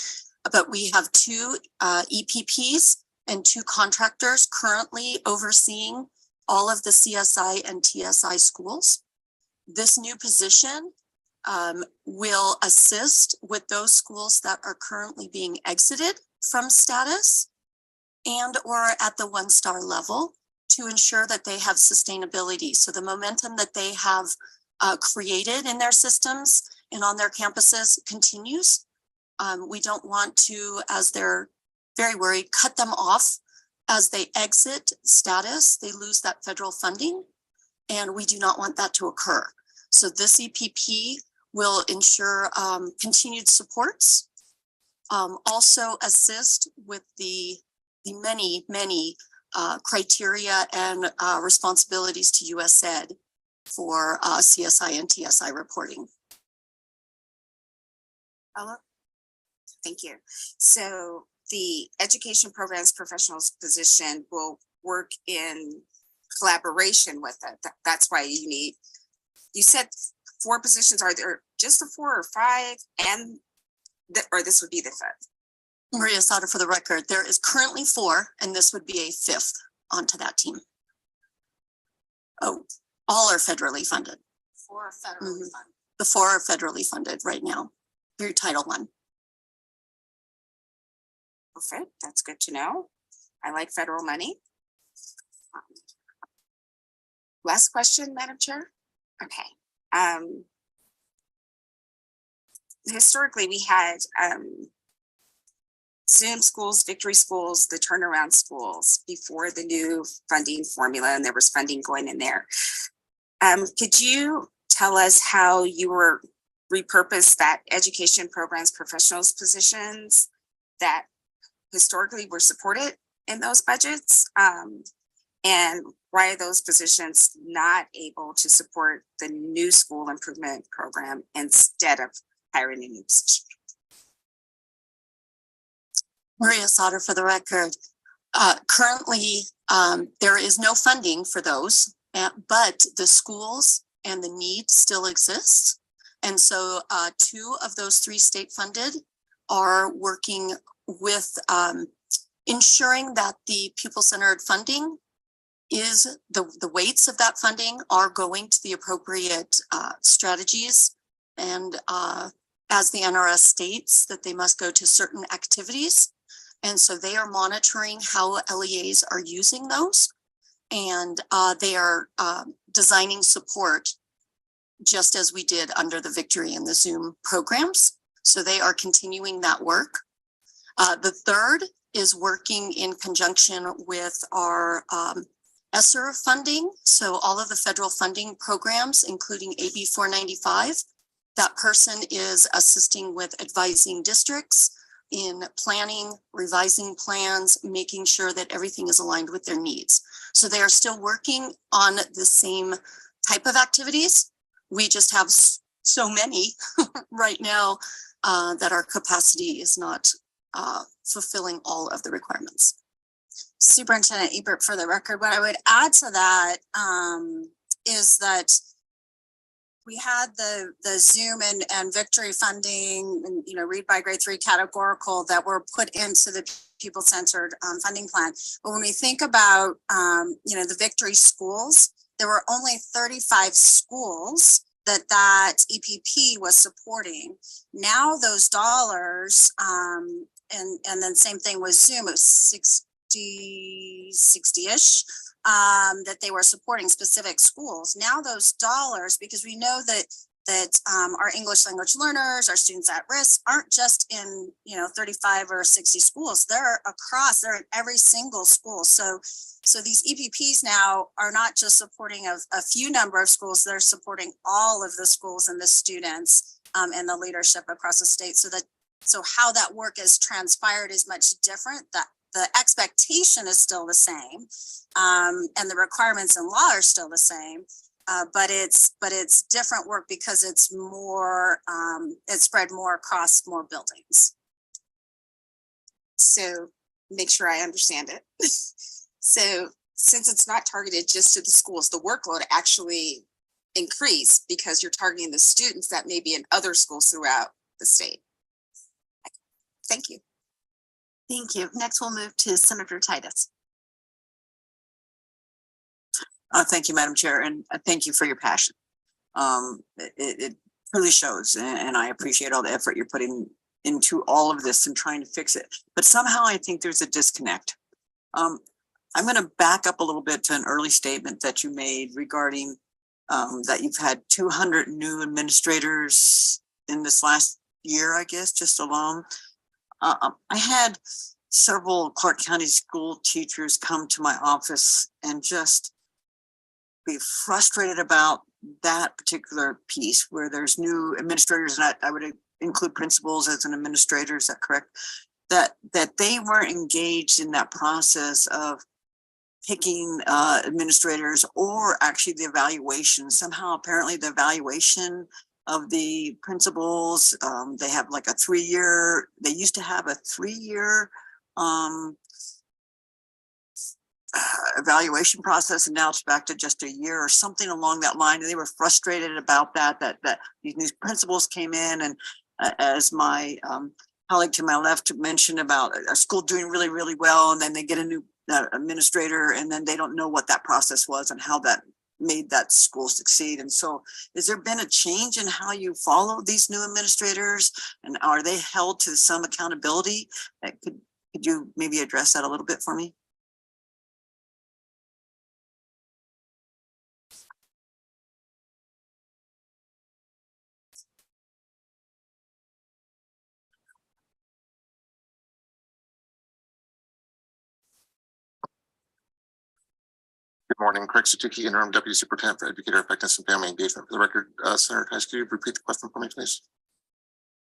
but we have 2 EPPs and 2 contractors currently overseeing all of the CSI and TSI schools. This new position will assist with those schools that are currently being exited from status and or at the 1-star level to ensure that they have sustainability. So the momentum that they have created in their systems and on their campuses continues. We don't want to, as they're very worried, cut them off as they exit status. They lose that federal funding, and we do not want that to occur. So this EPP will ensure continued supports, also assist with the many criteria and responsibilities to US Ed for CSI and TSI reporting. Hello? Thank you. So the education programs professionals position will work in collaboration with it. That's why you said 4 positions. Are there just the 4 or 5 or this would be the 5th? Maria Sauter, for the record, there is currently 4, and this would be a 5th onto that team. Oh, all are federally funded. 4 are federally funded. The 4 are federally funded right now through Title I. Perfect. That's good to know. I like federal money. Last question, Madam Chair. Okay. Historically, we had Zoom schools, victory schools, the turnaround schools before the new funding formula, and there was funding going in there. Could you tell us how you were repurposed that education programs professionals positions that historically were supported in those budgets? And why are those positions not able to support the new school improvement program instead of hiring a new position? Maria Sauter for the record. Currently, there is no funding for those, but the schools and the need still exists. And so 2 of those 3 state funded are working with ensuring that the pupil-centered funding is the weights of that funding are going to the appropriate strategies. And as the NRS states, that they must go to certain activities. And so they are monitoring how LEAs are using those. And they are designing support just as we did under the Victory and the Zoom programs. So they are continuing that work. The third is working in conjunction with our ESSER funding. So all of the federal funding programs, including AB 495, that person is assisting with advising districts in planning, revising plans, making sure that everything is aligned with their needs. So they are still working on the same type of activities. We just have so many right now that our capacity is not fulfilling all of the requirements. Superintendent Ebert, for the record, what I would add to that is that we had the Zoom and Victory funding and, you know, read by grade 3 categorical that were put into the pupil-centered funding plan. But when we think about, you know, the Victory schools, there were only 35 schools that EPP was supporting. Now those dollars, and then same thing with Zoom, it was 60-ish, that they were supporting specific schools. Now those dollars, because we know that our English language learners, our students at risk, aren't just in, you know, 35 or 60 schools. They're across, they're in every single school. So these EPPs now are not just supporting a few number of schools, they're supporting all of the schools and the students and the leadership across the state. So how that work is transpired is much different. That the expectation is still the same, and the requirements in law are still the same. But it's different work because it's more, it's spread more across more buildings. So make sure I understand it. So since it's not targeted just to the schools, the workload actually increased because you're targeting the students that may be in other schools throughout the state. Thank you. Thank you. Next, we'll move to Senator Titus. Thank you, Madam Chair, and thank you for your passion. It really shows, and I appreciate all the effort you're putting into all of this and trying to fix it. But somehow I think there's a disconnect. I'm going to back up a little bit to an early statement that you made regarding that you've had 200 new administrators in this last year, I guess, just alone. I had several Clark County school teachers come to my office and just be frustrated about that particular piece where there's new administrators, and I would include principals as an administrator, is that correct? That they weren't engaged in that process of picking administrators or actually the evaluation. Somehow, apparently the evaluation of the principals, they have like a 3-year, they used to have a 3-year evaluation process, and now it's back to just a year or something along that line. And they were frustrated about that these new principals came in, and as my colleague to my left mentioned about a school doing really, really well, and then they get a new administrator, and then they don't know what that process was and how that made that school succeed. And so has there been a change in how you follow these new administrators, and are they held to some accountability? Could you maybe address that a little bit for me? Good morning, Craig Satuki, Interim Deputy Superintendent for Educator Effectiveness and Family Engagement. For the record, Senator Tice, could you repeat the question for me, please?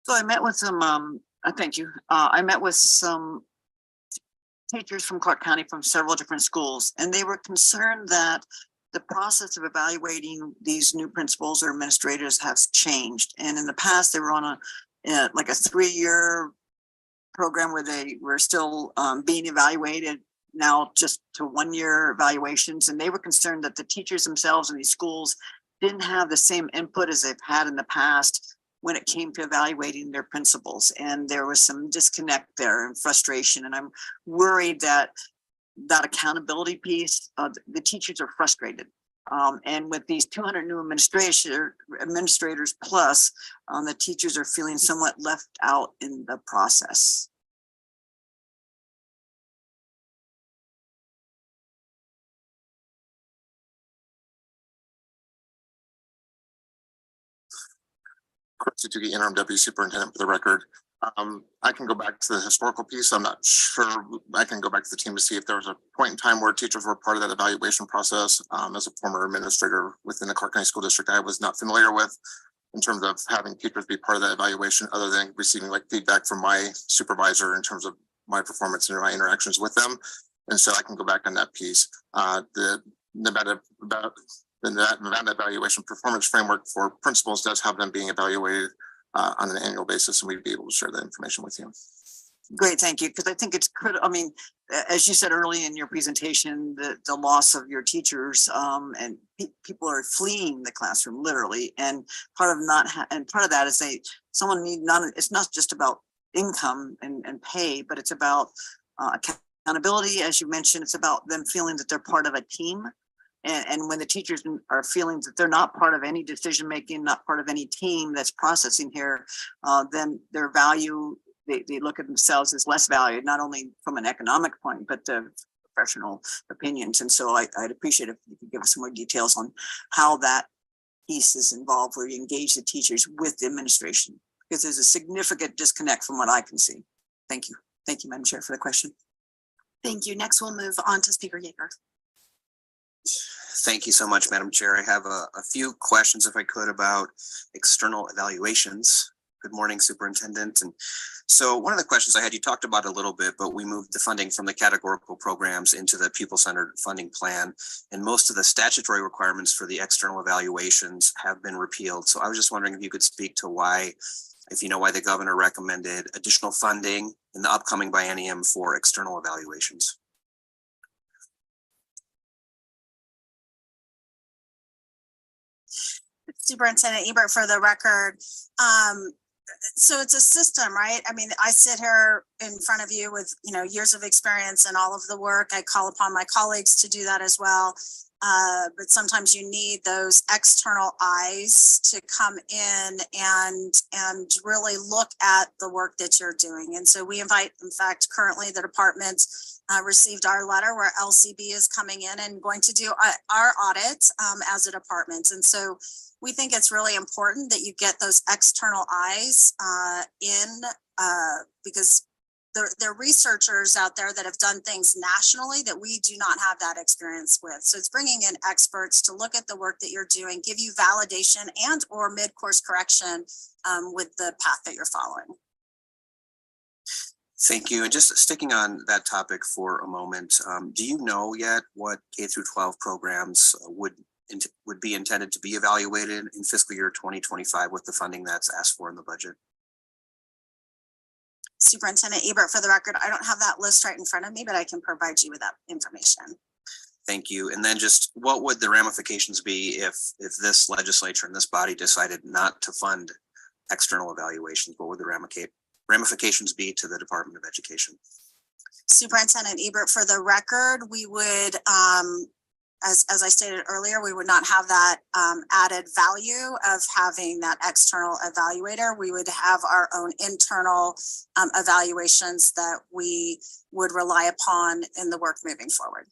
So I met with some, thank you. I met with some teachers from Clark County from several different schools, and they were concerned that the process of evaluating these new principals or administrators has changed. And in the past, they were on like a 3-year program where they were still being evaluated, now just to 1-year evaluations. And they were concerned that the teachers themselves in these schools didn't have the same input as they've had in the past when it came to evaluating their principals. And there was some disconnect there and frustration. And I'm worried that that accountability piece, the teachers are frustrated. And with these 200 new administrators plus, the teachers are feeling somewhat left out in the process. Chris Tuki, interim deputy superintendent, for the record. I can go back to the historical piece. I'm not sure. I can go back to the team to see if there was a point in time where teachers were part of that evaluation process. As a former administrator within the Clark County School District, I was not familiar with in terms of having teachers be part of that evaluation, other than receiving like feedback from my supervisor in terms of my performance and my interactions with them. And so I can go back on that piece. The Nevada evaluation performance framework for principals does have them being evaluated on an annual basis, and we'd be able to share that information with you. Great, thank you. Because I think it's critical. I mean, as you said early in your presentation, the loss of your teachers and people are fleeing the classroom literally. And part of that is it's not just about income and pay, but it's about accountability. As you mentioned, it's about them feeling that they're part of a team. And when the teachers are feeling that they're not part of any decision making, not part of any team that's processing here, then their value, they look at themselves as less valued, not only from an economic point, but the professional opinions. And so I'd appreciate if you could give us some more details on how that piece is involved, where you engage the teachers with the administration, because there's a significant disconnect from what I can see. Thank you. Thank you, Madam Chair, for the question. Thank you. Next, we'll move on to Speaker Yeager. Thank you so much, Madam Chair. I have a few questions, if I could, about external evaluations. Good morning, Superintendent. And so one of the questions I had, you talked about a little bit, but we moved the funding from the categorical programs into the pupil-centered funding plan. And most of the statutory requirements for the external evaluations have been repealed. So I was just wondering if you could speak to why, if you know why the governor recommended additional funding in the upcoming biennium for external evaluations. Superintendent Ebert, for the record. So it's a system, right? I mean, I sit here in front of you with, years of experience in all of the work. I call upon my colleagues to do that as well. But sometimes you need those external eyes to come in and really look at the work that you're doing. And so we invite, in fact, currently the department received our letter where LCB is coming in and going to do our audit as a department. And so we think it's really important that you get those external eyes because there are researchers out there that have done things nationally that we do not have that experience with. So it's bringing in experts to look at the work that you're doing, give you validation and or mid-course correction with the path that you're following. Thank you. And just sticking on that topic for a moment, do you know yet what K through 12 programs would be intended to be evaluated in fiscal year 2025 with the funding that's asked for in the budget? Superintendent Ebert, for the record, I don't have that list right in front of me, but I can provide you with that information. Thank you. And then just what would the ramifications be if this legislature and this body decided not to fund external evaluations? What would the ramifications be to the Department of Education? Superintendent Ebert, for the record, we would, as I stated earlier, we would not have that added value of having that external evaluator. We would have our own internal evaluations that we would rely upon in the work moving forward.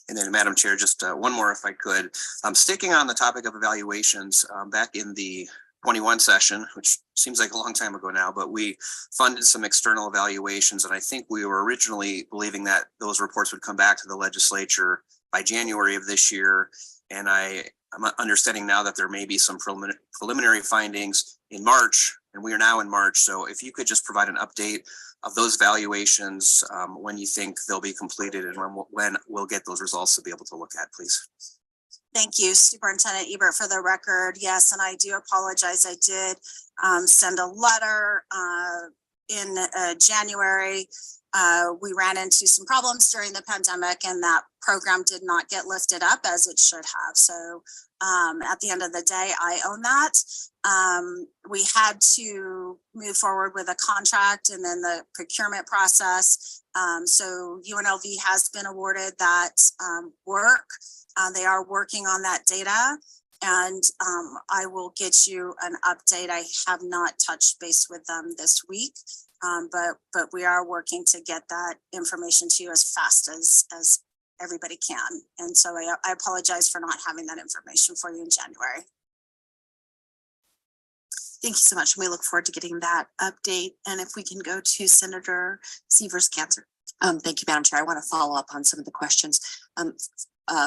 And then, Madam Chair, just one more, if I could. Sticking on the topic of evaluations, back in the 21 session, which seems like a long time ago now, but we funded some external evaluations. And I think we were originally believing that those reports would come back to the legislature by January of this year. And I'm understanding now that there may be some preliminary findings in March, and we are now in March. So if you could just provide an update of those valuations, when you think they'll be completed and when we'll get those results to be able to look at, please. Thank you, Superintendent Ebert. For the record, yes, and I do apologize. I did send a letter in January. We ran into some problems during the pandemic, and that program did not get lifted up as it should have. So at the end of the day, I own that. We had to move forward with a contract and then the procurement process. So UNLV has been awarded that work. They are working on that data, and I will get you an update. I have not touched base with them this week, but we are working to get that information to you as fast as everybody can. And so I apologize for not having that information for you in January. Thank you so much. We look forward to getting that update. And if we can go to Senator Severs-Cancer. Thank you, Madam Chair. I want to follow up on some of the questions.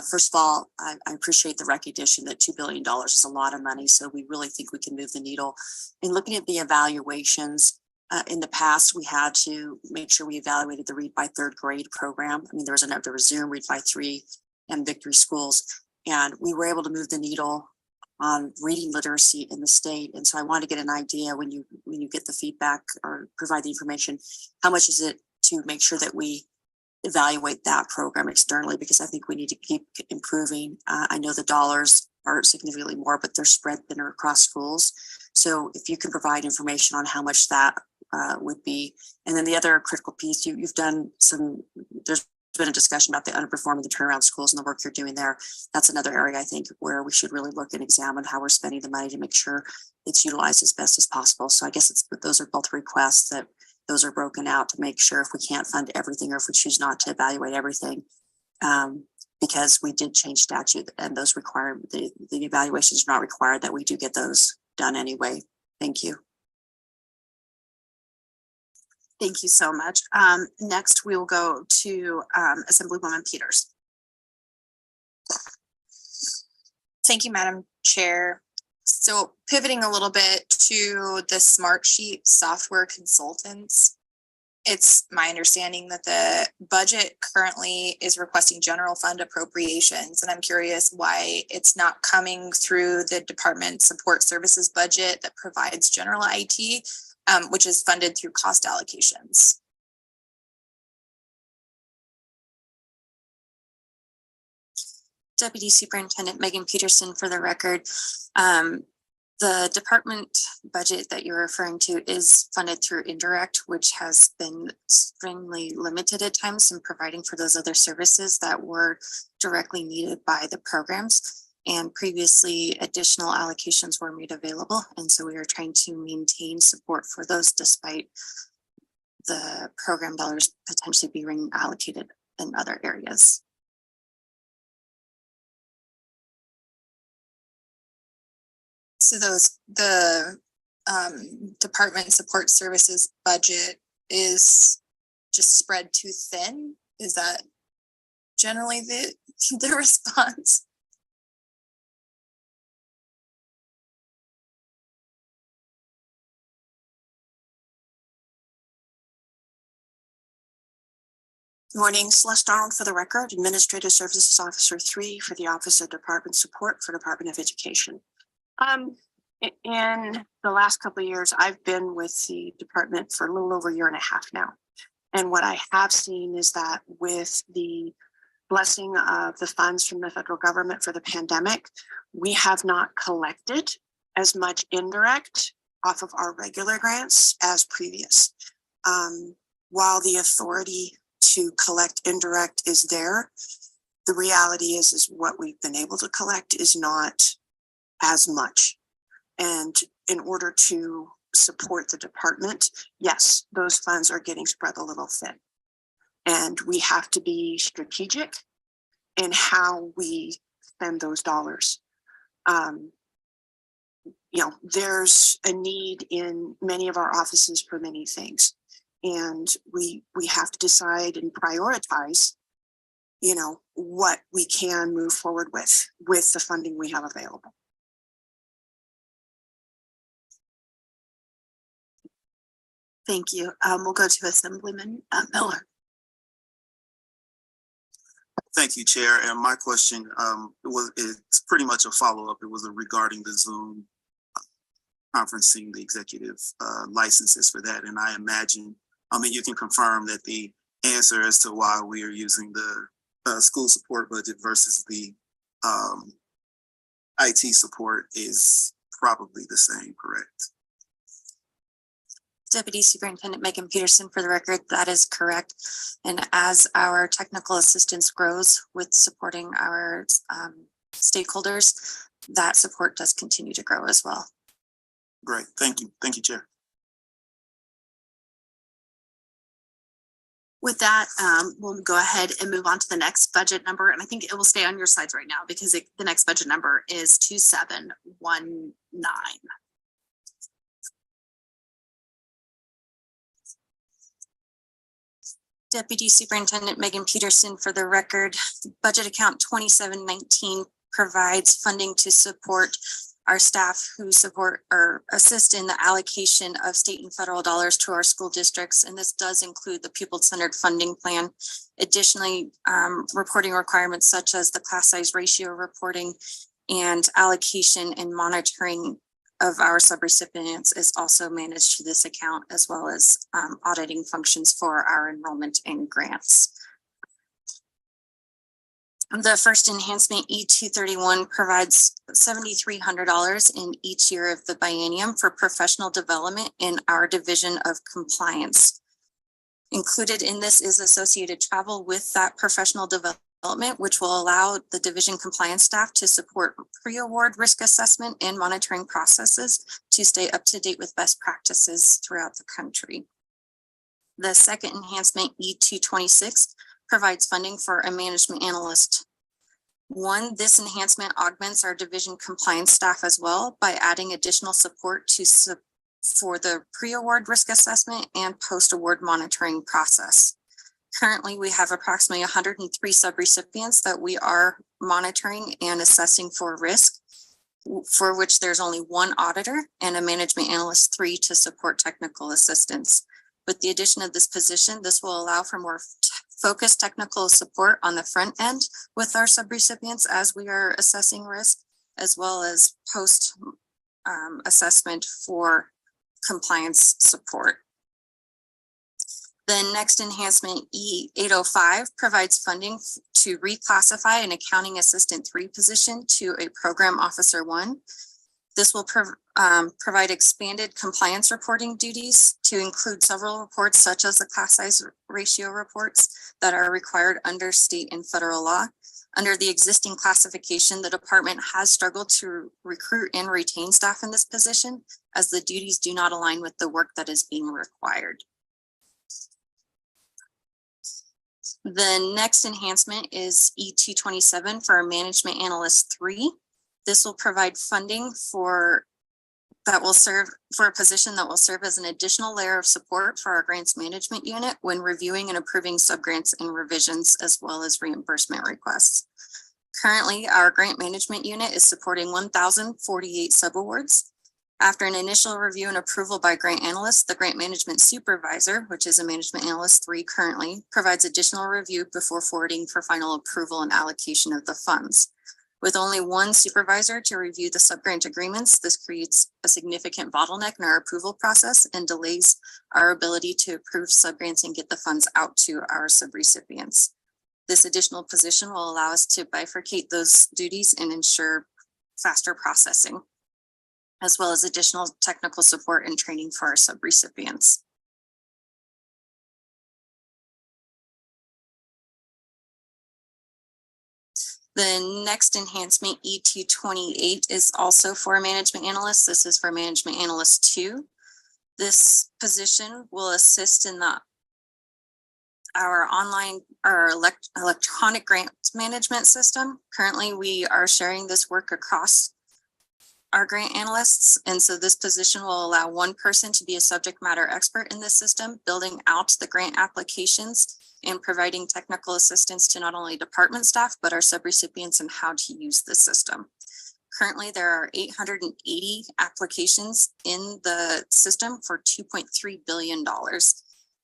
First of all, I appreciate the recognition that $2 billion is a lot of money. So we really think we can move the needle. In looking at the evaluations, in the past, we had to make sure we evaluated the Read by Third Grade program. I mean, there was Zoom, Read by 3, and Victory Schools. And we were able to move the needle on reading literacy in the state. And so I want to get an idea when you get the feedback or provide the information, how much is it to make sure that we evaluate that program externally, because I think we need to keep improving. I know the dollars are significantly more, but they're spread thinner across schools. So if you can provide information on how much that would be. And then the other critical piece, you've done there's been a discussion about the underperforming, the turnaround schools and the work you're doing there. That's another area I think where we should really look and examine how we're spending the money to make sure it's utilized as best as possible. So I guess those are both requests that those are broken out to make sure if we can't fund everything or if we choose not to evaluate everything, because we did change statute and those require the evaluations are not required, that we do get those done anyway. Thank you. Thank you so much. Next, we will go to Assemblywoman Peters. Thank you, Madam Chair. So pivoting a little bit to the Smartsheet software consultants, it's my understanding that the budget currently is requesting general fund appropriations, and I'm curious why it's not coming through the Department Support Services budget that provides general IT, which is funded through cost allocations. Deputy Superintendent Megan Peterson for the record. The department budget that you're referring to is funded through indirect, which has been extremely limited at times in providing for those other services that were directly needed by the programs. And previously additional allocations were made available. And so we are trying to maintain support for those despite the program dollars potentially being allocated in other areas. So the Department Support Services budget is just spread too thin? Is that generally the response? Morning, Celeste Arnold for the record, Administrative Services Officer 3 for the Office of Department Support for Department of Education. In the last couple of years, I've been with the department for a little over a year and a half now. And what I have seen is that with the blessing of the funds from the federal government for the pandemic, we have not collected as much indirect off of our regular grants as previous. While the authority to collect indirect is there, the reality is what we've been able to collect is not as much. And in order to support the department, yes, those funds are getting spread a little thin. And we have to be strategic in how we spend those dollars. There's a need in many of our offices for many things. And we have to decide and prioritize, what we can move forward with the funding we have available. Thank you. We'll go to Assemblyman Miller. Thank you, Chair. And my question it's pretty much a follow-up. It was regarding the Zoom conferencing, the executive licenses for that. And I imagine, you can confirm that the answer as to why we are using the school support budget versus the IT support is probably the same, correct? Deputy Superintendent Megan Peterson, for the record, that is correct. And as our technical assistance grows with supporting our stakeholders, that support does continue to grow as well. Great, thank you. Thank you, Chair. With that, we'll go ahead and move on to the next budget number. And I think it will stay on your slides right now because the next budget number is 2719. Deputy Superintendent Megan Peterson, for the record, budget account 2719 provides funding to support our staff who support or assist in the allocation of state and federal dollars to our school districts. And this does include the pupil-centered funding plan. Additionally, reporting requirements such as the class size ratio reporting and allocation and monitoring of our subrecipients is also managed through this account, as well as auditing functions for our enrollment and grants. The first enhancement, E231, provides $7,300 in each year of the biennium for professional development in our Division of Compliance. Included in this is associated travel with that professional development, which will allow the division compliance staff to support pre-award risk assessment and monitoring processes to stay up to date with best practices throughout the country. The second enhancement, E226, provides funding for a management analyst. One, this enhancement augments our division compliance staff as well by adding additional support for the pre-award risk assessment and post-award monitoring process. Currently, we have approximately 103 subrecipients that we are monitoring and assessing for risk, for which there's only one auditor and a management analyst 3 to support technical assistance. With the addition of this position, this will allow for more focused technical support on the front end with our subrecipients as we are assessing risk, as well as post assessment for compliance support. The next enhancement, E805, provides funding to reclassify an accounting assistant 3 position to a program officer 1. This will provide expanded compliance reporting duties to include several reports, such as the class size ratio reports that are required under state and federal law. Under the existing classification, the department has struggled to recruit and retain staff in this position, as the duties do not align with the work that is being required. The next enhancement is E227 for Management Analyst 3. This will provide funding for a position that will serve as an additional layer of support for our grants management unit when reviewing and approving subgrants and revisions, as well as reimbursement requests. Currently, our grant management unit is supporting 1,048 subawards. After an initial review and approval by grant analysts, the grant management supervisor, which is a management analyst 3 currently, provides additional review before forwarding for final approval and allocation of the funds. With only one supervisor to review the subgrant agreements, this creates a significant bottleneck in our approval process and delays our ability to approve subgrants and get the funds out to our subrecipients. This additional position will allow us to bifurcate those duties and ensure faster processing, as well as additional technical support and training for our subrecipients. The next enhancement, E228, is also for a management analyst. This is for management analyst 2. This position will assist in our electronic grant management system. Currently, we are sharing this work across our grant analysts. And so this position will allow one person to be a subject matter expert in this system, building out the grant applications and providing technical assistance to not only department staff, but our subrecipients in how to use the system. Currently, there are 880 applications in the system for $2.3 billion.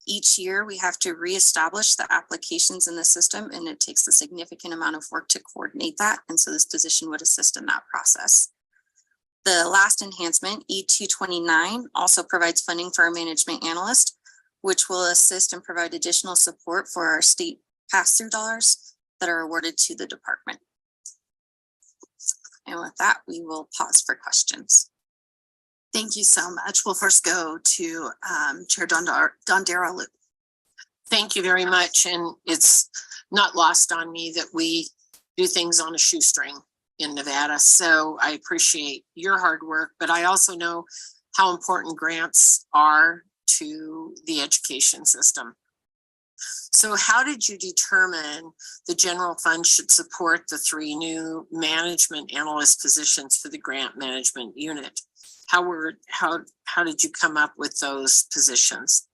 Each year, we have to reestablish the applications in the system, and it takes a significant amount of work to coordinate that. And so this position would assist in that process. The last enhancement, E229, also provides funding for our management analyst, which will assist and provide additional support for our state pass-through dollars that are awarded to the department. And with that, we will pause for questions. Thank you so much. We'll first go to Chair Dondera. Thank you very much. And it's not lost on me that we do things on a shoestring in Nevada. So I appreciate your hard work, but I also know how important grants are to the education system. So how did you determine the general fund should support the 3 new management analyst positions for the grant management unit? How did you come up with those positions?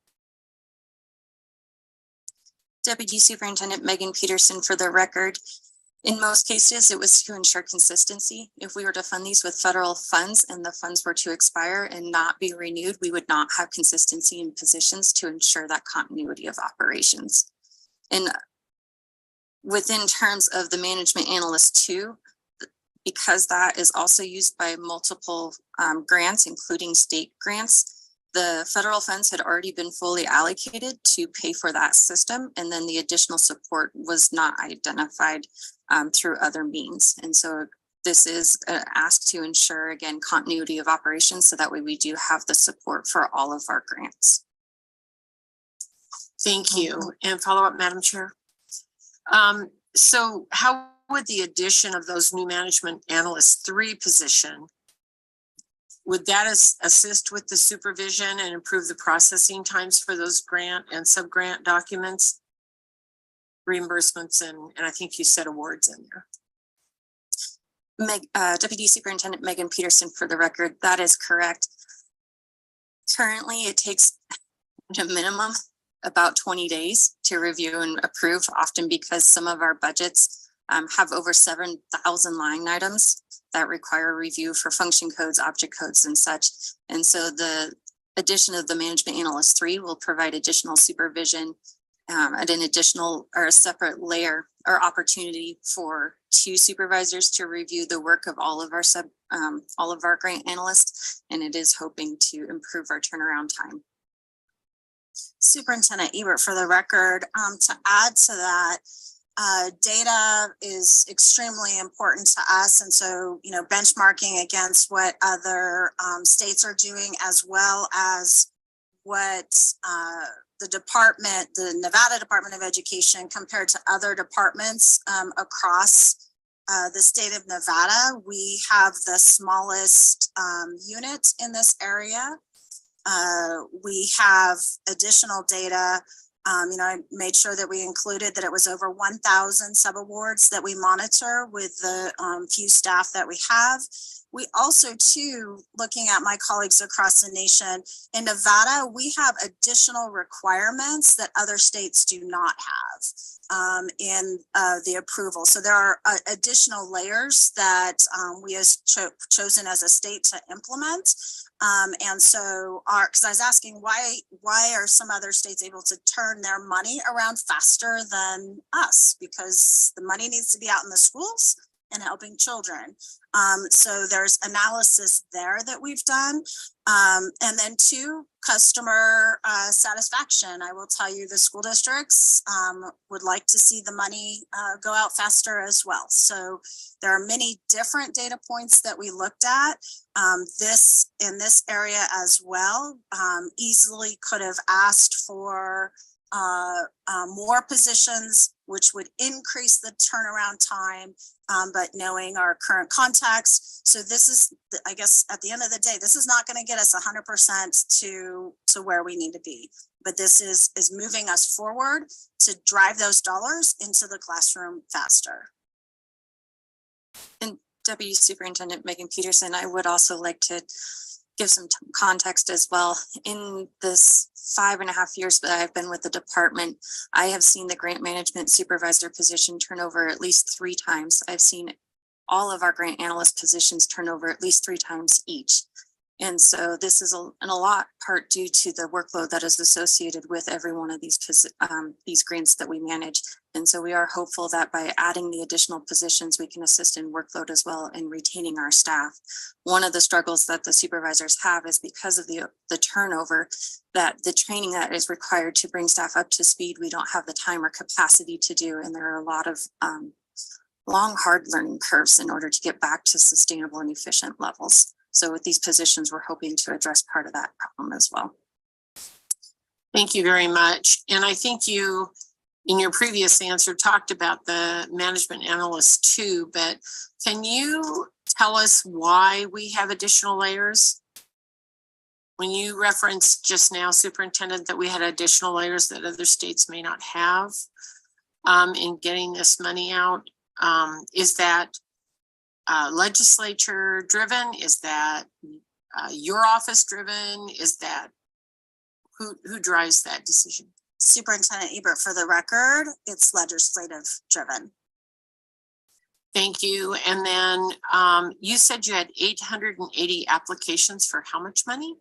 Deputy Superintendent Megan Peterson, for the record. In most cases, it was to ensure consistency. If we were to fund these with federal funds and the funds were to expire and not be renewed, we would not have consistency in positions to ensure that continuity of operations. And within terms of the management analyst too, because that is also used by multiple grants, including state grants, the federal funds had already been fully allocated to pay for that system. And then the additional support was not identified through other means. And so this is asked to ensure, again, continuity of operations, so that way we do have the support for all of our grants. Thank you. And follow up, Madam Chair. So how would the addition of those new management analyst 3 position, would that assist with the supervision and improve the processing times for those grant and sub-grant documents, reimbursements, and I think you said awards in there? Deputy Superintendent Megan Peterson, for the record, that is correct. Currently, it takes a minimum about 20 days to review and approve, often because some of our budgets have over 7,000 line items that require review for function codes, object codes, and such. And so the addition of the management analyst 3 will provide additional supervision at an additional or a separate layer or opportunity for 2 supervisors to review the work of all of our grant analysts. And it is hoping to improve our turnaround time. Superintendent Ebert, for the record, to add to that, data is extremely important to us. And so, benchmarking against what other states are doing, as well as what the Nevada Department of Education compared to other departments across the state of Nevada. We have the smallest unit in this area. We have additional data. I made sure that we included that it was over 1,000 subawards that we monitor with the few staff that we have. We also, too, looking at my colleagues across the nation, in Nevada, we have additional requirements that other states do not have in the approval. So there are additional layers that we have chosen as a state to implement. And so because I was asking why are some other states able to turn their money around faster than us? Because the money needs to be out in the schools and helping children. So there's analysis there that we've done. And then 2, customer satisfaction. I will tell you, the school districts would like to see the money go out faster as well. So there are many different data points that we looked at. This in this area as well, easily could have asked for more positions, which would increase the turnaround time, but knowing our current contacts. So this is, I guess, at the end of the day, this is not going to get us 100% to where we need to be, but this is moving us forward to drive those dollars into the classroom faster. And Deputy Superintendent Megan Peterson, I would also like to give some context as well. In this 5.5 years that I've been with the department, I have seen the grant management supervisor position turn over at least 3 times. I've seen all of our grant analyst positions turn over at least 3 times each. And so this is in a lot part due to the workload that is associated with every one of these grants that we manage. And so we are hopeful that by adding the additional positions, we can assist in workload as well and retaining our staff. One of the struggles that the supervisors have is because of the turnover, that the training that is required to bring staff up to speed, we don't have the time or capacity to do. And there are a lot of long, hard learning curves in order to get back to sustainable and efficient levels. So with these positions, we're hoping to address part of that problem as well. Thank you very much. And I think you, in your previous answer, talked about the management analyst too, but can you tell us why we have additional layers? When you referenced just now, Superintendent, that we had additional layers that other states may not have in getting this money out, is that legislature driven? Is that your office driven? Is that who drives that decision? Superintendent Ebert, for the record, it's legislative driven. Thank you. And then you said you had 880 applications for how much money?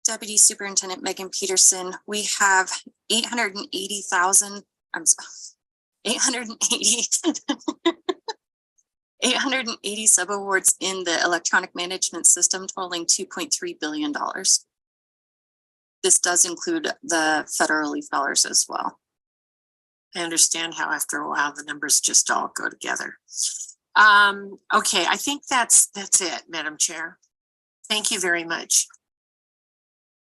Deputy Superintendent Megan Peterson, we have 880 subawards in the electronic management system totaling $2.3 billion. This does include the federal relief dollars as well. I understand how after a while the numbers just all go together. Okay, I think that's it, Madam Chair. Thank you very much.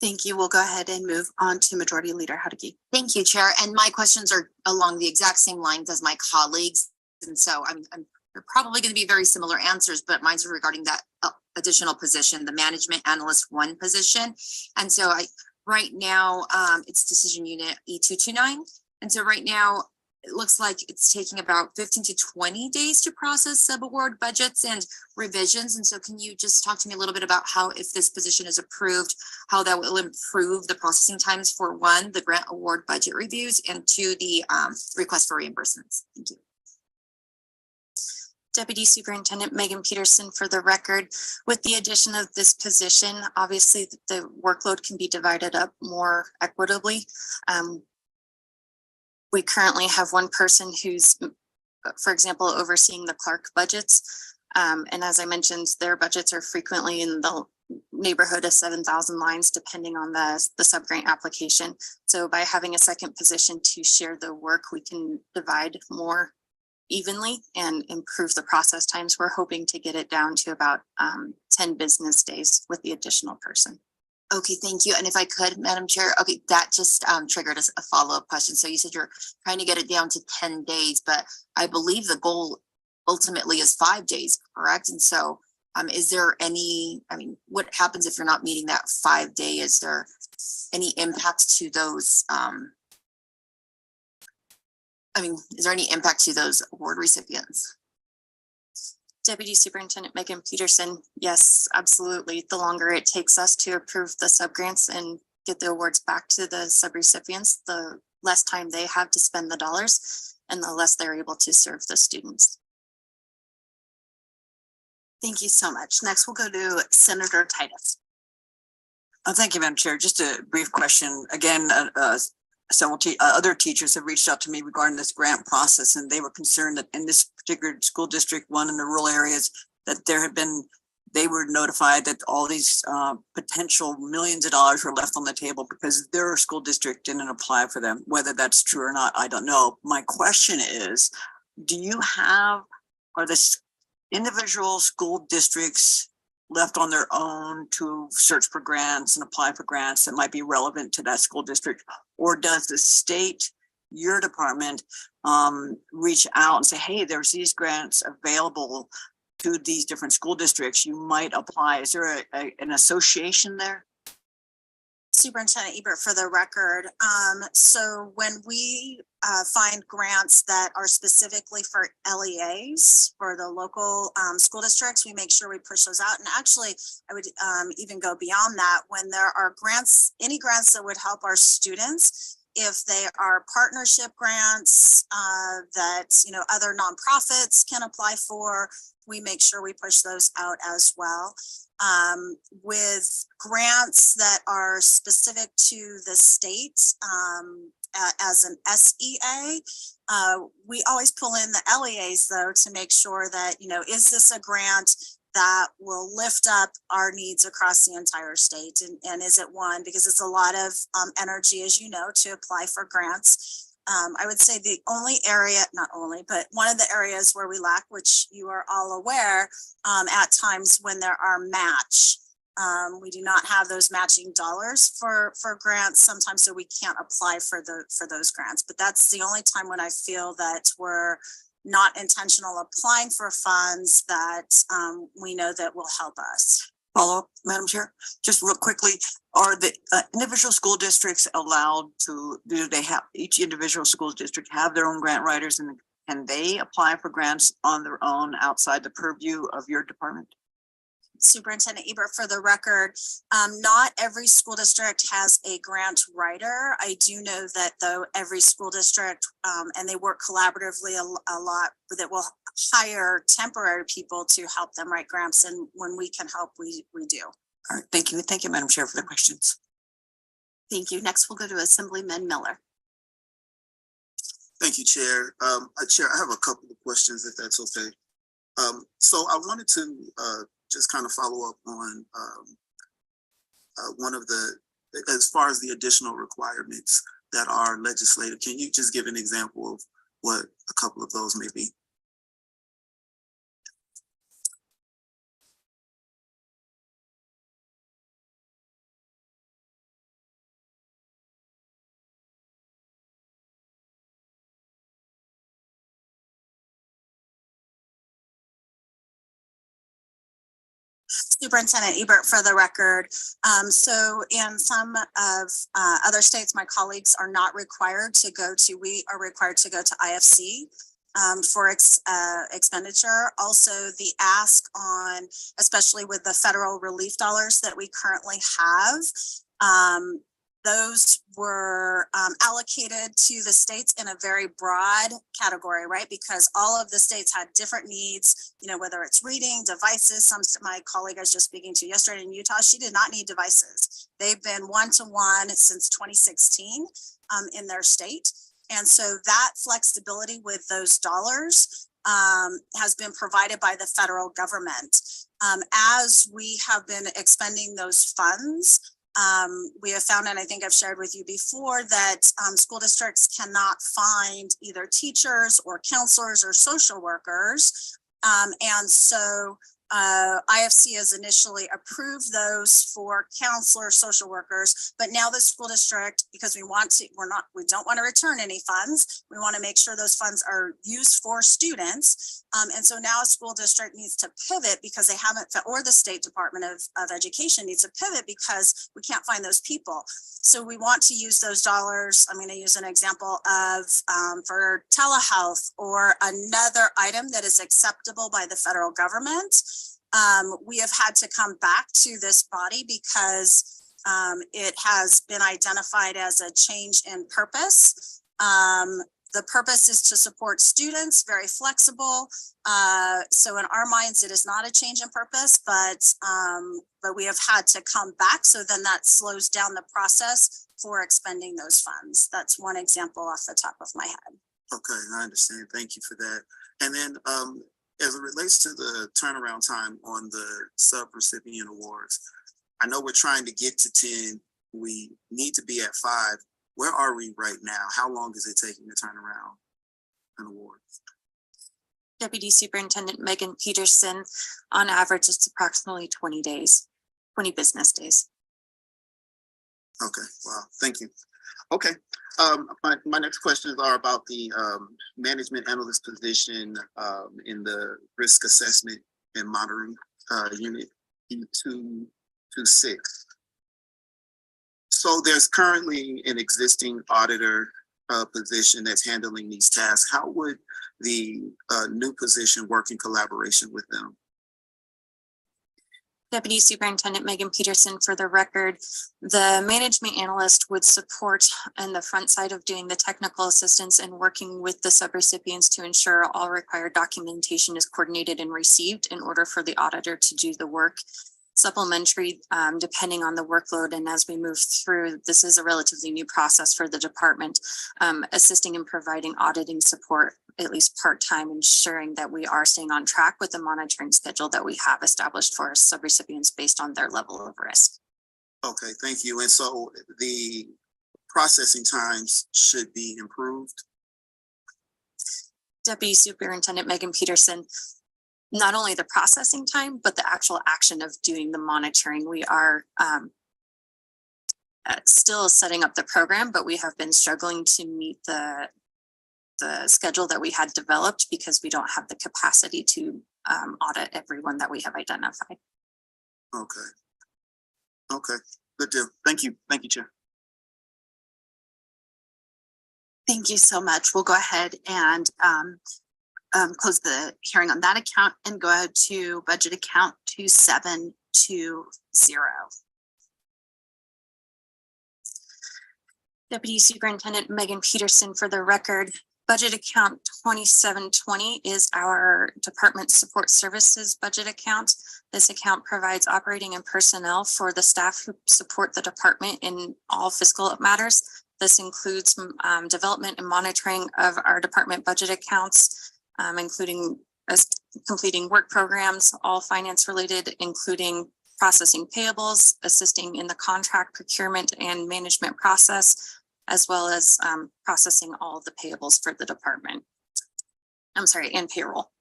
Thank you. We'll go ahead and move on to Majority Leader Hudeke. Thank you, Chair. And my questions are along the exact same lines as my colleagues. And so they're probably going to be very similar answers, but mine's regarding that additional position, the Management Analyst 1 position. And so right now, it's Decision Unit E229. And so right now, it looks like it's taking about 15 to 20 days to process subaward budgets and revisions. And so can you just talk to me a little bit about how, if this position is approved, how that will improve the processing times for 1, the grant award budget reviews, and 2, the request for reimbursements? Thank you. Deputy Superintendent Megan Peterson, for the record, with the addition of this position, obviously the workload can be divided up more equitably. We currently have one person who's, for example, overseeing the Clark budgets. And as I mentioned, their budgets are frequently in the neighborhood of 7,000 lines, depending on the subgrant application. So by having a second position to share the work, we can divide more evenly and improve the process times. We're hoping to get it down to about 10 business days with the additional person. Okay, thank you. And if I could, Madam Chair, okay, that just triggered a follow-up question. So you said you're trying to get it down to 10 days, but I believe the goal ultimately is 5 days, correct? And so is there any, what happens if you're not meeting that 5 day? Is there any impact to those, is there any impact to those award recipients? Deputy Superintendent Megan Peterson, yes, absolutely. The longer it takes us to approve the subgrants and get the awards back to the subrecipients, the less time they have to spend the dollars and the less they're able to serve the students. Thank you so much. Next, we'll go to Senator Titus. Thank you, Madam Chair. Just a brief question. Again, several other teachers have reached out to me regarding this grant process, and they were concerned that in this particular school district, one in the rural areas, that they were notified that all these potential millions of dollars were left on the table because their school district didn't apply for them. Whether that's true or not, I don't know. My question is, are the individual school districts left on their own to search for grants and apply for grants that might be relevant to that school district? Or does the state, your department, reach out and say, hey, there's these grants available to these different school districts, you might apply? Is there an association there? Superintendent Ebert, for the record. So when we find grants that are specifically for LEAs, for the local school districts, we make sure we push those out. And actually, I would even go beyond that. When there are grants, any grants that would help our students, if they are partnership grants that, other nonprofits can apply for, we make sure we push those out as well. With grants that are specific to the state, as an SEA, we always pull in the LEAs though to make sure that, is this a grant that will lift up our needs across the entire state? And is it one? Because it's a lot of energy, as you know, to apply for grants. I would say the only area, not only, but one of the areas where we lack, which you are all aware, at times when there are match. We do not have those matching dollars for grants sometimes, so we can't apply for those grants. But that's the only time when I feel that we're not intentional applying for funds that we know that will help us. Follow up, Madam Chair, just real quickly, are the individual school districts allowed to, do they have, each individual school district have their own grant writers, and can they apply for grants on their own outside the purview of your department? Superintendent Ebert, for the record, not every school district has a grant writer. I do know that though every school district, and they work collaboratively a lot, that will hire temporary people to help them write grants. And when we can help, we do. All right, thank you. Thank you, Madam Chair, for the questions. Thank you. Next, we'll go to Assemblyman Miller. Thank you, Chair. Chair, I have a couple of questions, if that's okay. So I wanted to just kind of follow up on one of the, as far as the additional requirements that are legislative. Can you just give an example of what a couple of those may be? Superintendent Ebert, for the record. So in some of other states, my colleagues are not required to go to, we are required to go to IFC for expenditure. Also, the ask on, especially with the federal relief dollars that we currently have, those were allocated to the states in a very broad category, right? Because all of the states had different needs, whether it's reading, devices. My colleague I was just speaking to yesterday in Utah, she did not need devices. They've been one-to-one since 2016 in their state. And so that flexibility with those dollars has been provided by the federal government. As we have been expending those funds, we have found, and I think I've shared with you before, that school districts cannot find either teachers or counselors or social workers. And so IFC has initially approved those for counselors, social workers, but now the school district, because we don't want to return any funds. We want to make sure those funds are used for students. And so now a school district needs to pivot because they haven't, or the State Department of Education needs to pivot because we can't find those people. So we want to use those dollars. I'm going to use an example of for telehealth or another item that is acceptable by the federal government. We have had to come back to this body because it has been identified as a change in purpose. The purpose is to support students, very flexible. So in our minds, it is not a change in purpose, but we have had to come back. So then that slows down the process for expending those funds. That's one example off the top of my head. Okay, I understand. Thank you for that. And then as it relates to the turnaround time on the sub-recipient awards, I know we're trying to get to 10. We need to be at 5. Where are we right now? How long is it taking to turn around an award? Deputy Superintendent Megan Peterson, on average, it's approximately 20 days, 20 business days. Okay, wow, thank you. Okay, my next questions are about the management analyst position in the risk assessment and monitoring unit E226. So there's currently an existing auditor position that's handling these tasks. How would the new position work in collaboration with them? Deputy Superintendent Megan Peterson, for the record, the management analyst would support on the front side of doing the technical assistance and working with the subrecipients to ensure all required documentation is coordinated and received in order for the auditor to do the work. Supplementary, depending on the workload, and as we move through, this is a relatively new process for the department, assisting and providing auditing support, at least part-time, ensuring that we are staying on track with the monitoring schedule that we have established for our subrecipients based on their level of risk. Okay, thank you. And so the processing times should be improved. Deputy Superintendent Megan Peterson, not only the processing time, but the actual action of doing the monitoring. We are still setting up the program, but we have been struggling to meet the schedule that we had developed because we don't have the capacity to audit everyone that we have identified. Okay. Okay, good deal. Thank you. Thank you, Chair. Thank you so much. We'll go ahead and close the hearing on that account and go ahead to budget account 2720. Deputy Superintendent Megan Peterson, for the record, budget account 2720 is our Department Support Services budget account. This account provides operating and personnel for the staff who support the department in all fiscal matters. This includes development and monitoring of our department budget accounts, including completing work programs, all finance related, including processing payables, assisting in the contract procurement and management process, as well as processing all of the payables for the department. And payroll.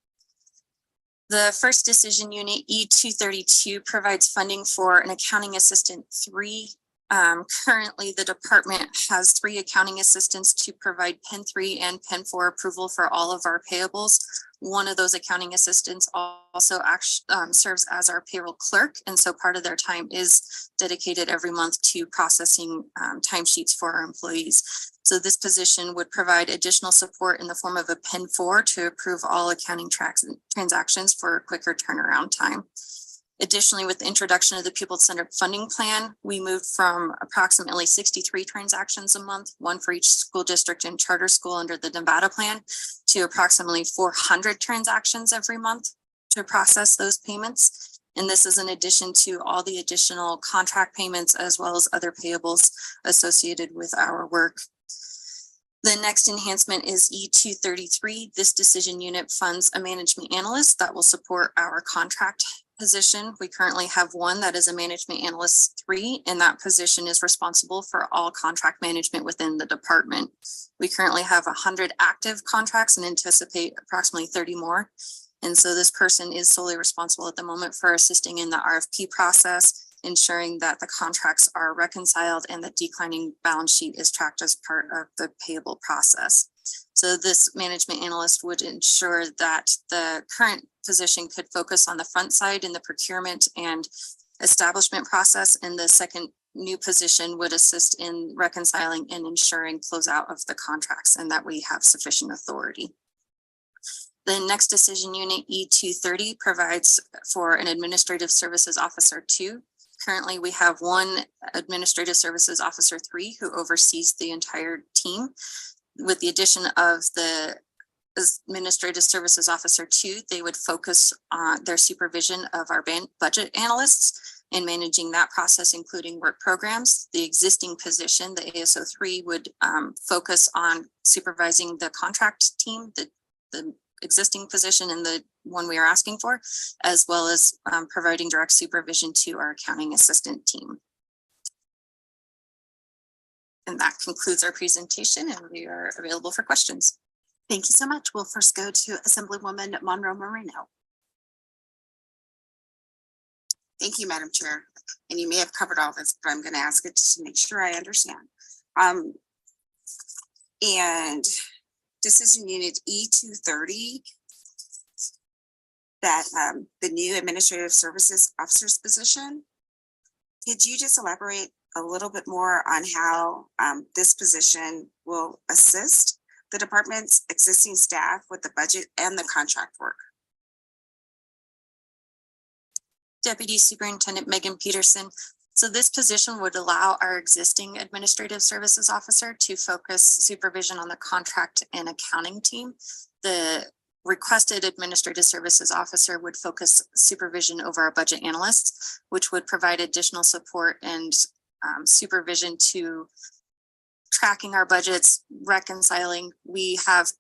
The first decision unit, E232, provides funding for an accounting assistant 3. Currently, the department has 3 accounting assistants to provide Pen 3 and Pen 4 approval for all of our payables. One of those accounting assistants also serves as our payroll clerk, and so part of their time is dedicated every month to processing timesheets for our employees. So this position would provide additional support in the form of a Pen 4 to approve all accounting transactions for a quicker turnaround time. Additionally, with the introduction of the pupil-centered funding plan, we moved from approximately 63 transactions a month, 1 for each school district and charter school under the Nevada plan, to approximately 400 transactions every month to process those payments. And this is in addition to all the additional contract payments as well as other payables associated with our work. The next enhancement is E233. This decision unit funds a management analyst that will support our contract position. We currently have 1 that is a management analyst 3, and that position is responsible for all contract management within the department. We currently have 100 active contracts and anticipate approximately 30 more. And so this person is solely responsible at the moment for assisting in the RFP process, ensuring that the contracts are reconciled and the declining balance sheet is tracked as part of the payable process. So this management analyst would ensure that the current position could focus on the front side in the procurement and establishment process, and the second new position would assist in reconciling and ensuring closeout of the contracts and that we have sufficient authority. The next decision unit, E230, provides for an administrative services officer 2. Currently, we have 1 administrative services officer 3 who oversees the entire team. With the addition of the administrative services officer 2, they would focus on their supervision of our budget analysts and managing that process, including work programs. The existing position, the ASO 3, would focus on supervising the contract team, the existing position and the one we are asking for, as well as providing direct supervision to our accounting assistant team. And that concludes our presentation, and we are available for questions. Thank you so much. We'll first go to Assemblywoman Monroe Moreno. Thank you, Madam Chair. And you may have covered all this, but I'm going to ask it to make sure I understand. And decision unit E230, that the new administrative services officer's position. Could you just elaborate a little bit more on how this position will assist the department's existing staff with the budget and the contract work? Deputy Superintendent Megan Peterson. So this position would allow our existing administrative services officer to focus supervision on the contract and accounting team. The requested administrative services officer would focus supervision over our budget analysts, which would provide additional support and supervision to tracking our budgets, reconciling. We have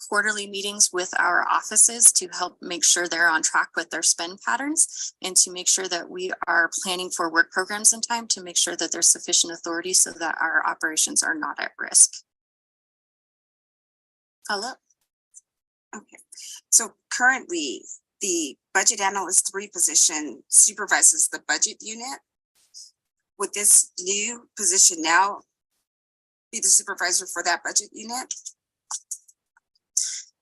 quarterly meetings with our offices to help make sure they're on track with their spend patterns and to make sure that we are planning for work programs in time to make sure that there's sufficient authority so that our operations are not at risk. Follow up. Okay, so currently the budget analyst 3 position supervises the budget unit. Would this new position now be the supervisor for that budget unit?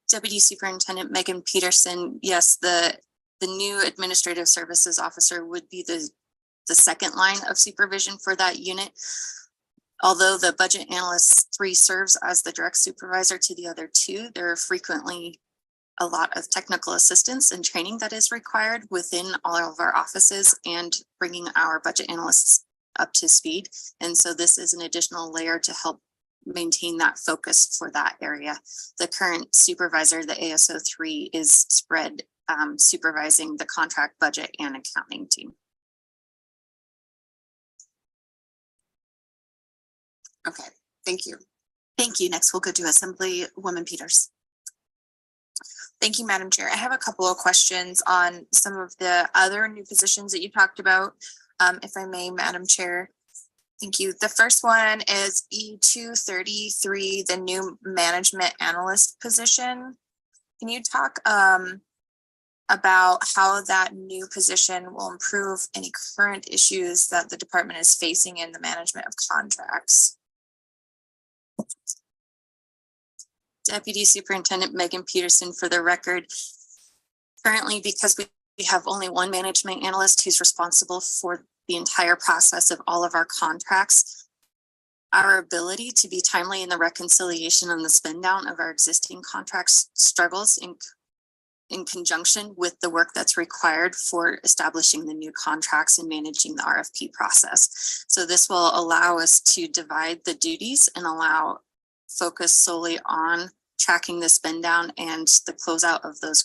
Deputy Superintendent Megan Peterson, yes, the new administrative services officer would be the second line of supervision for that unit. Although the budget analyst 3 serves as the direct supervisor to the other 2, there are frequently a lot of technical assistance and training that is required within all of our offices and bringing our budget analysts up to speed. And so this is an additional layer to help maintain that focus for that area. The current supervisor, the ASO 3, is spread supervising the contract, budget, and accounting team. Okay, thank you. Thank you. Next, we'll go to Assemblywoman Peters. Thank you, Madam Chair. I have a couple of questions on some of the other new positions that you talked about, if I may, Madam Chair. Thank you. The first one is E233, the new management analyst position. Can you talk about how that new position will improve any current issues that the department is facing in the management of contracts? Deputy Superintendent Megan Peterson, for the record, currently, because we have only one management analyst who's responsible for the entire process of all of our contracts, our ability to be timely in the reconciliation and the spend down of our existing contracts struggles in conjunction with the work that's required for establishing the new contracts and managing the RFP process. So this will allow us to divide the duties and allow focus solely on tracking the spend down and the closeout of those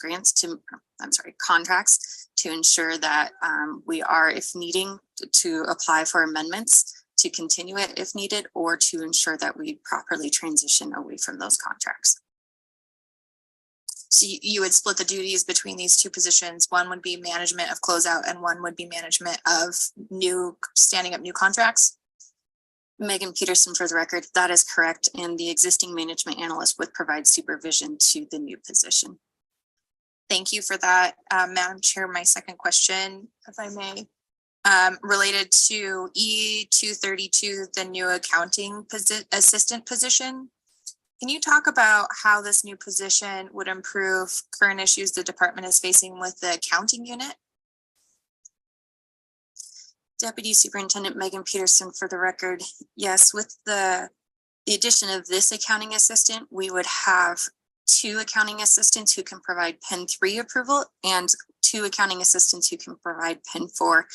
contracts to ensure that we are, if needing, to apply for amendments to continue it if needed, or to ensure that we properly transition away from those contracts. So you would split the duties between these 2 positions. One would be management of closeout and one would be management of standing up new contracts? Megan Peterson, for the record, that is correct. And the existing management analyst would provide supervision to the new position. Thank you for that, Madam Chair. My second question, if I may, related to E232, the new accounting assistant position. Can you talk about how this new position would improve current issues the department is facing with the accounting unit? Deputy Superintendent Megan Peterson, for the record, yes, with the addition of this accounting assistant, we would have 2 accounting assistants who can provide Pen 3 approval and 2 accounting assistants who can provide Pen 4.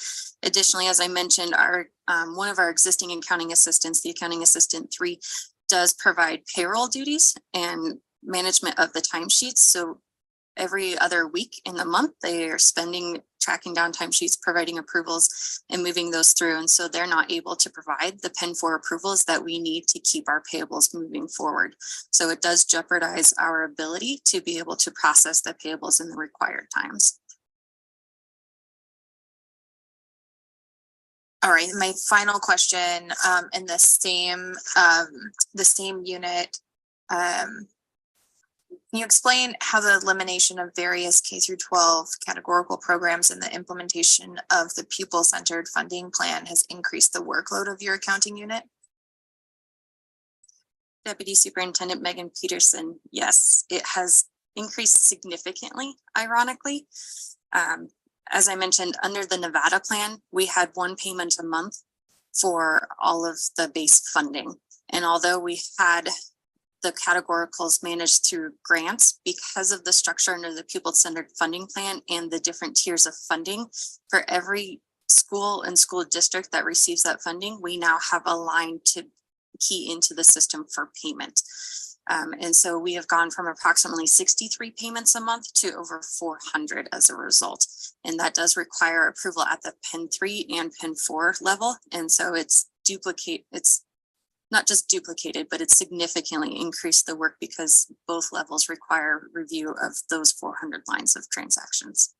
Additionally, as I mentioned, our one of our existing accounting assistants, the accounting assistant 3, does provide payroll duties and management of the timesheets. So every other week in the month, they are tracking down timesheets, providing approvals and moving those through. And so they're not able to provide the Pen 4 approvals that we need to keep our payables moving forward. So it does jeopardize our ability to be able to process the payables in the required times. All right, my final question in the same unit. Can you explain how the elimination of various K-12 categorical programs and the implementation of the pupil-centered funding plan has increased the workload of your accounting unit? Deputy Superintendent Megan Peterson, yes, it has increased significantly, ironically. As I mentioned, under the Nevada plan, we had 1 payment a month for all of the base funding. And although we had the categoricals managed through grants because of the structure under the pupil-centered funding plan and the different tiers of funding. For every school and school district that receives that funding, we now have a line to key into the system for payment. And so we have gone from approximately 63 payments a month to over 400 as a result. And that does require approval at the Pen 3 and Pen 4 level. And so it's not just duplicated, but it's significantly increased the work because both levels require review of those 400 lines of transactions.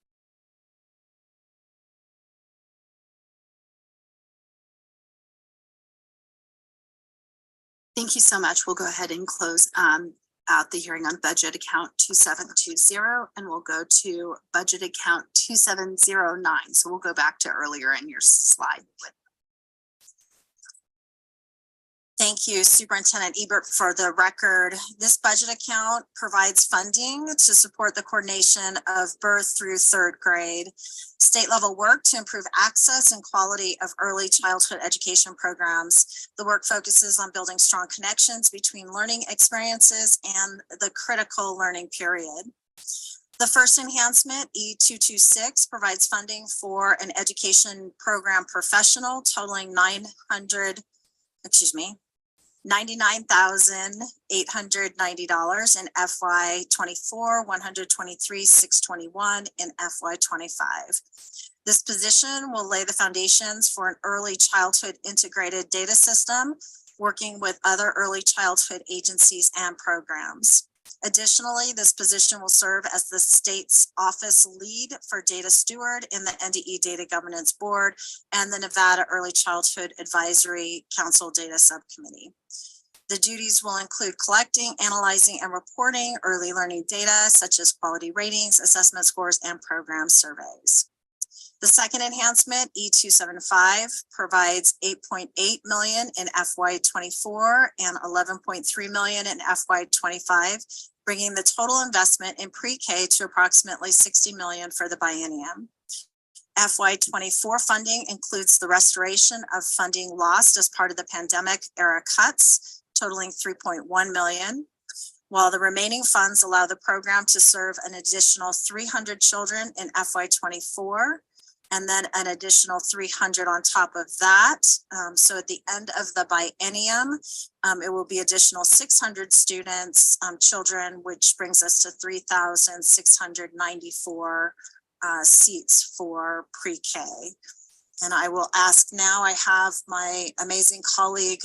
Thank you so much. We'll go ahead and close out the hearing on budget account 2720, and we'll go to budget account 2709. So we'll go back to earlier in your slide. Thank you, Superintendent Ebert. For the record, this budget account provides funding to support the coordination of birth through third grade, state level work to improve access and quality of early childhood education programs. The work focuses on building strong connections between learning experiences and the critical learning period. The first enhancement, E226, provides funding for an education program professional totaling $99,890 in FY24, $123,621 in FY25. This position will lay the foundations for an early childhood integrated data system, working with other early childhood agencies and programs. Additionally, this position will serve as the state's office lead for data steward in the NDE Data Governance Board and the Nevada Early Childhood Advisory Council Data Subcommittee. The duties will include collecting, analyzing, and reporting early learning data such as quality ratings, assessment scores, and program surveys. The second enhancement, E275, provides $8.8 million in FY24 and $11.3 million in FY25, bringing the total investment in pre-K to approximately $60 million for the biennium. FY24 funding includes the restoration of funding lost as part of the pandemic era cuts, totaling $3.1 million, while the remaining funds allow the program to serve an additional 300 children in FY24, and then an additional 300 on top of that. So at the end of the biennium, it will be additional 600 students, children, which brings us to 3,694 seats for pre-K. And I will ask now, I have my amazing colleague,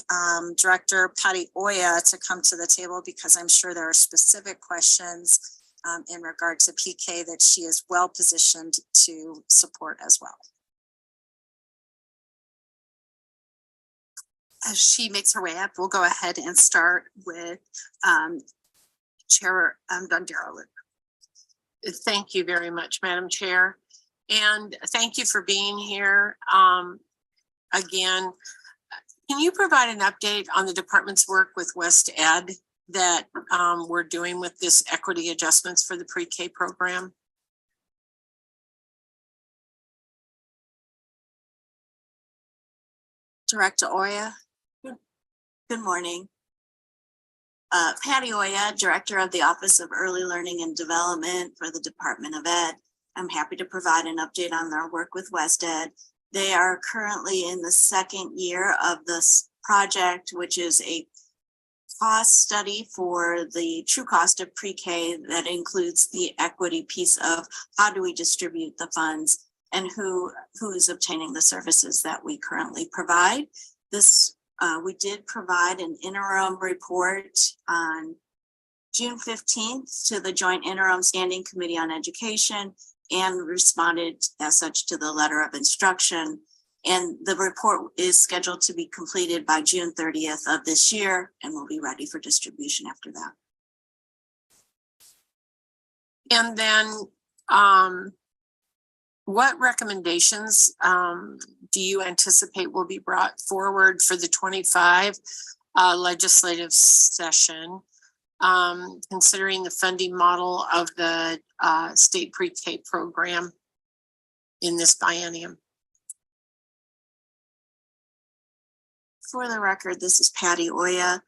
Director Patty Oya, to come to the table because I'm sure there are specific questions in regard to PK that she is well positioned to support as well. As she makes her way up, we'll go ahead and start with Chair Dondero. Thank you very much, Madam Chair. And thank you for being here. Again, can you provide an update on the department's work with West Ed that we're doing with this equity adjustments for the pre-K program? Director Oya. Good morning. Patty Oya, Director of the Office of Early Learning and Development for the Department of Ed. I'm happy to provide an update on their work with West Ed. They are currently in the second year of this project, which is a cost study for the true cost of pre-K that includes the equity piece of how do we distribute the funds and who is obtaining the services that we currently provide. We did provide an interim report on June 15th to the Joint Interim Standing Committee on Education and responded as such to the letter of instruction. And the report is scheduled to be completed by June 30th of this year and will be ready for distribution after that. And then what recommendations do you anticipate will be brought forward for the 25 legislative session, considering the funding model of the state pre-K program in this biennium? For the record, this is Patty Oya.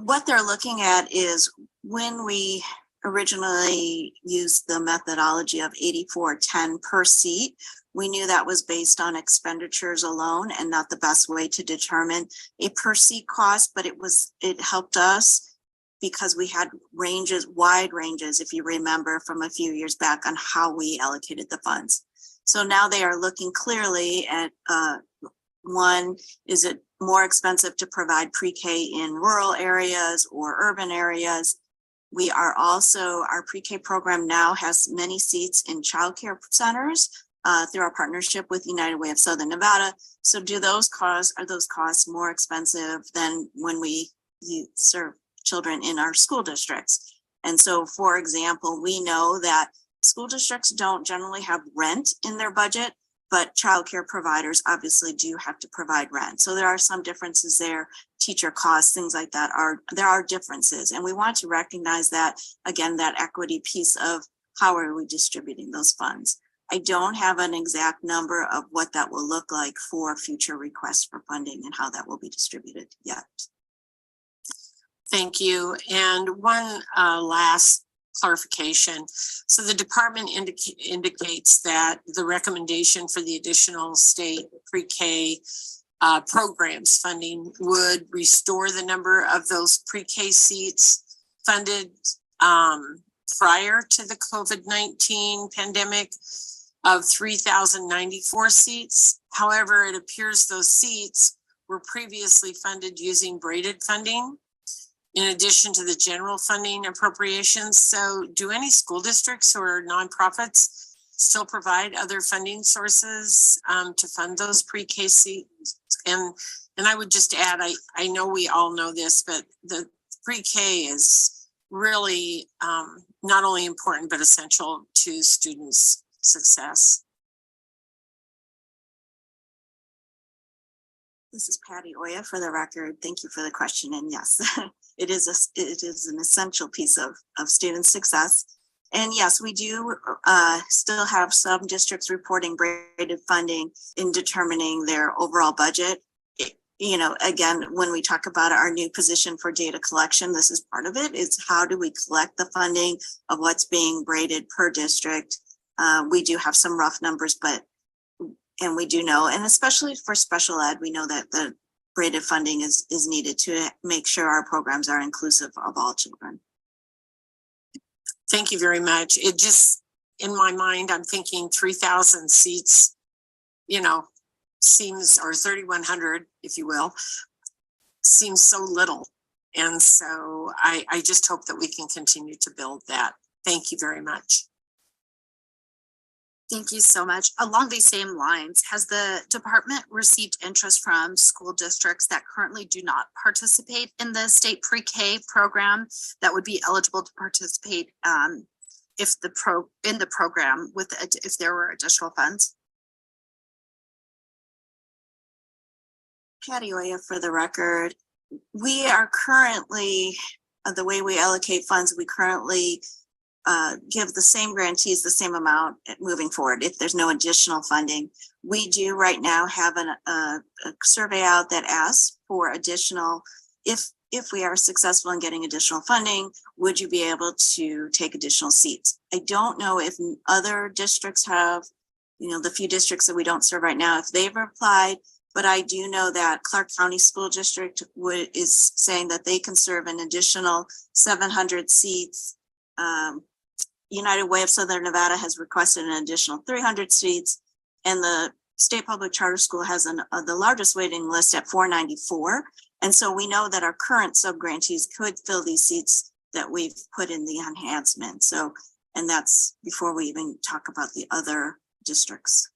what they're looking at is when we originally used the methodology of 84.10 per seat, we knew that was based on expenditures alone and not the best way to determine a per seat cost, but it helped us because we had wide ranges, if you remember from a few years back, on how we allocated the funds. So now they are looking clearly at one, is it more expensive to provide pre-K in rural areas or urban areas? We are also, our pre-K program now has many seats in childcare centers through our partnership with United Way of Southern Nevada. So are those costs more expensive than when we serve children in our school districts? And so, for example, we know that school districts don't generally have rent in their budget, but childcare providers obviously do have to provide rent. So there are some differences there, teacher costs, things like that there are differences. And we want to recognize that, again, that equity piece of how are we distributing those funds. I don't have an exact number of what that will look like for future requests for funding and how that will be distributed yet. Thank you. And one last clarification. So the department indicates that the recommendation for the additional state pre-K programs funding would restore the number of those pre-K seats funded prior to the COVID-19 pandemic of 3,094 seats. However, it appears those seats were previously funded using braided funding in addition to the general funding appropriations. So do any school districts or nonprofits still provide other funding sources to fund those pre-K seats? And I would just add, I know we all know this, but the pre-K is really not only important, but essential to students' success. This is Patty Oya for the record. Thank you for the question. And yes, it is an essential piece of student success. And yes, we do still have some districts reporting braided funding in determining their overall budget. You know, again, when we talk about our new position for data collection, this is part of it. It's how do we collect the funding of what's being braided per district. We do have some rough numbers, and we do know, and especially for special ed, we know that the braided funding is needed to make sure our programs are inclusive of all children. Thank you very much. It just, in my mind, I'm thinking 3,000 seats, you know, seems, or 3,100, if you will, seems so little. And so I just hope that we can continue to build that. Thank you very much. Thank you so much. Along these same lines, has the department received interest from school districts that currently do not participate in the state pre-K program that would be eligible to participate if in the program if there were additional funds? Patty Oya for the record. We are currently, the way we allocate funds, we currently give the same grantees the same amount moving forward if there's no additional funding. We do right now have a survey out that asks for additional, if we are successful in getting additional funding, would you be able to take additional seats? I don't know if other districts have, you know, the few districts that we don't serve right now, if they've applied, but I do know that Clark County School District is saying that they can serve an additional 700 seats. United Way of Southern Nevada has requested an additional 300 seats, and the State Public Charter School has the largest waiting list at 494. And so we know that our current subgrantees could fill these seats that we've put in the enhancement. So, and that's before we even talk about the other districts.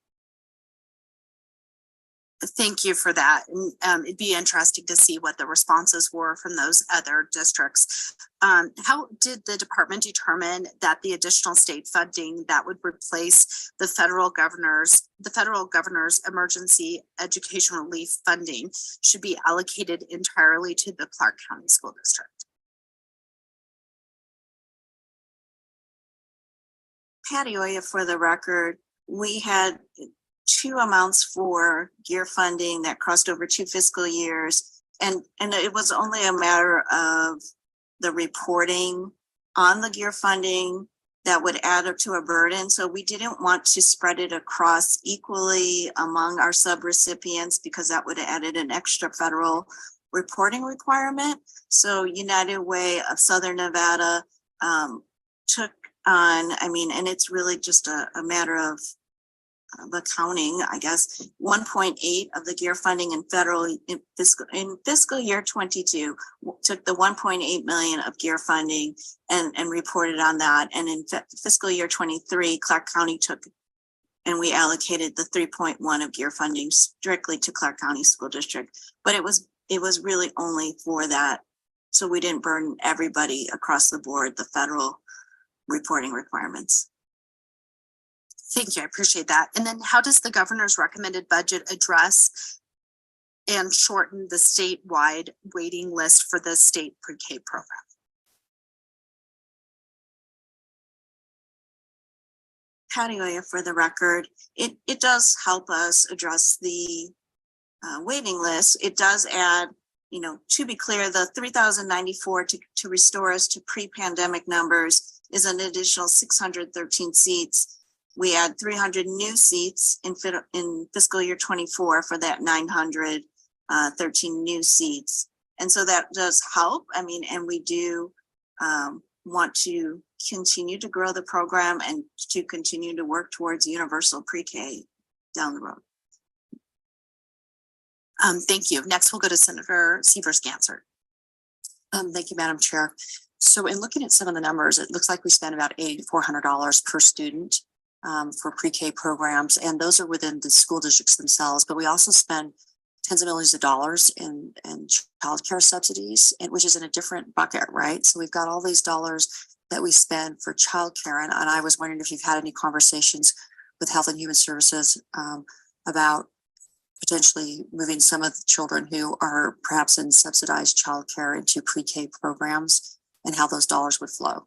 Thank you for that. And it'd be interesting to see what the responses were from those other districts. How did the department determine that the additional state funding that would replace the federal governor's emergency education relief funding should be allocated entirely to the Clark County School District? Patty Oya for the record, we had two amounts for gear funding that crossed over 2 fiscal years. and it was only a matter of the reporting on the gear funding that would add up to a burden. So we didn't want to spread it across equally among our sub-recipients because that would have added an extra federal reporting requirement. So United Way of Southern Nevada took on, and it's really just a matter of accounting, I guess, 1.8 of the gear funding in federal in fiscal year 22 took the 1.8 million of gear funding and reported on that. And in fiscal year 23, Clark County took and we allocated the 3.1 of gear funding strictly to Clark County School District. But it was really only for that. So we didn't burden everybody across the board, the federal reporting requirements. Thank you. I appreciate that. And then how does the governor's recommended budget address and shorten the statewide waiting list for the state pre-K program? Patty Oya, for the record, it does help us address the waiting list. It does add, to be clear, the 3,094 to restore us to pre-pandemic numbers is an additional 613 seats. We add 300 new seats in fiscal year 24 for that 913 new seats. And so that does help. And we do want to continue to grow the program and to continue to work towards universal pre-K down the road. Thank you. Next, we'll go to Senator Severs-Gansert. Thank you, Madam Chair. So in looking at some of the numbers, it looks like we spend about $8,400 per student for pre-K programs, and those are within the school districts themselves, but we also spend tens of millions of dollars in childcare subsidies, which is in a different bucket, right? So we've got all these dollars that we spend for childcare, and I was wondering if you've had any conversations with Health and Human Services about potentially moving some of the children who are perhaps in subsidized childcare into pre-K programs and how those dollars would flow.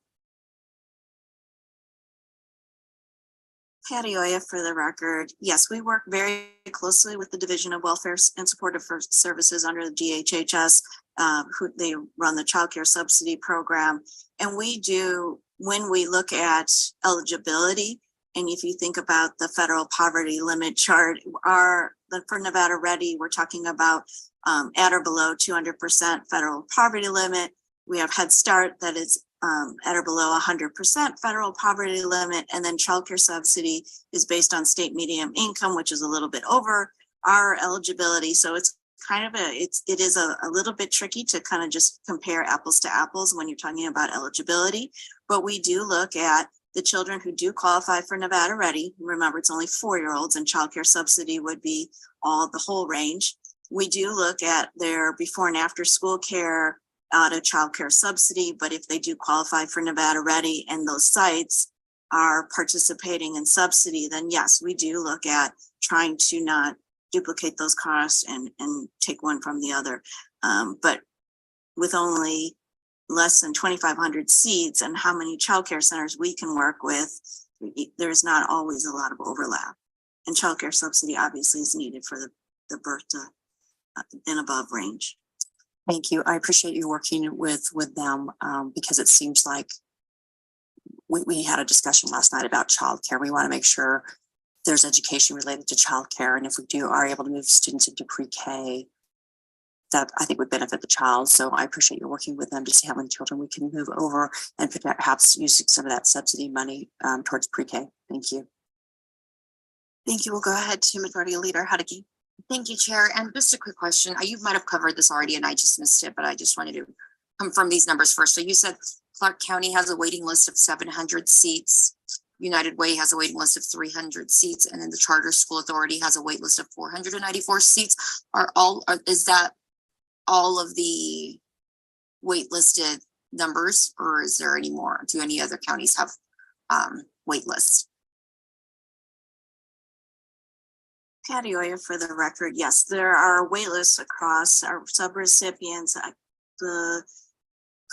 Patty Oya, for the record. Yes, we work very closely with the Division of Welfare and Supportive Services under the DHHS, who they run the child care subsidy program. And we do, when we look at eligibility, and if you think about the federal poverty limit chart, for Nevada Ready, we're talking about at or below 200% federal poverty limit. We have Head Start that is at or below 100% federal poverty limit, and then childcare subsidy is based on state median income, which is a little bit over our eligibility. So it's kind of it is a little bit tricky to kind of just compare apples to apples when you're talking about eligibility. But we do look at the children who do qualify for Nevada Ready. Remember, it's only 4-year-olds, and childcare subsidy would be the whole range. We do look at their before and after school care out of childcare subsidy, but if they do qualify for Nevada Ready and those sites are participating in subsidy, then yes, we do look at trying to not duplicate those costs and take one from the other. But with only less than 2,500 seats and how many childcare centers we can work with, there's not always a lot of overlap. And childcare subsidy obviously is needed for the birth to and above range. Thank you. I appreciate you working with them because it seems like we had a discussion last night about childcare. We want to make sure there's education related to childcare, and if we are able to move students into pre-K, that I think would benefit the child. So I appreciate you working with them to see how many children we can move over and perhaps use some of that subsidy money towards pre-K. Thank you. Thank you. We'll go ahead to Majority Leader Hadaki. Thank you, Chair. And just a quick question. You might have covered this already and I just missed it, but I just wanted to confirm these numbers first. So you said Clark County has a waiting list of 700 seats. United Way has a waiting list of 300 seats. And then the Charter School Authority has a wait list of 494 seats. Is that all of the waitlisted numbers, or is there any more? Do any other counties have wait lists? Patty Oya, for the record, yes, there are waitlists across our subrecipients. The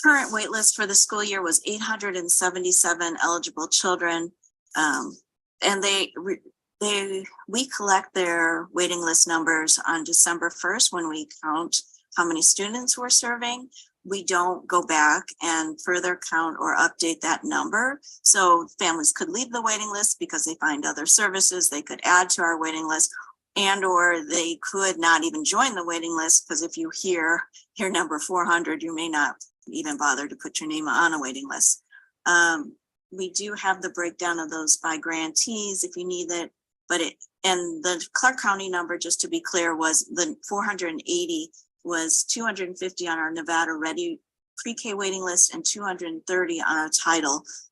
current waitlist for the school year was 877 eligible children, and we collect their waiting list numbers on December 1st when we count how many students we're serving. We don't go back and further count or update that number. So families could leave the waiting list because they find other services. They could add to our waiting list, and or they could not even join the waiting list, because if you hear number 400, you may not even bother to put your name on a waiting list. We do have the breakdown of those by grantees if you need it, and the Clark County number, just to be clear, was the 480 was 250 on our Nevada Ready pre-K waiting list and 230 on our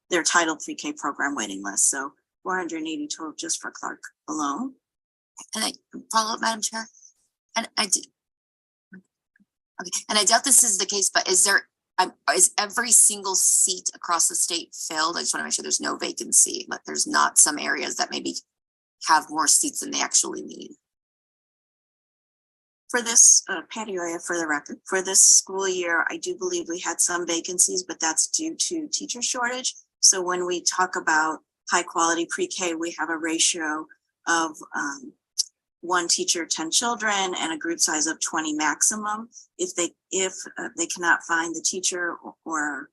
their title pre-K program waiting list. So 480 total just for Clark alone. And I follow up, Madam Chair. And I do. Okay, and I doubt this is the case, but is every single seat across the state filled? I just want to make sure there's no vacancy, but there's not some areas that maybe have more seats than they actually need. For this patio area, for the record, for this school year, I do believe we had some vacancies, but that's due to teacher shortage. So when we talk about high quality pre-K, we have a ratio of 1 teacher, 10 children, and a group size of 20 maximum. If they cannot find the teacher or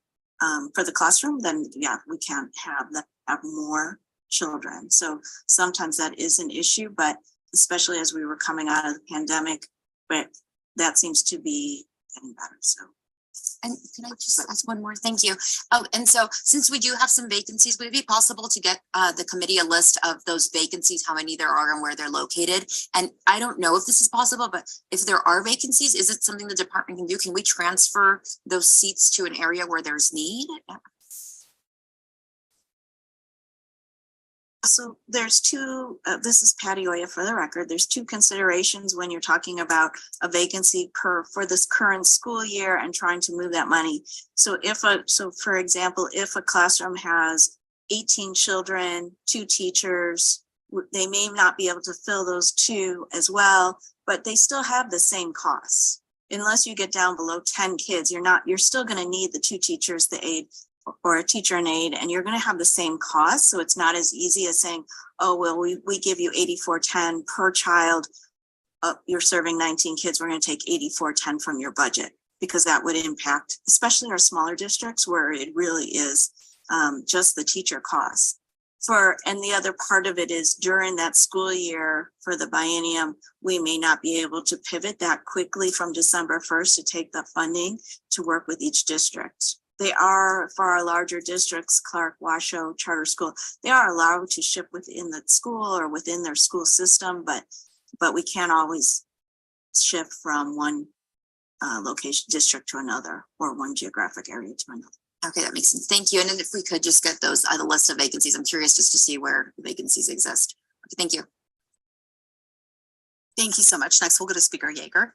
for the classroom, then yeah, we can't have more children. So sometimes that is an issue, but especially as we were coming out of the pandemic, but that seems to be getting better. So. And can I just ask one more? Thank you. Oh, and so since we do have some vacancies, would it be possible to get the committee a list of those vacancies, how many there are and where they're located? And I don't know if this is possible, but if there are vacancies, is it something the department can do? Can we transfer those seats to an area where there's need? So there's two, this is Patty Oya for the record. There's 2 considerations when you're talking about a vacancy for this current school year and trying to move that money. So for example, if a classroom has 18 children, 2 teachers, they may not be able to fill those 2 as well, but they still have the same costs. Unless you get down below 10 kids, you're still going to need the 2 teachers, the aide, or a teacher and aide, and you're going to have the same cost. So it's not as easy as saying, oh, well, we give you $84.10 per child. You're serving 19 kids. We're going to take $84.10 from your budget, because that would impact, especially our smaller districts where it really is just the teacher costs. And the other part of it is during that school year for the biennium, we may not be able to pivot that quickly from December 1st to take the funding to work with each district. They are, for our larger districts, Clark, Washoe, charter school, they are allowed to ship within the school or within their school system, but we can't always shift from one location, district to another, or one geographic area to another. Okay, that makes sense. Thank you. And then if we could just get those, the list of vacancies, I'm curious just to see where the vacancies exist. Okay, thank you. Thank you so much. Next, we'll go to Speaker Yeager.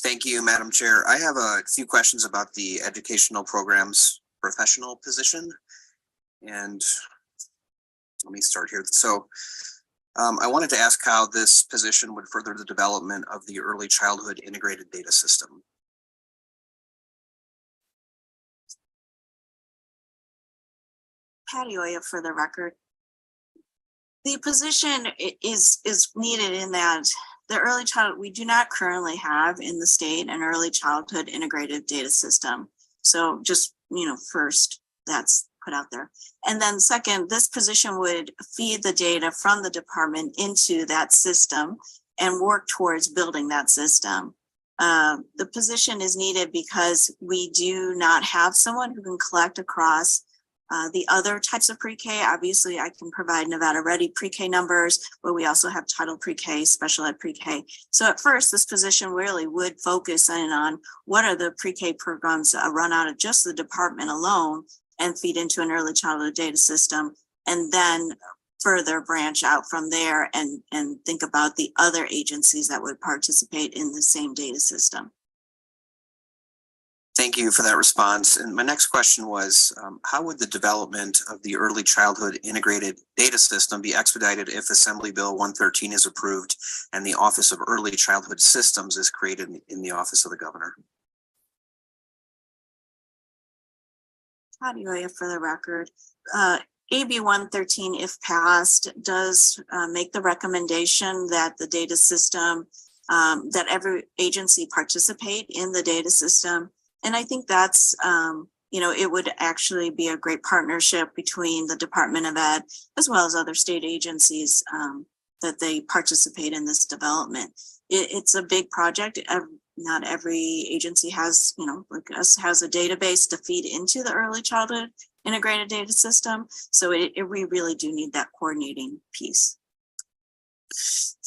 Thank you, Madam Chair. I have a few questions about the educational programs professional position. And let me start here. So I wanted to ask how this position would further the development of the early childhood integrated data system. Patty Oya for the record. The position is needed in that the early child, we do not currently have in the state an early childhood integrated data system. So just, first that's put out there. And then second, this position would feed the data from the department into that system and work towards building that system. The position is needed because we do not have someone who can collect across the other types of pre-K. Obviously, I can provide Nevada Ready pre-K numbers, but we also have title pre-K, special ed pre-K. So at first, this position really would focus in on what are the pre-K programs that run out of just the department alone and feed into an early childhood data system, and then further branch out from there and think about the other agencies that would participate in the same data system. Thank you for that response. And my next question was, how would the development of the early childhood integrated data system be expedited if Assembly Bill 113 is approved and the Office of Early Childhood Systems is created in the Office of the Governor? For the record, AB 113, if passed, does make the recommendation that the data system that every agency participate in the data system. And I think that's, it would actually be a great partnership between the Department of Ed as well as other state agencies that they participate in this development. It's a big project. Not every agency has, like us, has a database to feed into the early childhood integrated data system. So we really do need that coordinating piece.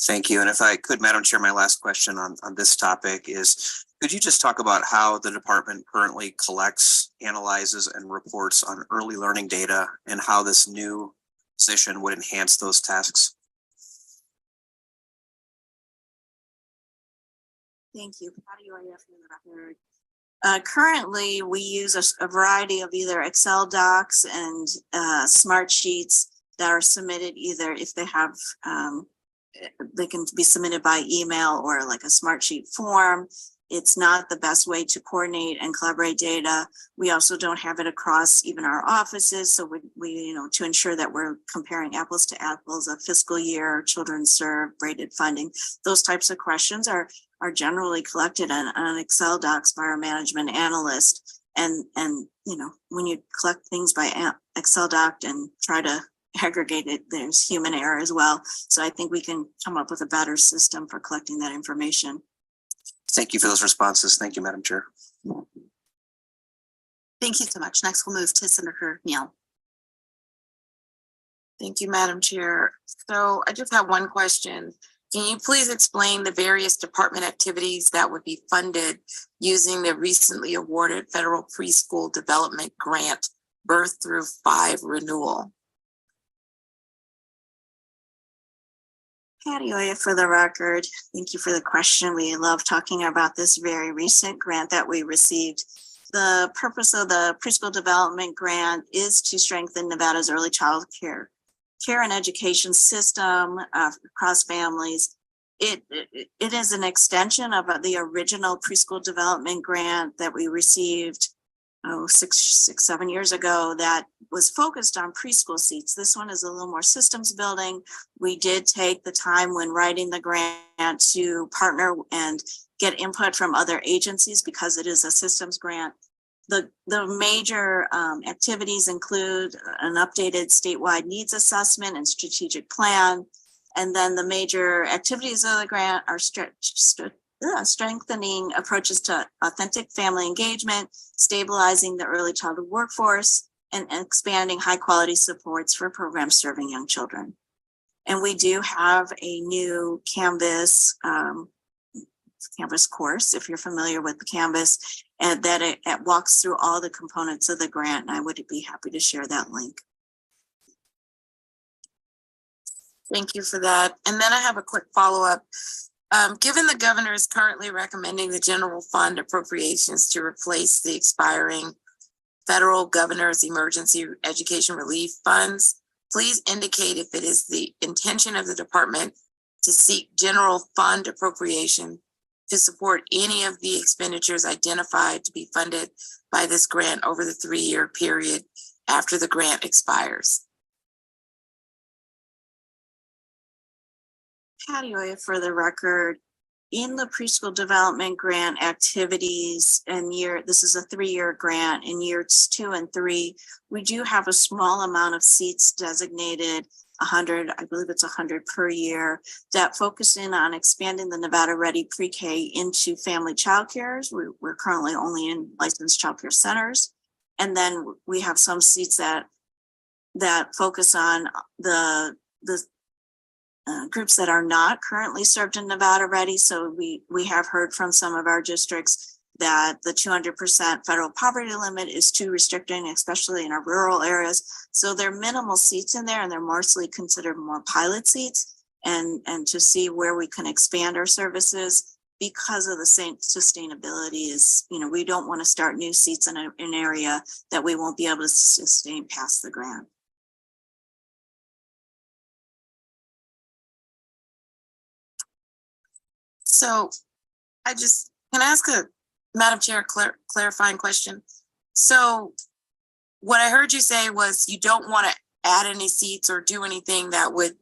Thank you. And if I could, Madam Chair, my last question on this topic is, could you just talk about how the department currently collects, analyzes, and reports on early learning data and how this new position would enhance those tasks? Thank you. Currently, we use a variety of either Excel docs and smart sheets that are submitted either if they have, they can be submitted by email or like a smart sheet form. It's not the best way to coordinate and collaborate data. We also don't have it across even our offices. So we to ensure that we're comparing apples to apples of fiscal year, children served, braided funding, those types of questions are generally collected on Excel docs by our management analyst. And when you collect things by Excel doc and try to aggregate it, there's human error as well. So I think we can come up with a better system for collecting that information. Thank you for those responses. Thank you, Madam Chair. Thank you so much. Next, we'll move to Senator Neal. Thank you, Madam Chair. So I just have one question. Can you please explain the various department activities that would be funded using the recently awarded federal preschool development grant birth through 5 renewal? Patty Oya for the record. Thank you for the question. We love talking about this very recent grant that we received. The purpose of the preschool development grant is to strengthen Nevada's early child care and education system across families. It is an extension of the original preschool development grant that we received 7 years ago that was focused on preschool seats. This one is a little more systems building. We did take the time when writing the grant to partner and get input from other agencies because it is a systems grant. The major activities include an updated statewide needs assessment and strategic plan. And then the major activities of the grant are strengthening approaches to authentic family engagement, stabilizing the early childhood workforce, and expanding high quality supports for programs serving young children. And we do have a new Canvas course, if you're familiar with the Canvas, and that it walks through all the components of the grant. And I would be happy to share that link. Thank you for that. And then I have a quick follow-up. Given the governor is currently recommending the general fund appropriations to replace the expiring federal governor's emergency education relief funds, please indicate if it is the intention of the department to seek general fund appropriation to support any of the expenditures identified to be funded by this grant over the 3-year period after the grant expires. Patty Oya for the record. In the preschool development grant activities this is a 3-year grant, in years 2 and 3, we do have a small amount of seats designated, 100, I believe it's 100 per year, that focus in on expanding the Nevada Ready Pre-K into family childcares. We're currently only in licensed childcare centers. And then we have some seats that focus on the groups that are not currently served in Nevada Ready. So we have heard from some of our districts that the 200% federal poverty limit is too restricting, especially in our rural areas. So there are minimal seats in there, and they're mostly considered more pilot seats, and to see where we can expand our services because of the same sustainability is, we don't want to start new seats in an area that we won't be able to sustain past the grant. So can I ask Madam Chair, clarifying question? So what I heard you say was you don't want to add any seats or do anything that would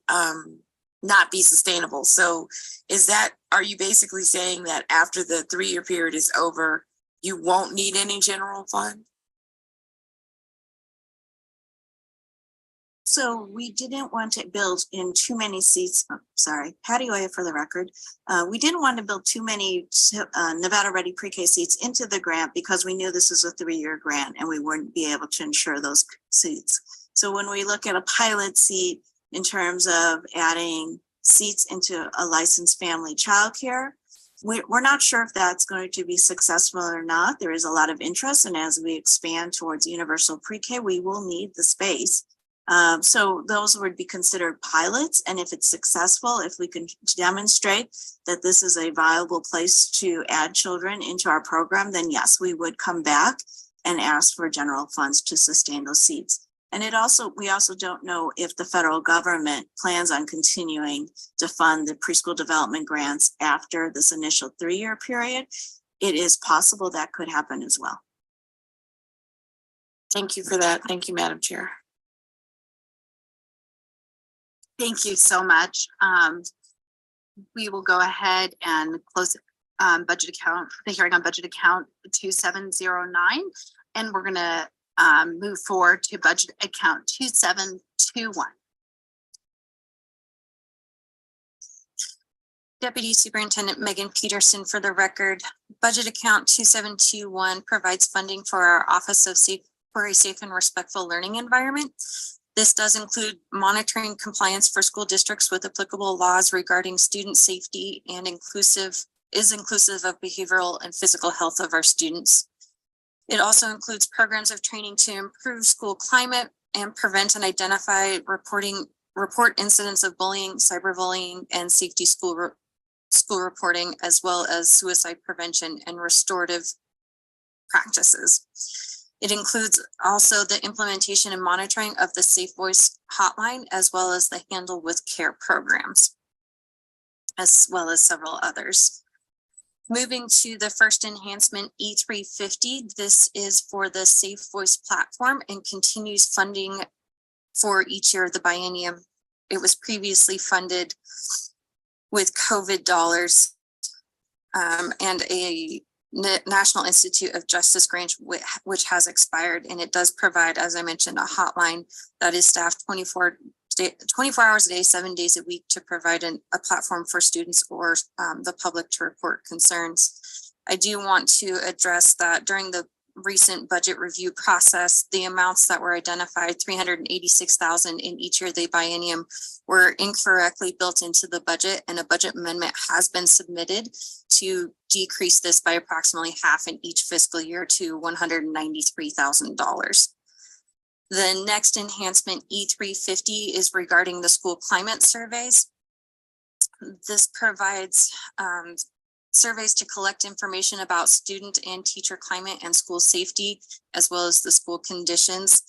not be sustainable. So are you basically saying that after the 3-year period is over, you won't need any general fund? So we didn't want to build in too many seats. Patty Oya for the record. We didn't want to build too many Nevada Ready Pre-K seats into the grant because we knew this is a 3-year grant and we wouldn't be able to ensure those seats. So when we look at a pilot seat in terms of adding seats into a licensed family childcare, we're not sure if that's going to be successful or not. There is a lot of interest, and as we expand towards universal pre-K, we will need the space. So those would be considered pilots. And if it's successful, if we can demonstrate that this is a viable place to add children into our program, then yes, we would come back and ask for general funds to sustain those seats. And we also don't know if the federal government plans on continuing to fund the preschool development grants after this initial 3-year period. It is possible that could happen as well. Thank you for that. Thank you, Madam Chair. Thank you so much. We will go ahead and close the hearing on budget account 2709, and we're gonna move forward to budget account 2721. Deputy Superintendent Megan Peterson for the record. Budget account 2721 provides funding for our Office of for a Safe and Respectful Learning Environment. This does include monitoring compliance for school districts with applicable laws regarding student safety and is inclusive of behavioral and physical health of our students. It also includes programs of training to improve school climate and prevent and identify report incidents of bullying, cyberbullying, and safety school reporting, as well as suicide prevention and restorative practices. It includes also the implementation and monitoring of the Safe Voice hotline, as well as the Handle with Care programs, as well as several others. Moving to the first enhancement, E350, this is for the Safe Voice platform and continues funding for each year of the biennium. It was previously funded with COVID dollars and a National Institute of Justice grant, which has expired, and it does provide, as I mentioned, a hotline that is staffed 24 hours a day, 7 days a week, to provide a platform for students or the public to report concerns. I do want to address that during the recent budget review process, the amounts that were identified, $386,000 in each year of the biennium, were incorrectly built into the budget, and a budget amendment has been submitted to decrease this by approximately half in each fiscal year to $193,000. The next enhancement, E350, is regarding the school climate surveys. This provides surveys to collect information about student and teacher climate and school safety, as well as the school conditions.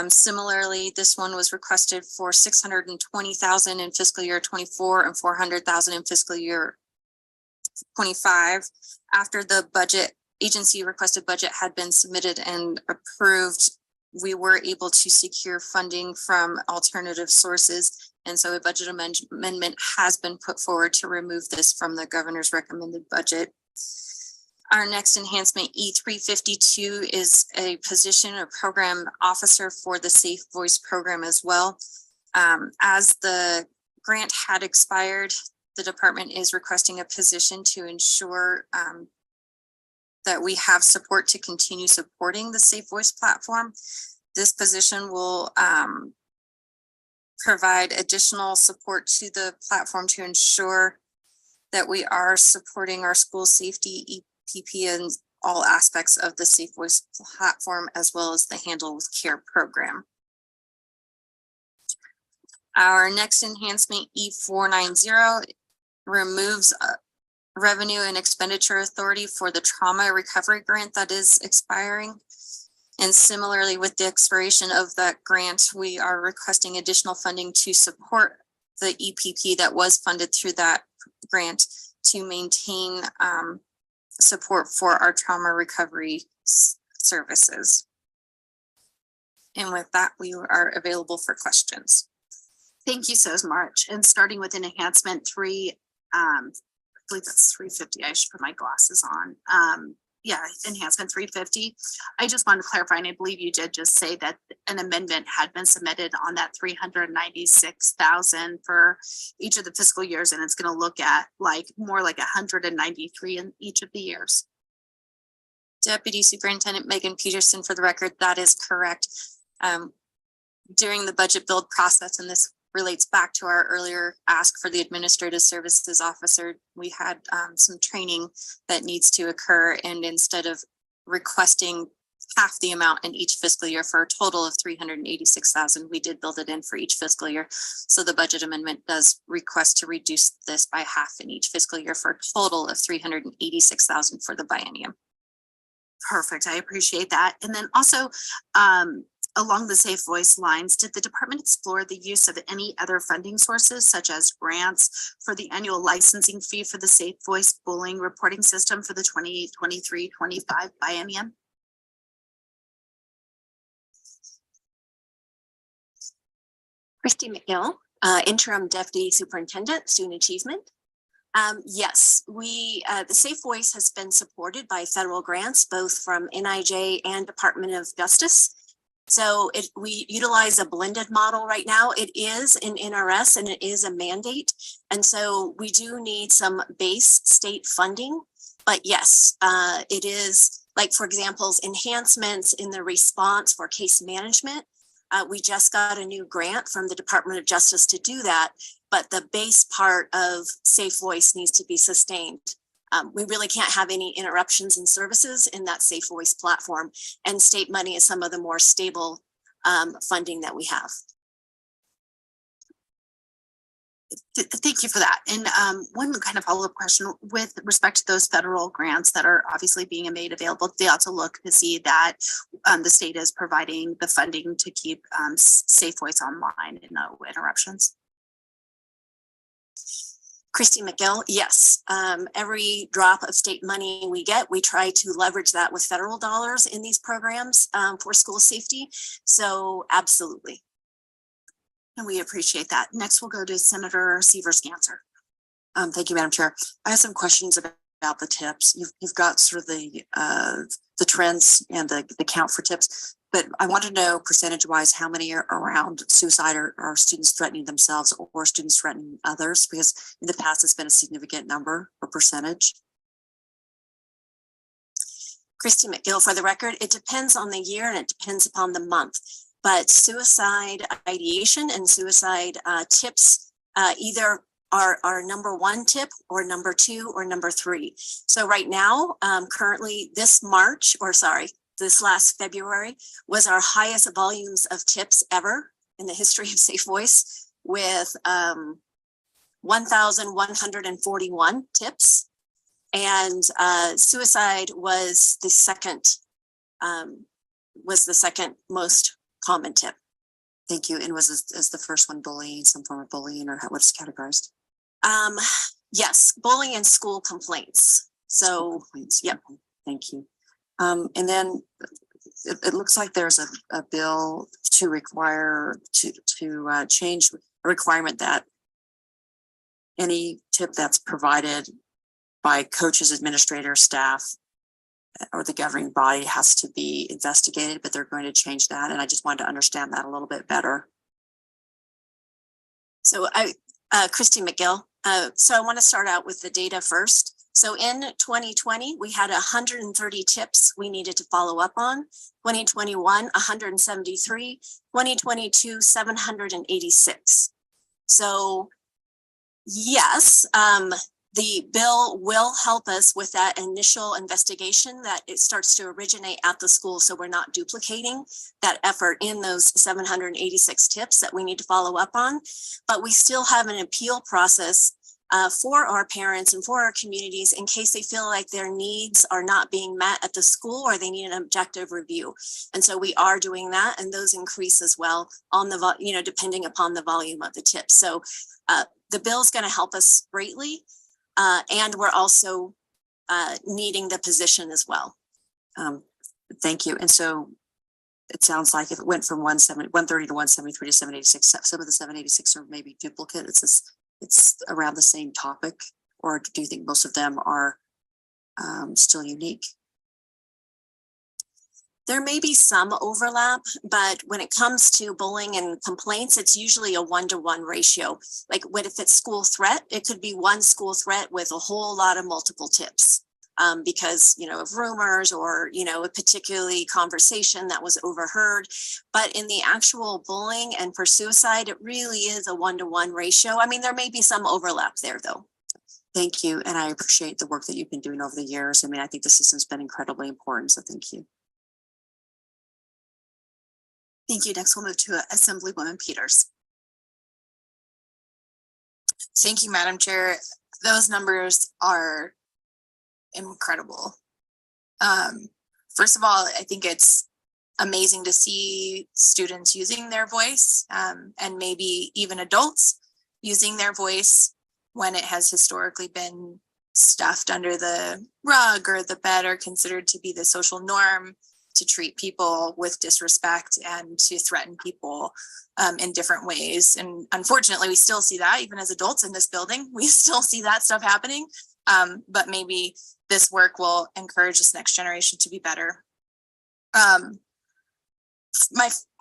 Similarly, this one was requested for $620,000 in fiscal year 24 and $400,000 in fiscal year 25. After the budget agency requested budget had been submitted and approved, we were able to secure funding from alternative sources. And so a budget amendment has been put forward to remove this from the governor's recommended budget. Our next enhancement, E352, is a position or program officer for the Safe Voice program as well. As the grant had expired, the department is requesting a position to ensure that we have support to continue supporting the Safe Voice platform. This position will provide additional support to the platform to ensure that we are supporting our school safety, EPP, and all aspects of the Safe Voice platform, as well as the Handle with Care program. Our next enhancement, E490, removes revenue and expenditure authority for the trauma recovery grant that is expiring. And similarly, with the expiration of that grant, we are requesting additional funding to support the EPP that was funded through that grant to maintain support for our trauma recovery services. And with that, we are available for questions. Thank you so much. And starting with an enhancement 3, I believe that's 350. I should put my glasses on. Yeah, enhancement 350. I just wanted to clarify, and I believe you did just say that an amendment had been submitted on that 396,000 for each of the fiscal years, and it's going to look at more like 193 in each of the years. Deputy Superintendent Megan Peterson, for the record, that is correct. During the budget build process, and this relates back to our earlier ask for the administrative services officer, we had some training that needs to occur, and instead of requesting half the amount in each fiscal year for a total of 386,000, we did build it in for each fiscal year. So the budget amendment does request to reduce this by half in each fiscal year for a total of 386,000 for the biennium. Perfect. I appreciate that. And then also, along the Safe Voice lines, did the department explore the use of any other funding sources, such as grants for the annual licensing fee for the Safe Voice bullying reporting system for the 2023-25 biennium? Christy McGill, Interim Deputy Superintendent, Student Achievement. Yes, the Safe Voice has been supported by federal grants, both from NIJ and Department of Justice. So we utilize a blended model right now. It is an NRS and it is a mandate. And so we do need some base state funding. But yes, it is, like, for example, enhancements in the response for case management. We just got a new grant from the Department of Justice to do that, but the base part of Safe Voice needs to be sustained. We really can't have any interruptions in services in that Safe Voice platform, and state money is some of the more stable funding that we have. Thank you for that. And one kind of follow-up question with respect to those federal grants that are obviously being made available, they also look to see that the state is providing the funding to keep Safe Voice online and no interruptions. Christy McGill, yes. Every drop of state money we get, we try to leverage that with federal dollars in these programs for school safety. So absolutely. And we appreciate that. Next, we'll go to Senator Severs-Ganser. Thank you, Madam Chair. I have some questions about the tips. You've got sort of the trends and the count for tips, but I want to know percentage-wise how many are around suicide or students threatening themselves or students threatening others, because in the past it's been a significant number or percentage. Christy McGill, for the record, it depends on the year and it depends upon the month. But suicide ideation and suicide tips either are number 1 tip or number 2 or number 3. So right now, currently this last February was our highest volumes of tips ever in the history of Safe Voice, with 1,141 tips. And suicide was the second most common tip. Thank you. And was the first one bullying, some form of bullying, or what's categorized? Yes, bullying and school complaints. So, complaints. Yep. Thank you. And then it looks like there's a bill to require to change a requirement that any tip that's provided by coaches, administrators, staff, or the governing body has to be investigated, but they're going to change that. And I just wanted to understand that a little bit better. So Christy McGill. So I want to start out with the data first. So in 2020, we had 130 tips we needed to follow up on. 2021, 173. 2022, 786. So yes, the bill will help us with that initial investigation, that it starts to originate at the school, so we're not duplicating that effort in those 786 tips that we need to follow up on. But we still have an appeal process for our parents and for our communities in case they feel like their needs are not being met at the school or they need an objective review. And so we are doing that, and those increase as well on the, depending upon the volume of the tips. So the bill is going to help us greatly. And we're also needing the position as well. Thank you. And so it sounds like if it went from 130 to 173 to 786, some of the 786 are maybe duplicate. It's around the same topic, or do you think most of them are still unique? There may be some overlap, but when it comes to bullying and complaints, it's usually a 1-to-1 ratio. Like if it's school threat, it could be one school threat with a whole lot of multiple tips. Because, of rumors or, a particularly conversation that was overheard. But in the actual bullying and for suicide, it really is a 1-to-1 ratio. I mean, there may be some overlap there though. Thank you. And I appreciate the work that you've been doing over the years. I mean, I think the system's been incredibly important. So thank you. Thank you. Next, we'll move to Assemblywoman Peters. Thank you, Madam Chair. Those numbers are incredible. First of all, I think it's amazing to see students using their voice, and maybe even adults using their voice when it has historically been stuffed under the rug or the bed or considered to be the social norm to treat people with disrespect and to threaten people in different ways. And unfortunately, we still see that even as adults in this building. We still see that stuff happening. But maybe this work will encourage this next generation to be better. I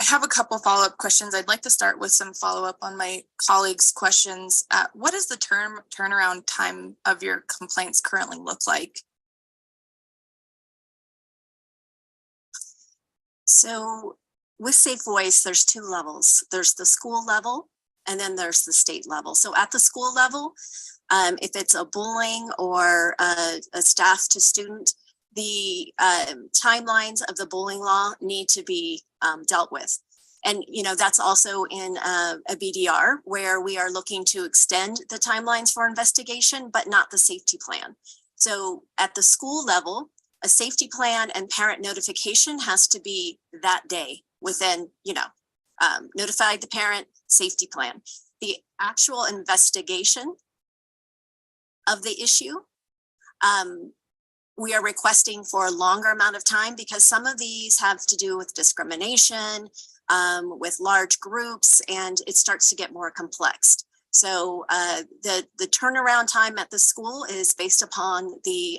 have a couple follow-up questions. I'd like to start with some follow-up on my colleagues' questions. What does the turnaround time of your complaints currently look like? So with Safe Voice, there's 2 levels. There's the school level and then there's the state level. So at the school level, if it's a bullying or a staff to student, the timelines of the bullying law need to be dealt with. And, that's also in a BDR where we are looking to extend the timelines for investigation, but not the safety plan. So at the school level, a safety plan and parent notification has to be that day within, notify the parent, safety plan. The actual investigation of the issue, we are requesting for a longer amount of time because some of these have to do with discrimination, with large groups, and it starts to get more complex. So the turnaround time at the school is based upon the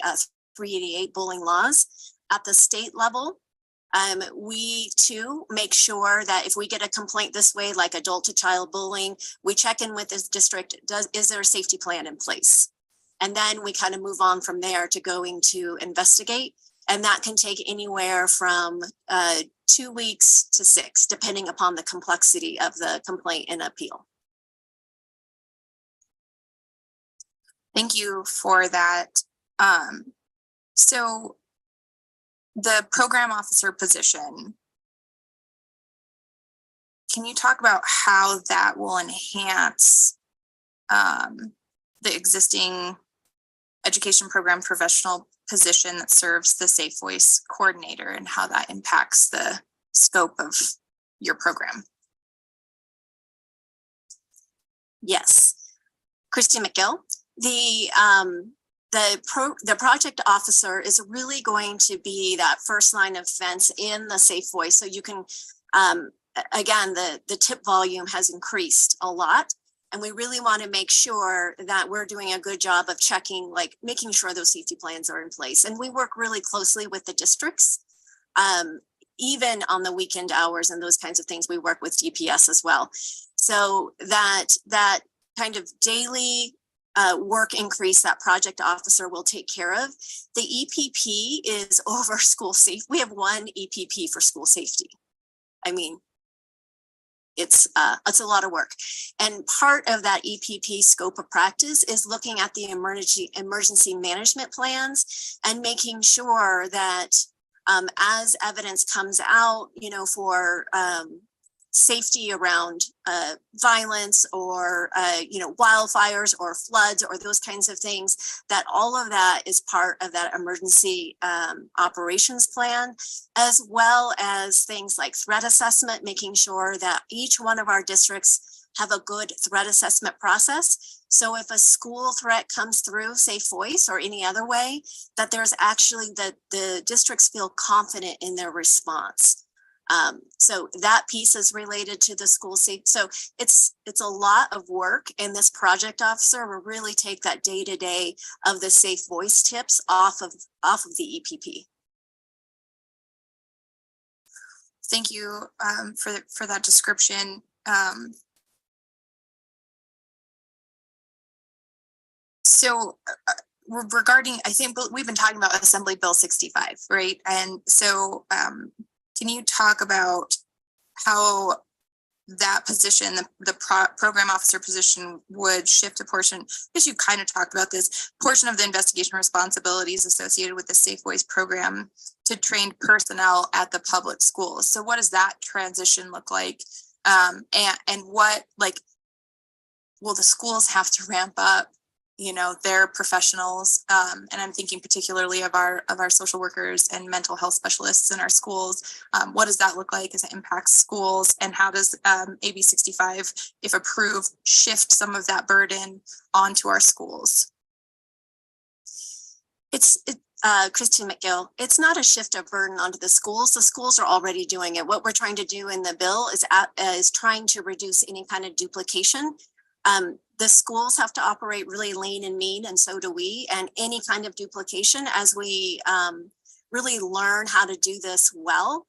388 bullying laws. At the state level, we too make sure that if we get a complaint this way, like adult to child bullying, we check in with this district, is there a safety plan in place? And then we kind of move on from there to going to investigate. And that can take anywhere from 2 weeks to 6, depending upon the complexity of the complaint and appeal. Thank you for that. So the program officer position, can you talk about how that will enhance the existing education program professional position that serves the Safe Voice coordinator and how that impacts the scope of your program? Yes. Christy McGill, the project officer is really going to be that first line of defense in the Safe Voice. So you can, again, the tip volume has increased a lot. And we really want to make sure that we're doing a good job of checking, like making sure those safety plans are in place. And we work really closely with the districts, even on the weekend hours and those kinds of things. We work with DPS as well. So that kind of daily work increase that project officer will take care of. The EPP is over school safety. We have one EPP for school safety. I mean, it's a lot of work. And part of that EPP scope of practice is looking at the emergency management plans and making sure that as evidence comes out, for safety around violence or wildfires or floods or those kinds of things, that all of that is part of that emergency operations plan, as well as things like threat assessment, making sure that each one of our districts have a good threat assessment process. So if a school threat comes through Safe Voice or any other way, that there's actually that the districts feel confident in their response. So that piece is related to the school safety. So it's a lot of work, and this project officer will really take that day-to-day of the safe voice tips off of the EPP. Thank you for that description. So regarding, I think we've been talking about Assembly Bill 65, right? And so can you talk about how that position, the program officer position, would shift a portion, because you kind of talked about this, portion of the investigation responsibilities associated with the Safe Voice program to trained personnel at the public schools. So what does that transition look like? And what, like, will the schools have to ramp up, you know, their professionals? And I'm thinking particularly of our social workers and mental health specialists in our schools. What does that look like as it impacts schools? And how does AB 65, if approved, shift some of that burden onto our schools? Christine McGill, it's not a shift of burden onto the schools. The schools are already doing it. What we're trying to do in the bill is trying to reduce any kind of duplication. The schools have to operate really lean and mean, and so do we. And any kind of duplication, as we really learn how to do this well,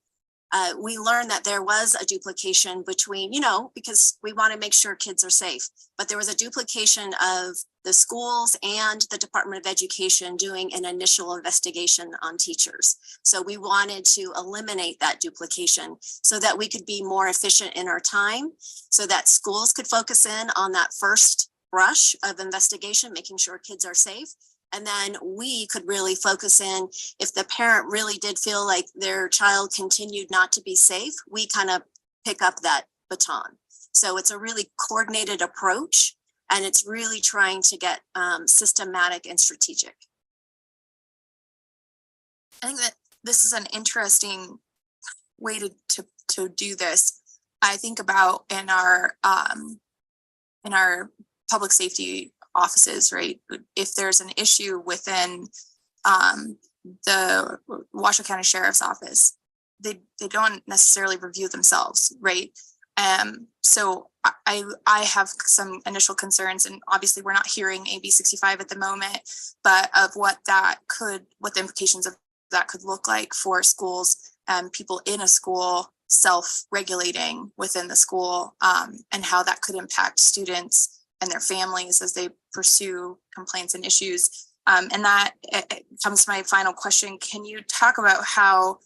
we learned that there was a duplication between, you know, because we want to make sure kids are safe, but there was a duplication of the schools and the Department of Education doing an initial investigation on teachers. So we wanted to eliminate that duplication so that we could be more efficient in our time, so that schools could focus in on that first brush of investigation, making sure kids are safe. And then we could really focus in, if the parent really did feel like their child continued not to be safe, we kind of pick up that baton. So it's a really coordinated approach, and it's really trying to get systematic and strategic. I think that this is an interesting way to do this. I think about in our public safety offices, right? If there's an issue within the Washoe County Sheriff's Office, they don't necessarily review themselves, right? So I have some initial concerns, and obviously we're not hearing AB 65 at the moment, but of what the implications of that could look like for schools and people in a school self-regulating within the school, and how that could impact students and their families as they pursue complaints and issues. And that comes to my final question. Can you talk about how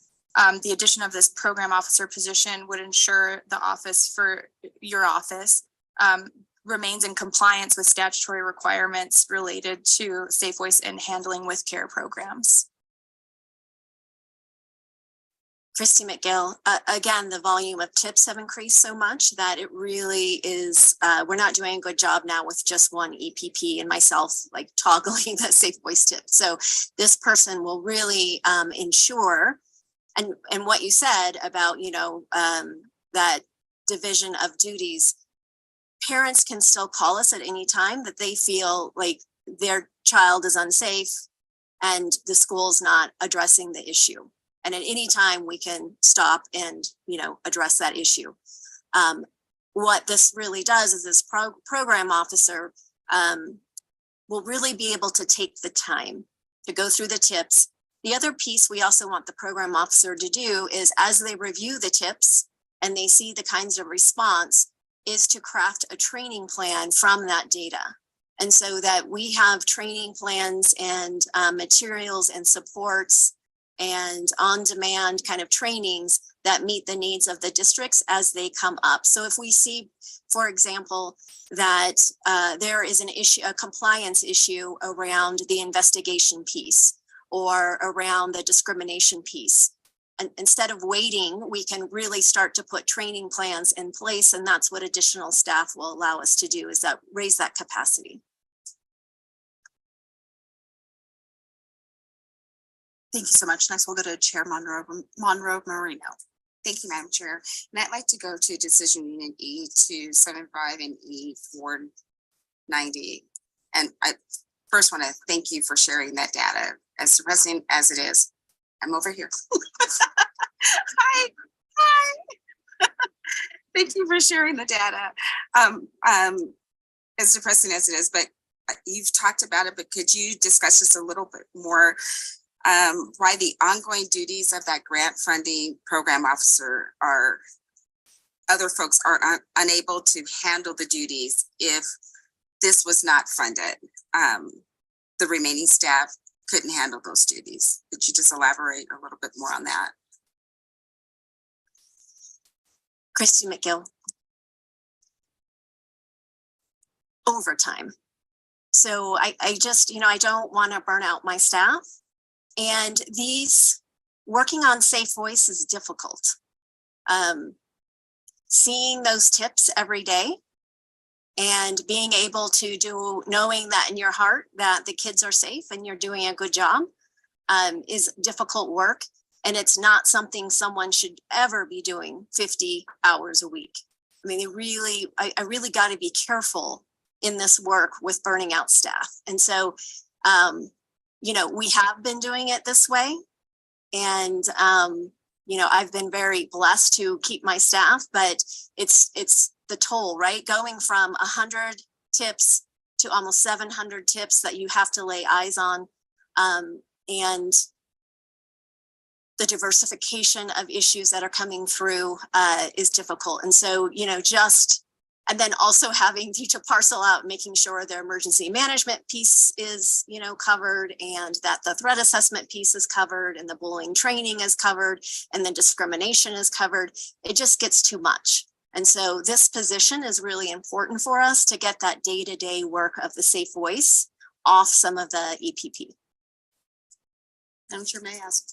the addition of this program officer position would ensure the office, for your office, remains in compliance with statutory requirements related to Safe Voice and handling with care programs? Christy McGill, again, the volume of tips have increased so much that it really is, we're not doing a good job now with just one EPP and myself, like toggling the Safe Voice tip. So this person will really ensure, and what you said about, you know, that division of duties, parents can still call us at any time that they feel like their child is unsafe and the school's not addressing the issue. And at any time we can stop and, you know, address that issue. What this really does is this program officer will really be able to take the time to go through the tips. The other piece we also want the program officer to do is, as they review the tips and they see the kinds of response, is to craft a training plan from that data. And so that we have training plans and materials and supports and on-demand kind of trainings that meet the needs of the districts as they come up. So if we see, for example, that there is an issue, a compliance issue around the investigation piece or around the discrimination piece, and instead of waiting, we can really start to put training plans in place, and that's what additional staff will allow us to do, is that raise that capacity. Thank you so much. Next, we'll go to Chair Monroe Marino. Thank you, Madam Chair. And I'd like to go to decision unit E275 and E490. And I first want to thank you for sharing that data. As depressing as it is, I'm over here. Thank you for sharing the data. As depressing as it is, but you've talked about it, but could you discuss just a little bit more why the ongoing duties of that grant funding program officer are other folks are unable to handle the duties if this was not funded? The remaining staff couldn't handle those duties. Could you just elaborate a little bit more on that? Christy McGill. Overtime. So I just, I don't want to burn out my staff. And working on Safe Voice is difficult. Seeing those tips every day and being able to knowing that in your heart that the kids are safe and you're doing a good job is difficult work. And it's not something someone should ever be doing 50 hours a week. I mean, I really got to be careful in this work with burning out staff. And so, we have been doing it this way. And, I've been very blessed to keep my staff, but it's the toll, right? Going from 100 tips to almost 700 tips that you have to lay eyes on. And the diversification of issues that are coming through is difficult. And so, and then also having to parcel out, making sure their emergency management piece is, covered, and that the threat assessment piece is covered, and the bullying training is covered, and then discrimination is covered. It just gets too much. And so this position is really important for us to get that day-to-day work of the Safe Voice off some of the EPP. I'm sure may ask.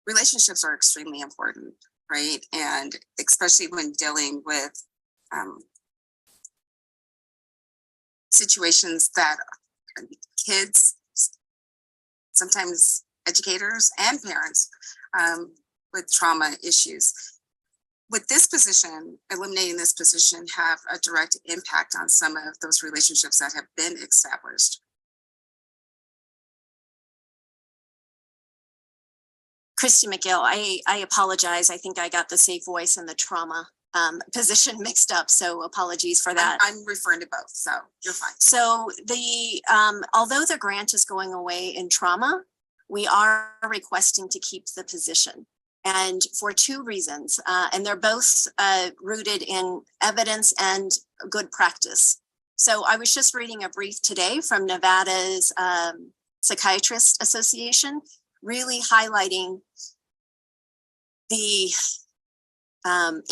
Relationships are extremely important, right? And especially when dealing with situations that kids, sometimes educators and parents with trauma issues. Would this position, eliminating this position, have a direct impact on some of those relationships that have been established? Christy McGill, I apologize. I think I got the Safe Voice and the trauma position mixed up. So apologies for that. I'm referring to both, so you're fine. So although the grant is going away in trauma, we are requesting to keep the position. And for two reasons, and they're both rooted in evidence and good practice. So I was just reading a brief today from Nevada's Psychiatrist Association, really highlighting the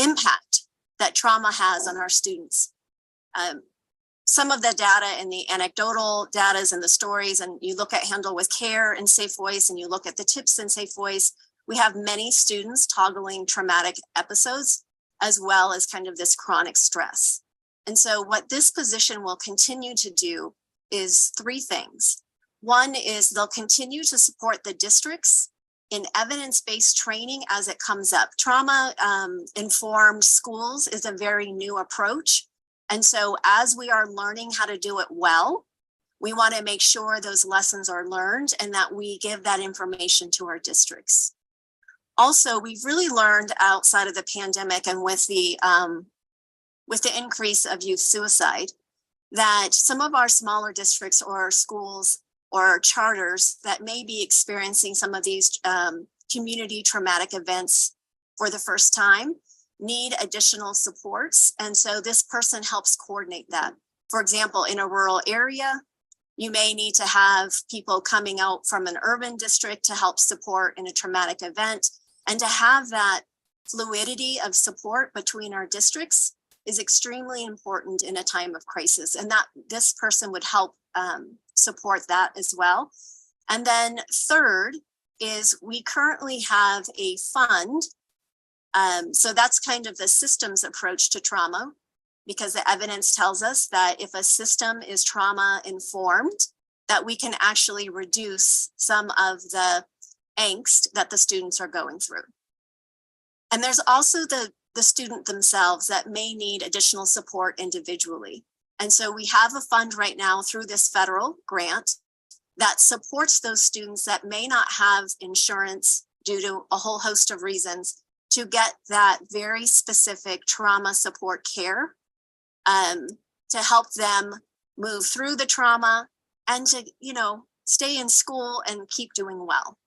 impact that trauma has on our students. Some of the data and the anecdotal data and the stories, and you look at Handle with Care and Safe Voice, and you look at the tips in Safe Voice, we have many students toggling traumatic episodes, as well as kind of this chronic stress. And so what this position will continue to do is three things. One is they'll continue to support the districts in evidence-based training as it comes up. Trauma-informed schools is a very new approach. And so as we are learning how to do it well, we want to make sure those lessons are learned and that we give that information to our districts. Also, we've really learned outside of the pandemic and with the increase of youth suicide, that some of our smaller districts or schools or charters that may be experiencing some of these community traumatic events for the first time need additional supports. And so this person helps coordinate that. For example, in a rural area, you may need to have people coming out from an urban district to help support in a traumatic event. And to have that fluidity of support between our districts is extremely important in a time of crisis. And that this person would help support that as well. And then third is we currently have a fund. So that's kind of the systems approach to trauma, because the evidence tells us that if a system is trauma informed, that we can actually reduce some of the angst that the students are going through. And there's also the student themselves that may need additional support individually. And so we have a fund right now through this federal grant that supports those students that may not have insurance due to a whole host of reasons, to get that very specific trauma support care, to help them move through the trauma and to, you know, stay in school and keep doing well.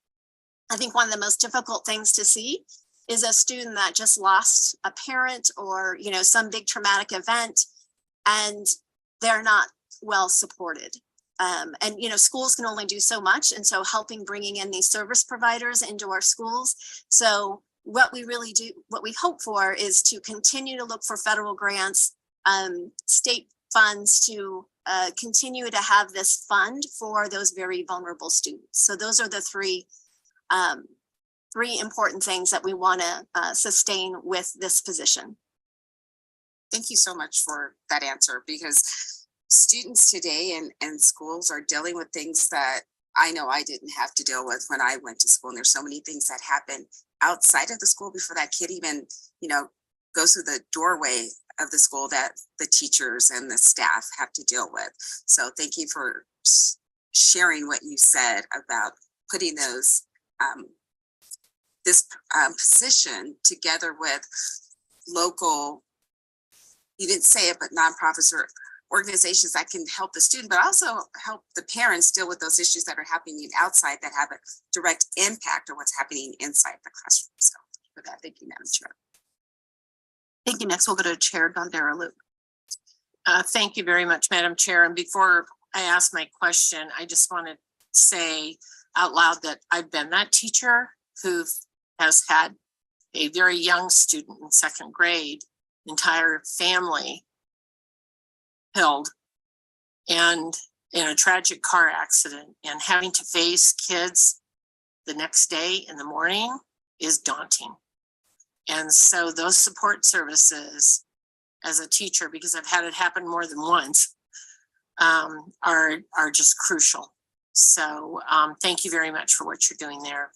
I think one of the most difficult things to see is a student that just lost a parent or, you know, some big traumatic event, and they're not well supported. And, you know, schools can only do so much. And so helping bringing in these service providers into our schools. So what we really do, what we hope for is to continue to look for federal grants, state funds to continue to have this fund for those very vulnerable students. So those are the three important things that we want to sustain with this position. Thank you so much for that answer, because students today and schools are dealing with things that I know I didn't have to deal with when I went to school. And there's so many things that happen outside of the school before that kid even, you know, goes through the doorway of the school that the teachers and the staff have to deal with. So thank you for sharing what you said about putting those this position together with local, you didn't say it, but nonprofits or organizations that can help the student, but also help the parents deal with those issues that are happening outside that have a direct impact on what's happening inside the classroom. So for that, thank you, Madam Chair. Thank you. Next, we'll go to Chair Gondera. Thank you very much, Madam Chair. And before I ask my question, I just want to say out loud that I've been that teacher who has had a very young student in second grade, entire family killed and in a tragic car accident, and having to face kids the next day in the morning is daunting. And so those support services as a teacher, because I've had it happen more than once, are just crucial. So thank you very much for what you're doing there.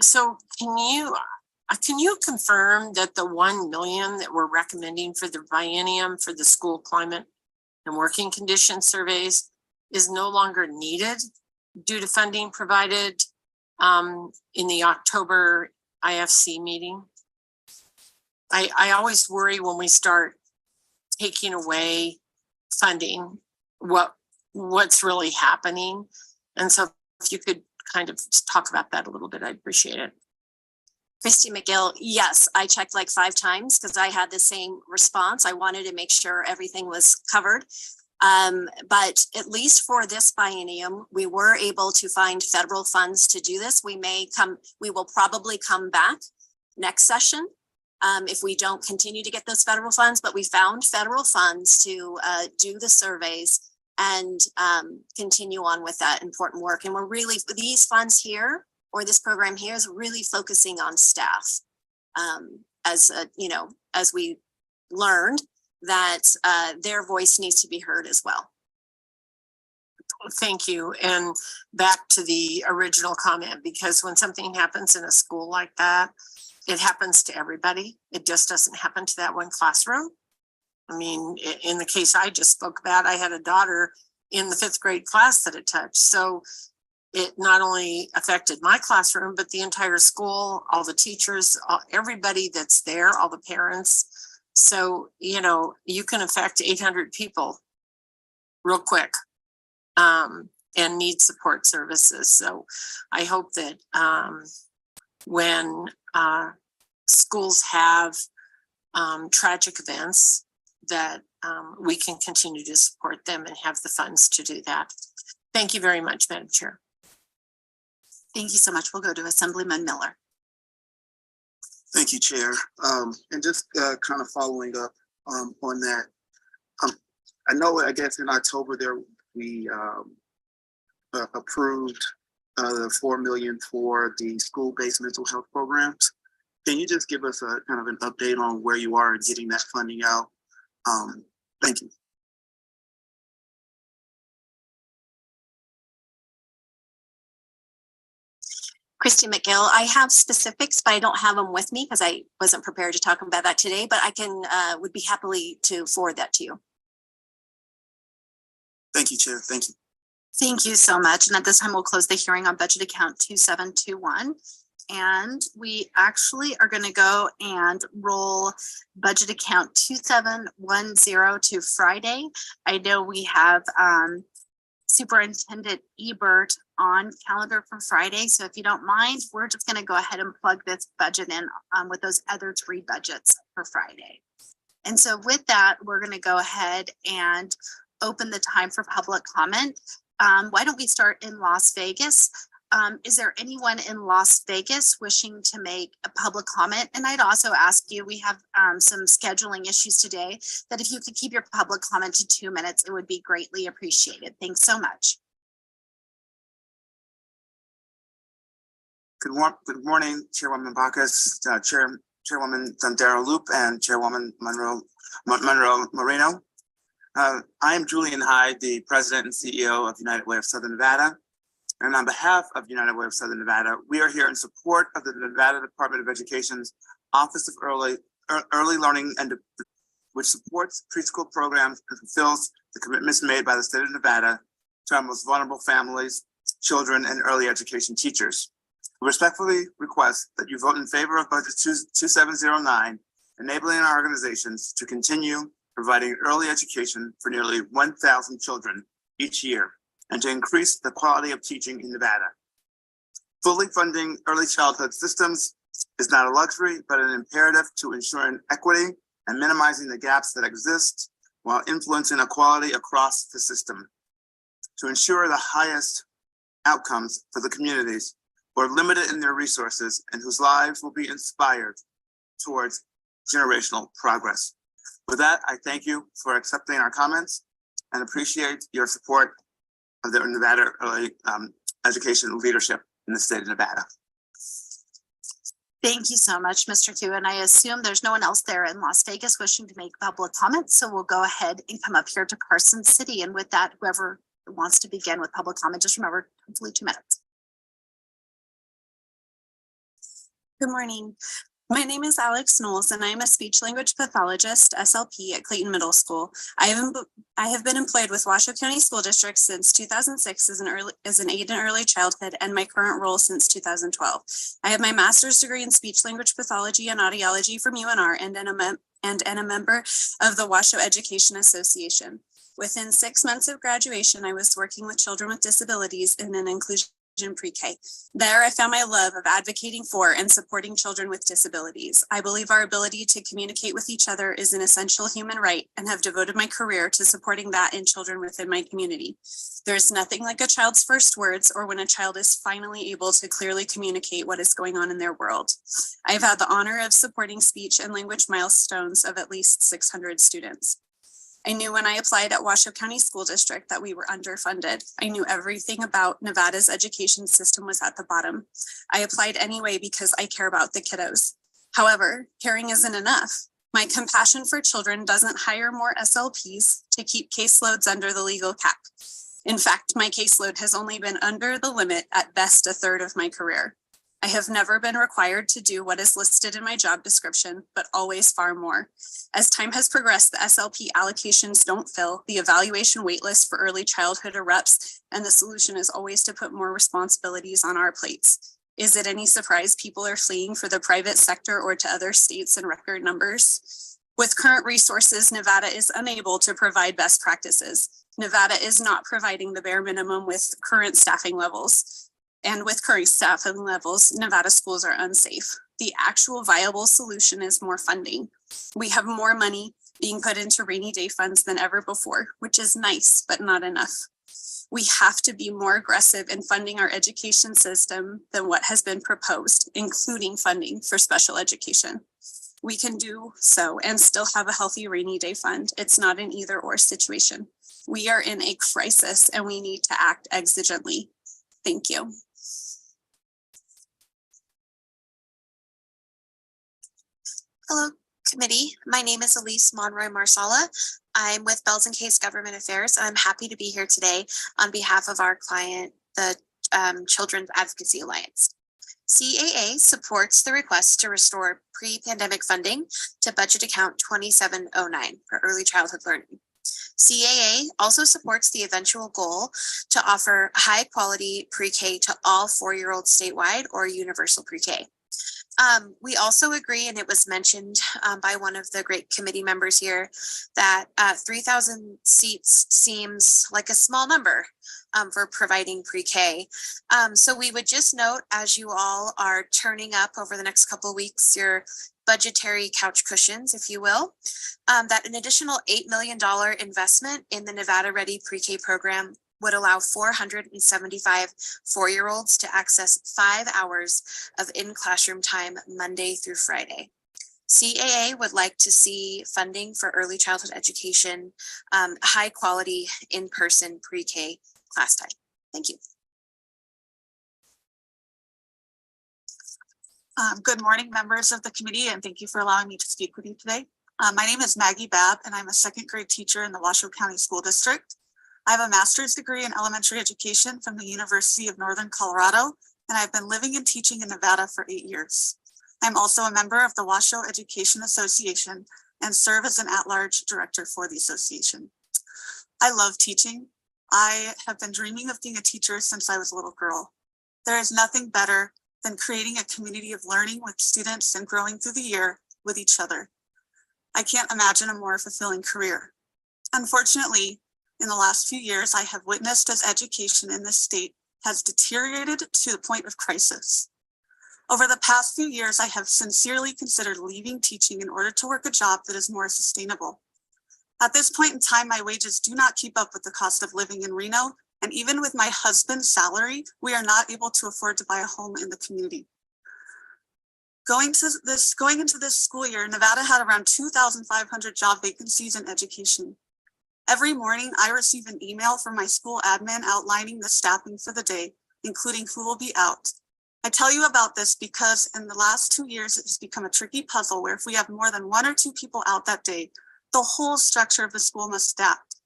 So can you confirm that the 1 million that we're recommending for the biennium for the school climate and working condition surveys is no longer needed due to funding provided in the October IFC meeting? I always worry when we start taking away funding, what's really happening. And so if you could kind of talk about that a little bit, I'd appreciate it. Christy McGill, yes, I checked like 5 times because I had the same response. I wanted to make sure everything was covered. But at least for this biennium, we were able to find federal funds to do this. We will probably come back next session if we don't continue to get those federal funds, but we found federal funds to do the surveys and continue on with that important work. And we're really, these funds here, or this program here, is really focusing on staff. You know, as we learned that their voice needs to be heard as well. Thank you. And back to the original comment, because when something happens in a school like that, it happens to everybody. It just doesn't happen to that one classroom. I mean, in the case I just spoke about, I had a daughter in the 5th grade class that it touched. So it not only affected my classroom, but the entire school, all the teachers, everybody that's there, all the parents. So, you know, you can affect 800 people real quick and need support services. So I hope that when schools have tragic events, that we can continue to support them and have the funds to do that. Thank you very much, Madam Chair. Thank you so much. We'll go to Assemblyman Miller. Thank you, Chair. And just kind of following up on that, I know, I guess in October there we approved the $4 million for the school-based mental health programs. Can you just give us a kind of an update on where you are in getting that funding out? Thank you. Christy McGill, I have specifics, but I don't have them with me because I wasn't prepared to talk about that today, but I can would be happily to forward that to you. Thank you, Chair. Thank you. Thank you so much. And at this time, we'll close the hearing on budget account 2721. And we actually are going to go and roll budget account 2710 to Friday. I know we have Superintendent Ebert on calendar for Friday. So if you don't mind, we're just going to go ahead and plug this budget in with those other three budgets for Friday. And so with that, we're going to go ahead and open the time for public comment. Why don't we start in Las Vegas? Is there anyone in Las Vegas wishing to make a public comment? And I'd also ask you, we have some scheduling issues today, that if you could keep your public comment to 2 minutes, it would be greatly appreciated. Thanks so much. Good morning, Chairwoman Bacchus, Chairwoman Sandero Loop, and Chairwoman Monroe Moreno. I am Julian Hyde, the President and CEO of United Way of Southern Nevada. And on behalf of United Way of Southern Nevada, we are here in support of the Nevada Department of Education's Office of Early Learning, and which supports preschool programs and fulfills the commitments made by the state of Nevada to our most vulnerable families, children, and early education teachers. We respectfully request that you vote in favor of Budget 2709, enabling our organizations to continue providing early education for nearly 1,000 children each year, and to increase the quality of teaching in Nevada. Fully funding early childhood systems is not a luxury, but an imperative to ensuring equity and minimizing the gaps that exist while influencing equality across the system. To ensure the highest outcomes for the communities who are limited in their resources and whose lives will be inspired towards generational progress. With that, I thank you for accepting our comments and appreciate your support of the Nevada early education leadership in the state of Nevada. Thank you so much, Mr. Q. And I assume there's no one else there in Las Vegas wishing to make public comments. So we'll go ahead and come up here to Carson City. And with that, whoever wants to begin with public comment, just remember, hopefully 2 minutes. Good morning. My name is Alex Knowles, and I am a speech language pathologist, SLP, at Clayton Middle School. I have been employed with Washoe County School District since 2006 as an aide in early childhood, and my current role since 2012. I have my master's degree in speech language pathology and audiology from UNR, and am a member of the Washoe Education Association. Within 6 months of graduation, I was working with children with disabilities in an inclusion pre-K. There, I found my love of advocating for and supporting children with disabilities. I believe our ability to communicate with each other is an essential human right, and have devoted my career to supporting that in children within my community. There's nothing like a child's first words, or when a child is finally able to clearly communicate what is going on in their world. I've had the honor of supporting speech and language milestones of at least 600 students. I knew when I applied at Washoe County School District that we were underfunded. I knew everything about Nevada's education system was at the bottom. I applied anyway because I care about the kiddos. However, caring isn't enough. My compassion for children doesn't hire more SLPs to keep caseloads under the legal cap. In fact, my caseload has only been under the limit at best a third of my career. I have never been required to do what is listed in my job description, but always far more. As time has progressed, the SLP allocations don't fill, the evaluation waitlist for early childhood erupts, and the solution is always to put more responsibilities on our plates. Is it any surprise people are fleeing for the private sector or to other states in record numbers? With current resources, Nevada is unable to provide best practices. Nevada is not providing the bare minimum with current staffing levels. And with current staffing levels, Nevada schools are unsafe. The actual viable solution is more funding. We have more money being put into rainy day funds than ever before, which is nice, but not enough. We have to be more aggressive in funding our education system than what has been proposed, including funding for special education. We can do so and still have a healthy rainy day fund. It's not an either or situation. We are in a crisis and we need to act exigently. Thank you. Hello, committee. My name is Elise Monroy Marsala. I'm with Bells and Case Government Affairs, and I'm happy to be here today on behalf of our client, the Children's Advocacy Alliance. CAA supports the request to restore pre-pandemic funding to budget account 2709 for early childhood learning. CAA also supports the eventual goal to offer high-quality pre-K to all 4-year-olds statewide or universal pre-K. We also agree, and it was mentioned by one of the great committee members here, that 3,000 seats seems like a small number for providing pre-K. So we would just note, as you all are turning up over the next couple of weeks, your budgetary couch cushions, if you will, that an additional $8 million investment in the Nevada Ready Pre-K program would allow 475 4-year-olds to access 5 hours of in-classroom time Monday through Friday. CAA would like to see funding for early childhood education, high quality in-person pre-K class time. Thank you. Good morning, members of the committee, and thank you for allowing me to speak with you today. My name is Maggie Babb, and I'm a 2nd grade teacher in the Washoe County School District. I have a master's degree in elementary education from the University of Northern Colorado, and I've been living and teaching in Nevada for 8 years. I'm also a member of the Washoe Education Association and serve as an at-large director for the association. I love teaching. I have been dreaming of being a teacher since I was a little girl. There is nothing better than creating a community of learning with students and growing through the year with each other. I can't imagine a more fulfilling career. Unfortunately, in the last few years, I have witnessed as education in this state has deteriorated to the point of crisis. Over the past few years, I have sincerely considered leaving teaching in order to work a job that is more sustainable. At this point in time, my wages do not keep up with the cost of living in Reno, and even with my husband's salary, we are not able to afford to buy a home in the community. Going into this school year, Nevada had around 2,500 job vacancies in education. Every morning, I receive an email from my school admin outlining the staffing for the day, including who will be out. I tell you about this because in the last 2 years, it has become a tricky puzzle where if we have more than 1 or 2 people out that day, the whole structure of the school must adapt.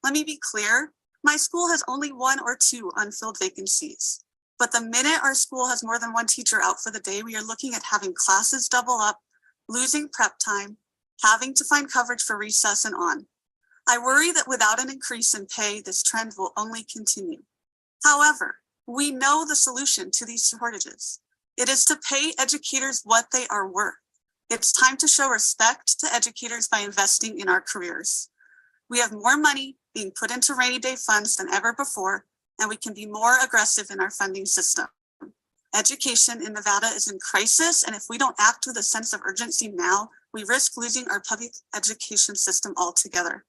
Let me be clear, my school has only 1 or 2 unfilled vacancies. But the minute our school has more than 1 teacher out for the day, we are looking at having classes double up, losing prep time, having to find coverage for recess and on. I worry that without an increase in pay, this trend will only continue. However, we know the solution to these shortages. It is to pay educators what they are worth. It's time to show respect to educators by investing in our careers. We have more money being put into rainy day funds than ever before, and we can be more aggressive in our funding system. Education in Nevada is in crisis, and if we don't act with a sense of urgency now, we risk losing our public education system altogether.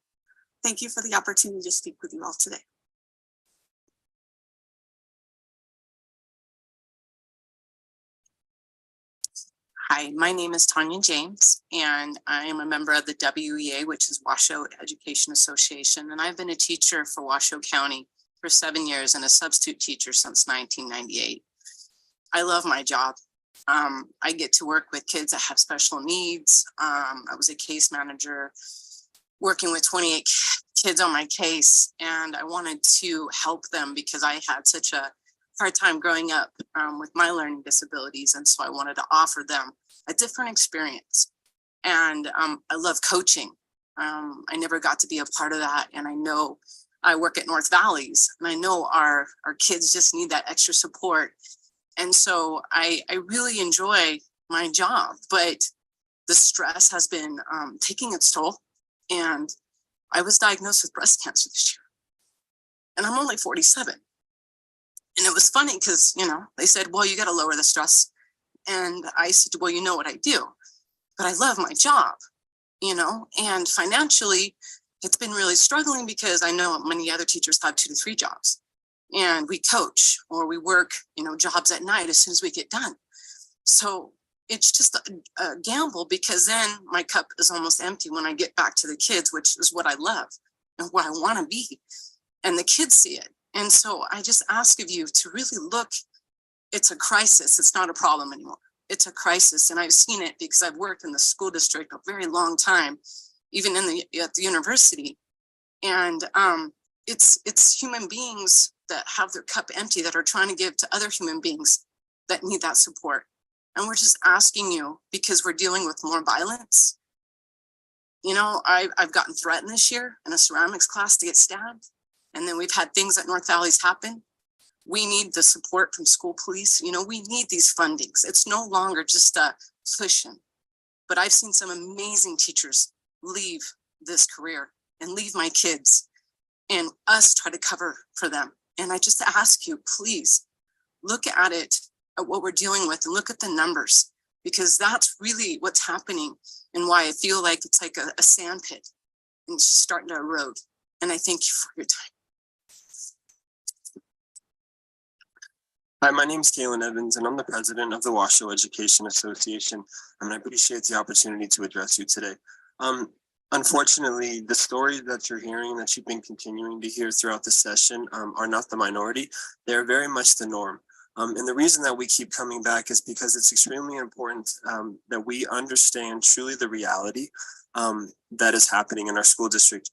Thank you for the opportunity to speak with you all today. Hi, my name is Tanya James, and I am a member of the WEA, which is Washoe Education Association, and I've been a teacher for Washoe County for 7 years and a substitute teacher since 1998. I love my job. I get to work with kids that have special needs. I was a case manager working with 28 kids on my case, and I wanted to help them because I had such a hard time growing up with my learning disabilities, and so I wanted to offer them a different experience. And I love coaching. I never got to be a part of that, and I know I work at North Valleys, and I know our kids just need that extra support. And so I really enjoy my job, but the stress has been taking its toll. And I was diagnosed with breast cancer this year, and I'm only 47. And it was funny because, they said, well, you got to lower the stress. And I said, well, you know what I do, but I love my job, and financially it's been really struggling because I know many other teachers have 2 to 3 jobs, and we coach or we work, jobs at night as soon as we get done. So it's just a gamble because then my cup is almost empty when I get back to the kids, which is what I love and what I want to be. And the kids see it. And so I just ask of you to really look, it's a crisis. It's not a problem anymore. It's a crisis. And I've seen it because I've worked in the school district a very long time, even at the university. And it's human beings that have their cup empty that are trying to give to other human beings that need that support. And we're just asking you, because we're dealing with more violence, You know, I've gotten threatened this year in a ceramics class to get stabbed. And then we've had things at North Valley's happen. We need the support from school police. You know, we need these fundings. It's no longer just a cushion. But I've seen some amazing teachers leave this career and leave my kids and us try to cover for them. And I just ask you, please look at it, at what we're dealing with, and look at the numbers, because that's really what's happening and why I feel like it's like a sand pit and it's starting to erode. And I thank you for your time. Hi, my name is Kaylin Evans, and I'm the president of the Washoe Education Association, and I appreciate the opportunity to address you today. Unfortunately, the stories that you're hearing, that you've been continuing to hear throughout the session, are not the minority. They're very much the norm. And the reason that we keep coming back is because it's extremely important that we understand truly the reality that is happening in our school district.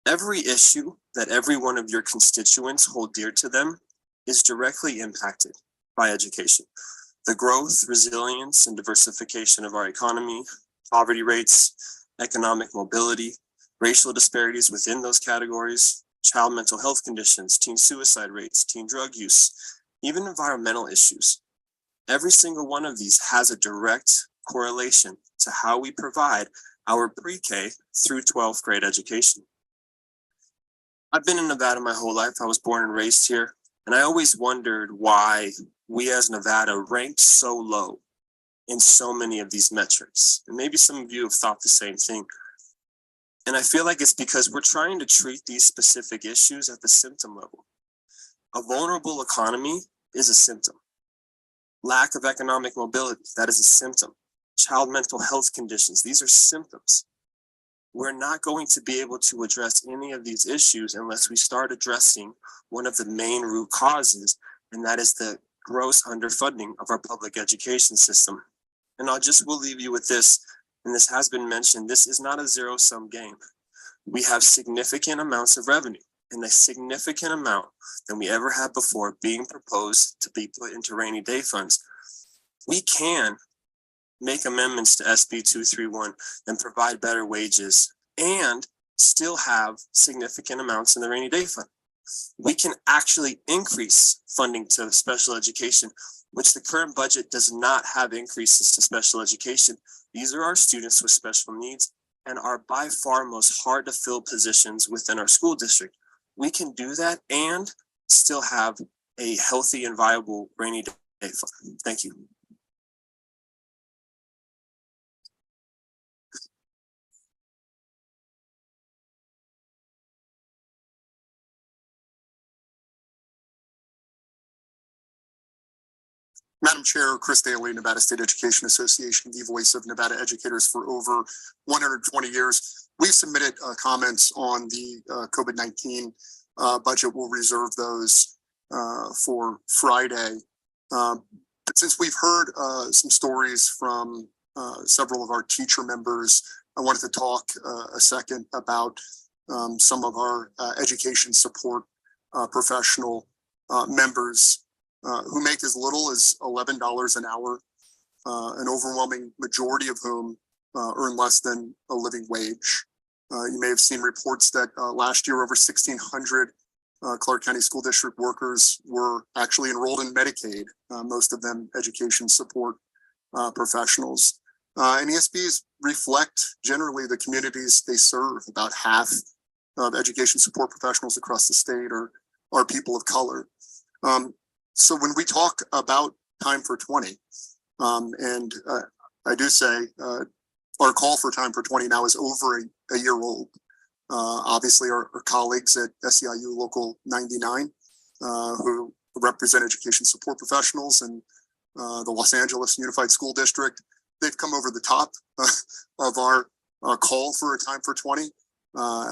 Every issue that every one of your constituents hold dear to them is directly impacted by education. The growth, resilience, and diversification of our economy, poverty rates, economic mobility, racial disparities within those categories, child mental health conditions, teen suicide rates, teen drug use, even environmental issues. Every single one of these has a direct correlation to how we provide our pre-K through 12th grade education. I've been in Nevada my whole life. I was born and raised here, and I always wondered why we as Nevada ranked so low in so many of these metrics. And maybe some of you have thought the same thing. And I feel like it's because we're trying to treat these specific issues at the symptom level. A vulnerable economy is a symptom. Lack of economic mobility, that is a symptom. Child mental health conditions, these are symptoms. We're not going to be able to address any of these issues unless we start addressing one of the main root causes, and that is the gross underfunding of our public education system. And will leave you with this, and this has been mentioned, this is not a zero-sum game. We have significant amounts of revenue, and a significant amount than we ever had before being proposed to be put into rainy day funds. We can make amendments to SB 231 and provide better wages and still have significant amounts in the rainy day fund. We can actually increase funding to special education, which the current budget does not have increases to special education. These are our students with special needs and are by far most hard to fill positions within our school district. We can do that and still have a healthy and viable rainy day fund. Thank you. Madam Chair, Chris Daly, Nevada State Education Association, the voice of Nevada educators for over 120 years. We've submitted comments on the COVID-19 budget. We'll reserve those for Friday. But since we've heard some stories from several of our teacher members, I wanted to talk a second about some of our education support professional members who make as little as $11 an hour, an overwhelming majority of whom earn less than a living wage. You may have seen reports that last year over 1,600 Clark County School District workers were actually enrolled in Medicaid, most of them education support professionals. And ESPs reflect generally the communities they serve. About half of education support professionals across the state are people of color. So when we talk about Time for 20, and I do say our call for Time for 20 now is over a year old. Obviously, our colleagues at SEIU Local 99, who represent education support professionals and the Los Angeles Unified School District, they've come over the top of our call for a Time for 20,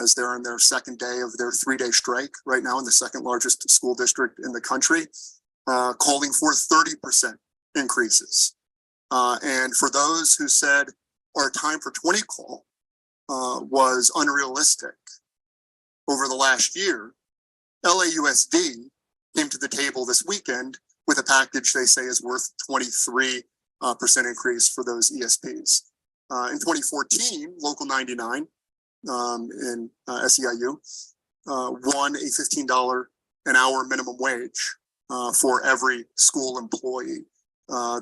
as they're on their second day of their 3-day strike right now in the second largest school district in the country, calling for 30% increases. And for those who said our Time for 20 call was unrealistic over the last year, LAUSD came to the table this weekend with a package they say is worth 23% increase for those ESPs. In 2014, Local 99 in SEIU won a $15 an hour minimum wage for every school employee.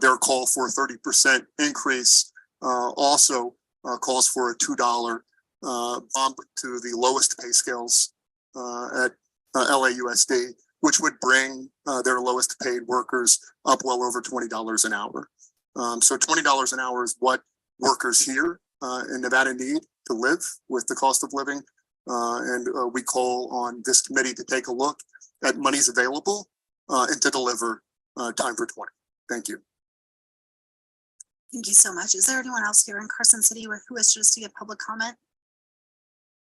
Their call for a 30% increase also calls for a $2 bump to the lowest pay scales at LAUSD, which would bring their lowest paid workers up well over $20 an hour. So $20 an hour is what workers here in Nevada need to live with the cost of living. And we call on this committee to take a look at monies available and to deliver time for 20. Thank you. Thank you so much. Is there anyone else here in Carson City who wishes to give public comment?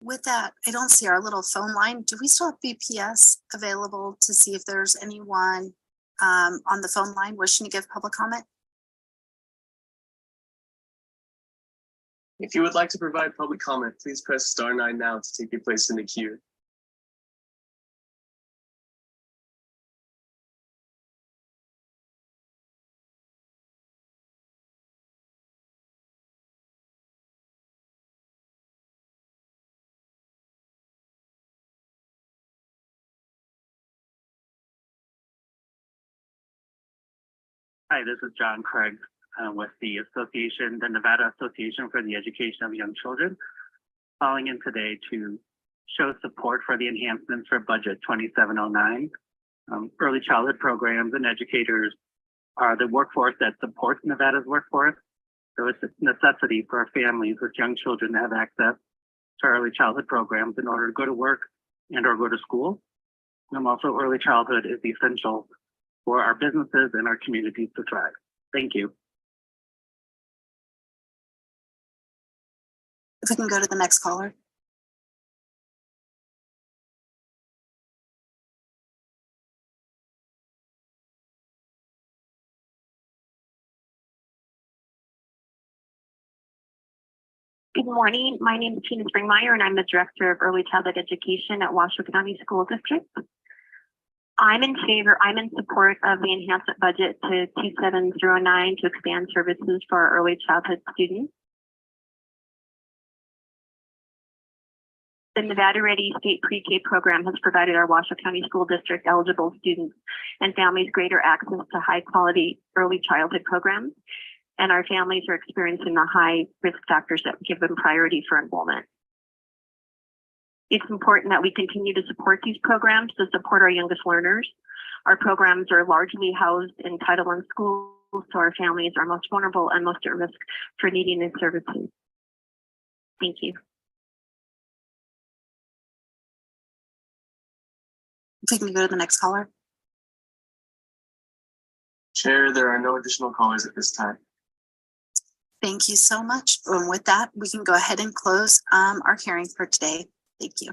With that, I don't see our little phone line. Do we still have BPS available to see if there's anyone on the phone line wishing to give public comment? If you would like to provide public comment, please press star 9 now to take your place in the queue. Hi, this is John Craig with the Nevada Association for the Education of Young Children, calling in today to show support for the enhancements for Budget 2709. Early childhood programs and educators are the workforce that supports Nevada's workforce. So it's a necessity for our families with young children to have access to early childhood programs in order to go to work and or go to school. And also early childhood is essential for our businesses and our communities to thrive. Thank you. If we can go to the next caller. Good morning. My name is Tina Springmeyer, and I'm the Director of Early Childhood Education at Washoe County School District. I'm in support of the enhancement budget to 2709 to expand services for our early childhood students. The Nevada Ready State Pre-K program has provided our Washoe County School District eligible students and families greater access to high quality early childhood programs. And our families are experiencing the high risk factors that give them priority for enrollment. It's important that we continue to support these programs to support our youngest learners. Our programs are largely housed in Title I schools, so our families are most vulnerable and most at risk for needing these services. Thank you. If we can go to the next caller. Chair, there are no additional callers at this time. Thank you so much. And with that, we can go ahead and close our hearing for today. Thank you.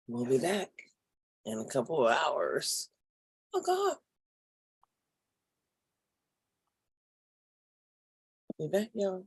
We'll be back in a couple of hours. Oh God. Be back, y'all.